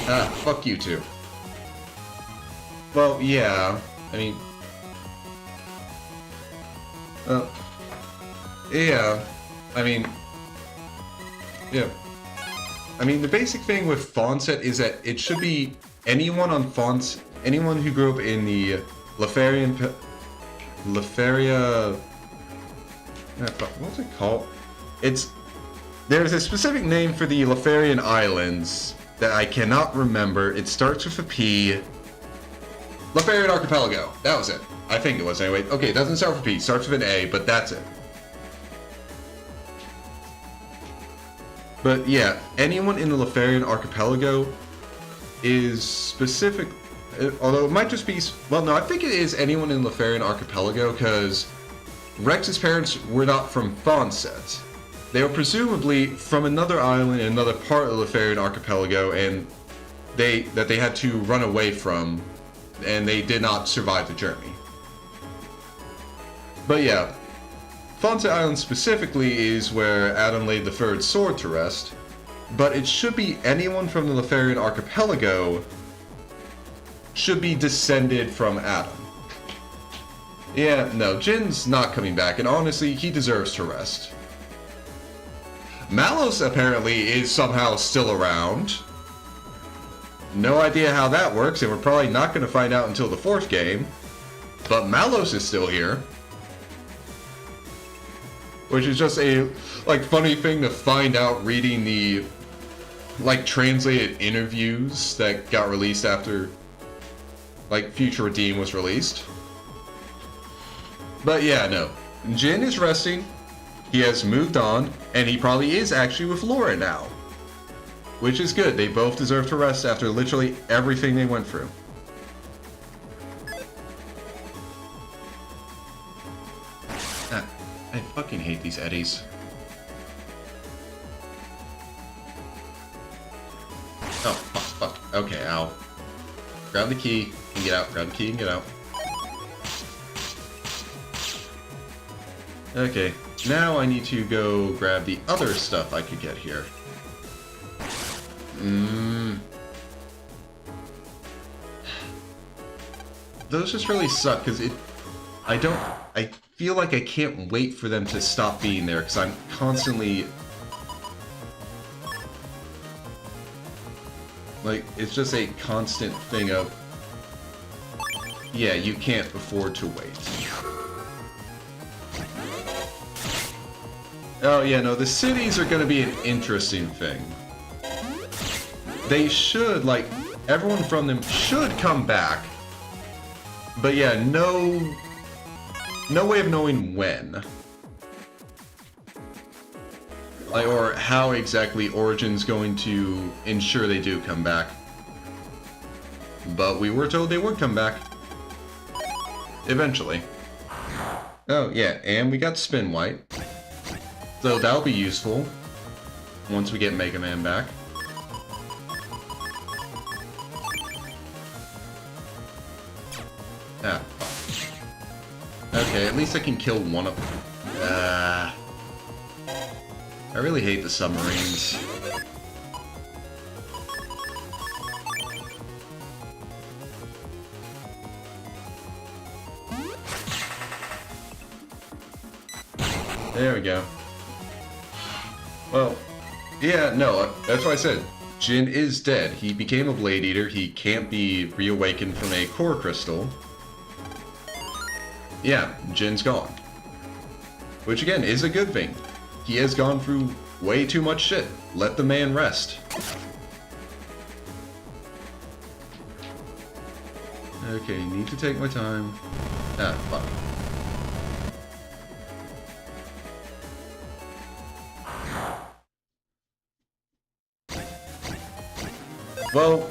Ah, fuck you two. Well, yeah, I mean... yeah, I mean... Yeah. I mean, the basic thing with Fawnset is that it should be anyone on Fawns... Anyone who grew up in the Lefaria... What's it called? There's a specific name for the Lefarian Islands that I cannot remember. It starts with a P. Lefarian Archipelago. That was it. I think it was anyway. Okay, it doesn't start with a P. It starts with an A, but that's it. But yeah, anyone in the Lefarian Archipelago is specific... Although it might just be... Well, no, I think it is anyone in the Lefarian Archipelago, because Rex's parents were not from Fawnset. They were presumably from another island in another part of the Lefarian Archipelago, and they had to run away from, and they did not survive the journey. But yeah, Fawnset Island specifically is where Adam laid the third sword to rest, but it should be anyone from the Lefarian Archipelago should be descended from Adam. Yeah, no, Jin's not coming back, and honestly, he deserves to rest. Malos apparently is somehow still around. No idea how that works, and we're probably not going to find out until the 4th game. But Malos is still here. Which is just a, like, funny thing to find out reading the, like, translated interviews that got released after, like, Future Redeem was released. But yeah, no. Jin is resting. He has moved on, and he probably is actually with Laura now. Which is good. They both deserve to rest after literally everything they went through. Ah, I fucking hate these eddies. Oh, fuck. Okay, ow. Grab the key and get out. Grab the key and get out. Okay, now I need to go grab the other stuff I could get here. Those just really suck, because I feel like I can't wait for them to stop being there, because I'm constantly... Like, it's just a constant thing of... Yeah, you can't afford to wait. Oh yeah, no, the cities are gonna be an interesting thing. They should, like, everyone from them should come back. But yeah, no way of knowing when. Like, or how exactly Origin's going to ensure they do come back. But we were told they would come back. Eventually. Oh yeah, and we got Spin White. So that'll be useful once we get Mega Man back. Ah. Okay, at least I can kill one of them. I really hate the submarines. There we go. Well, yeah, no, that's what I said. Jin is dead. He became a Blade Eater. He can't be reawakened from a core crystal. Yeah, Jin's gone. Which again is a good thing. He has gone through way too much shit. Let the man rest. Okay, need to take my time. Ah, fuck. Well,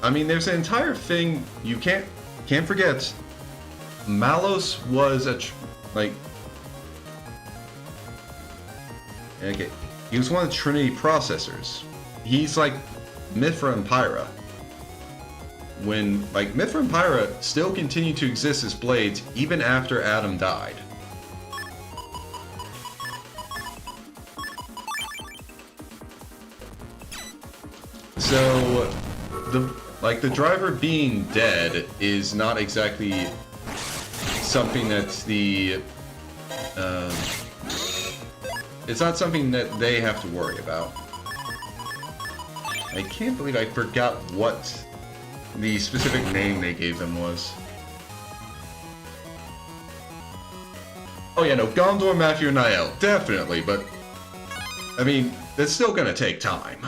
I mean, there's an entire thing you can't forget. Malos was okay, he was one of the Trinity processors. He's like Mithra and Pyra. When Mithra and Pyra still continue to exist as blades even after Adam died. So the driver being dead is not exactly something that's it's not something that they have to worry about. I can't believe I forgot what the specific name they gave them was. Oh yeah, no, Gondor, Matthew, and Niall, definitely, but I mean, that's still gonna take time.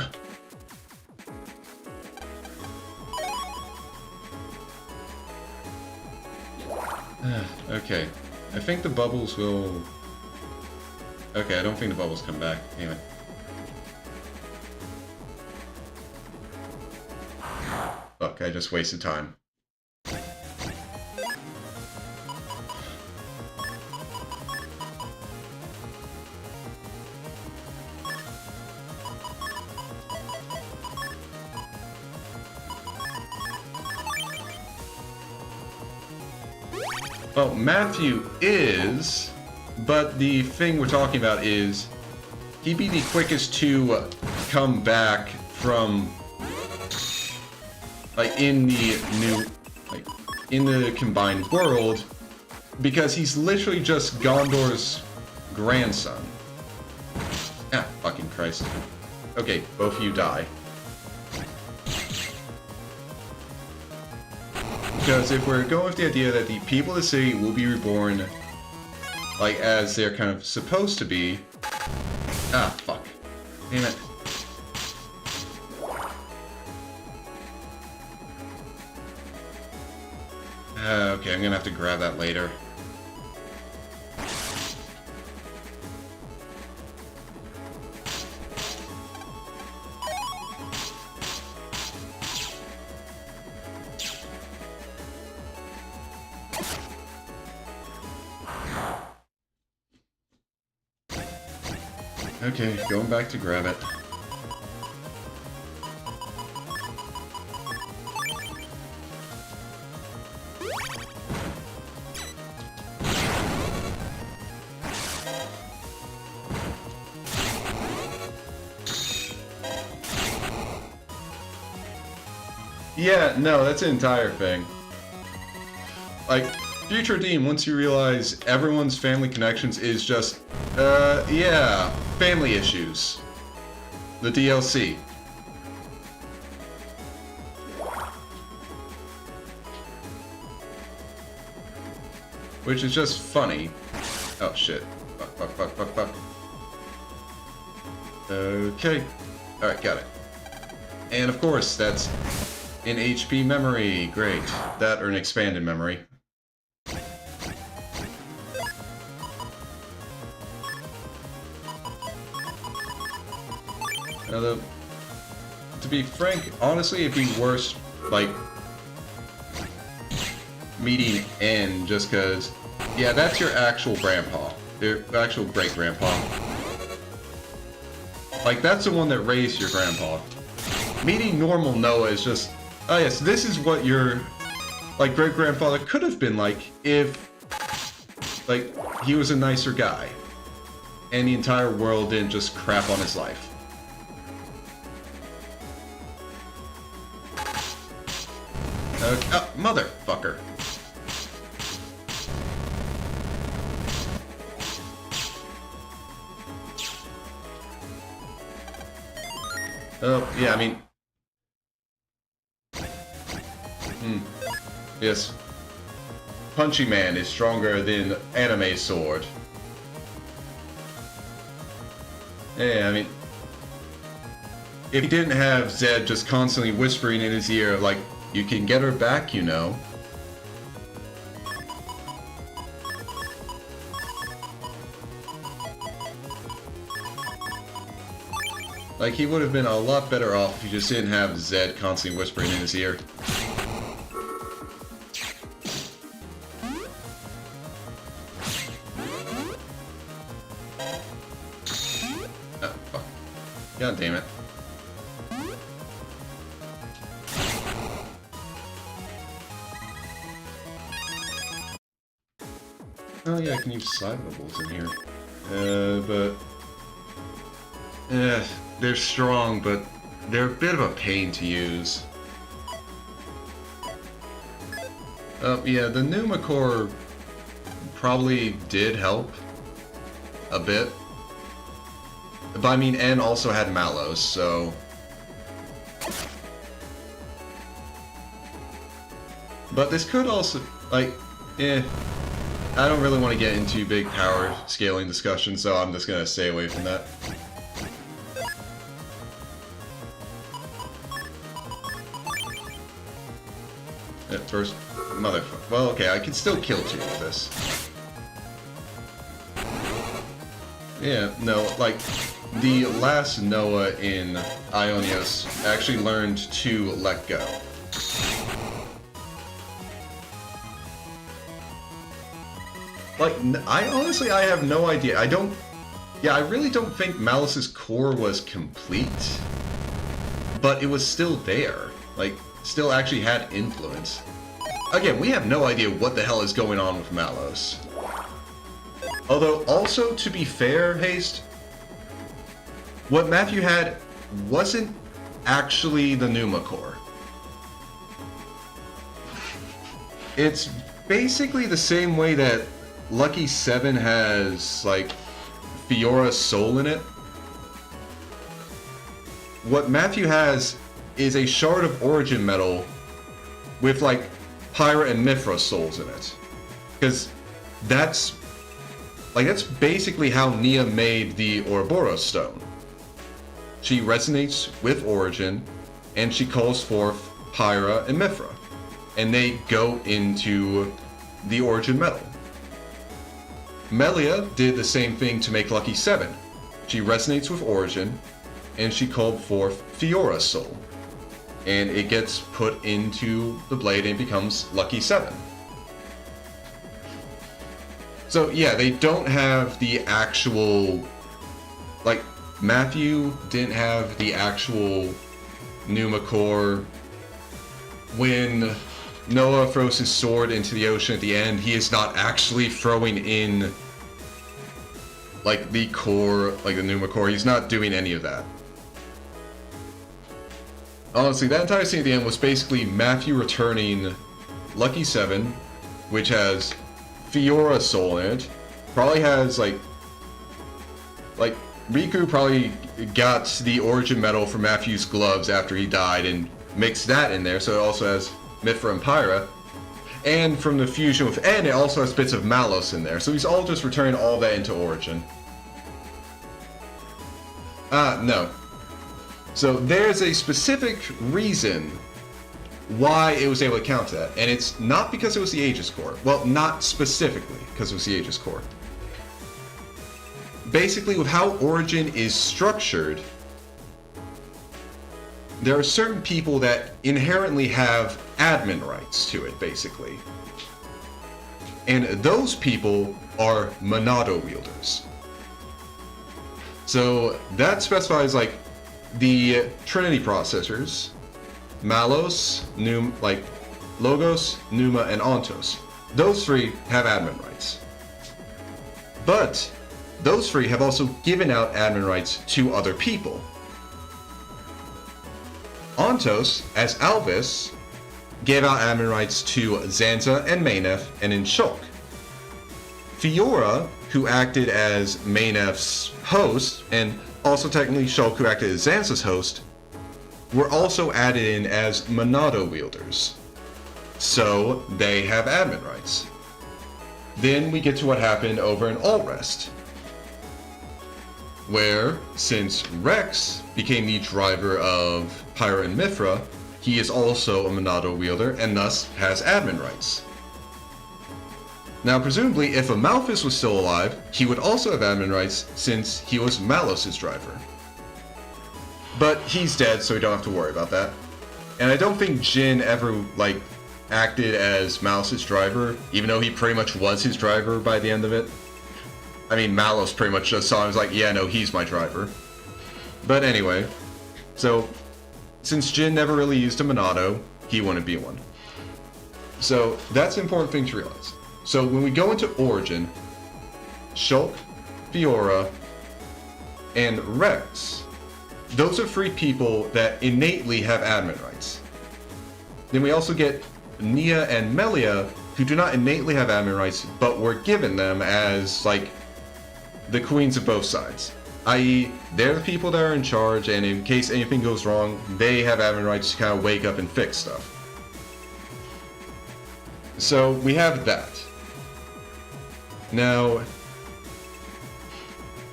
Okay, I think the bubbles will... Okay, I don't think the bubbles come back. Damn it. Fuck, I just wasted time. Well, Matthew is, but the thing we're talking about is he'd be the quickest to come back from, in the combined world, because he's literally just Gondor's grandson. Ah, fucking Christ. Okay, both of you die. Because if we're going with the idea that the people of the city will be reborn, as they're kind of supposed to be... Ah, fuck. Damn it. Okay, I'm gonna have to grab that later. Okay, going back to grab it. Yeah, no, that's the entire thing. Future Dean, once you realize everyone's family connections is just, yeah, family issues. The DLC. Which is just funny. Oh shit. Fuck. Okay. Alright, got it. And of course, that's an HP memory. Great. That or an expanded memory. Now, to be frank, honestly, it'd be worse, meeting N, just because, yeah, that's your actual grandpa. Your actual great-grandpa. That's the one that raised your grandpa. Meeting normal Noah is just, oh yes, this is what your, great-grandfather could have been like if, he was a nicer guy. And the entire world didn't just crap on his life. Oh, motherfucker. Oh, yeah, I mean... Yes. Punchy Man is stronger than Anime Sword. Yeah, I mean... If he didn't have Zed just constantly whispering in his ear, like, you can get her back, you know. Like, he would have been a lot better off if he just didn't have Zed constantly whispering in his ear. Oh, fuck. God damn it. Oh yeah, I can use slidables in here. But... they're strong, but they're a bit of a pain to use. Yeah, the Pneumacore probably did help a bit. But I mean, N also had Mallows, so... But this could also, like, I don't really want to get into big power scaling discussions, so I'm just gonna stay away from that. At first, motherfucker. Well, okay, I can still kill 2 with this. Yeah, no, like, the last Noah in Ionios actually learned to let go. Like, I have no idea. I really don't think Malice's core was complete, but it was still there. Like, still actually had influence. Again, we have no idea what the hell is going on with Malos. Although, also, to be fair, Haste, what Matthew had wasn't actually the Pneumacore. It's basically the same way that Lucky 7 has, like, Fiora's soul in it. What Matthew has is a shard of origin metal with, like, Pyra and Mithra souls in it. Because that's basically how Nia made the Ouroboros stone. She resonates with origin, and she calls forth Pyra and Mithra. And they go into the origin metal. Melia did the same thing to make Lucky 7. She resonates with origin, and she called forth Fiora's soul. And it gets put into the blade and becomes Lucky 7. So yeah, they don't have the actual... Like, Matthew didn't have the actual Pneumacore. When Noah throws his sword into the ocean at the end, he is not actually throwing in, like, the core, like the Pneumacore. He's not doing any of that. Honestly, that entire scene at the end was basically Matthew returning Lucky 7, which has Fiora's soul in it. Probably has, like, Riku probably got the origin metal from Matthew's gloves after he died and mixed that in there, so it also has Mithra and Pyra. And from the fusion with N, it also has bits of Malos in there, so he's all just returning all that into origin. No. So there's a specific reason why it was able to count that, and it's not because it was the Aegis Core. Well, not specifically because it was the Aegis Core. Basically, with how Origin is structured, there are certain people that inherently have admin rights to it, basically. And those people are Monado wielders. So that specifies, like, the Trinity processors, Malos, Logos, Numa, and Ontos. Those 3 have admin rights. But those 3 have also given out admin rights to other people. Ontos, as Alvis, gave out admin rights to Zanza and Maynef and in Shulk. Fiora, who acted as Maynef's host, and also technically Shulk, who acted as Zanza's host, were also added in as Monado wielders. So they have admin rights. Then we get to what happened over in Alt-Rest, where since Rex became the driver of Pyra and Mithra, he is also a Monado wielder and thus has admin rights. Now presumably if Amalthus was still alive, he would also have admin rights since he was Malos' driver. But he's dead, so we don't have to worry about that. And I don't think Jin ever, acted as Malos' driver, even though he pretty much was his driver by the end of it. I mean, Malos pretty much just saw him and was like, yeah, no, he's my driver. But anyway, so since Jin never really used a Monado, he wouldn't be one. So that's an important thing to realize. So when we go into Origin, Shulk, Fiora, and Rex, those are three people that innately have admin rights. Then we also get Nia and Melia, who do not innately have admin rights, but were given them as, the queens of both sides. I.e., they're the people that are in charge, and in case anything goes wrong, they have admin rights to kind of wake up and fix stuff. So, we have that. Now,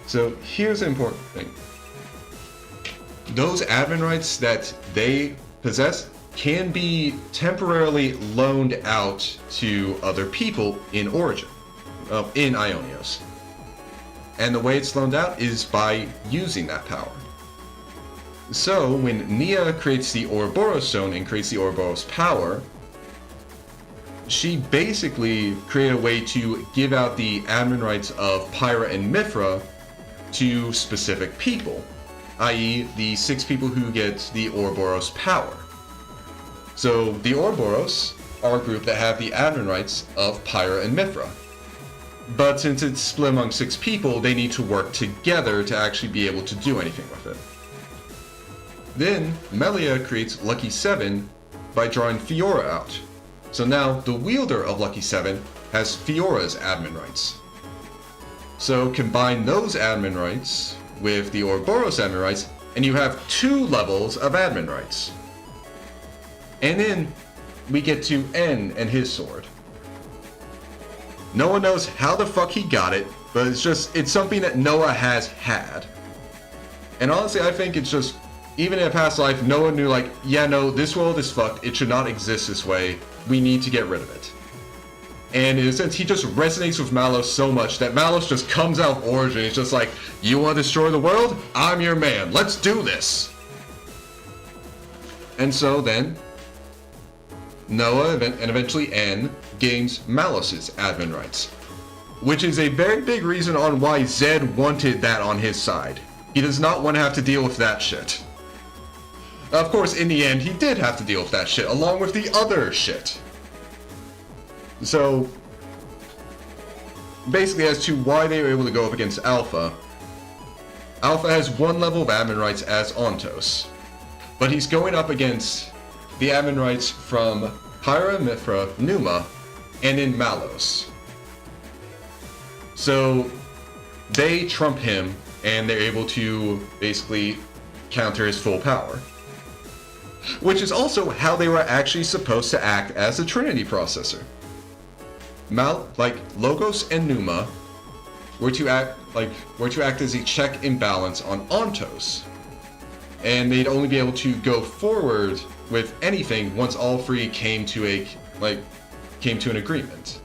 so here's the important thing. Those admin rights that they possess can be temporarily loaned out to other people in Origin, in Ionios. And the way it's loaned out is by using that power. So when Nia creates the Ouroboros Stone and creates the Ouroboros power, she basically created a way to give out the admin rights of Pyra and Mithra to specific people, i.e. the 6 people who get the Ouroboros power. So the Ouroboros are a group that have the admin rights of Pyra and Mithra. But since it's split among 6 people, they need to work together to actually be able to do anything with it. Then Melia creates Lucky 7 by drawing Fiora out. So now the wielder of Lucky 7 has Fiora's admin rights. So combine those admin rights with the Ouroboros admin rights, and you have 2 levels of admin rights. And then we get to N and his sword. No one knows how the fuck he got it, but it's something that Noah has had. And honestly, I think it's just, even in a past life, Noah knew yeah, no, this world is fucked, it should not exist this way, we need to get rid of it. And in a sense, he just resonates with Malos so much that Malos just comes out of Origin, he's just like, you want to destroy the world? I'm your man, let's do this! And so then, Noah and eventually N gains Malos' admin rights, which is a very big reason on why Zed wanted that on his side. He does not want to have to deal with that shit. Of course, in the end, he did have to deal with that shit, along with the other shit. So, basically as to why they were able to go up against Alpha, Alpha has 1 level of admin rights as Ontos, but he's going up against the admin rights from Pyra, Mithra, Numa, and in Malos. So they trump him, and they're able to basically counter his full power. Which is also how they were actually supposed to act as a Trinity processor. Logos and Numa were to act as a check and balance on Ontos. And they'd only be able to go forward with anything once all 3 came to an agreement.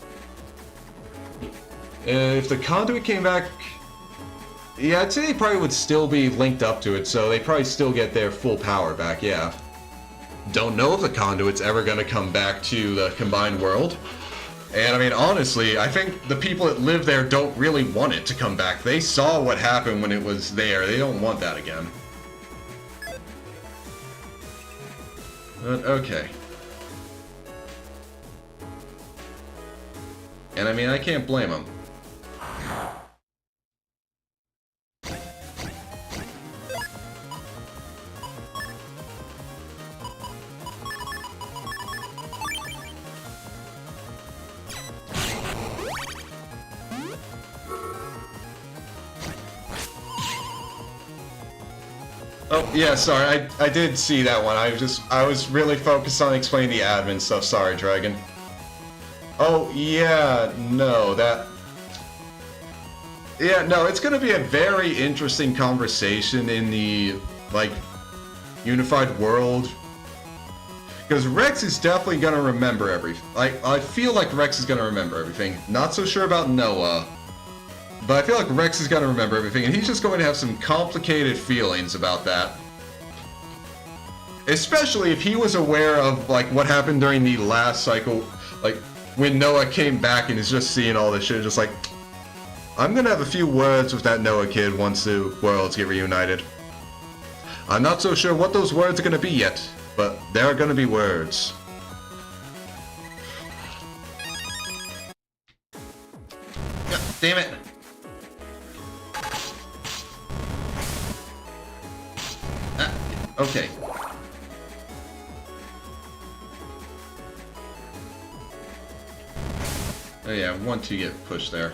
If the conduit came back, yeah, I'd say they probably would still be linked up to it, so they probably still get their full power back, yeah. Don't know if the conduit's ever gonna come back to the combined world. And I mean, honestly, I think the people that live there don't really want it to come back. They saw what happened when it was there. They don't want that again. But okay. And I mean, I can't blame them. Oh, yeah, sorry, I did see that one. I was really focused on explaining the admin stuff. Sorry, Dragon. Oh, yeah, no, yeah, no, it's gonna be a very interesting conversation in the, like, unified world. Because Rex is definitely gonna remember everything. I feel like Rex is gonna remember everything. Not so sure about Noah. But I feel like Rex is gonna remember everything, and he's just going to have some complicated feelings about that. Especially if he was aware of, like, what happened during the last cycle, like, when Noah came back and is just seeing all this shit, just like, I'm gonna have a few words with that Noah kid once the worlds get reunited. I'm not so sure what those words are gonna be yet, but there are gonna be words. God damn it! Okay. Oh yeah, 1-2 get pushed there.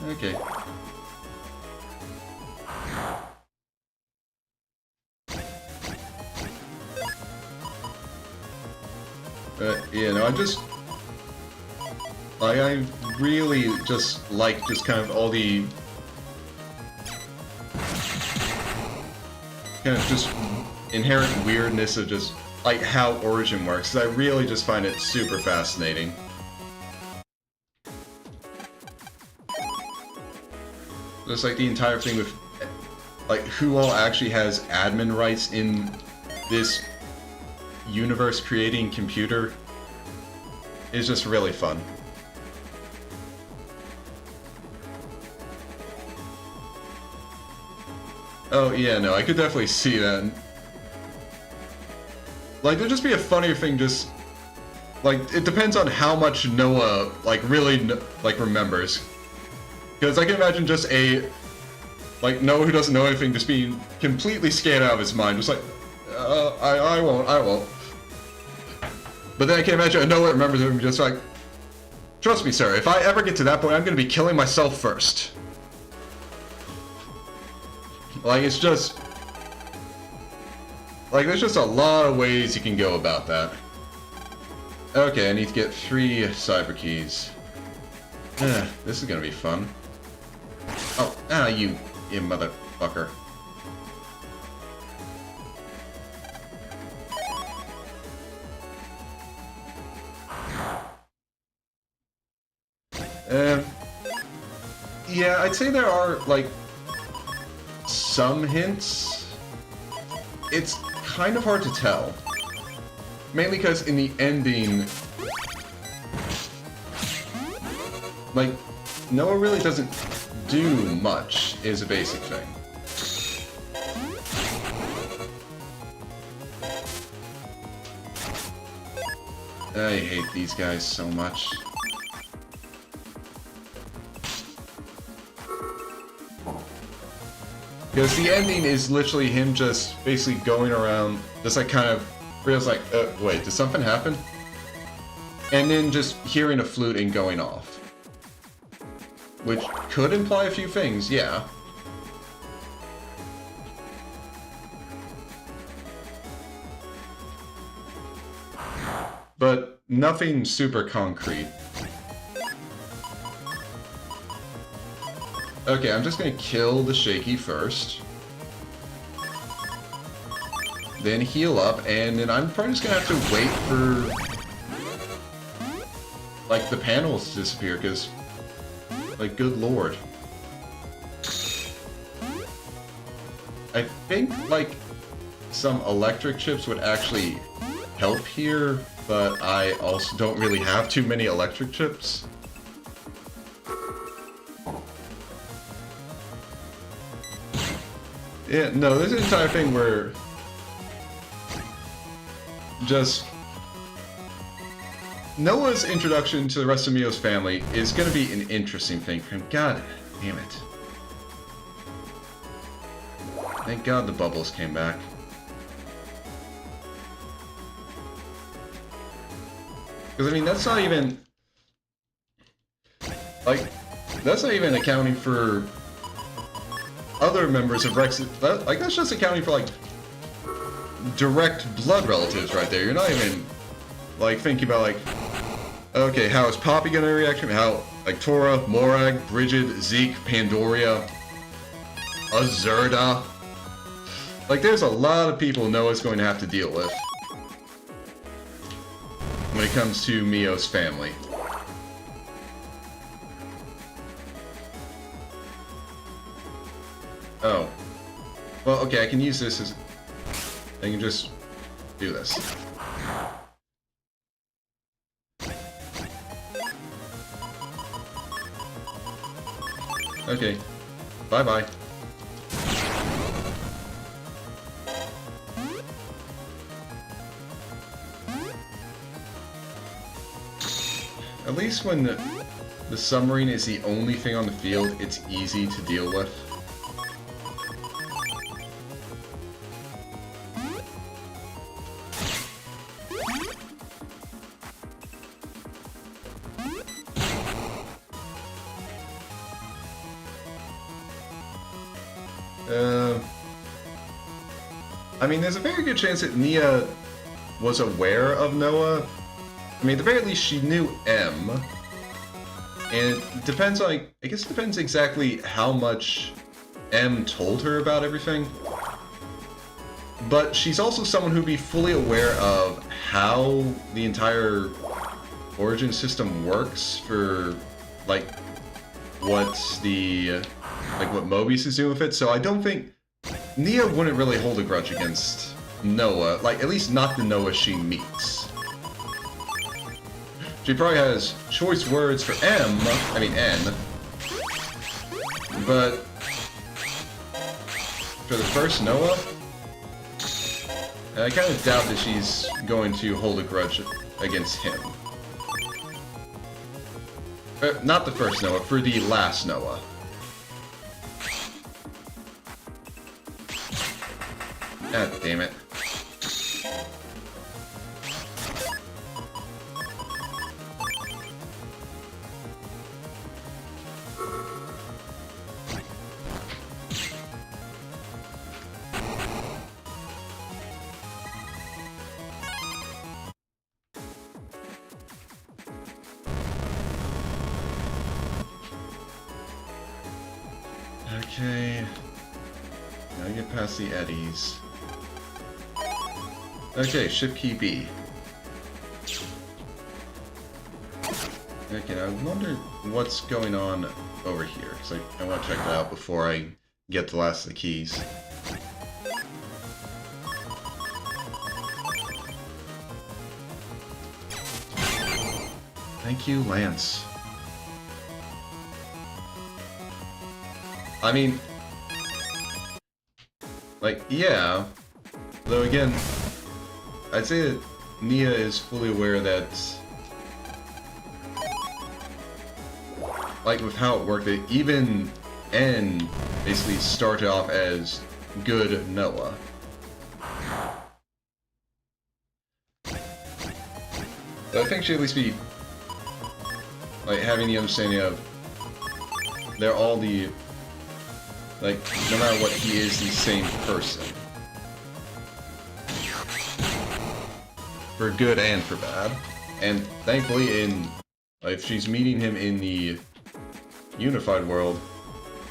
Okay. Yeah, no, I really just like just kind of all the kind of just inherent weirdness of just like how Origin works, 'cause I really just find it super fascinating. Just like the entire thing with like who all actually has admin rights in this universe creating computer is just really fun. Oh yeah, no, I could definitely see that. Like, there'd just be a funnier thing, just like it depends on how much Noah like really like remembers. Because I can imagine just like Noah who doesn't know anything just being completely scared out of his mind, just like I won't. But then I can imagine a Noah remembers him just like, trust me, sir, if I ever get to that point, I'm gonna be killing myself first. Like, it's just like there's just a lot of ways you can go about that. Okay, I need to get 3 cyber keys. This is gonna be fun. Oh, you motherfucker. Yeah, I'd say there are, like, some hints. It's kind of hard to tell. Mainly because in the ending, like, Noah really doesn't do much, is a basic thing. I hate these guys so much. Because the ending is literally him just basically going around, just like kind of feels like, wait, did something happen? And then just hearing a flute and going off. Which could imply a few things, yeah. But nothing super concrete. Okay, I'm just gonna kill the shaky first. Then heal up, and then I'm probably just gonna have to wait for like the panels to disappear, because like good lord. I think like some electric chips would actually help here, but I also don't really have too many electric chips. Yeah, no, there's an entire thing where just Noah's introduction to the rest of Mio's family is going to be an interesting thing for him. God damn it. Thank God the bubbles came back. Because, I mean, that's not even... like, that's not even accounting for... other members of Rex, like that's just accounting for like direct blood relatives right there. You're not even like thinking about like, okay, how is Poppy gonna react? How like Tora, Morag, Bridget, Zeke, Pandoria, Azurda. Like there's a lot of people Noah's going to have to deal with when it comes to Mio's family. Oh. Well, okay, I can use this as... I can just do this. Okay. Bye-bye. At least when the submarine is the only thing on the field, it's easy to deal with. I mean, there's a very good chance that Nia was aware of Noah. I mean, at the very least, she knew M. And it depends on, I guess it depends exactly how much M told her about everything. But she's also someone who'd be fully aware of how the entire origin system works for, like, what Mobius is doing with it. So I don't think Nia wouldn't really hold a grudge against Noah, like, at least not the Noah she meets. She probably has choice words for N, but for the first Noah, I kind of doubt that she's going to hold a grudge against him. Not the first Noah, for the last Noah. God damn it. Okay. Now get past the eddies. Okay, ship key B. Okay, I wonder what's going on over here, because I want to check that out before I get the last of the keys. Thank you, Lance. I mean, like, yeah, though again, I'd say that Nia is fully aware that, like with how it worked, that even N basically started off as good Noah. So I think she'd at least be, like, having the understanding of they're all the, like, no matter what, he is the same person. For good and for bad. And thankfully, if she's meeting him in the unified world,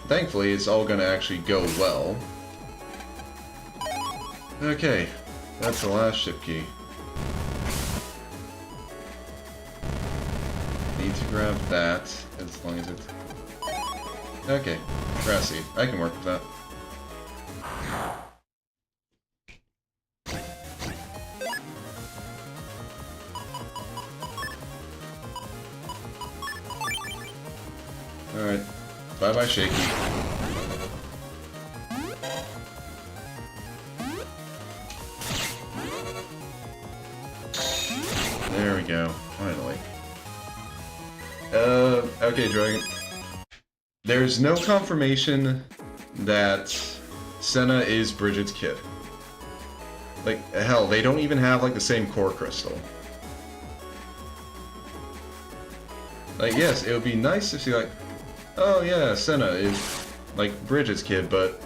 thankfully it's all gonna actually go well. Okay, that's the last ship key. Need to grab that, as long as it's... Okay, grassy. I can work with that. Alright. Bye-bye, Shaky. There we go. Finally. Okay, Dragon. There's no confirmation that Senna is Bridget's kid. Like, hell, they don't even have, like, the same core crystal. Like, yes, it would be nice to see, like, oh yeah, Senna is like Bridget's kid, but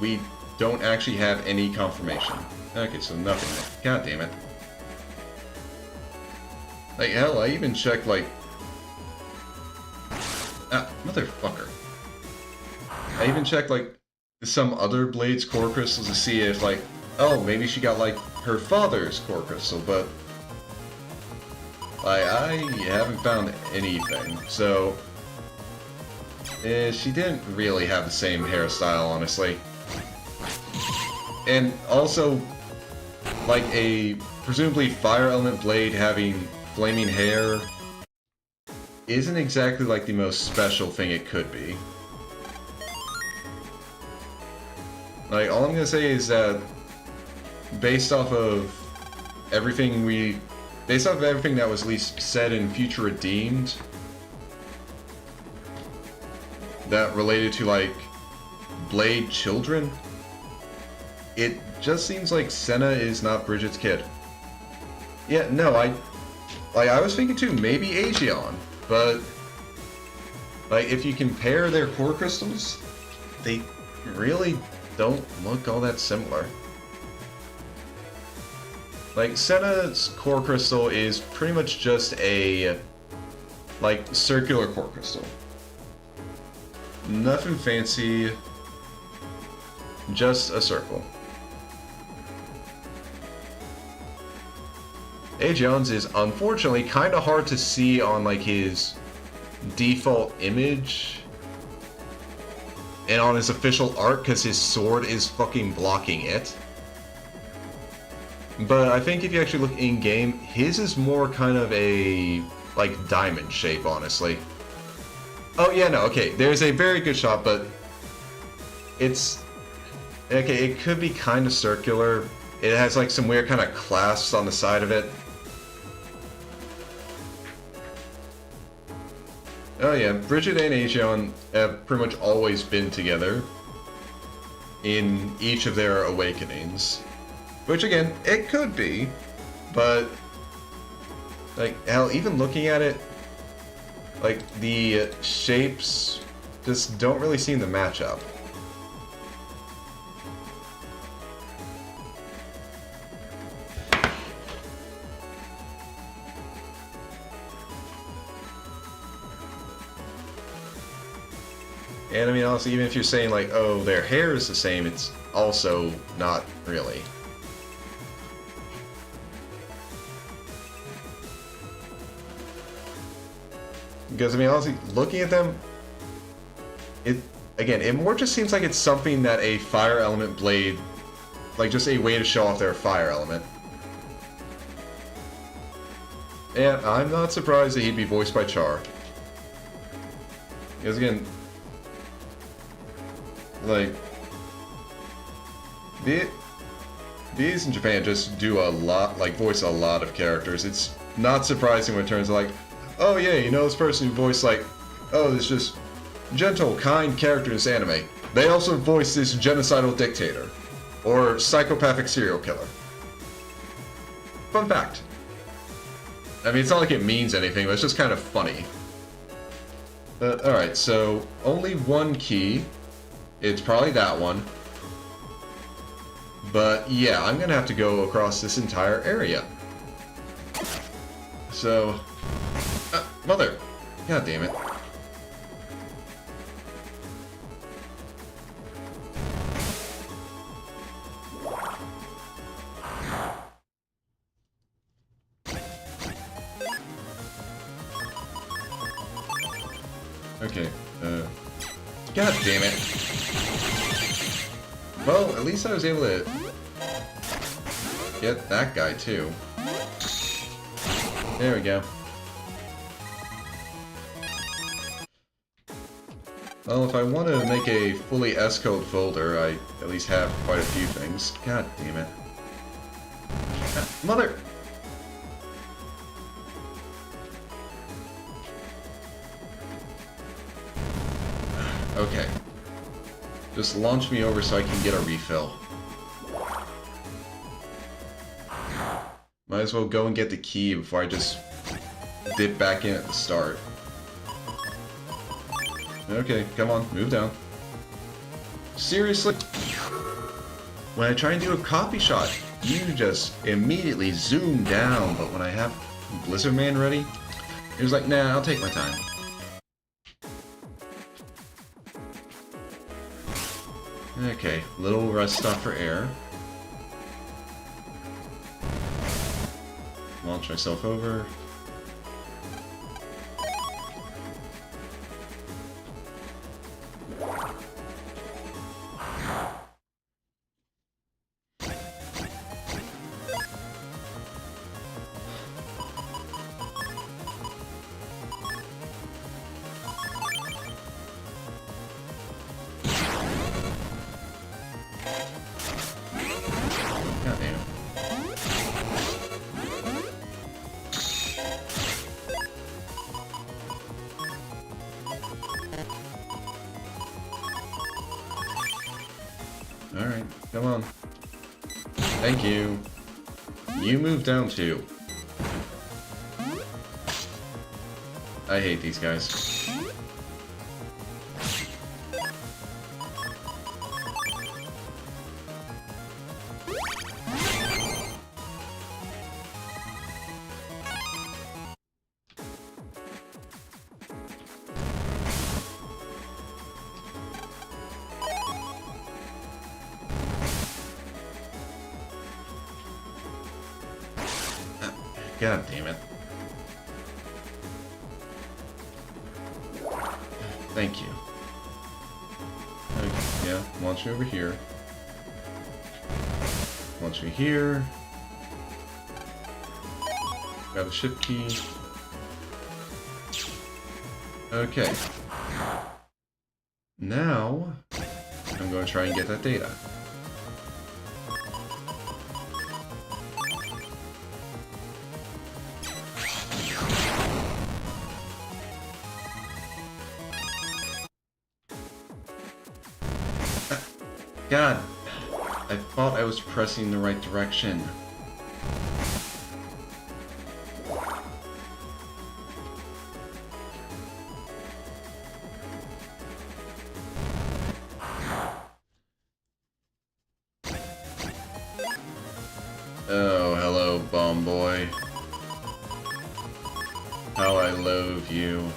we don't actually have any confirmation. Okay, so nothing. God damn it. Like, hell, I even checked, like... Ah, motherfucker. I even checked, like, some other Blade's core crystals to see if, like, oh, maybe she got, like, her father's core crystal, but... like, I haven't found anything, so... she didn't really have the same hairstyle, honestly. And also, like, a presumably fire element Blade having flaming hair isn't exactly, like, the most special thing it could be. Like, all I'm gonna say is that based off of everything that was at least said in Future Redeemed that related to, like, Blade children, it just seems like Senna is not Bridget's kid. Yeah, no, I was thinking too, maybe Aegeon, but, like, if you compare their core crystals, they really don't look all that similar. Like, Senna's core crystal is pretty much just a, like, circular core crystal. Nothing fancy, just a circle. Aegeon's is unfortunately kind of hard to see on, like, his default image and on his official art because his sword is fucking blocking it. But I think if you actually look in-game, his is more kind of a, like, diamond shape, honestly. Oh, yeah, no, okay, there's a very good shot, but it's... okay, it could be kind of circular. It has, like, some weird kind of clasps on the side of it. Oh yeah, Bridget and Aegeon have pretty much always been together in each of their awakenings. Which again, it could be, but like, hell, even looking at it, like, the shapes just don't really seem to match up. And I mean, honestly, even if you're saying, like, oh, their hair is the same, it's also not really. Because, I mean, honestly, looking at them, it more just seems like it's something that a fire element Blade, like, just a way to show off their fire element. And I'm not surprised that he'd be voiced by Char. Because, again, like, these in Japan just do a lot, like, voice a lot of characters. It's not surprising when it turns out, like, oh yeah, you know this person who voiced, like, oh, this just gentle, kind character in this anime. They also voiced this genocidal dictator. Or psychopathic serial killer. Fun fact. I mean, it's not like it means anything, but it's just kind of funny. Alright, so only one key. It's probably that one. But yeah, I'm gonna have to go across this entire area. So... mother! God damn it. Okay, God damn it. Well, at least I was able to get that guy, too. There we go. Well, if I want to make a fully S-code folder, I at least have quite a few things. God damn it. Mother! Okay. Just launch me over so I can get a refill. Might as well go and get the key before I just dip back in at the start. Okay, come on, move down. Seriously? When I try and do a copy shot, you just immediately zoom down, but when I have Blizzard Man ready, it was like, nah, I'll take my time. Okay, little rest stop for air. Launch myself over. Alright, come on. Thank you. You move down too. I hate these guys. God damn it. Thank you. Okay, yeah, launch me over here. Launch me here. Grab the ship key. Okay. Now, I'm going to try and get that data. God, I thought I was pressing the right direction. Oh, hello, bomb boy. How I loathe you.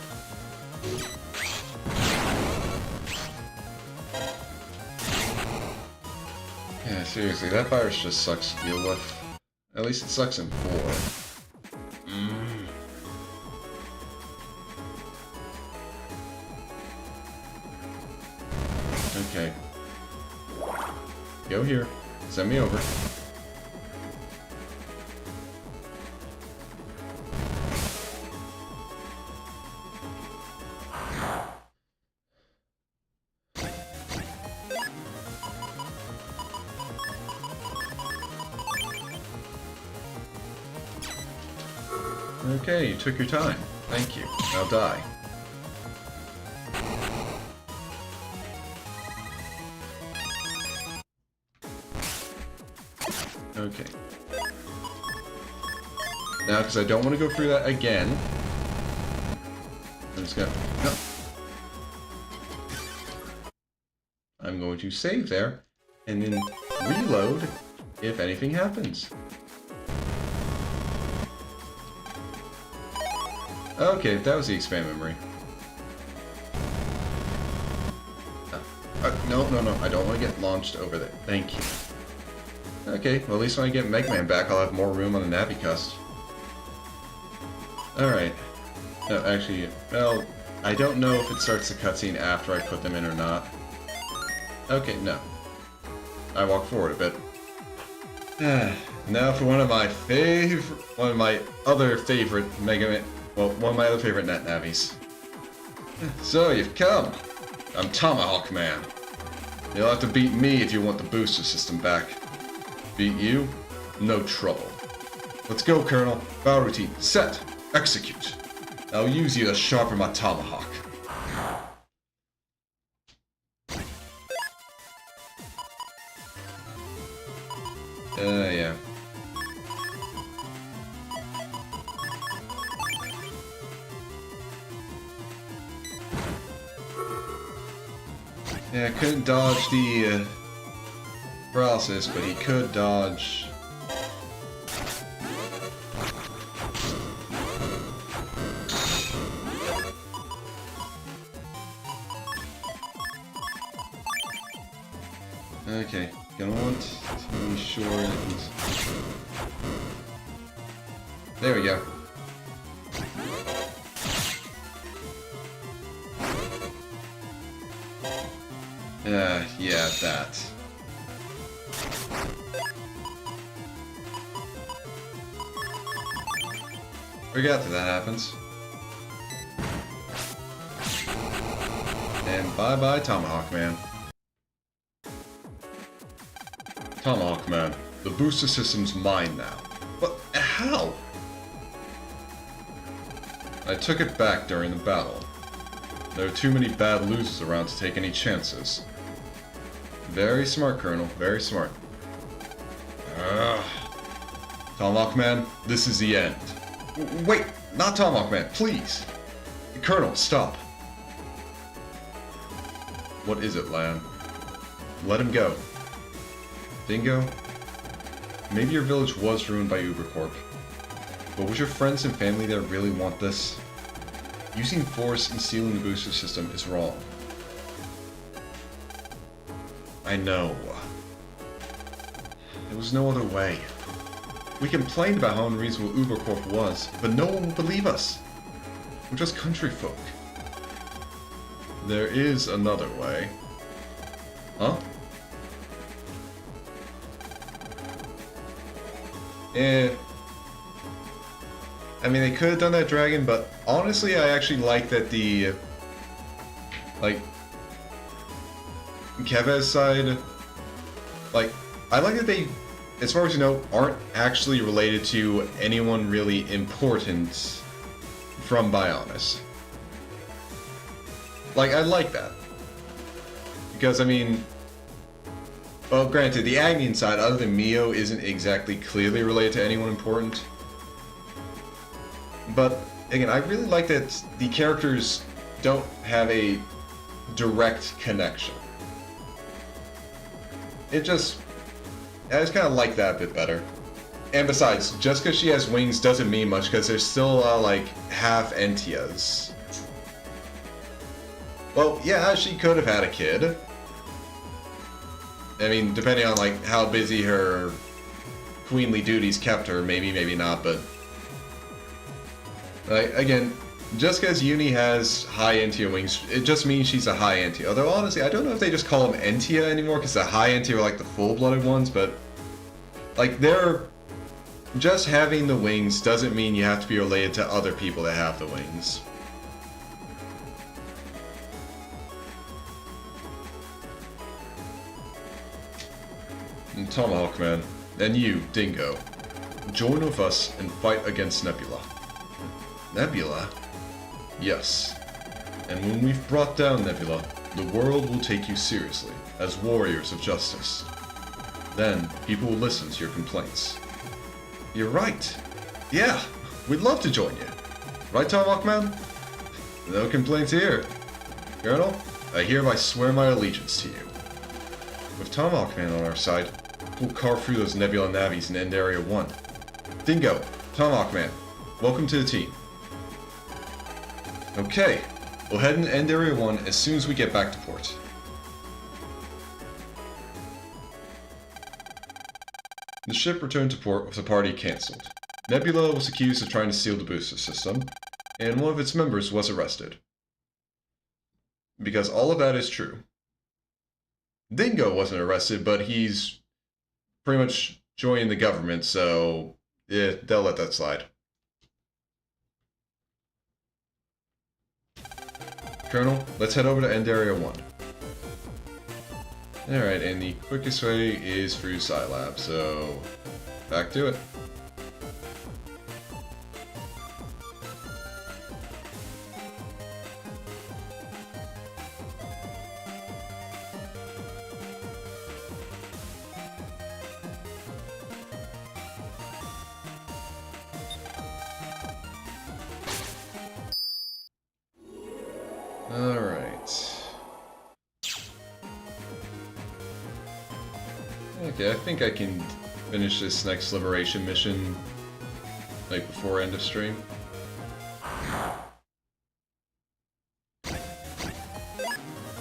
Yeah, seriously, that virus just sucks to deal with. At least it sucks in 4. Okay. Go here. Send me over. Okay, you took your time. Thank you. Now die. Okay. Now, because I don't want to go through that again, I'm just gonna... No. I'm going to save there, and then reload if anything happens. Okay, that was the expand memory. No, I don't want to get launched over there. Thank you. Okay, well at least when I get Mega Man back, I'll have more room on the Navicust. Alright. No, actually, well, I don't know if it starts the cutscene after I put them in or not. Okay, no. I walk forward a bit. Now for one of my other favorite Mega Man... Well, one of my other favorite net navies. So, you've come. I'm Tomahawk Man. You'll have to beat me if you want the booster system back. Beat you? No trouble. Let's go, Colonel. Battle routine. Set. Execute. I'll use you to sharpen my tomahawk. Yeah. Yeah, couldn't dodge the paralysis, but he could dodge. Okay, gonna want to be sure that he's... There we go. Yeah, that. Forgot that happens. And bye-bye, Tomahawk Man. Tomahawk Man, the booster system's mine now. But how? I took it back during the battle. There are too many bad losers around to take any chances. Very smart, Colonel. Very smart. Tomahawk Man, this is the end. Wait, not Tomahawk Man, please. Colonel, stop. What is it, Lan? Let him go. Dingo, maybe your village was ruined by Ubercorp, but would your friends and family there really want this? Using force and stealing the booster system is wrong. I know. There was no other way. We complained about how unreasonable Ubercorp was, but no one would believe us. We're just country folk. There is another way. Huh? I mean, they could have done that dragon, but honestly, I actually like that the, like, Kevez's side, like, I like that they, as far as you know, aren't actually related to anyone really important from Bionis. Like, I like that. Because, I mean, well, granted, the Agnian side, other than Mio, isn't exactly clearly related to anyone important. But, again, I really like that the characters don't have a direct connection. I just kind of like that a bit better. And besides, just because she has wings doesn't mean much, because there's still, like, half Entias. Well, yeah, she could have had a kid. I mean, depending on, like, how busy her queenly duties kept her, maybe, maybe not, but... Like, again, just because Uni has high Entia wings, it just means she's a high Entia. Although, honestly, I don't know if they just call them Entia anymore, because the high Entia are, like, the full-blooded ones, but... Like, they're... Just having the wings doesn't mean you have to be related to other people that have the wings. And Tomahawk Man, and you, Dingo, join with us and fight against Nebula. Nebula? Yes. And when we've brought down Nebula, the world will take you seriously, as warriors of justice. Then, people will listen to your complaints. You're right. Yeah, we'd love to join you. Right, Tomahawk Man? No complaints here. Colonel, I hereby swear my allegiance to you. With Tomahawk Man on our side, we'll carve through those Nebula Navis and end Area 1. Dingo, Tomahawk Man, welcome to the team. Okay, we'll head and end Area 1 as soon as we get back to port. The ship returned to port with the party cancelled. Nebula was accused of trying to steal the booster system, and one of its members was arrested. Because all of that is true. Dingo wasn't arrested, but he's pretty much joining the government, so yeah, they'll let that slide. Colonel, let's head over to end Area 1. Alright, and the quickest way is through Scilab, so back to it. Alright. Okay, I think I can finish this next liberation mission, like, before end of stream.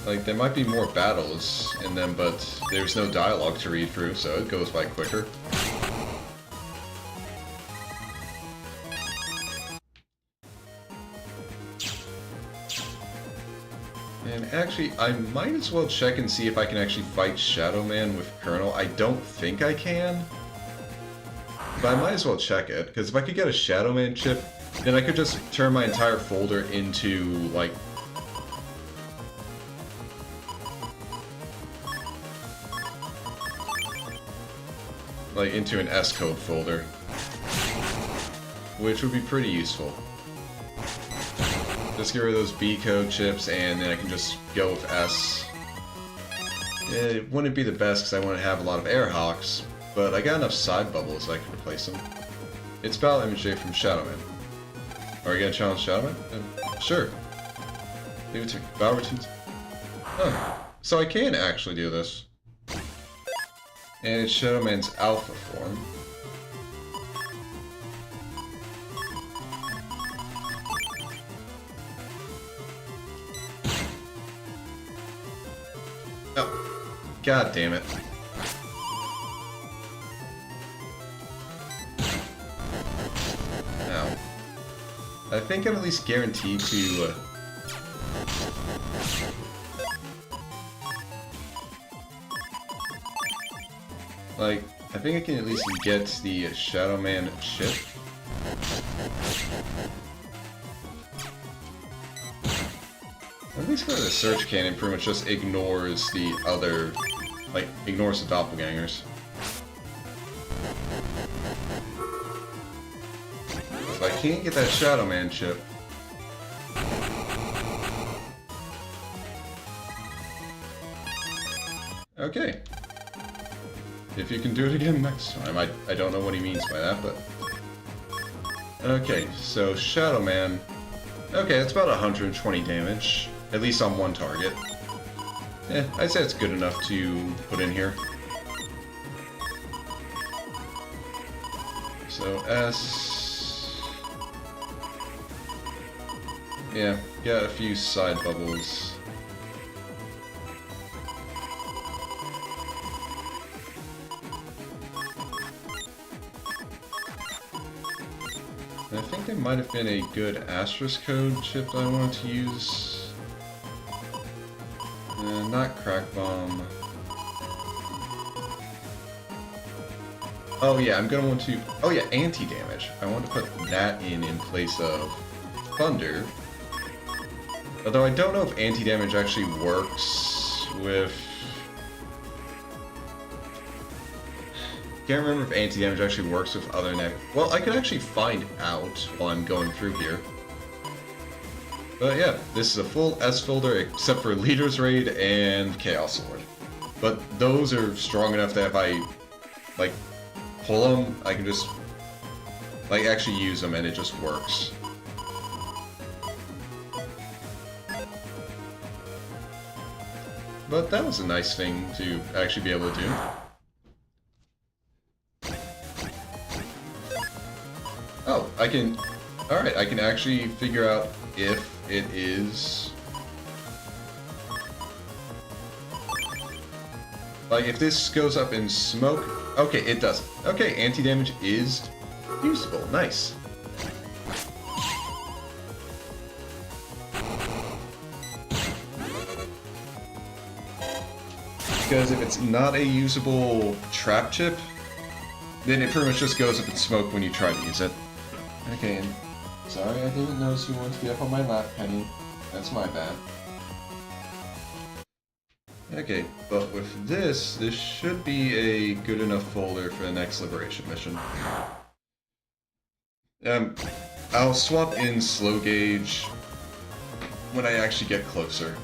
Like, there might be more battles in them, but there's no dialogue to read through, so it goes by quicker. And actually, I might as well check and see if I can actually fight Shadow Man with Colonel. I don't think I can, but I might as well check it, because if I could get a Shadow Man chip, then I could just turn my entire folder into, like, into an S-code folder, which would be pretty useful. Just get rid of those B-code chips, and then I can just go with S. It wouldn't be the best because I want to have a lot of Airhawks, but I got enough side bubbles I can replace them. It's battle image from Shadowman. Are you gonna challenge Shadowman? Sure. Leave it to battle routines. Oh, so I can actually do this. And it's Shadowman's alpha form. Oh, god damn it. Now, I think I'm at least guaranteed to like, I think I can at least get the Shadow Man chip. At least for the search cannon, pretty much just ignores the other, like, ignores the doppelgangers. If I can't get that Shadow Man chip, okay. If you can do it again next time. I don't know what he means by that, but... Okay, so Shadow Man... Okay, that's about 120 damage. At least on one target. Yeah, I'd say it's good enough to put in here. So, S... Yeah, got a few side bubbles. I think there might have been a good asterisk code chip that I wanted to use. Not Crack Bomb. Oh yeah, I'm gonna want to... Oh yeah, anti-damage. I want to put that in place of Thunder. Although I don't know if anti-damage actually works with... Can't remember if anti-damage actually works with other Well, I could actually find out while I'm going through here. But yeah, this is a full S folder except for Leader's Raid and Chaos Sword. But those are strong enough that if I, like, pull them, I can just, like, actually use them and it just works. But that was a nice thing to actually be able to do. Oh, I can... Alright, I can actually figure out if it is... Like, if this goes up in smoke... Okay, it does. Okay, anti-damage is useful. Nice. Because if it's not a usable trap chip, then it pretty much just goes up in smoke when you try to use it. Okay, and sorry I didn't notice you wanted to be up on my lap, Penny. That's my bad. Okay, but with this should be a good enough folder for the next liberation mission. I'll swap in slow gauge when I actually get closer.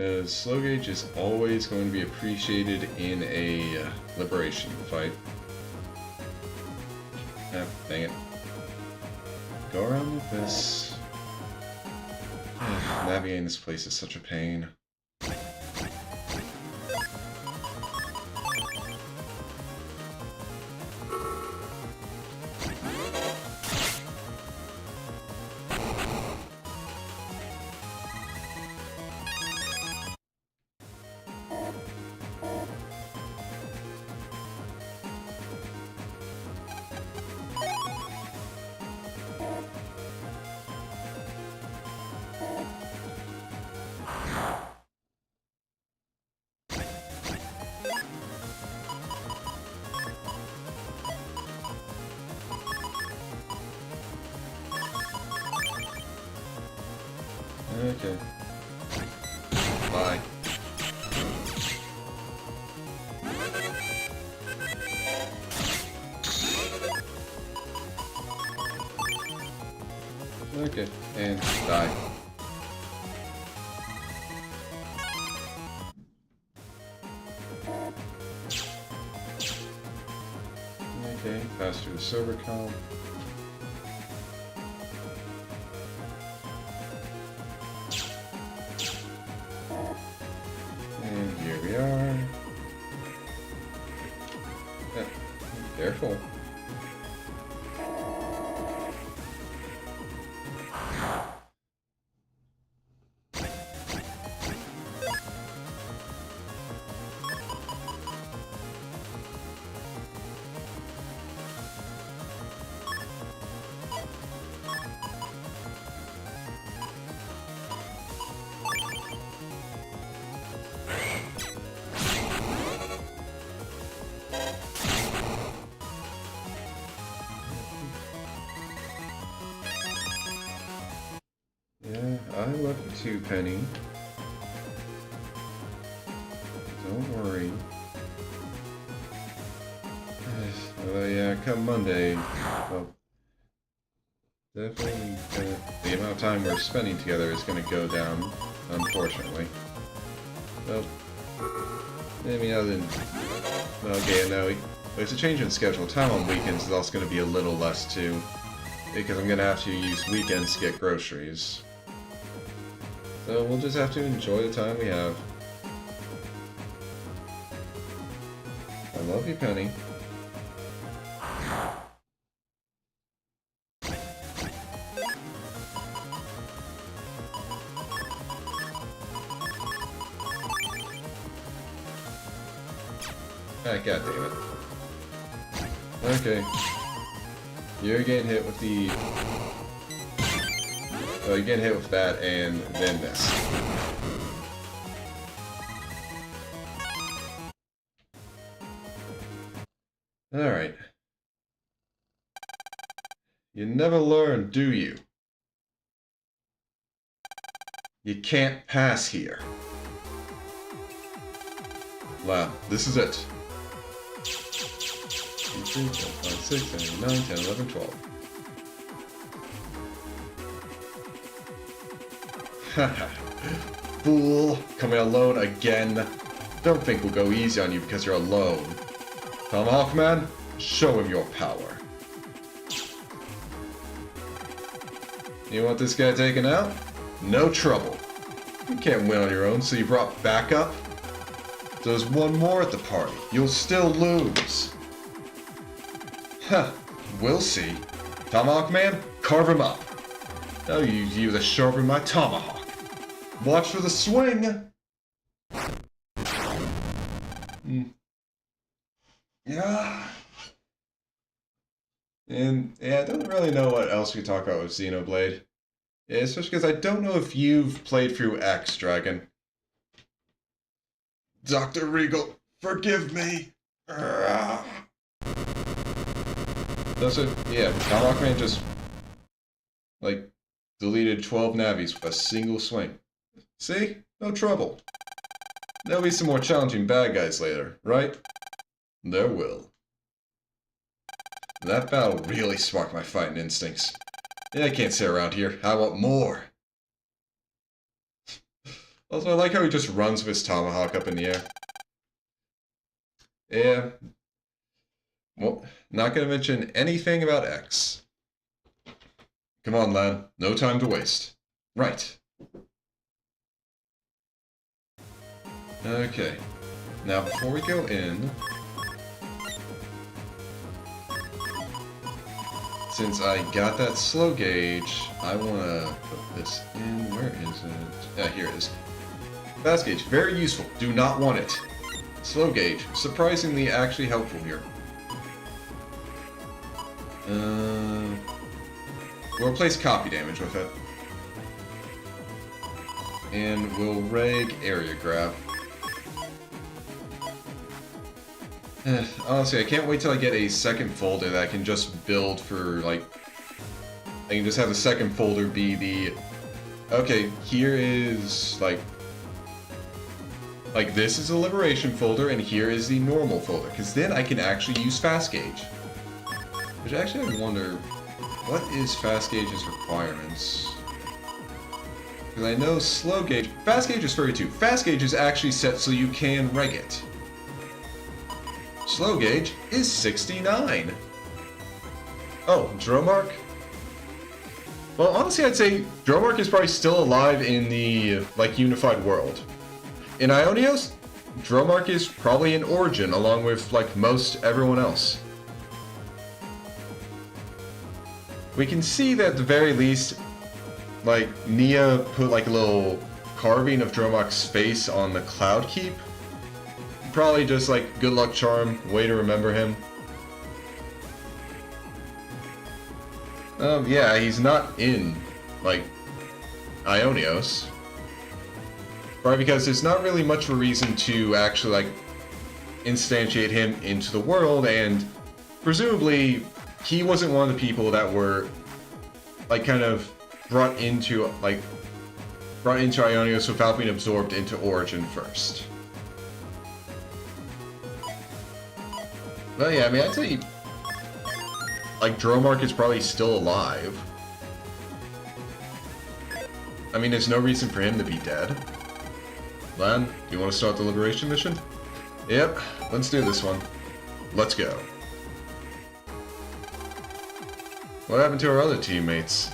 Because slow gauge is always going to be appreciated in a liberation fight. Ah, dang it. Go around with this. Navigating this place is such a pain. Okay. Bye. Okay, and die. Okay, pass through the server column. And here we are. Yeah, careful. Yeah, I love you too, Penny. Don't worry. Oh yeah, come Monday. Well, definitely the amount of time we're spending together is gonna go down, unfortunately. Well, maybe other than... Okay, no, there's a change in schedule. Time on weekends is also gonna be a little less too, because I'm gonna have to use weekends to get groceries. So we'll just have to enjoy the time we have. I love you, Penny. Ah, god damn it. Okay. You're getting hit with the... Oh, you're getting hit with that and then this. Alright. You never learn, do you? You can't pass here. Wow, this is it. 2, 3, 4, 5, 6, 7, 8, 9, 10, 11, 12. Haha. Fool! Coming alone again. Don't think we'll go easy on you because you're alone. Tomahawk Man, show him your power. You want this guy taken out? No trouble. You can't win on your own, so you brought backup? There's one more at the party. You'll still lose. Huh. We'll see. Tomahawk Man, carve him up. I'll use you to sharpen my tomahawk. Watch for the swing! Yeah. And yeah, I don't really know what else we can talk about with Xenoblade. Yeah, especially because I don't know if you've played through X, Dragon. Dr. Regal, forgive me! That's it. Yeah, Tomahawk Man just, like, deleted 12 navies with a single swing. See? No trouble. There'll be some more challenging bad guys later, right? There will. That battle really sparked my fighting instincts. Yeah, I can't stay around here. I want more. Also, I like how he just runs with his tomahawk up in the air. Yeah. Well, not gonna mention anything about X. Come on, lad. No time to waste. Right. Okay. Now, before we go in... Since I got that slow gauge, I want to put this in. Where is it? Yeah, here it is. Fast gauge, very useful. Do not want it. Slow gauge, surprisingly actually helpful here. We'll replace copy damage with it. And we'll reg area grab. Honestly, I can't wait till I get a second folder that I can just build for, like... I can just have the second folder be the... Okay, here is, like, this is a liberation folder, and here is the normal folder. Because then I can actually use fast gauge. Which actually I wonder, what is fast gauge's requirements? Because I know slow gauge... Fast gauge is 32. Fast gauge is actually set so you can reg it. Slow gauge is 69. Oh, Dromark? Well, honestly, I'd say Dromark is probably still alive in the, like, unified world. In Ionios, Dromark is probably in Origin, along with, like, most everyone else. We can see that at the very least, like, Nia put, like, a little carving of Dromark's face on the Cloud Keep. Probably just, like, good luck charm, way to remember him. Yeah, he's not in, like, Ionios. Probably because there's not really much of a reason to actually, like, instantiate him into the world, and presumably he wasn't one of the people that were, like, kind of brought into Ionios without being absorbed into Origin first. But yeah, I mean, I'd say, like, Dromark is probably still alive. I mean, there's no reason for him to be dead. Lan, do you want to start the liberation mission? Yep, let's do this one. Let's go. What happened to our other teammates?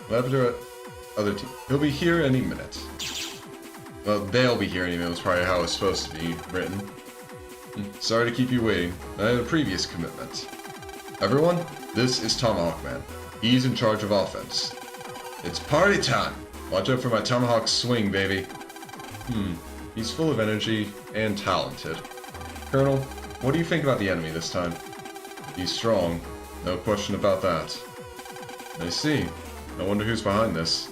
What happened to our other team? He'll be here any minute. Well, they'll be here any minute was probably how it's supposed to be written. Sorry to keep you waiting. I had a previous commitment. Everyone, this is Tomahawk Man. He's in charge of offense. It's party time! Watch out for my Tomahawk swing, baby. He's full of energy and talented. Colonel, what do you think about the enemy this time? He's strong. No question about that. I see. I wonder who's behind this.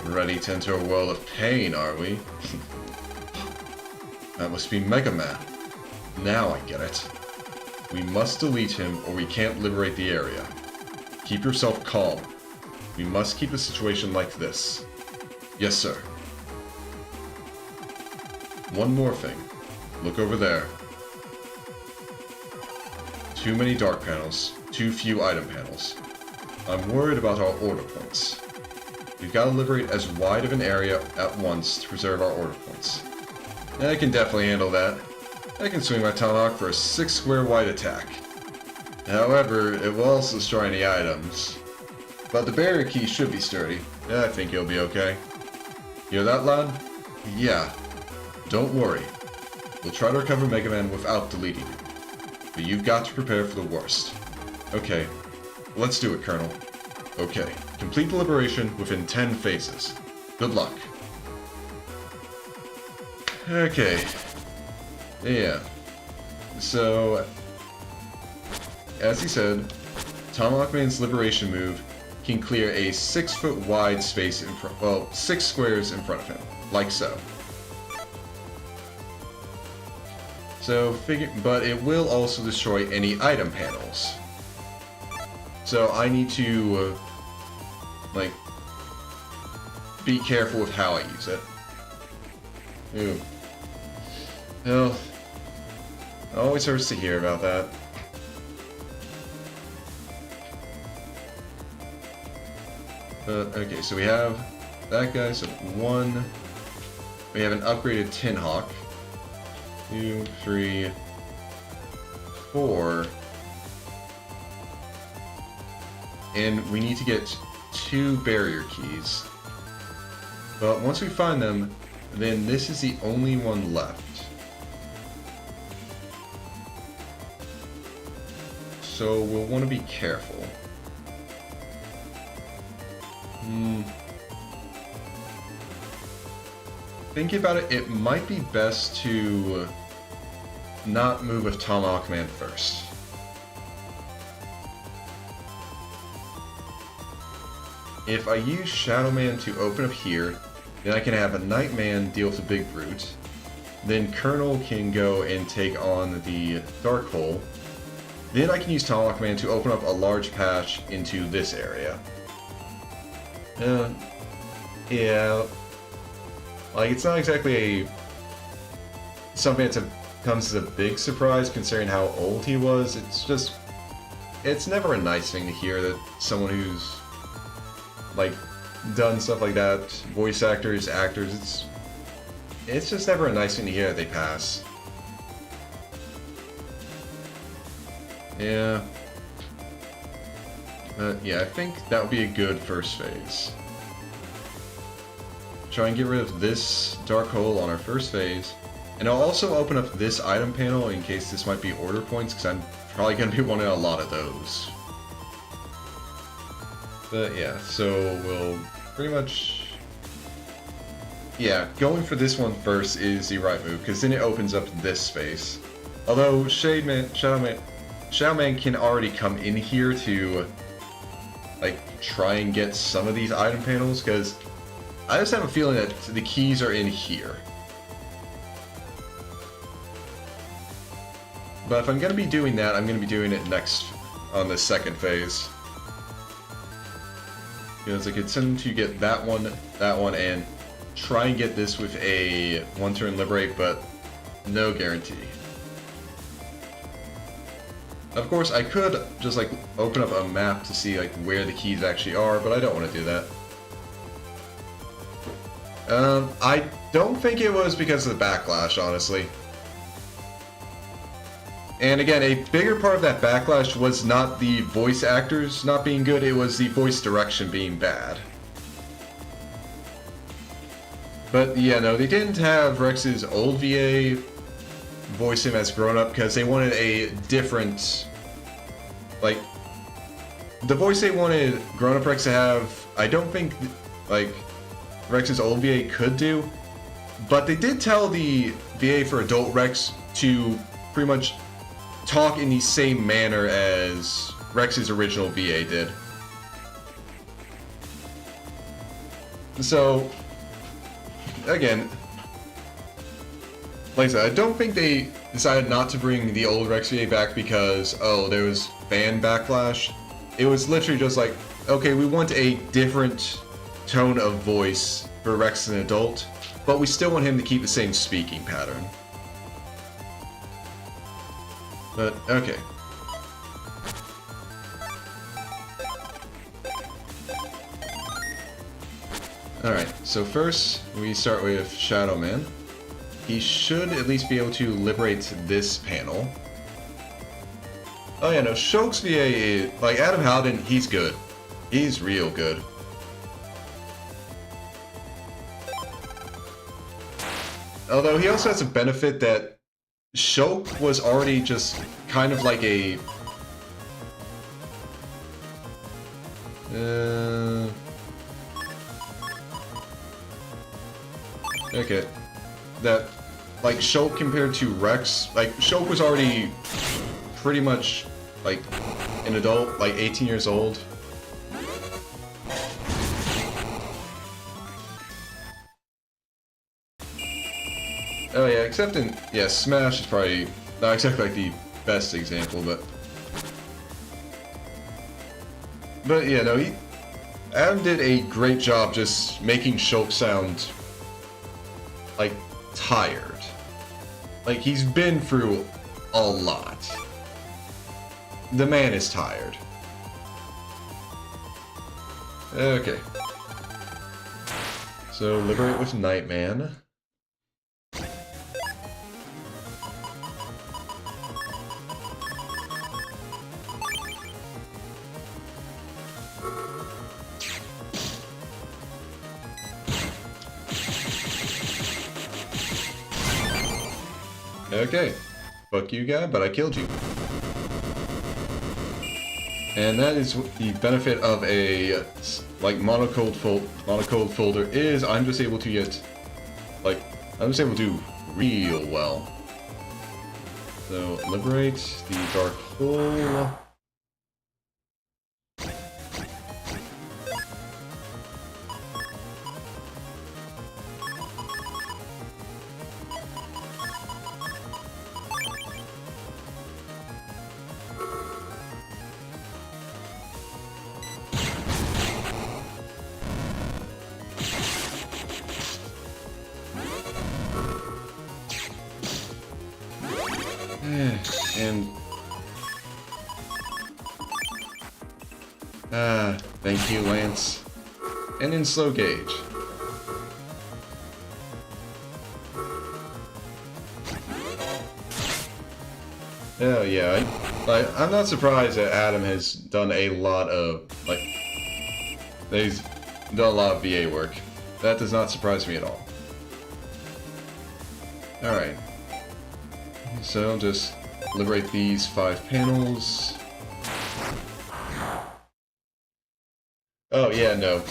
Ready to enter a world of pain, are we? That must be Mega Man. Now I get it. We must delete him or we can't liberate the area. Keep yourself calm. We must keep a situation like this. Yes, sir. One more thing. Look over there. Too many dark panels, too few item panels. I'm worried about our order points. We've got to liberate as wide of an area at once to preserve our order points. I can definitely handle that. I can swing my Tomahawk for a 6 square wide attack. However, it will also destroy any items. But the barrier key should be sturdy. I think he'll be okay. Hear that, lad? Yeah. Don't worry. We'll try to recover Mega Man without deleting you. But you've got to prepare for the worst. Okay. Let's do it, Colonel. Okay. Complete the liberation within 10 phases. Good luck. Okay. Yeah. So, as he said, Tomahawk Man's liberation move can clear a 6-foot wide space in front, well, 6 squares in front of him, like so. So, but it will also destroy any item panels. So I need to, like, be careful with how I use it. Ooh. Well, it always hurts to hear about that. Okay, so we have that guy, so 1. We have an upgraded Tin Hawk. 2, 3, 4. And we need to get 2 barrier keys. But once we find them, then this is the only one left. So we'll want to be careful. Thinking about it, it might be best to not move with Tomahawk Man first. If I use Shadow Man to open up here, then I can have a Night Man deal with the big brute. Then Colonel can go and take on the Dark Hole. Then I can use Tomahawk Man to open up a large patch into this area. Yeah. Like, it's not exactly something that comes as a big surprise considering how old he was. It's just... It's never a nice thing to hear that someone who's, like, done stuff like that, voice actors, it's just never a nice thing to hear that they pass. Yeah. Yeah, I think that would be a good first phase. Try and get rid of this dark hole on our first phase. And I'll also open up this item panel in case this might be order points, because I'm probably going to be wanting a lot of those. But yeah, so we'll pretty much... Yeah, going for this one first is the right move, because then it opens up this space. Although Shadow Man can already come in here to, like, try and get some of these item panels, because I just have a feeling that the keys are in here. But if I'm going to be doing that, I'm going to be doing it next on the second phase. Because I could send to get that one, and try and get this with a one-turn liberate, but no guarantee. Of course, I could just, like, open up a map to see, like, where the keys actually are, but I don't want to do that. I don't think it was because of the backlash, honestly. And again, a bigger part of that backlash was not the voice actors not being good, it was the voice direction being bad. But yeah, no, they didn't have Rex's old VA voice him as grown-up because they wanted a different... Like, the voice they wanted grown-up Rex to have, I don't think, like, Rex's old VA could do. But they did tell the VA for adult Rex to pretty much talk in the same manner as Rex's original VA did. So, again, like I said, I don't think they decided not to bring the old Rex VA back because, oh, there was fan backlash. It was literally just like, okay, we want a different tone of voice for Rex as an adult, but we still want him to keep the same speaking pattern. But, okay. Alright, so first we start with Shadow Man. He should at least be able to liberate this panel. Oh yeah, no, Shulk's VA, like Adam Howden, he's good. He's real good. Although he also has a benefit that Shulk was already just kind of like a... Okay. That, like, Shulk compared to Rex, like, Shulk was already pretty much, like, an adult, like 18 years old. Oh yeah, except in, yeah, Smash is probably not exactly like the best example, but yeah, no, Adam did a great job just making Shulk sound, like, tired. Like, he's been through a lot. The man is tired. Okay. So, liberate with Nightman. Okay. Fuck you, guy, but I killed you. And that is the benefit of a, like, monocode folder is I'm just able to get, like, I'm just able to do real well. So, liberate the dark hole. And thank you, Lance. And in slow gauge. Oh yeah, I'm not surprised that Adam has done a lot of he's done a lot of VA work. That does not surprise me at all. All right. So just liberate these 5 panels. Oh yeah, no.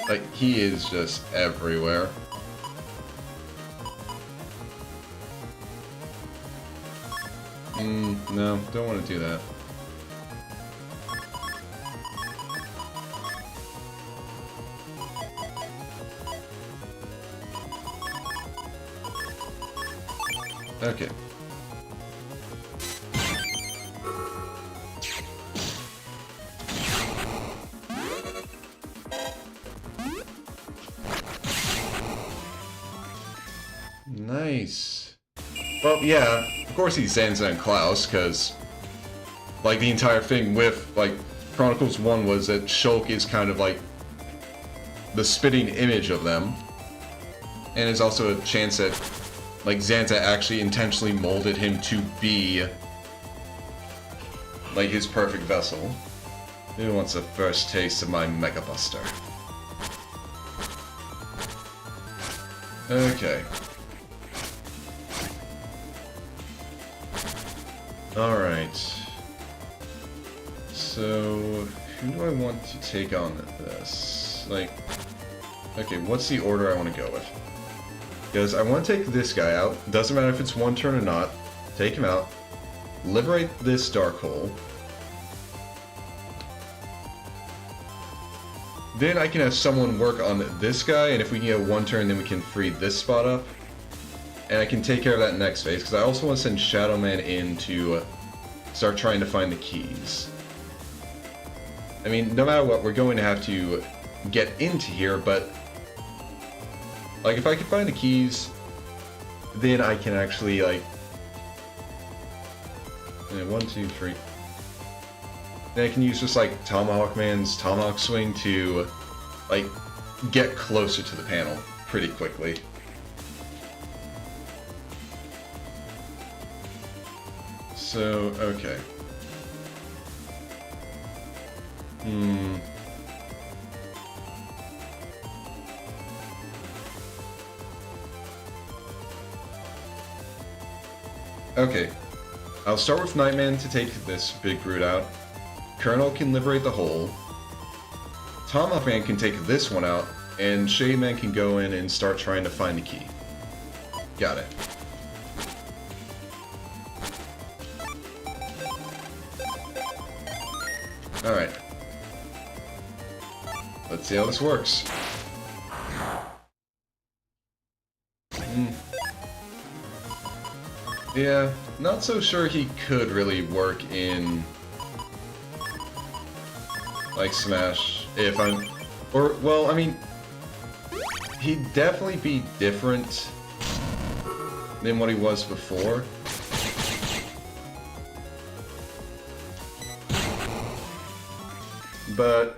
Like, he is just everywhere. No, don't want to do that. Okay. Nice. Well, yeah, of course he's Zanza and Klaus, because, like, the entire thing with, like, Chronicles 1 was that Shulk is kind of, like, the spitting image of them. And it's also a chance that, like, Zanza actually intentionally molded him to be, like, his perfect vessel. Who wants a first taste of my Mega Buster? Okay. Alright. So, who do I want to take on this? Like, okay, what's the order I want to go with? Because I want to take this guy out. Doesn't matter if it's one turn or not. Take him out. Liberate this dark hole. Then I can have someone work on this guy, and if we can get one turn, then we can free this spot up. And I can take care of that next phase, because I also want to send Shadow Man in to start trying to find the keys. I mean, no matter what, we're going to have to get into here, but like, if I can find the keys, then I can actually, like, 1, 2, 3. Then I can use just, like, Tomahawk Man's Tomahawk Swing to, like, get closer to the panel pretty quickly. So, okay. Okay. I'll start with Nightman to take this big brute out. Colonel can liberate the hole. Tomahawk Man can take this one out, and Shade Man can go in and start trying to find the key. Got it. Alright. Let's see how this works. Yeah, not so sure he could really work in, like, Smash, if I'm... Or, well, I mean, he'd definitely be different than what he was before. But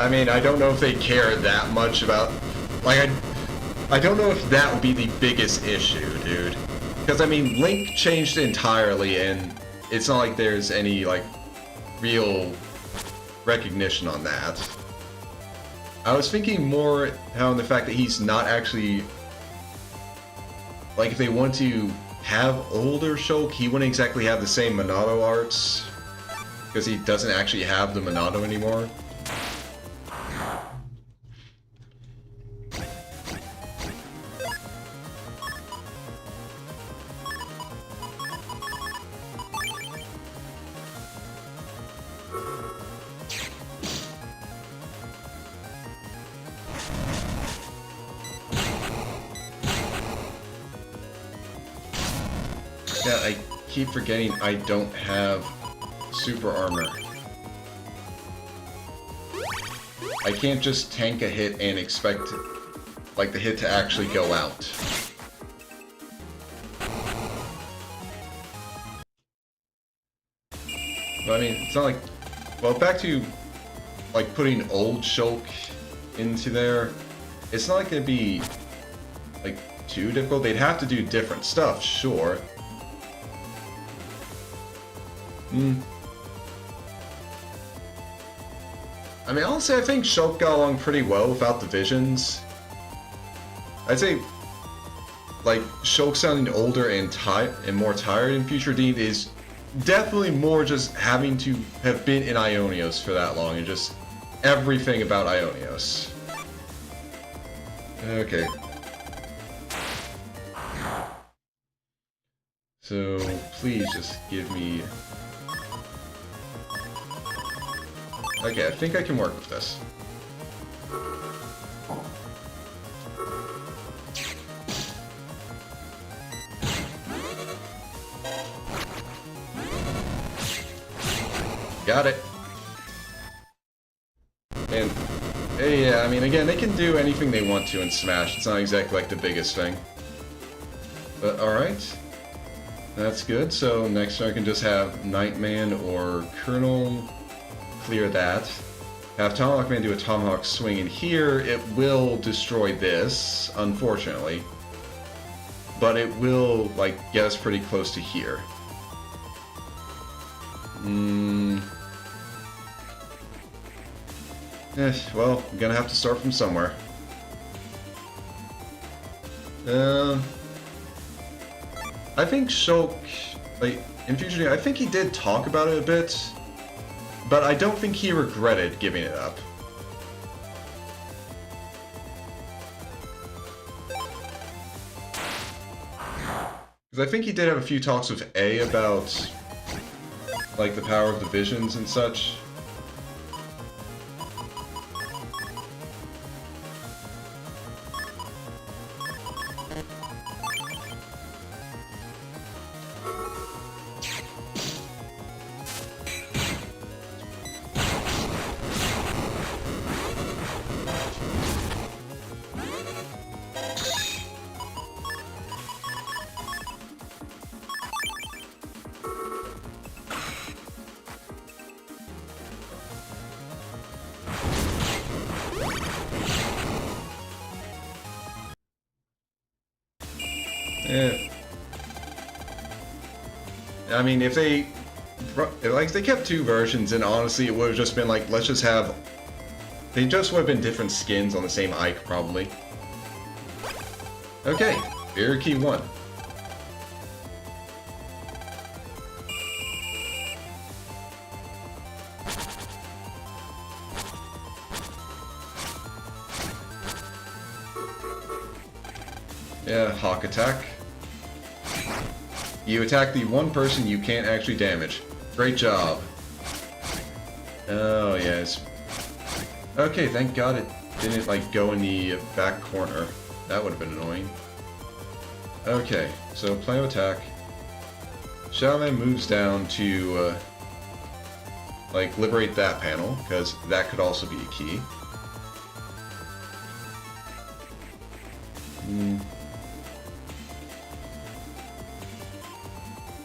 I mean, I don't know if they care that much about... Like, I don't know if that would be the biggest issue, dude. Because, I mean, Link changed entirely, and it's not like there's any, like, real recognition on that. I was thinking more how in the fact that he's not actually... Like, if they want to have older Shulk, he wouldn't exactly have the same Monado arts. Because he doesn't actually have the Monado anymore. Yeah, I keep forgetting I don't have super armor. I can't just tank a hit and expect, like, the hit to actually go out. But I mean, it's not like... Well, back to, like, putting old Shulk into there, it's not like it'd be, like, too difficult. They'd have to do different stuff, sure. I mean, honestly, I think Shulk got along pretty well without the visions. I'd say, like, Shulk sounding older and more tired in Future Deed is definitely more just having to have been in Ionios for that long and just everything about Ionios. Okay. So, please just give me... Okay, I think I can work with this. Got it. And, yeah, I mean, again, they can do anything they want to in Smash. It's not exactly like the biggest thing. But, alright. That's good. So, next turn I can just have Nightman or Colonel clear that. Have Tomahawk Man do a Tomahawk swing in here. It will destroy this, unfortunately. But it will, like, get us pretty close to here. Well, I'm gonna have to start from somewhere. I think Shulk, like, in Future, I think he did talk about it a bit, but I don't think he regretted giving it up. Because I think he did have a few talks with A about, like, the power of the visions and such. I mean, if they kept two versions, and honestly, it would have just been like, let's just have... They just would have been different skins on the same Ike, probably. Okay, Beer Key 1. Yeah, Hawk Attack. You attack the one person you can't actually damage. Great job. Oh, yes. Okay, thank God it didn't, like, go in the back corner. That would have been annoying. Okay, so plan of attack. Shaman moves down to, like, liberate that panel, because that could also be a key.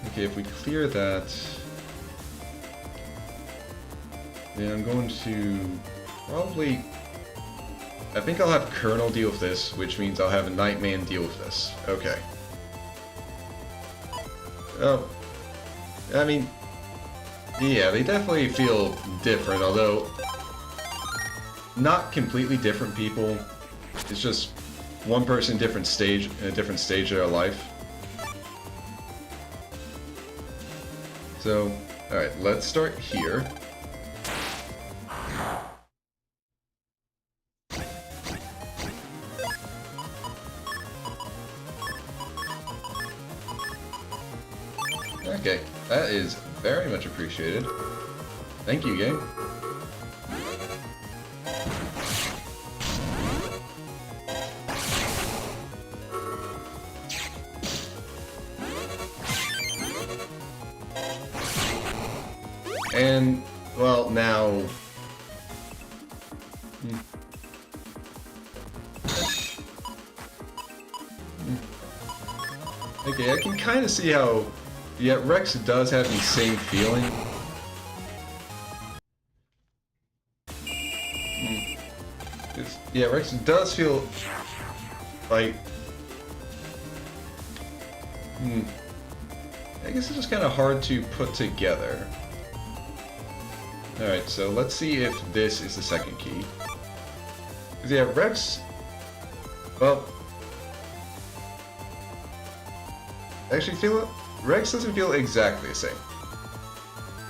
Okay, if we clear that, then I'm going to probably... I think I'll have Colonel deal with this, which means I'll have a Nightman deal with this. Okay. Oh. I mean... Yeah, they definitely feel different, although... Not completely different people. It's just one person different stage, in a different stage of their life. So, alright, let's start here. Okay, that is very much appreciated. Thank you, game. And, well, now... Okay, I can kind of see how... Yeah, Rex does have the same feeling. Yeah, Rex does feel... like... I guess it's just kind of hard to put together. Alright, so let's see if this is the second key. 'Cause yeah, Rex... Well... Actually, Rex doesn't feel exactly the same.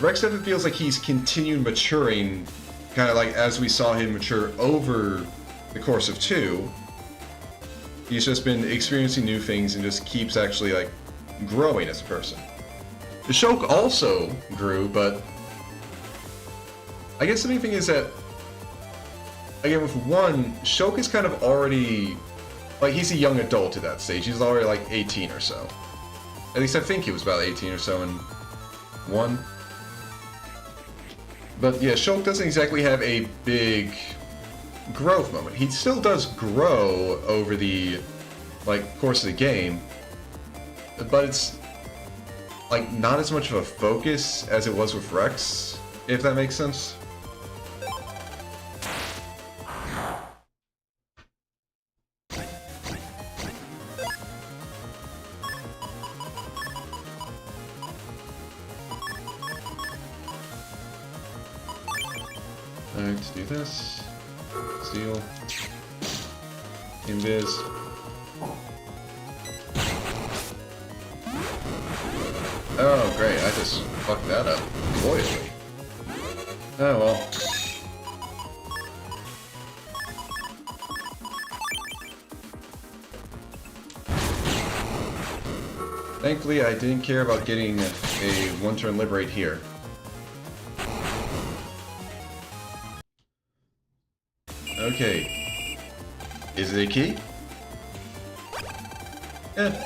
Rex definitely feels like he's continued maturing, kind of like as we saw him mature over the course of 2. He's just been experiencing new things and just keeps actually, like, growing as a person. The Shulk also grew, but... I guess the main thing is that, again, with 1, Shulk is kind of already, like, he's a young adult at that stage. He's already, like, 18 or so. At least I think he was about 18 or so in 1. But, yeah, Shulk doesn't exactly have a big growth moment. He still does grow over the, like, course of the game, but it's, like, not as much of a focus as it was with Rex, if that makes sense. Alright, let's do this. Steal. Invis. Oh, great, I just fucked that up royally. Oh well. Thankfully, I didn't care about getting a one-turn liberate here. Okay. Is it a key?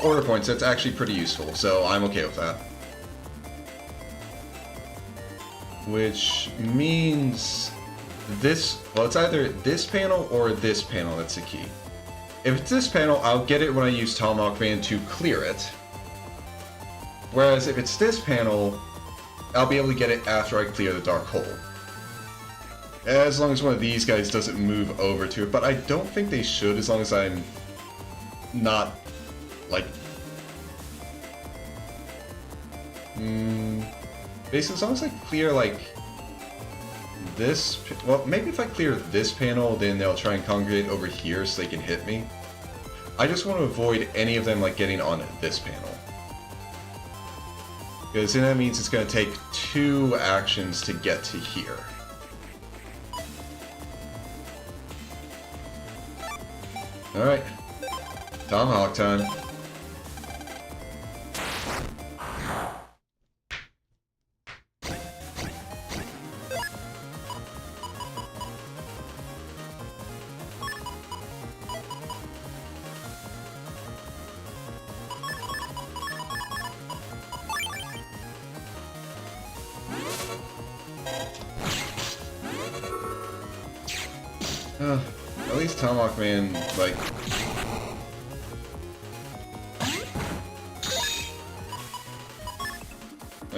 Order points, that's actually pretty useful, so I'm okay with that. Which means this, well, it's either this panel or this panel that's the key. If it's this panel, I'll get it when I use Tomahawk Man to clear it. Whereas if it's this panel, I'll be able to get it after I clear the Dark Hole. As long as one of these guys doesn't move over to it, but I don't think they should as long as I'm not, like... basically, as long as I clear, like, this... Well, maybe if I clear this panel, then they'll try and congregate over here so they can hit me. I just want to avoid any of them, like, getting on this panel. Because then that means it's going to take 2 actions to get to here. Alright. Tomahawk time. At least Tomahawk Man, like...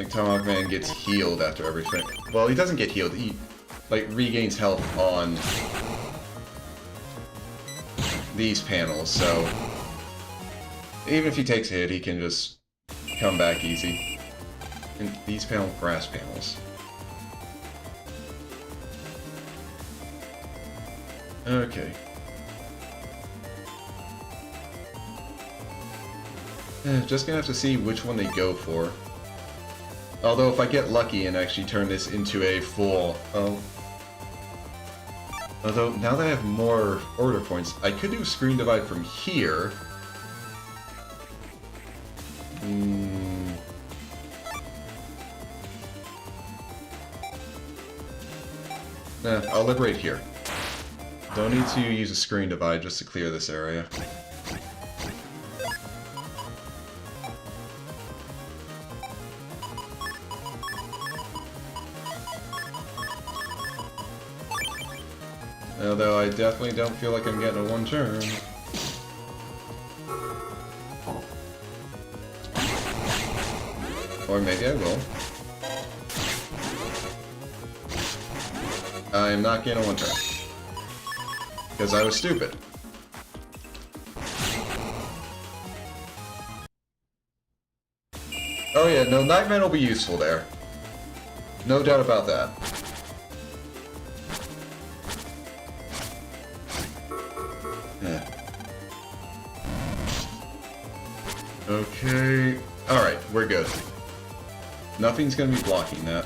Tomahawk Man gets healed after everything. Well, he doesn't get healed. like, regains health on these panels, so even if he takes a hit, he can just come back easy. And these grass panels. Okay. Just gonna have to see which one they go for. Although if I get lucky and actually turn this into a full... Although, now that I have more order points, I could do screen divide from here. Nah, I'll liberate here. Don't need to use a screen divide just to clear this area. Although I definitely don't feel like I'm getting a one turn. Or maybe I will. I'm not getting a one turn. Because I was stupid. Oh yeah, no, Nightman will be useful there. No doubt about that. Okay. Alright, we're good. Nothing's gonna be blocking that.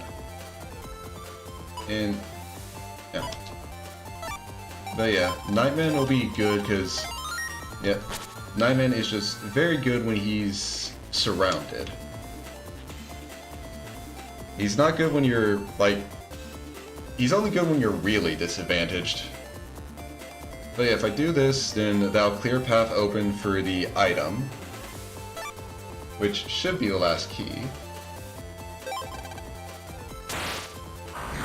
And... yeah. But yeah, Nightman will be good because... yeah, Nightman is just very good when he's surrounded. He's not good when you're, like... he's only good when you're really disadvantaged. But yeah, if I do this, then that'll clear path open for the item. Which should be the last key.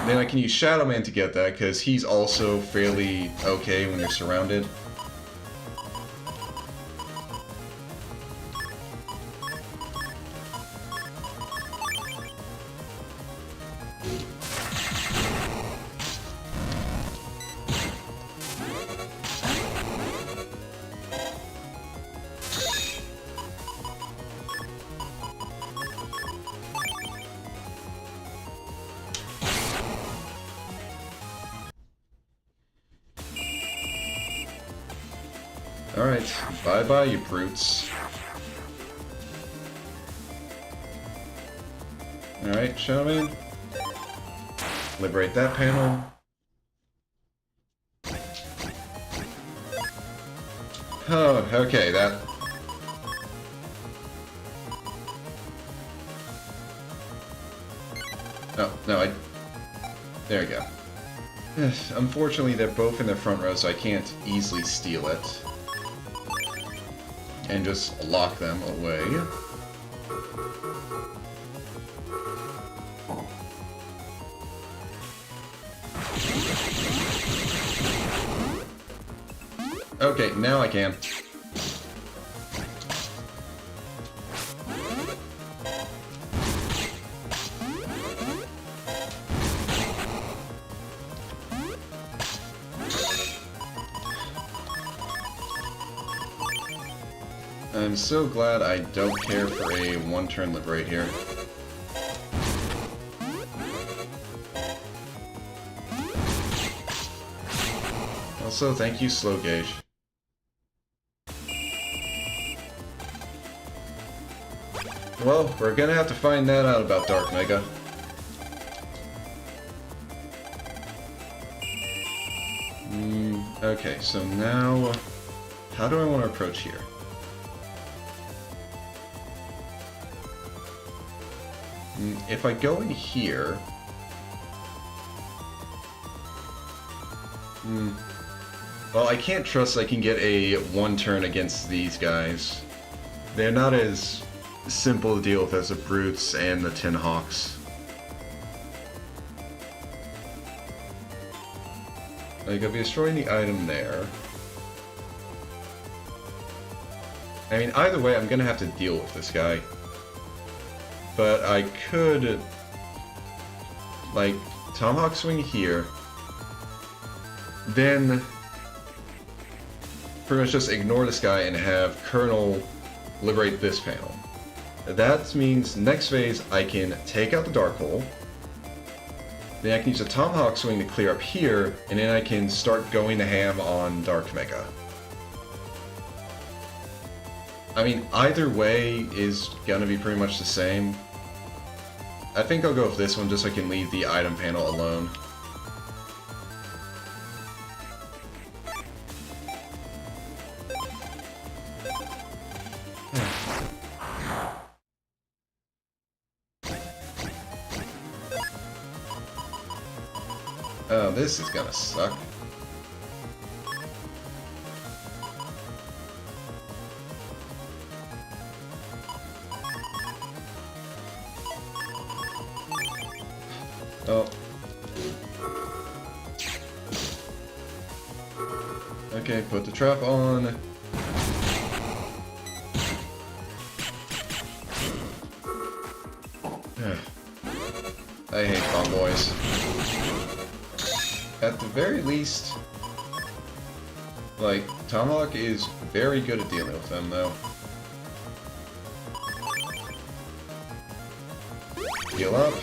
Then I can use Shadow Man to get that, because he's also fairly okay when you're surrounded. Alright, bye-bye, you brutes. Alright, Shadow Man. Liberate that panel. Oh, okay, that... oh, no, I... there we go. Unfortunately, they're both in the front row, so I can't easily steal it. And just lock them away. Okay, now I can. I'm so glad I don't care for a one-turn liberate here. Also, thank you, Slow Gauge. Well, we're gonna have to find that out about Dark Mega. Okay, so now... how do I want to approach here? If I go in here... well, I can't trust I can get a one-turn against these guys. They're not as simple to deal with as the Brutes and the Tin Hawks. Like, I'll be destroying the item there. I mean, either way, I'm gonna have to deal with this guy. But I could... like, Tomahawk swing here, then pretty much just ignore this guy and have Colonel liberate this panel. That means next phase I can take out the Dark Hole, then I can use the Tomahawk Swing to clear up here, and then I can start going to ham on Dark Mega. I mean, either way is gonna be pretty much the same. I think I'll go with this one just so I can leave the item panel alone. Oh, this is gonna suck. Oh. Okay, put the trap on. I hate convoys. At the very least, like, Tomahawk is very good at dealing with them, though. Heal up.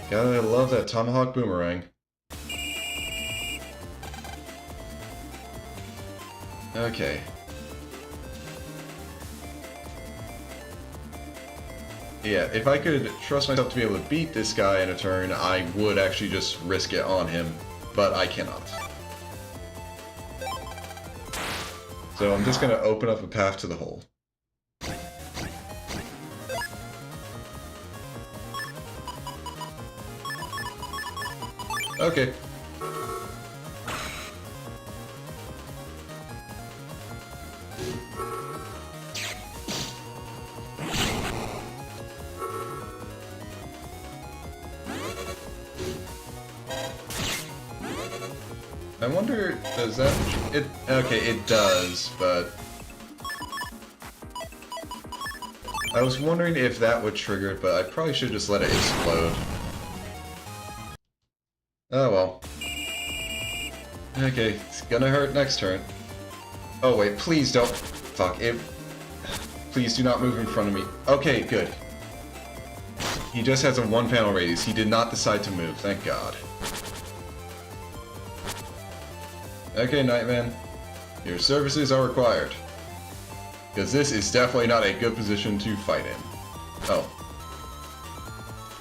Gotta love that Tomahawk boomerang. Okay. Yeah, if I could trust myself to be able to beat this guy in a turn, I would actually just risk it on him, but I cannot. So I'm just gonna open up a path to the hole. Okay. I wonder, does that... Okay, it does, but... I was wondering if that would trigger it, but I probably should just let it explode. Oh well. Okay, it's gonna hurt next turn. Oh wait, please don't... Fuck, it... Please do not move in front of me. Okay, good. He just has a one-panel radius. He did not decide to move, thank God. Okay, Nightman. Your services are required. Because this is definitely not a good position to fight in. Oh.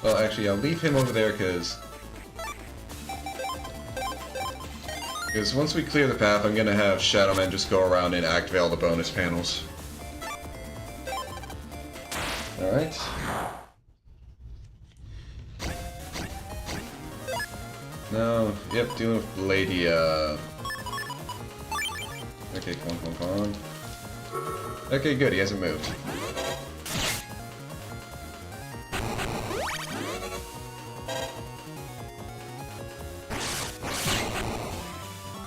Well, actually, I'll leave him over there, because once we clear the path, I'm gonna have Shadow Man just go around and activate all the bonus panels. Alright. No, yep, dealing with Lady, Okay, come on. Okay, good, he hasn't moved.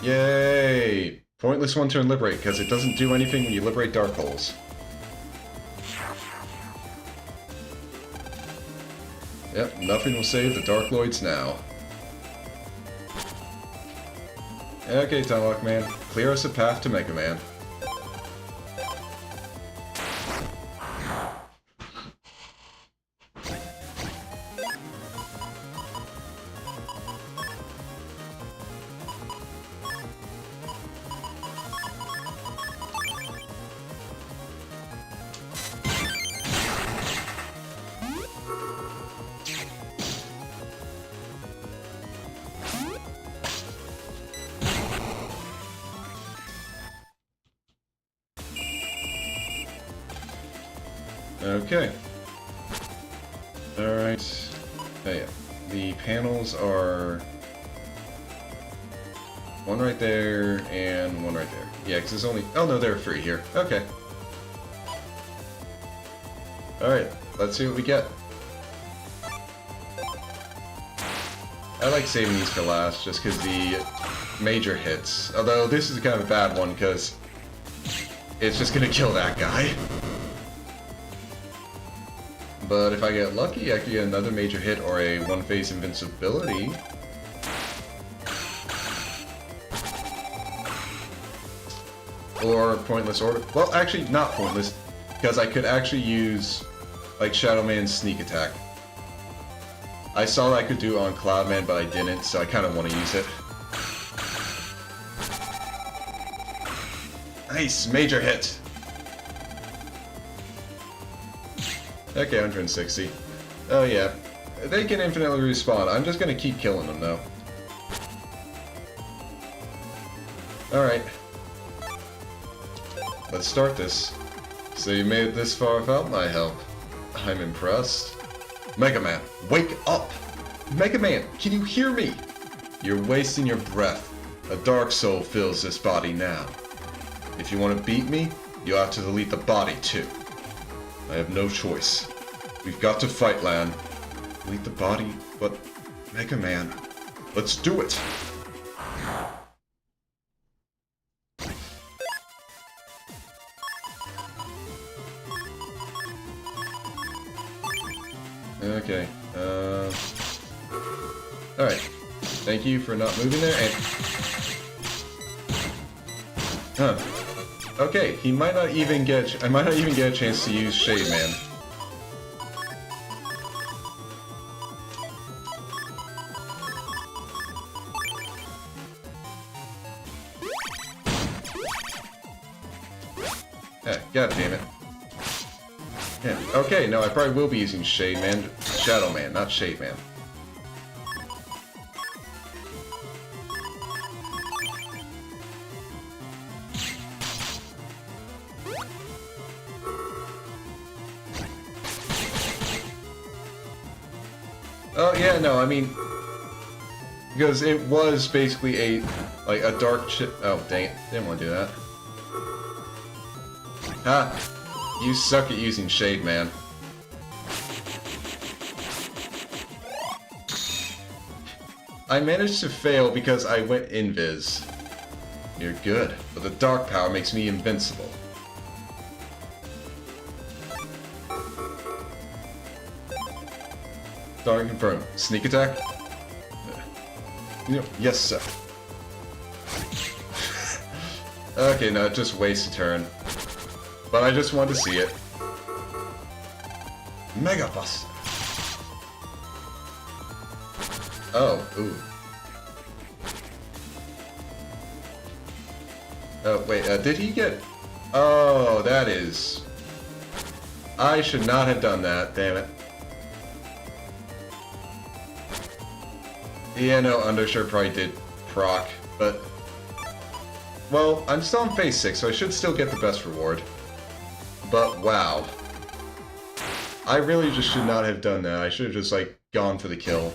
Yay! Pointless one-turn liberate, because it doesn't do anything when you liberate Dark Holes. Yep, nothing will save the Dark Lloyds now. Okay, Tomahawk Man, clear us a path to Mega Man. Okay. Alright. Oh yeah. The panels are... one right there, and one right there. Yeah, because there's only... Oh no, there are 3 here. Okay. Alright, let's see what we get. I like saving these for last, just because the major hits. Although, this is kind of a bad one, because it's just gonna kill that guy. But if I get lucky, I could get another major hit or a one-phase invincibility. Or pointless order. Well, actually, not pointless, because I could actually use, like, Shadow Man's sneak attack. I saw that I could do it on Cloudman, but I didn't, so I kind of want to use it. Nice! Major hit! Okay, 160. Oh yeah. They can infinitely respawn. I'm just gonna keep killing them, though. Alright. Let's start this. So you made it this far without my help. I'm impressed. Mega Man, wake up! Mega Man, can you hear me? You're wasting your breath. A dark soul fills this body now. If you want to beat me, you'll have to delete the body too. I have no choice. We've got to fight, Lan. Delete the body, but Mega Man, let's do it! Okay, alright. Thank you for not moving there, and... Huh. Okay, he might not even get... I might not even get a chance to use Shade Man. God damn it. Yeah. Okay, no, I probably will be using Shade Man. Shadow Man, not Shade Man. Oh, yeah, no, I mean... Because it was basically a dark chip... Oh, dang it. Didn't want to do that. Ha! You suck at using Shade Man. I managed to fail because I went invis. You're good, but the dark power makes me invincible. Dark confirm. Sneak attack? Yes, sir. Okay, no, just waste a turn. But I just wanted to see it. Mega Buster. Oh, ooh. Oh, wait, did he get... Oh, that is... I should not have done that, damn it. Yeah, no, Undershirt probably did proc, but... Well, I'm still on phase 6, so I should still get the best reward. But, wow. I really just should not have done that. I should have just, like, gone for the kill.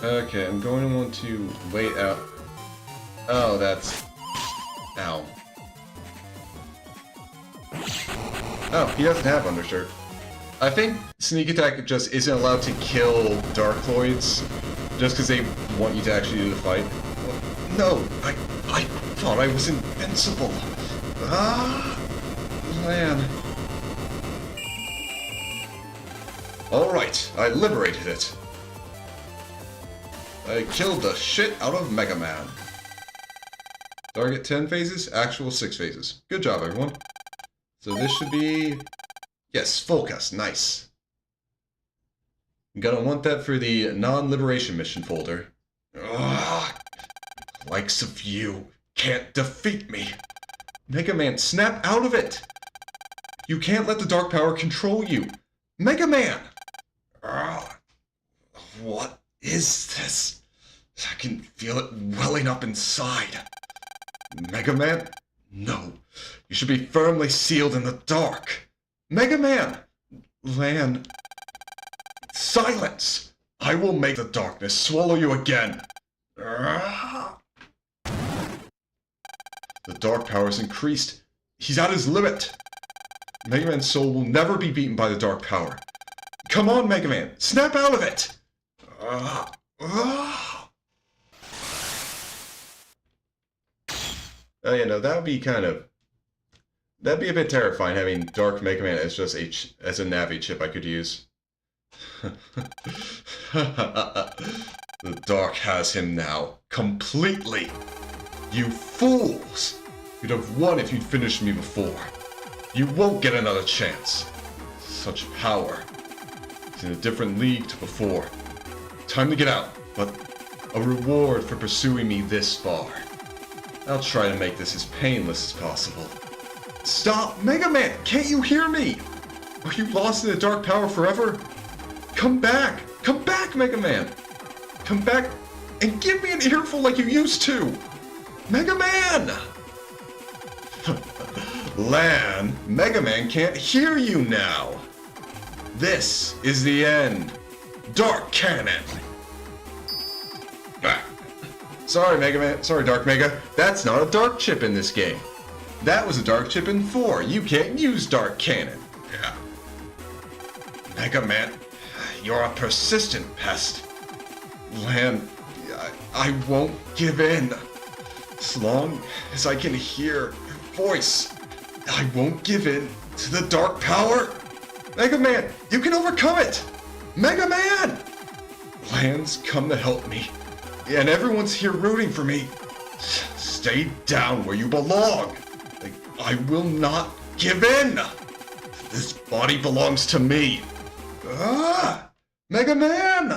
Okay, I'm going to want to wait out. Oh, that's... Ow. Oh, he doesn't have Undershirt. I think Sneak Attack just isn't allowed to kill Darkloids, just because they want you to actually do the fight. No, I thought I was invincible. Ah, man. Alright, I liberated it. I killed the shit out of Mega Man. Target 10 phases, actual 6 phases. Good job, everyone. So this should be... Yes, focus, nice. I'm gonna want that for the non-liberation mission folder. Ugh. Likes of you can't defeat me. Mega Man, snap out of it! You can't let the dark power control you. Mega Man! Ugh. What is this? I can feel it welling up inside. Mega Man? No. You should be firmly sealed in the dark. Mega Man! Lan... Silence! I will make the darkness swallow you again. The dark power has increased. He's at his limit. Mega Man's soul will never be beaten by the dark power. Come on, Mega Man, snap out of it! Oh yeah, no, that would be that'd be a bit terrifying, having Dark Mega Man as just as a Navi chip I could use. The Dark has him now, completely! You fools! You'd have won if you'd finished me before. You won't get another chance. Such power. It's in a different league to before. Time to get out, but a reward for pursuing me this far. I'll try to make this as painless as possible. Stop! Mega Man! Can't you hear me? Are you lost in the dark power forever? Come back! Come back, Mega Man! Come back and give me an earful like you used to! Mega Man! Lan, Mega Man can't hear you now! This is the end! Dark Cannon! Ah. Sorry, Mega Man. Sorry, Dark Mega. That's not a Dark Chip in this game. That was a Dark Chip in 4. You can't use Dark Cannon. Yeah. Mega Man, you're a persistent pest. Lan, I won't give in. As long as I can hear your voice, I won't give in to the dark power. Mega Man, you can overcome it! Mega Man! Lan's come to help me, and everyone's here rooting for me. Stay down where you belong. I will not give in. This body belongs to me. Ah! Mega Man!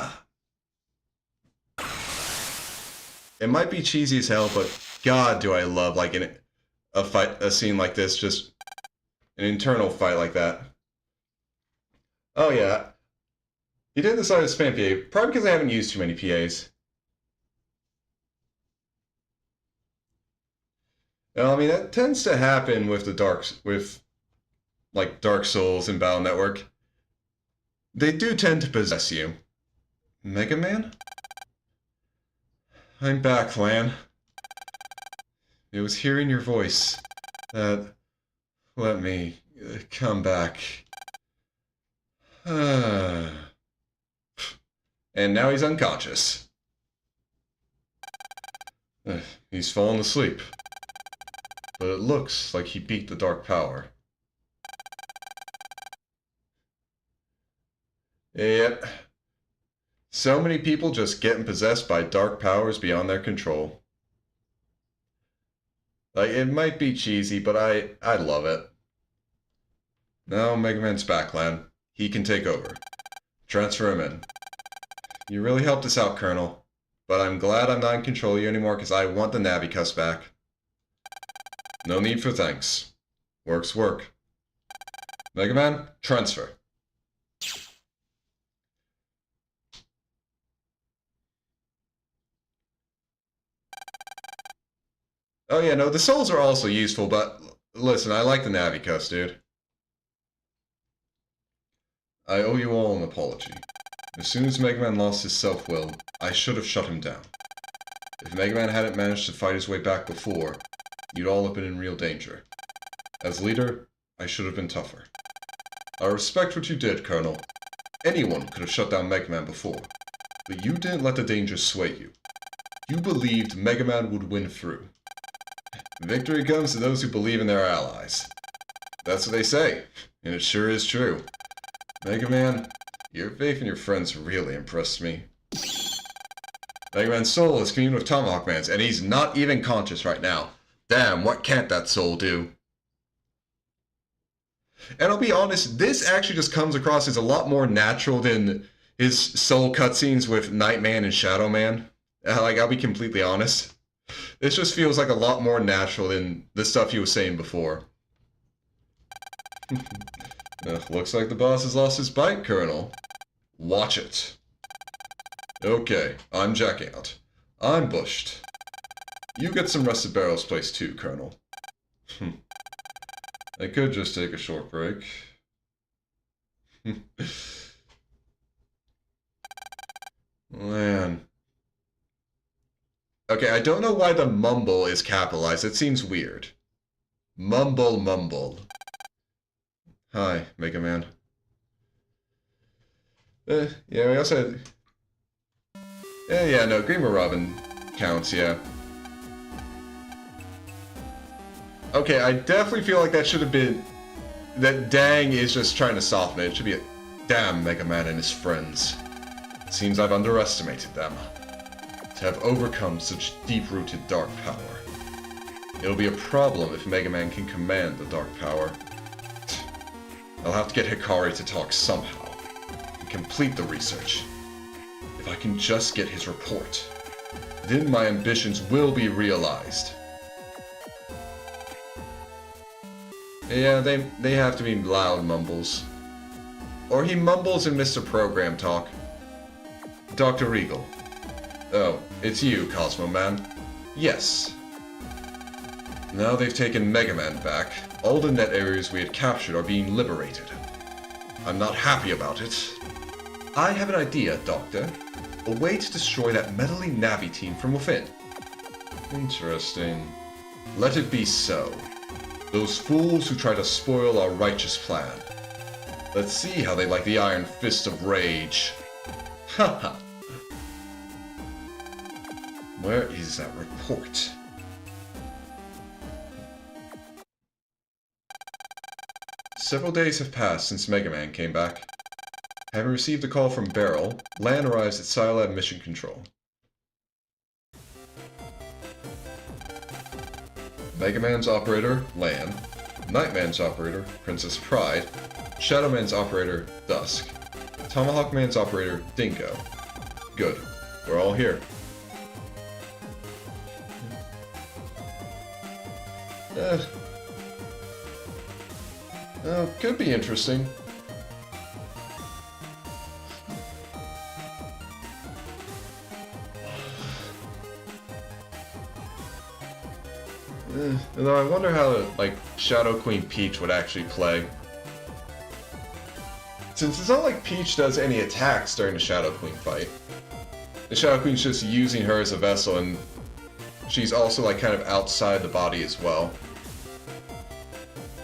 It might be cheesy as hell, but God, do I love like a scene like this, just an internal fight like that. Oh yeah, he did decide to spam PA, probably because I haven't used too many PAs. Well, I mean, that tends to happen with like Dark Souls and Battle Network. They do tend to possess you. Mega Man? I'm back, Lan. It was hearing your voice that let me come back. And now he's unconscious. He's fallen asleep. But it looks like he beat the dark power. Yep. So many people just getting possessed by dark powers beyond their control. Like, it might be cheesy, but I love it. Now Mega Man's back, Lan. He can take over. Transfer him in. You really helped us out, Colonel. But I'm glad I'm not in control of you anymore because I want the Navi cuss back. No need for thanks. Work's work. Mega Man, transfer. Oh yeah, no, the souls are also useful, but listen, I like the Navi cuss, dude. I owe you all an apology. As soon as Mega Man lost his self-will, I should have shut him down. If Mega Man hadn't managed to fight his way back before, you'd all have been in real danger. As leader, I should have been tougher. I respect what you did, Colonel. Anyone could have shut down Mega Man before, but you didn't let the danger sway you. You believed Mega Man would win through. Victory comes to those who believe in their allies. That's what they say, and it sure is true. Mega Man, your faith in your friends really impressed me. Mega Man's soul is communing with Tomahawk Man's, and he's not even conscious right now. Damn, what can't that soul do? And I'll be honest, this actually just comes across as a lot more natural than his soul cutscenes with Nightman and Shadow Man. Like, I'll be completely honest. This just feels like a lot more natural than the stuff he was saying before. Looks like the boss has lost his bite, Colonel. Watch it. Okay, I'm jacking out. I'm bushed. You get some rest at Barrel's place too, Colonel. I could just take a short break. Man. Okay, I don't know why the mumble is capitalized. It seems weird. Mumble mumble. Hi, Mega Man. Yeah, we also had... yeah, no, Greener Robin counts, yeah. Okay, I definitely feel like that should have been... That dang is just trying to soften it. It should be a damn Mega Man and his friends. Seems I've underestimated them. To have overcome such deep-rooted dark power. It'll be a problem if Mega Man can command the dark power. I'll have to get Hikari to talk somehow. And complete the research. If I can just get his report, then my ambitions will be realized. Yeah, they have to be loud mumbles. Or he mumbles in Mr. Program Talk. Dr. Regal. Oh, it's you, Cosmo Man. Yes. Now they've taken Mega Man back, all the net areas we had captured are being liberated. I'm not happy about it. I have an idea, Doctor. A way to destroy that meddling Navi team from within. Interesting. Let it be so. Those fools who try to spoil our righteous plan. Let's see how they like the Iron Fist of Rage. Haha. Where is that report? Several days have passed since Mega Man came back. Having received a call from Beryl, Lan arrives at Scilab Mission Control. Mega Man's operator, Lan. Nightman's operator, Princess Pride. Shadow Man's operator, Dusk. Tomahawk Man's operator, Dingo. Good. We're all here. Could be interesting. Although I wonder how, like, Shadow Queen Peach would actually play. Since it's not like Peach does any attacks during the Shadow Queen fight. The Shadow Queen's just using her as a vessel, and she's also, like, kind of outside the body as well.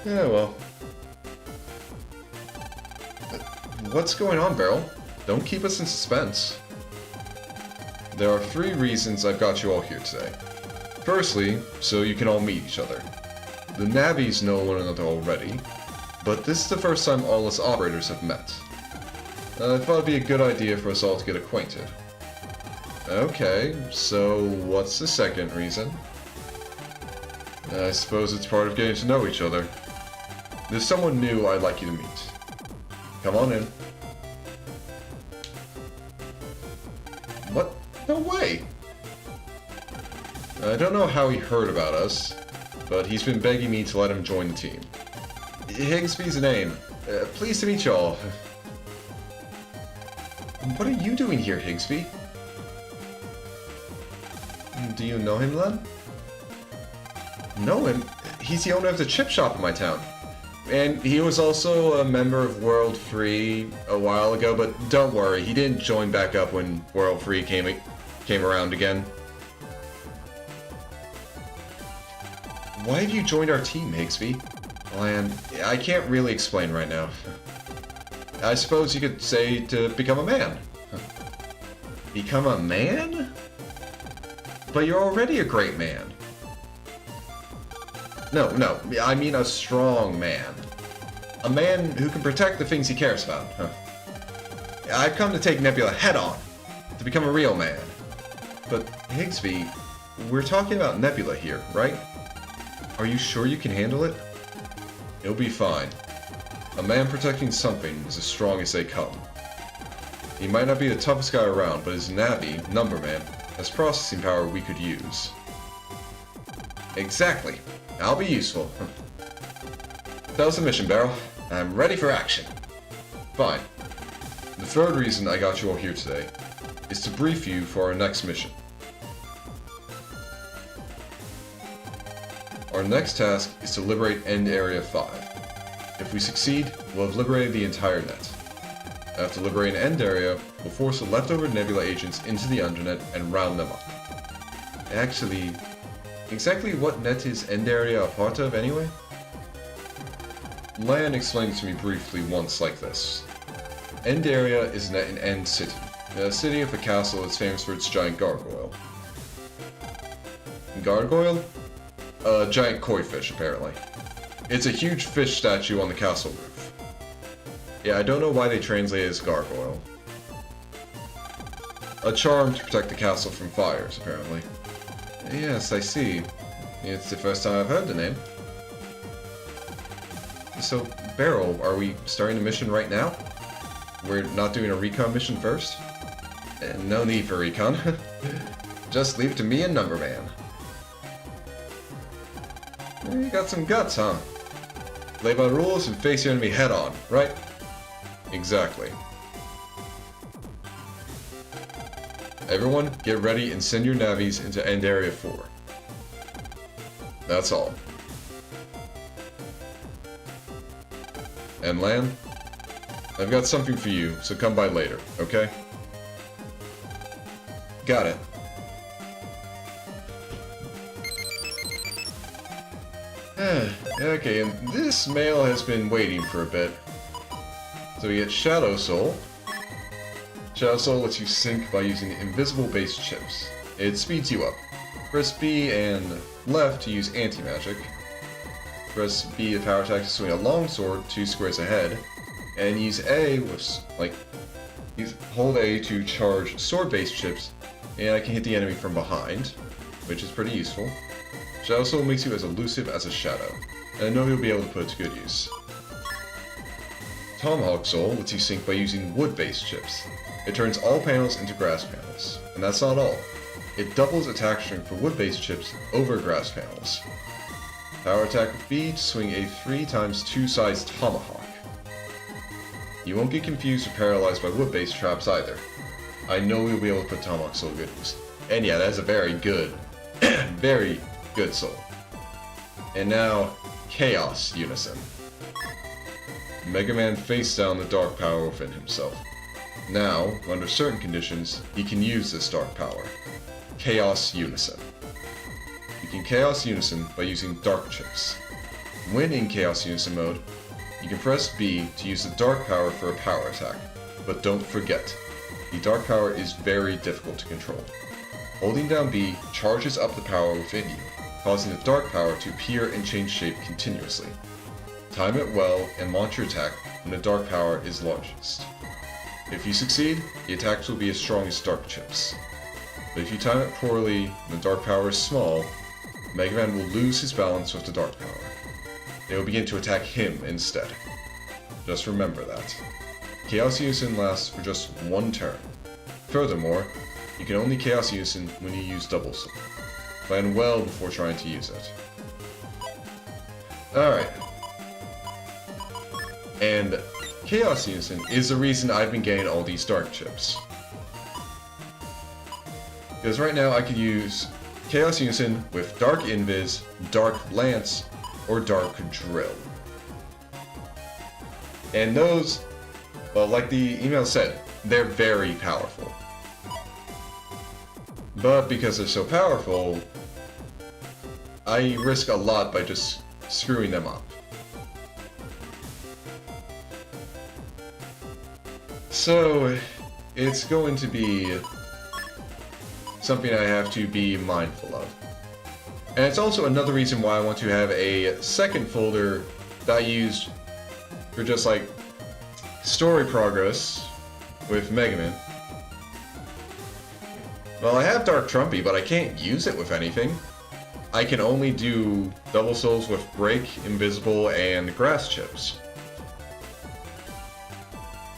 Yeah, well. What's going on, Beryl? Don't keep us in suspense. There are 3 reasons I've got you all here today. Firstly, so you can all meet each other. The Navis know one another already, but this is the first time all us operators have met. I thought it'd be a good idea for us all to get acquainted. Okay, so what's the second reason? I suppose it's part of getting to know each other. There's someone new I'd like you to meet. Come on in. What? No way! I don't know how he heard about us, but he's been begging me to let him join the team. Higsby's the name. Pleased to meet y'all. What are you doing here, Higsby? Do you know him, Len? Know him? He's the owner of the chip shop in my town. And he was also a member of World Free a while ago, but don't worry, he didn't join back up when World Free came around again. Why have you joined our team, Higsby? Well, I can't really explain right now. I suppose you could say to become a man. Become a man? But you're already a great man. No, I mean a strong man. A man who can protect the things he cares about. I've come to take Nebula head on, to become a real man. But, Higsby, we're talking about Nebula here, right? Are you sure you can handle it? It'll be fine. A man protecting something is as strong as they come. He might not be the toughest guy around, but his Navi, Numberman, has processing power we could use. Exactly. I'll be useful. That was the mission, Beryl. I'm ready for action. Fine. The third reason I got you all here today is to brief you for our next mission. Our next task is to liberate End Area 5. If we succeed, we'll have liberated the entire net. After liberating End Area, we'll force the leftover Nebula agents into the Undernet and round them up. Actually, exactly what net is End Area a part of, anyway? Lan explained it to me briefly once like this. End area is an end city. A city with a castle that's famous for its giant gargoyle. Gargoyle? A giant koi fish, apparently. It's a huge fish statue on the castle roof. Yeah, I don't know why they translate it as gargoyle. A charm to protect the castle from fires, apparently. Yes, I see. It's the first time I've heard the name. So, Beryl, are we starting the mission right now? We're not doing a recon mission first? No need for recon. Just leave it to me and Number Man. You got some guts, huh? Play by the rules and face your enemy head on, right? Exactly. Everyone, get ready and send your navies into End Area 4. That's all. And Lan, I've got something for you, so come by later, okay? Got it. Okay, and this mail has been waiting for a bit. So we get Shadow Soul. Shadow Soul lets you sync by using invisible base chips. It speeds you up. Press B and left to use anti-magic. Press B to power attack to swing a long sword 2 squares ahead. And use A with, hold A to charge sword base chips, and I can hit the enemy from behind, which is pretty useful. Shadow Soul makes you as elusive as a shadow, and I know you'll be able to put it to good use. Tomahawk Soul lets you sync by using wood-based chips. It turns all panels into grass panels, and that's not all. It doubles attack strength for wood-based chips over grass panels. Power attack with B to swing a 3x2 size tomahawk. You won't get confused or paralyzed by wood-based traps either. I know you'll be able to put Tomahawk Soul to good use. And yeah, that's a very good, very good soul. And now, Chaos Unison. Mega Man faced down the dark power within himself. Now, under certain conditions, he can use this dark power. Chaos Unison. You can Chaos Unison by using Dark Chips. When in Chaos Unison mode, you can press B to use the Dark Power for a power attack. But don't forget, the Dark Power is very difficult to control. Holding down B charges up the power within you, causing the Dark Power to appear and change shape continuously. Time it well and launch your attack when the Dark Power is largest. If you succeed, the attacks will be as strong as Dark Chips. But if you time it poorly and the Dark Power is small, Mega Man will lose his balance with the Dark Power. They will begin to attack him instead. Just remember that. Chaos Unison lasts for just one turn. Furthermore, you can only Chaos Unison when you use Double Soul. Plan well before trying to use it. Alright. And Chaos Unison is the reason I've been getting all these Dark Chips. Because right now I could use Chaos Unison with Dark Invis, Dark Lance, or Dark Drill. And those, well, like the email said, they're very powerful. But because they're so powerful, I risk a lot by just screwing them up. So, it's going to be something I have to be mindful of. And it's also another reason why I want to have a second folder that I used for just like story progress with Mega Man. Well, I have Dark Trumpy, but I can't use it with anything. I can only do Double Souls with Break, Invisible, and Grass Chips.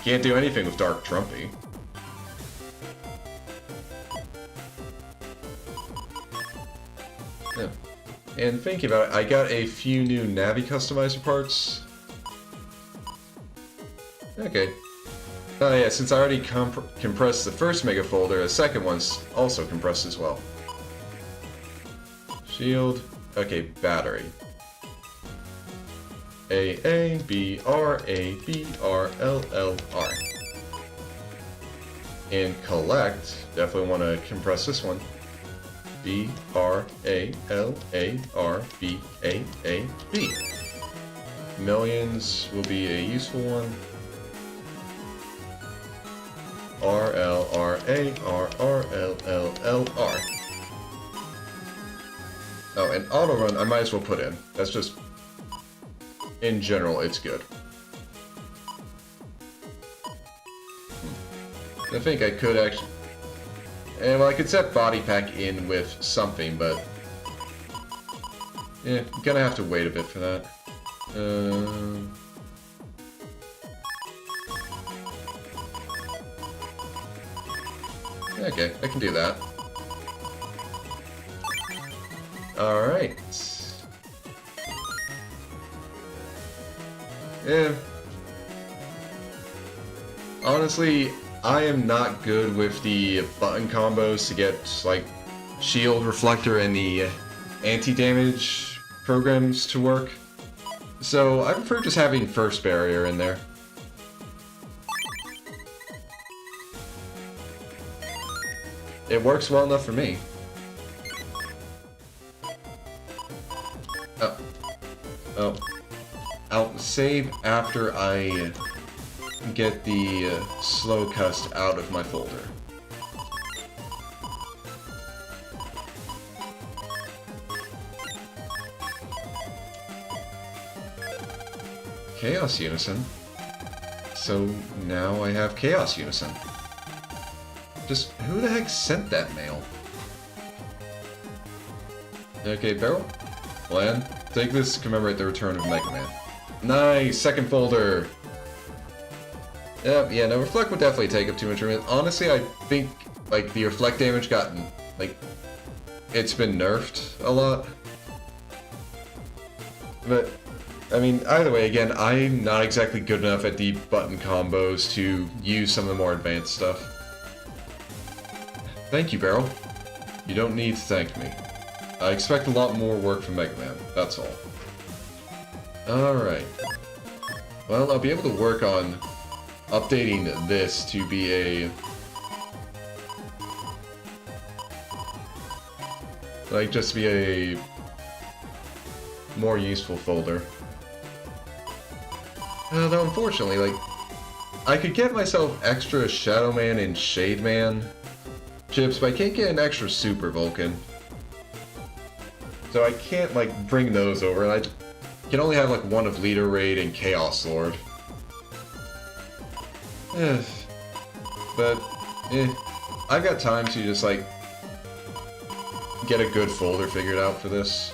Can't do anything with Dark Trumpy. Yeah. And thinking about it, I got a few new Navi customizer parts. Okay. Oh yeah, since I already compressed the first mega folder, a second one's also compressed as well. Shield. Okay, battery. A B R A B R L L R. And collect. Definitely want to compress this one. B R A L A R B A A B. Millions will be a useful one. R-L-R-A-R-R-L-L-L-R. Oh, and auto run I might as well put in. That's just, in general, it's good. I think I could actually... well, I could set body pack in with something, but... yeah, I'm gonna have to wait a bit for that. Okay, I can do that. Alright. Yeah. Honestly, I am not good with the button combos to get, like, shield, reflector, and the anti-damage programs to work. So I prefer just having first barrier in there. It works well enough for me. Oh. I'll save after I get the slow cust out of my folder. Chaos Unison. So now I have Chaos Unison. Just who the heck sent that mail? Okay, Barrel. Plan. Take this to commemorate the return of Mega Man. Nice! Second folder! Yep, yeah, no, Reflect would definitely take up too much room. Honestly, I think, like, the Reflect damage gotten, like, it's been nerfed a lot. But, I mean, either way, again, I'm not exactly good enough at the button combos to use some of the more advanced stuff. Thank you, Barrel. You don't need to thank me. I expect a lot more work from Mega Man, that's all. Alright. Well, I'll be able to work on updating this to be a... like, just be a more useful folder. Though, unfortunately, like, I could get myself extra Shadow Man and Shade Man chips, but I can't get an extra Super Vulcan. So I can't, like, bring those over, and I can only have, like, one of Leader Raid and Chaos Lord. But, I've got time to just, like, get a good folder figured out for this.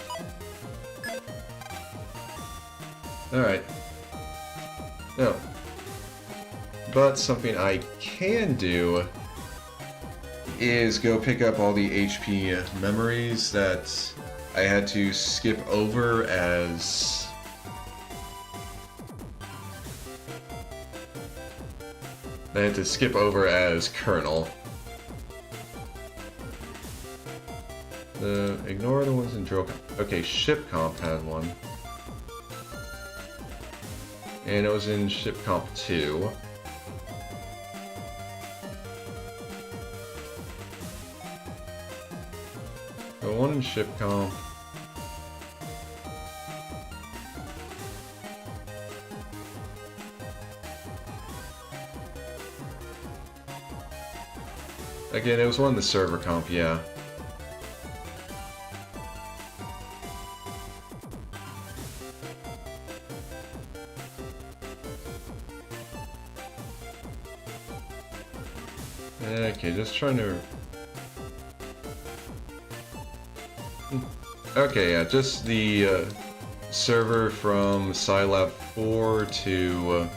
Alright. No. But something I can do is go pick up all the HP memories that I had to skip over as... Colonel. Ignore the ones in Drill Comp. Okay, Ship Comp had one. And it was in Ship Comp 2. The one in Ship Comp. Again, it was one in the server comp, yeah. Okay, just trying to... Okay, yeah, just the server from Scilab 4 to...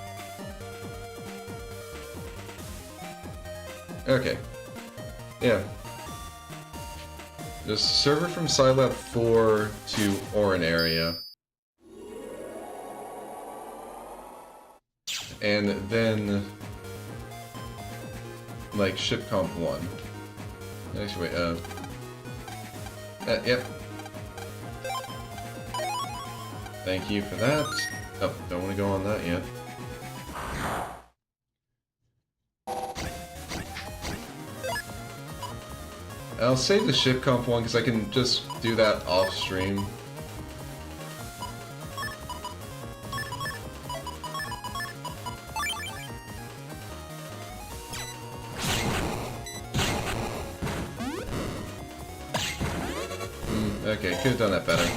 Okay. Yeah. Just server from Scilab 4 to Orin area. And then... like, Ship Comp 1. Actually, wait, yep. Thank you for that. Oh, don't want to go on that yet. I'll save the Ship Comp one because I can just do that off stream. Okay, could have done that better.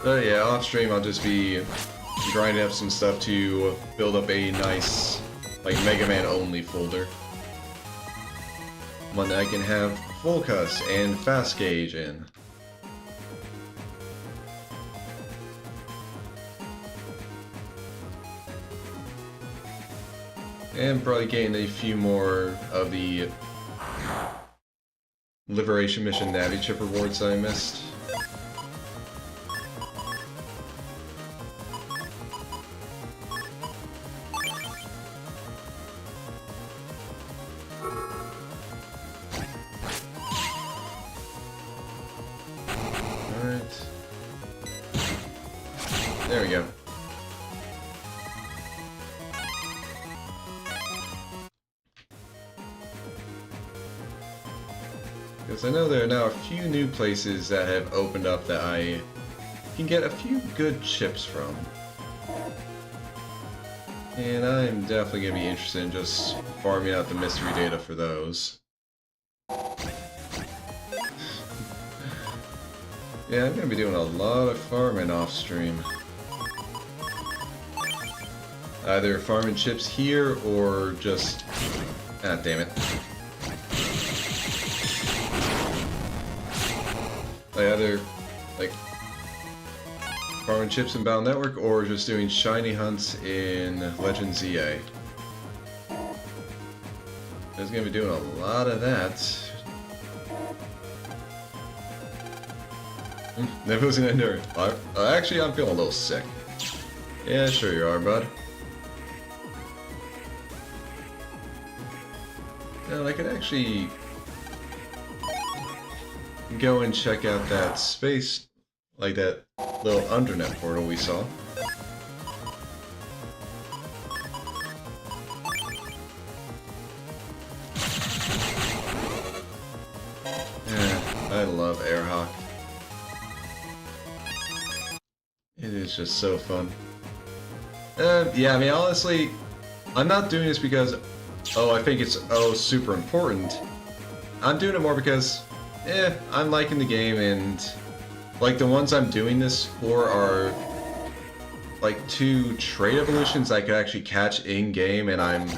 So yeah, off stream I'll just be grinding up some stuff to build up a nice, like, Mega Man only folder. One that I can have full cuss and fast gauge in. And probably getting a few more of the Liberation Mission Navi Chip rewards that I missed. Alright. There we go. Because I know there are now a few new places that have opened up that I can get a few good chips from. And I'm definitely going to be interested in just farming out the mystery data for those. Yeah, I'm going to be doing a lot of farming off stream. Either farming chips here or just... ah, damn it. Either, like, farming chips in Battle Network or just doing shiny hunts in Legend ZA. I was going to be doing a lot of that. Nebula's an ender. Actually, I'm feeling a little sick. Yeah, sure you are, bud. Now, I could actually go and check out that space, like that little undernet portal we saw. Yeah, I love Airhawk. It is just so fun. Yeah, I mean, honestly, I'm not doing this because, oh, I think it's, oh, super important. I'm doing it more because, I'm liking the game, and, like, the ones I'm doing this for are, like, 2 trait evolutions I could actually catch in-game, and I'm,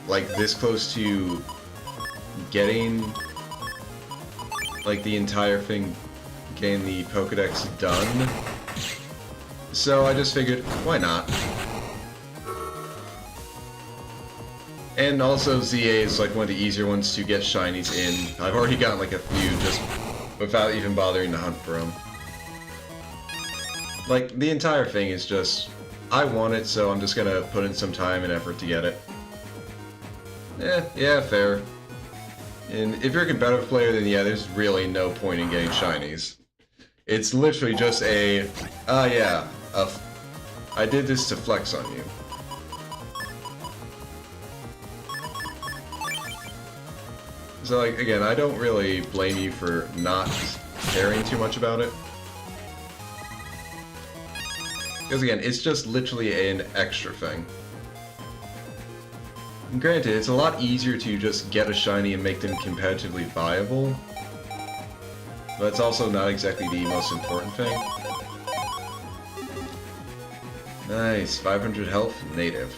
like, this close to getting, like, the entire thing, getting the Pokedex done. So I just figured, why not? And also ZA is like one of the easier ones to get shinies in. I've already gotten like a few just without even bothering to hunt for them. Like, the entire thing is just, I want it, so I'm just gonna put in some time and effort to get it. Yeah, fair. And if you're a competitive player, then yeah, there's really no point in getting shinies. It's literally just a, I did this to flex on you. So, like, again, I don't really blame you for not caring too much about it. Because, again, it's just literally an extra thing. And granted, it's a lot easier to just get a shiny and make them competitively viable. But it's also not exactly the most important thing. Nice, 500 health, native.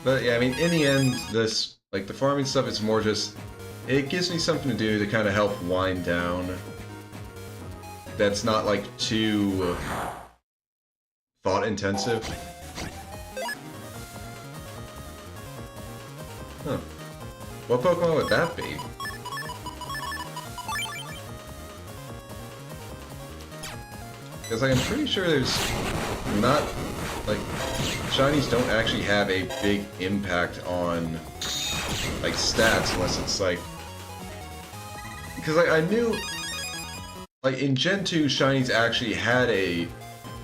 But yeah, I mean, in the end, this, like, the farming stuff is more just, it gives me something to do to kind of help wind down. That's not, like, too thought intensive. Huh. What Pokemon would that be? Because like, I'm pretty sure there's not, like, shinies don't actually have a big impact on, like, stats unless it's like... Because like, I knew, like, in Gen 2, shinies actually had a...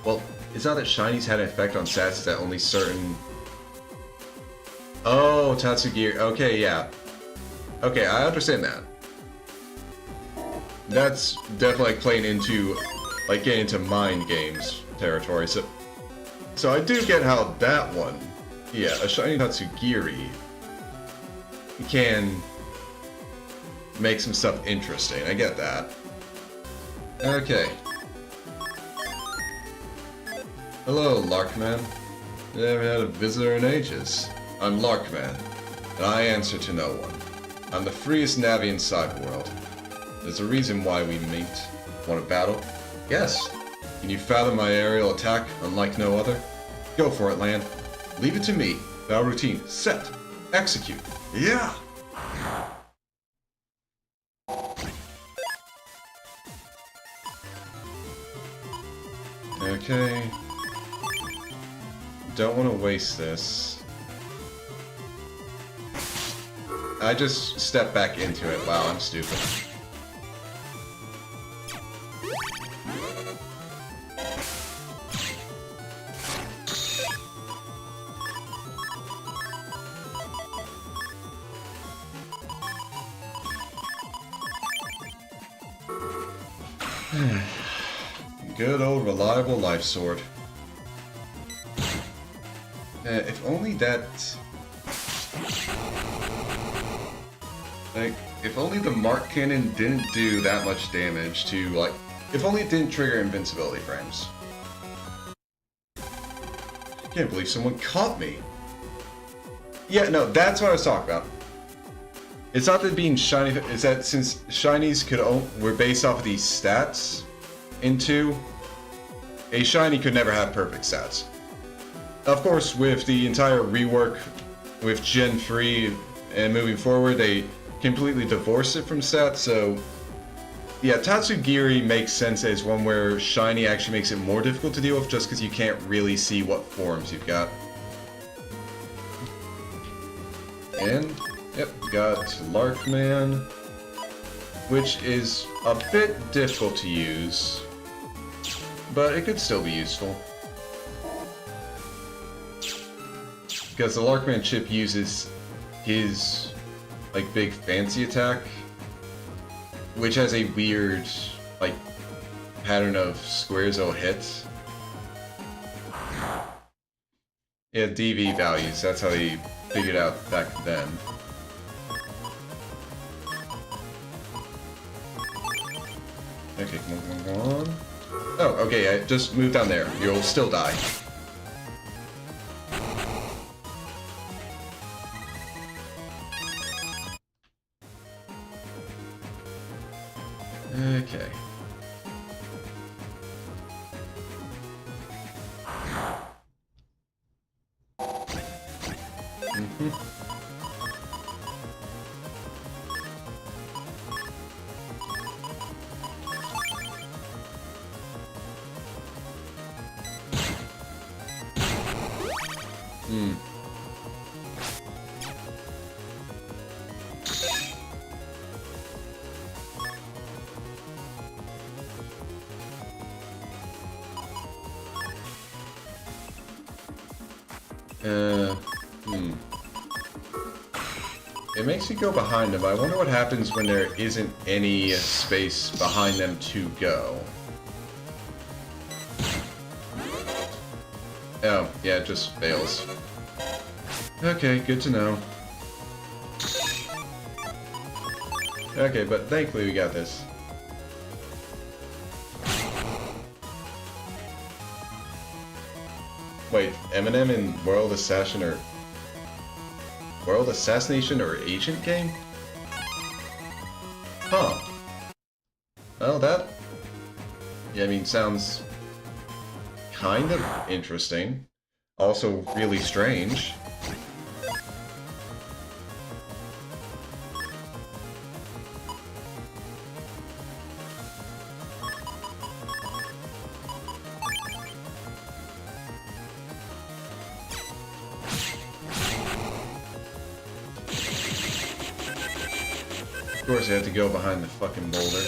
Well, it's not that shinies had an effect on stats, it's that only certain... Oh, Tatsugiri. Okay, yeah. Okay, I understand that. That's definitely like playing into, like, getting into mind games territory. So I do get how that one, yeah, a shiny Tatsugiri can make some stuff interesting. I get that. Okay. Hello, Larkman. I haven't had a visitor in ages. I'm Larkman, and I answer to no one. I'm the freest Navi in Cyberworld. There's a reason why we meet. Want a battle? Yes. Can you fathom my aerial attack unlike no other? Go for it, Land. Leave it to me. Battle routine. Set. Execute. Yeah! Okay. Don't want to waste this. I just stepped back into it. Wow, I'm stupid. Good old reliable life sword. If only that... Like, if only the Mark Cannon didn't do that much damage to, like... If only it didn't trigger invincibility frames. I can't believe someone caught me. Yeah, no, that's what I was talking about. It's not that being shiny, it's that since shinies were based off of these stats in 2, a shiny could never have perfect stats. Of course, with the entire rework with Gen 3 and moving forward, they completely divorced it from stats, so yeah, Tatsugiri makes sense as one where shiny actually makes it more difficult to deal with just because you can't really see what forms you've got. And, yep, got Larkman, which is a bit difficult to use, but it could still be useful. Because the Larkman chip uses his, like, big fancy attack, which has a weird, like, pattern of squares it'll hit. Yeah, DV values, that's how they figured out back then. Okay, come on. Oh, okay, I just moved down there. You'll still die. Okay. It makes you go behind them. I wonder what happens when there isn't any space behind them to go. Oh, yeah, it just fails. Okay, good to know. Okay, but thankfully we got this. Wait, Eminem and World Assassination or Agent game? Huh. Well, that... Yeah, I mean, sounds kind of interesting. Also really strange. Of course, I have to go behind the fucking boulder.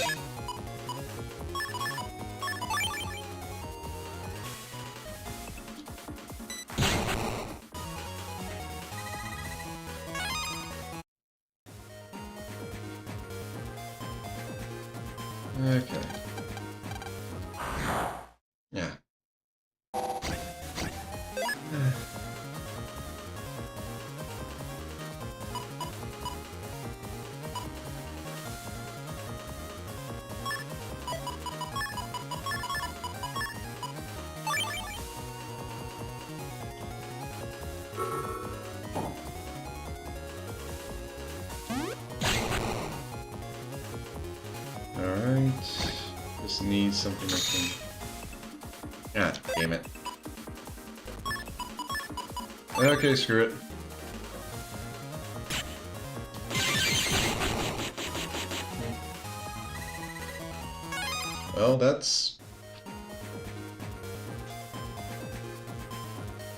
Okay. Yeah. Alright. Just need something that can... Ah, damn it. Okay, screw it. Well, that's...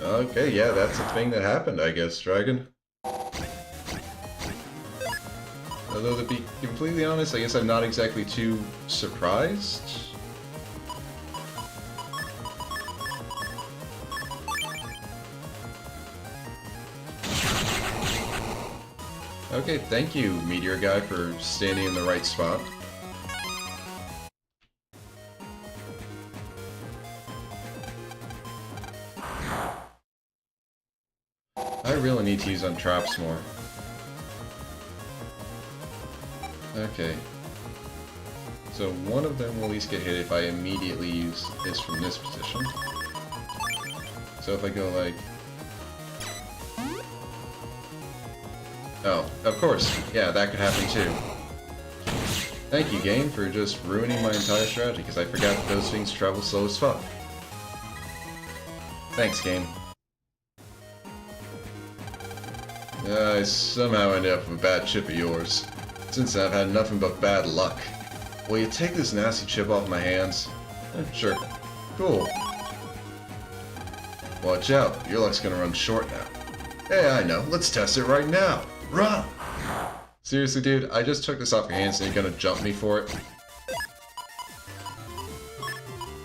Okay, yeah, that's a thing that happened, I guess, Dragon. Although, to be completely honest, I guess I'm not exactly too surprised. Okay, thank you, Meteor Guy, for standing in the right spot. I really need to use on traps more. Okay. So one of them will at least get hit if I immediately use this from this position. So if I go like... Oh, of course. Yeah, that could happen too. Thank you, game, for just ruining my entire strategy, because I forgot that those things travel slow as fuck. Thanks, game. I somehow ended up with a bad chip of yours. Since then, I've had nothing but bad luck. Will you take this nasty chip off my hands? Sure. Cool. Watch out, your luck's gonna run short now. Hey, I know. Let's test it right now. Run! Seriously, dude, I just took this off your hands and you're gonna jump me for it?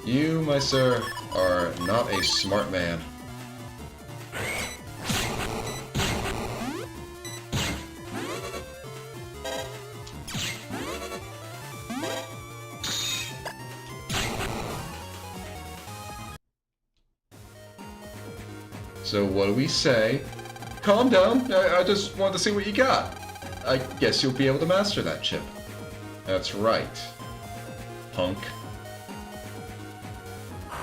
You, my sir, are not a smart man. So what do we say? Calm down, I just want to see what you got. I guess you'll be able to master that chip. That's right, punk.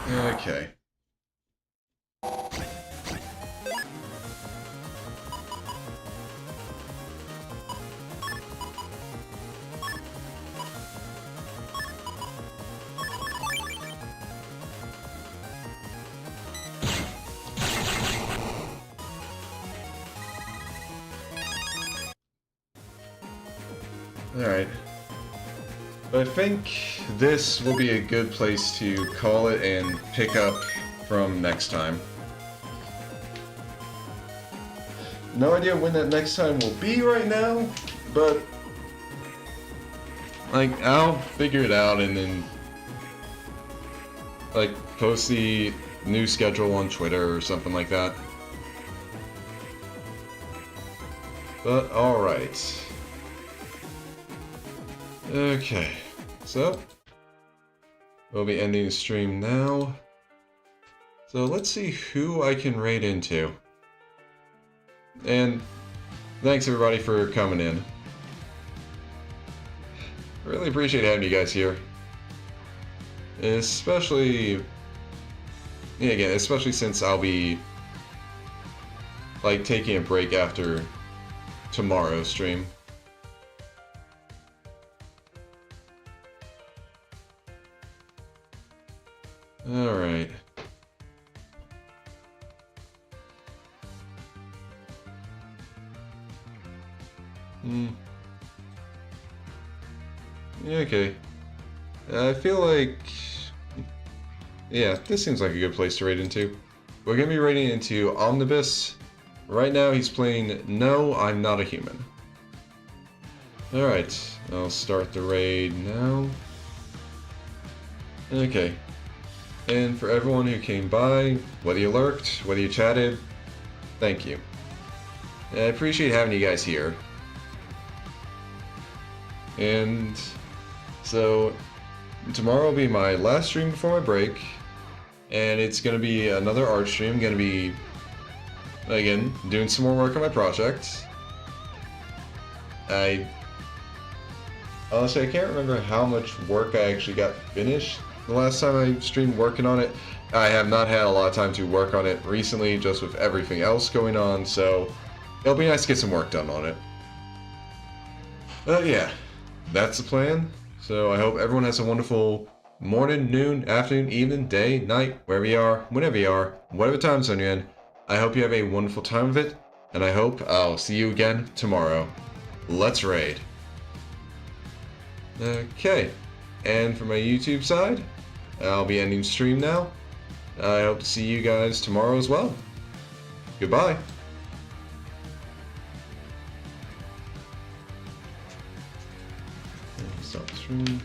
Okay. Alright. But I think this will be a good place to call it and pick up from next time. No idea when that next time will be right now, but like I'll figure it out and then like post the new schedule on Twitter or something like that. But alright. Okay, so we'll be ending the stream now. So let's see who I can raid into. And thanks everybody for coming in. Really appreciate having you guys here. Especially, yeah, again, especially since I'll be like taking a break after tomorrow's stream. Alright. Okay. I feel like... Yeah, this seems like a good place to raid into. We're gonna be raiding into Omnibus. Right now he's playing No, I'm Not a Human. Alright, I'll start the raid now. Okay. And for everyone who came by, whether you lurked, whether you chatted, thank you. I appreciate having you guys here. And so tomorrow will be my last stream before my break, and it's going to be another art stream. Going to be, again, doing some more work on my project. Honestly, I can't remember how much work I actually got finished the last time I streamed working on it. I have not had a lot of time to work on it recently, just with everything else going on, so it'll be nice to get some work done on it. Yeah, that's the plan. So I hope everyone has a wonderful morning, noon, afternoon, evening, day, night, wherever you are, whenever you are, whatever time zone you're in. I hope you have a wonderful time of it, and I hope I'll see you again tomorrow. Let's raid. Okay, and for my YouTube side, I'll be ending stream now. I hope to see you guys tomorrow as well. Goodbye. Stop the stream.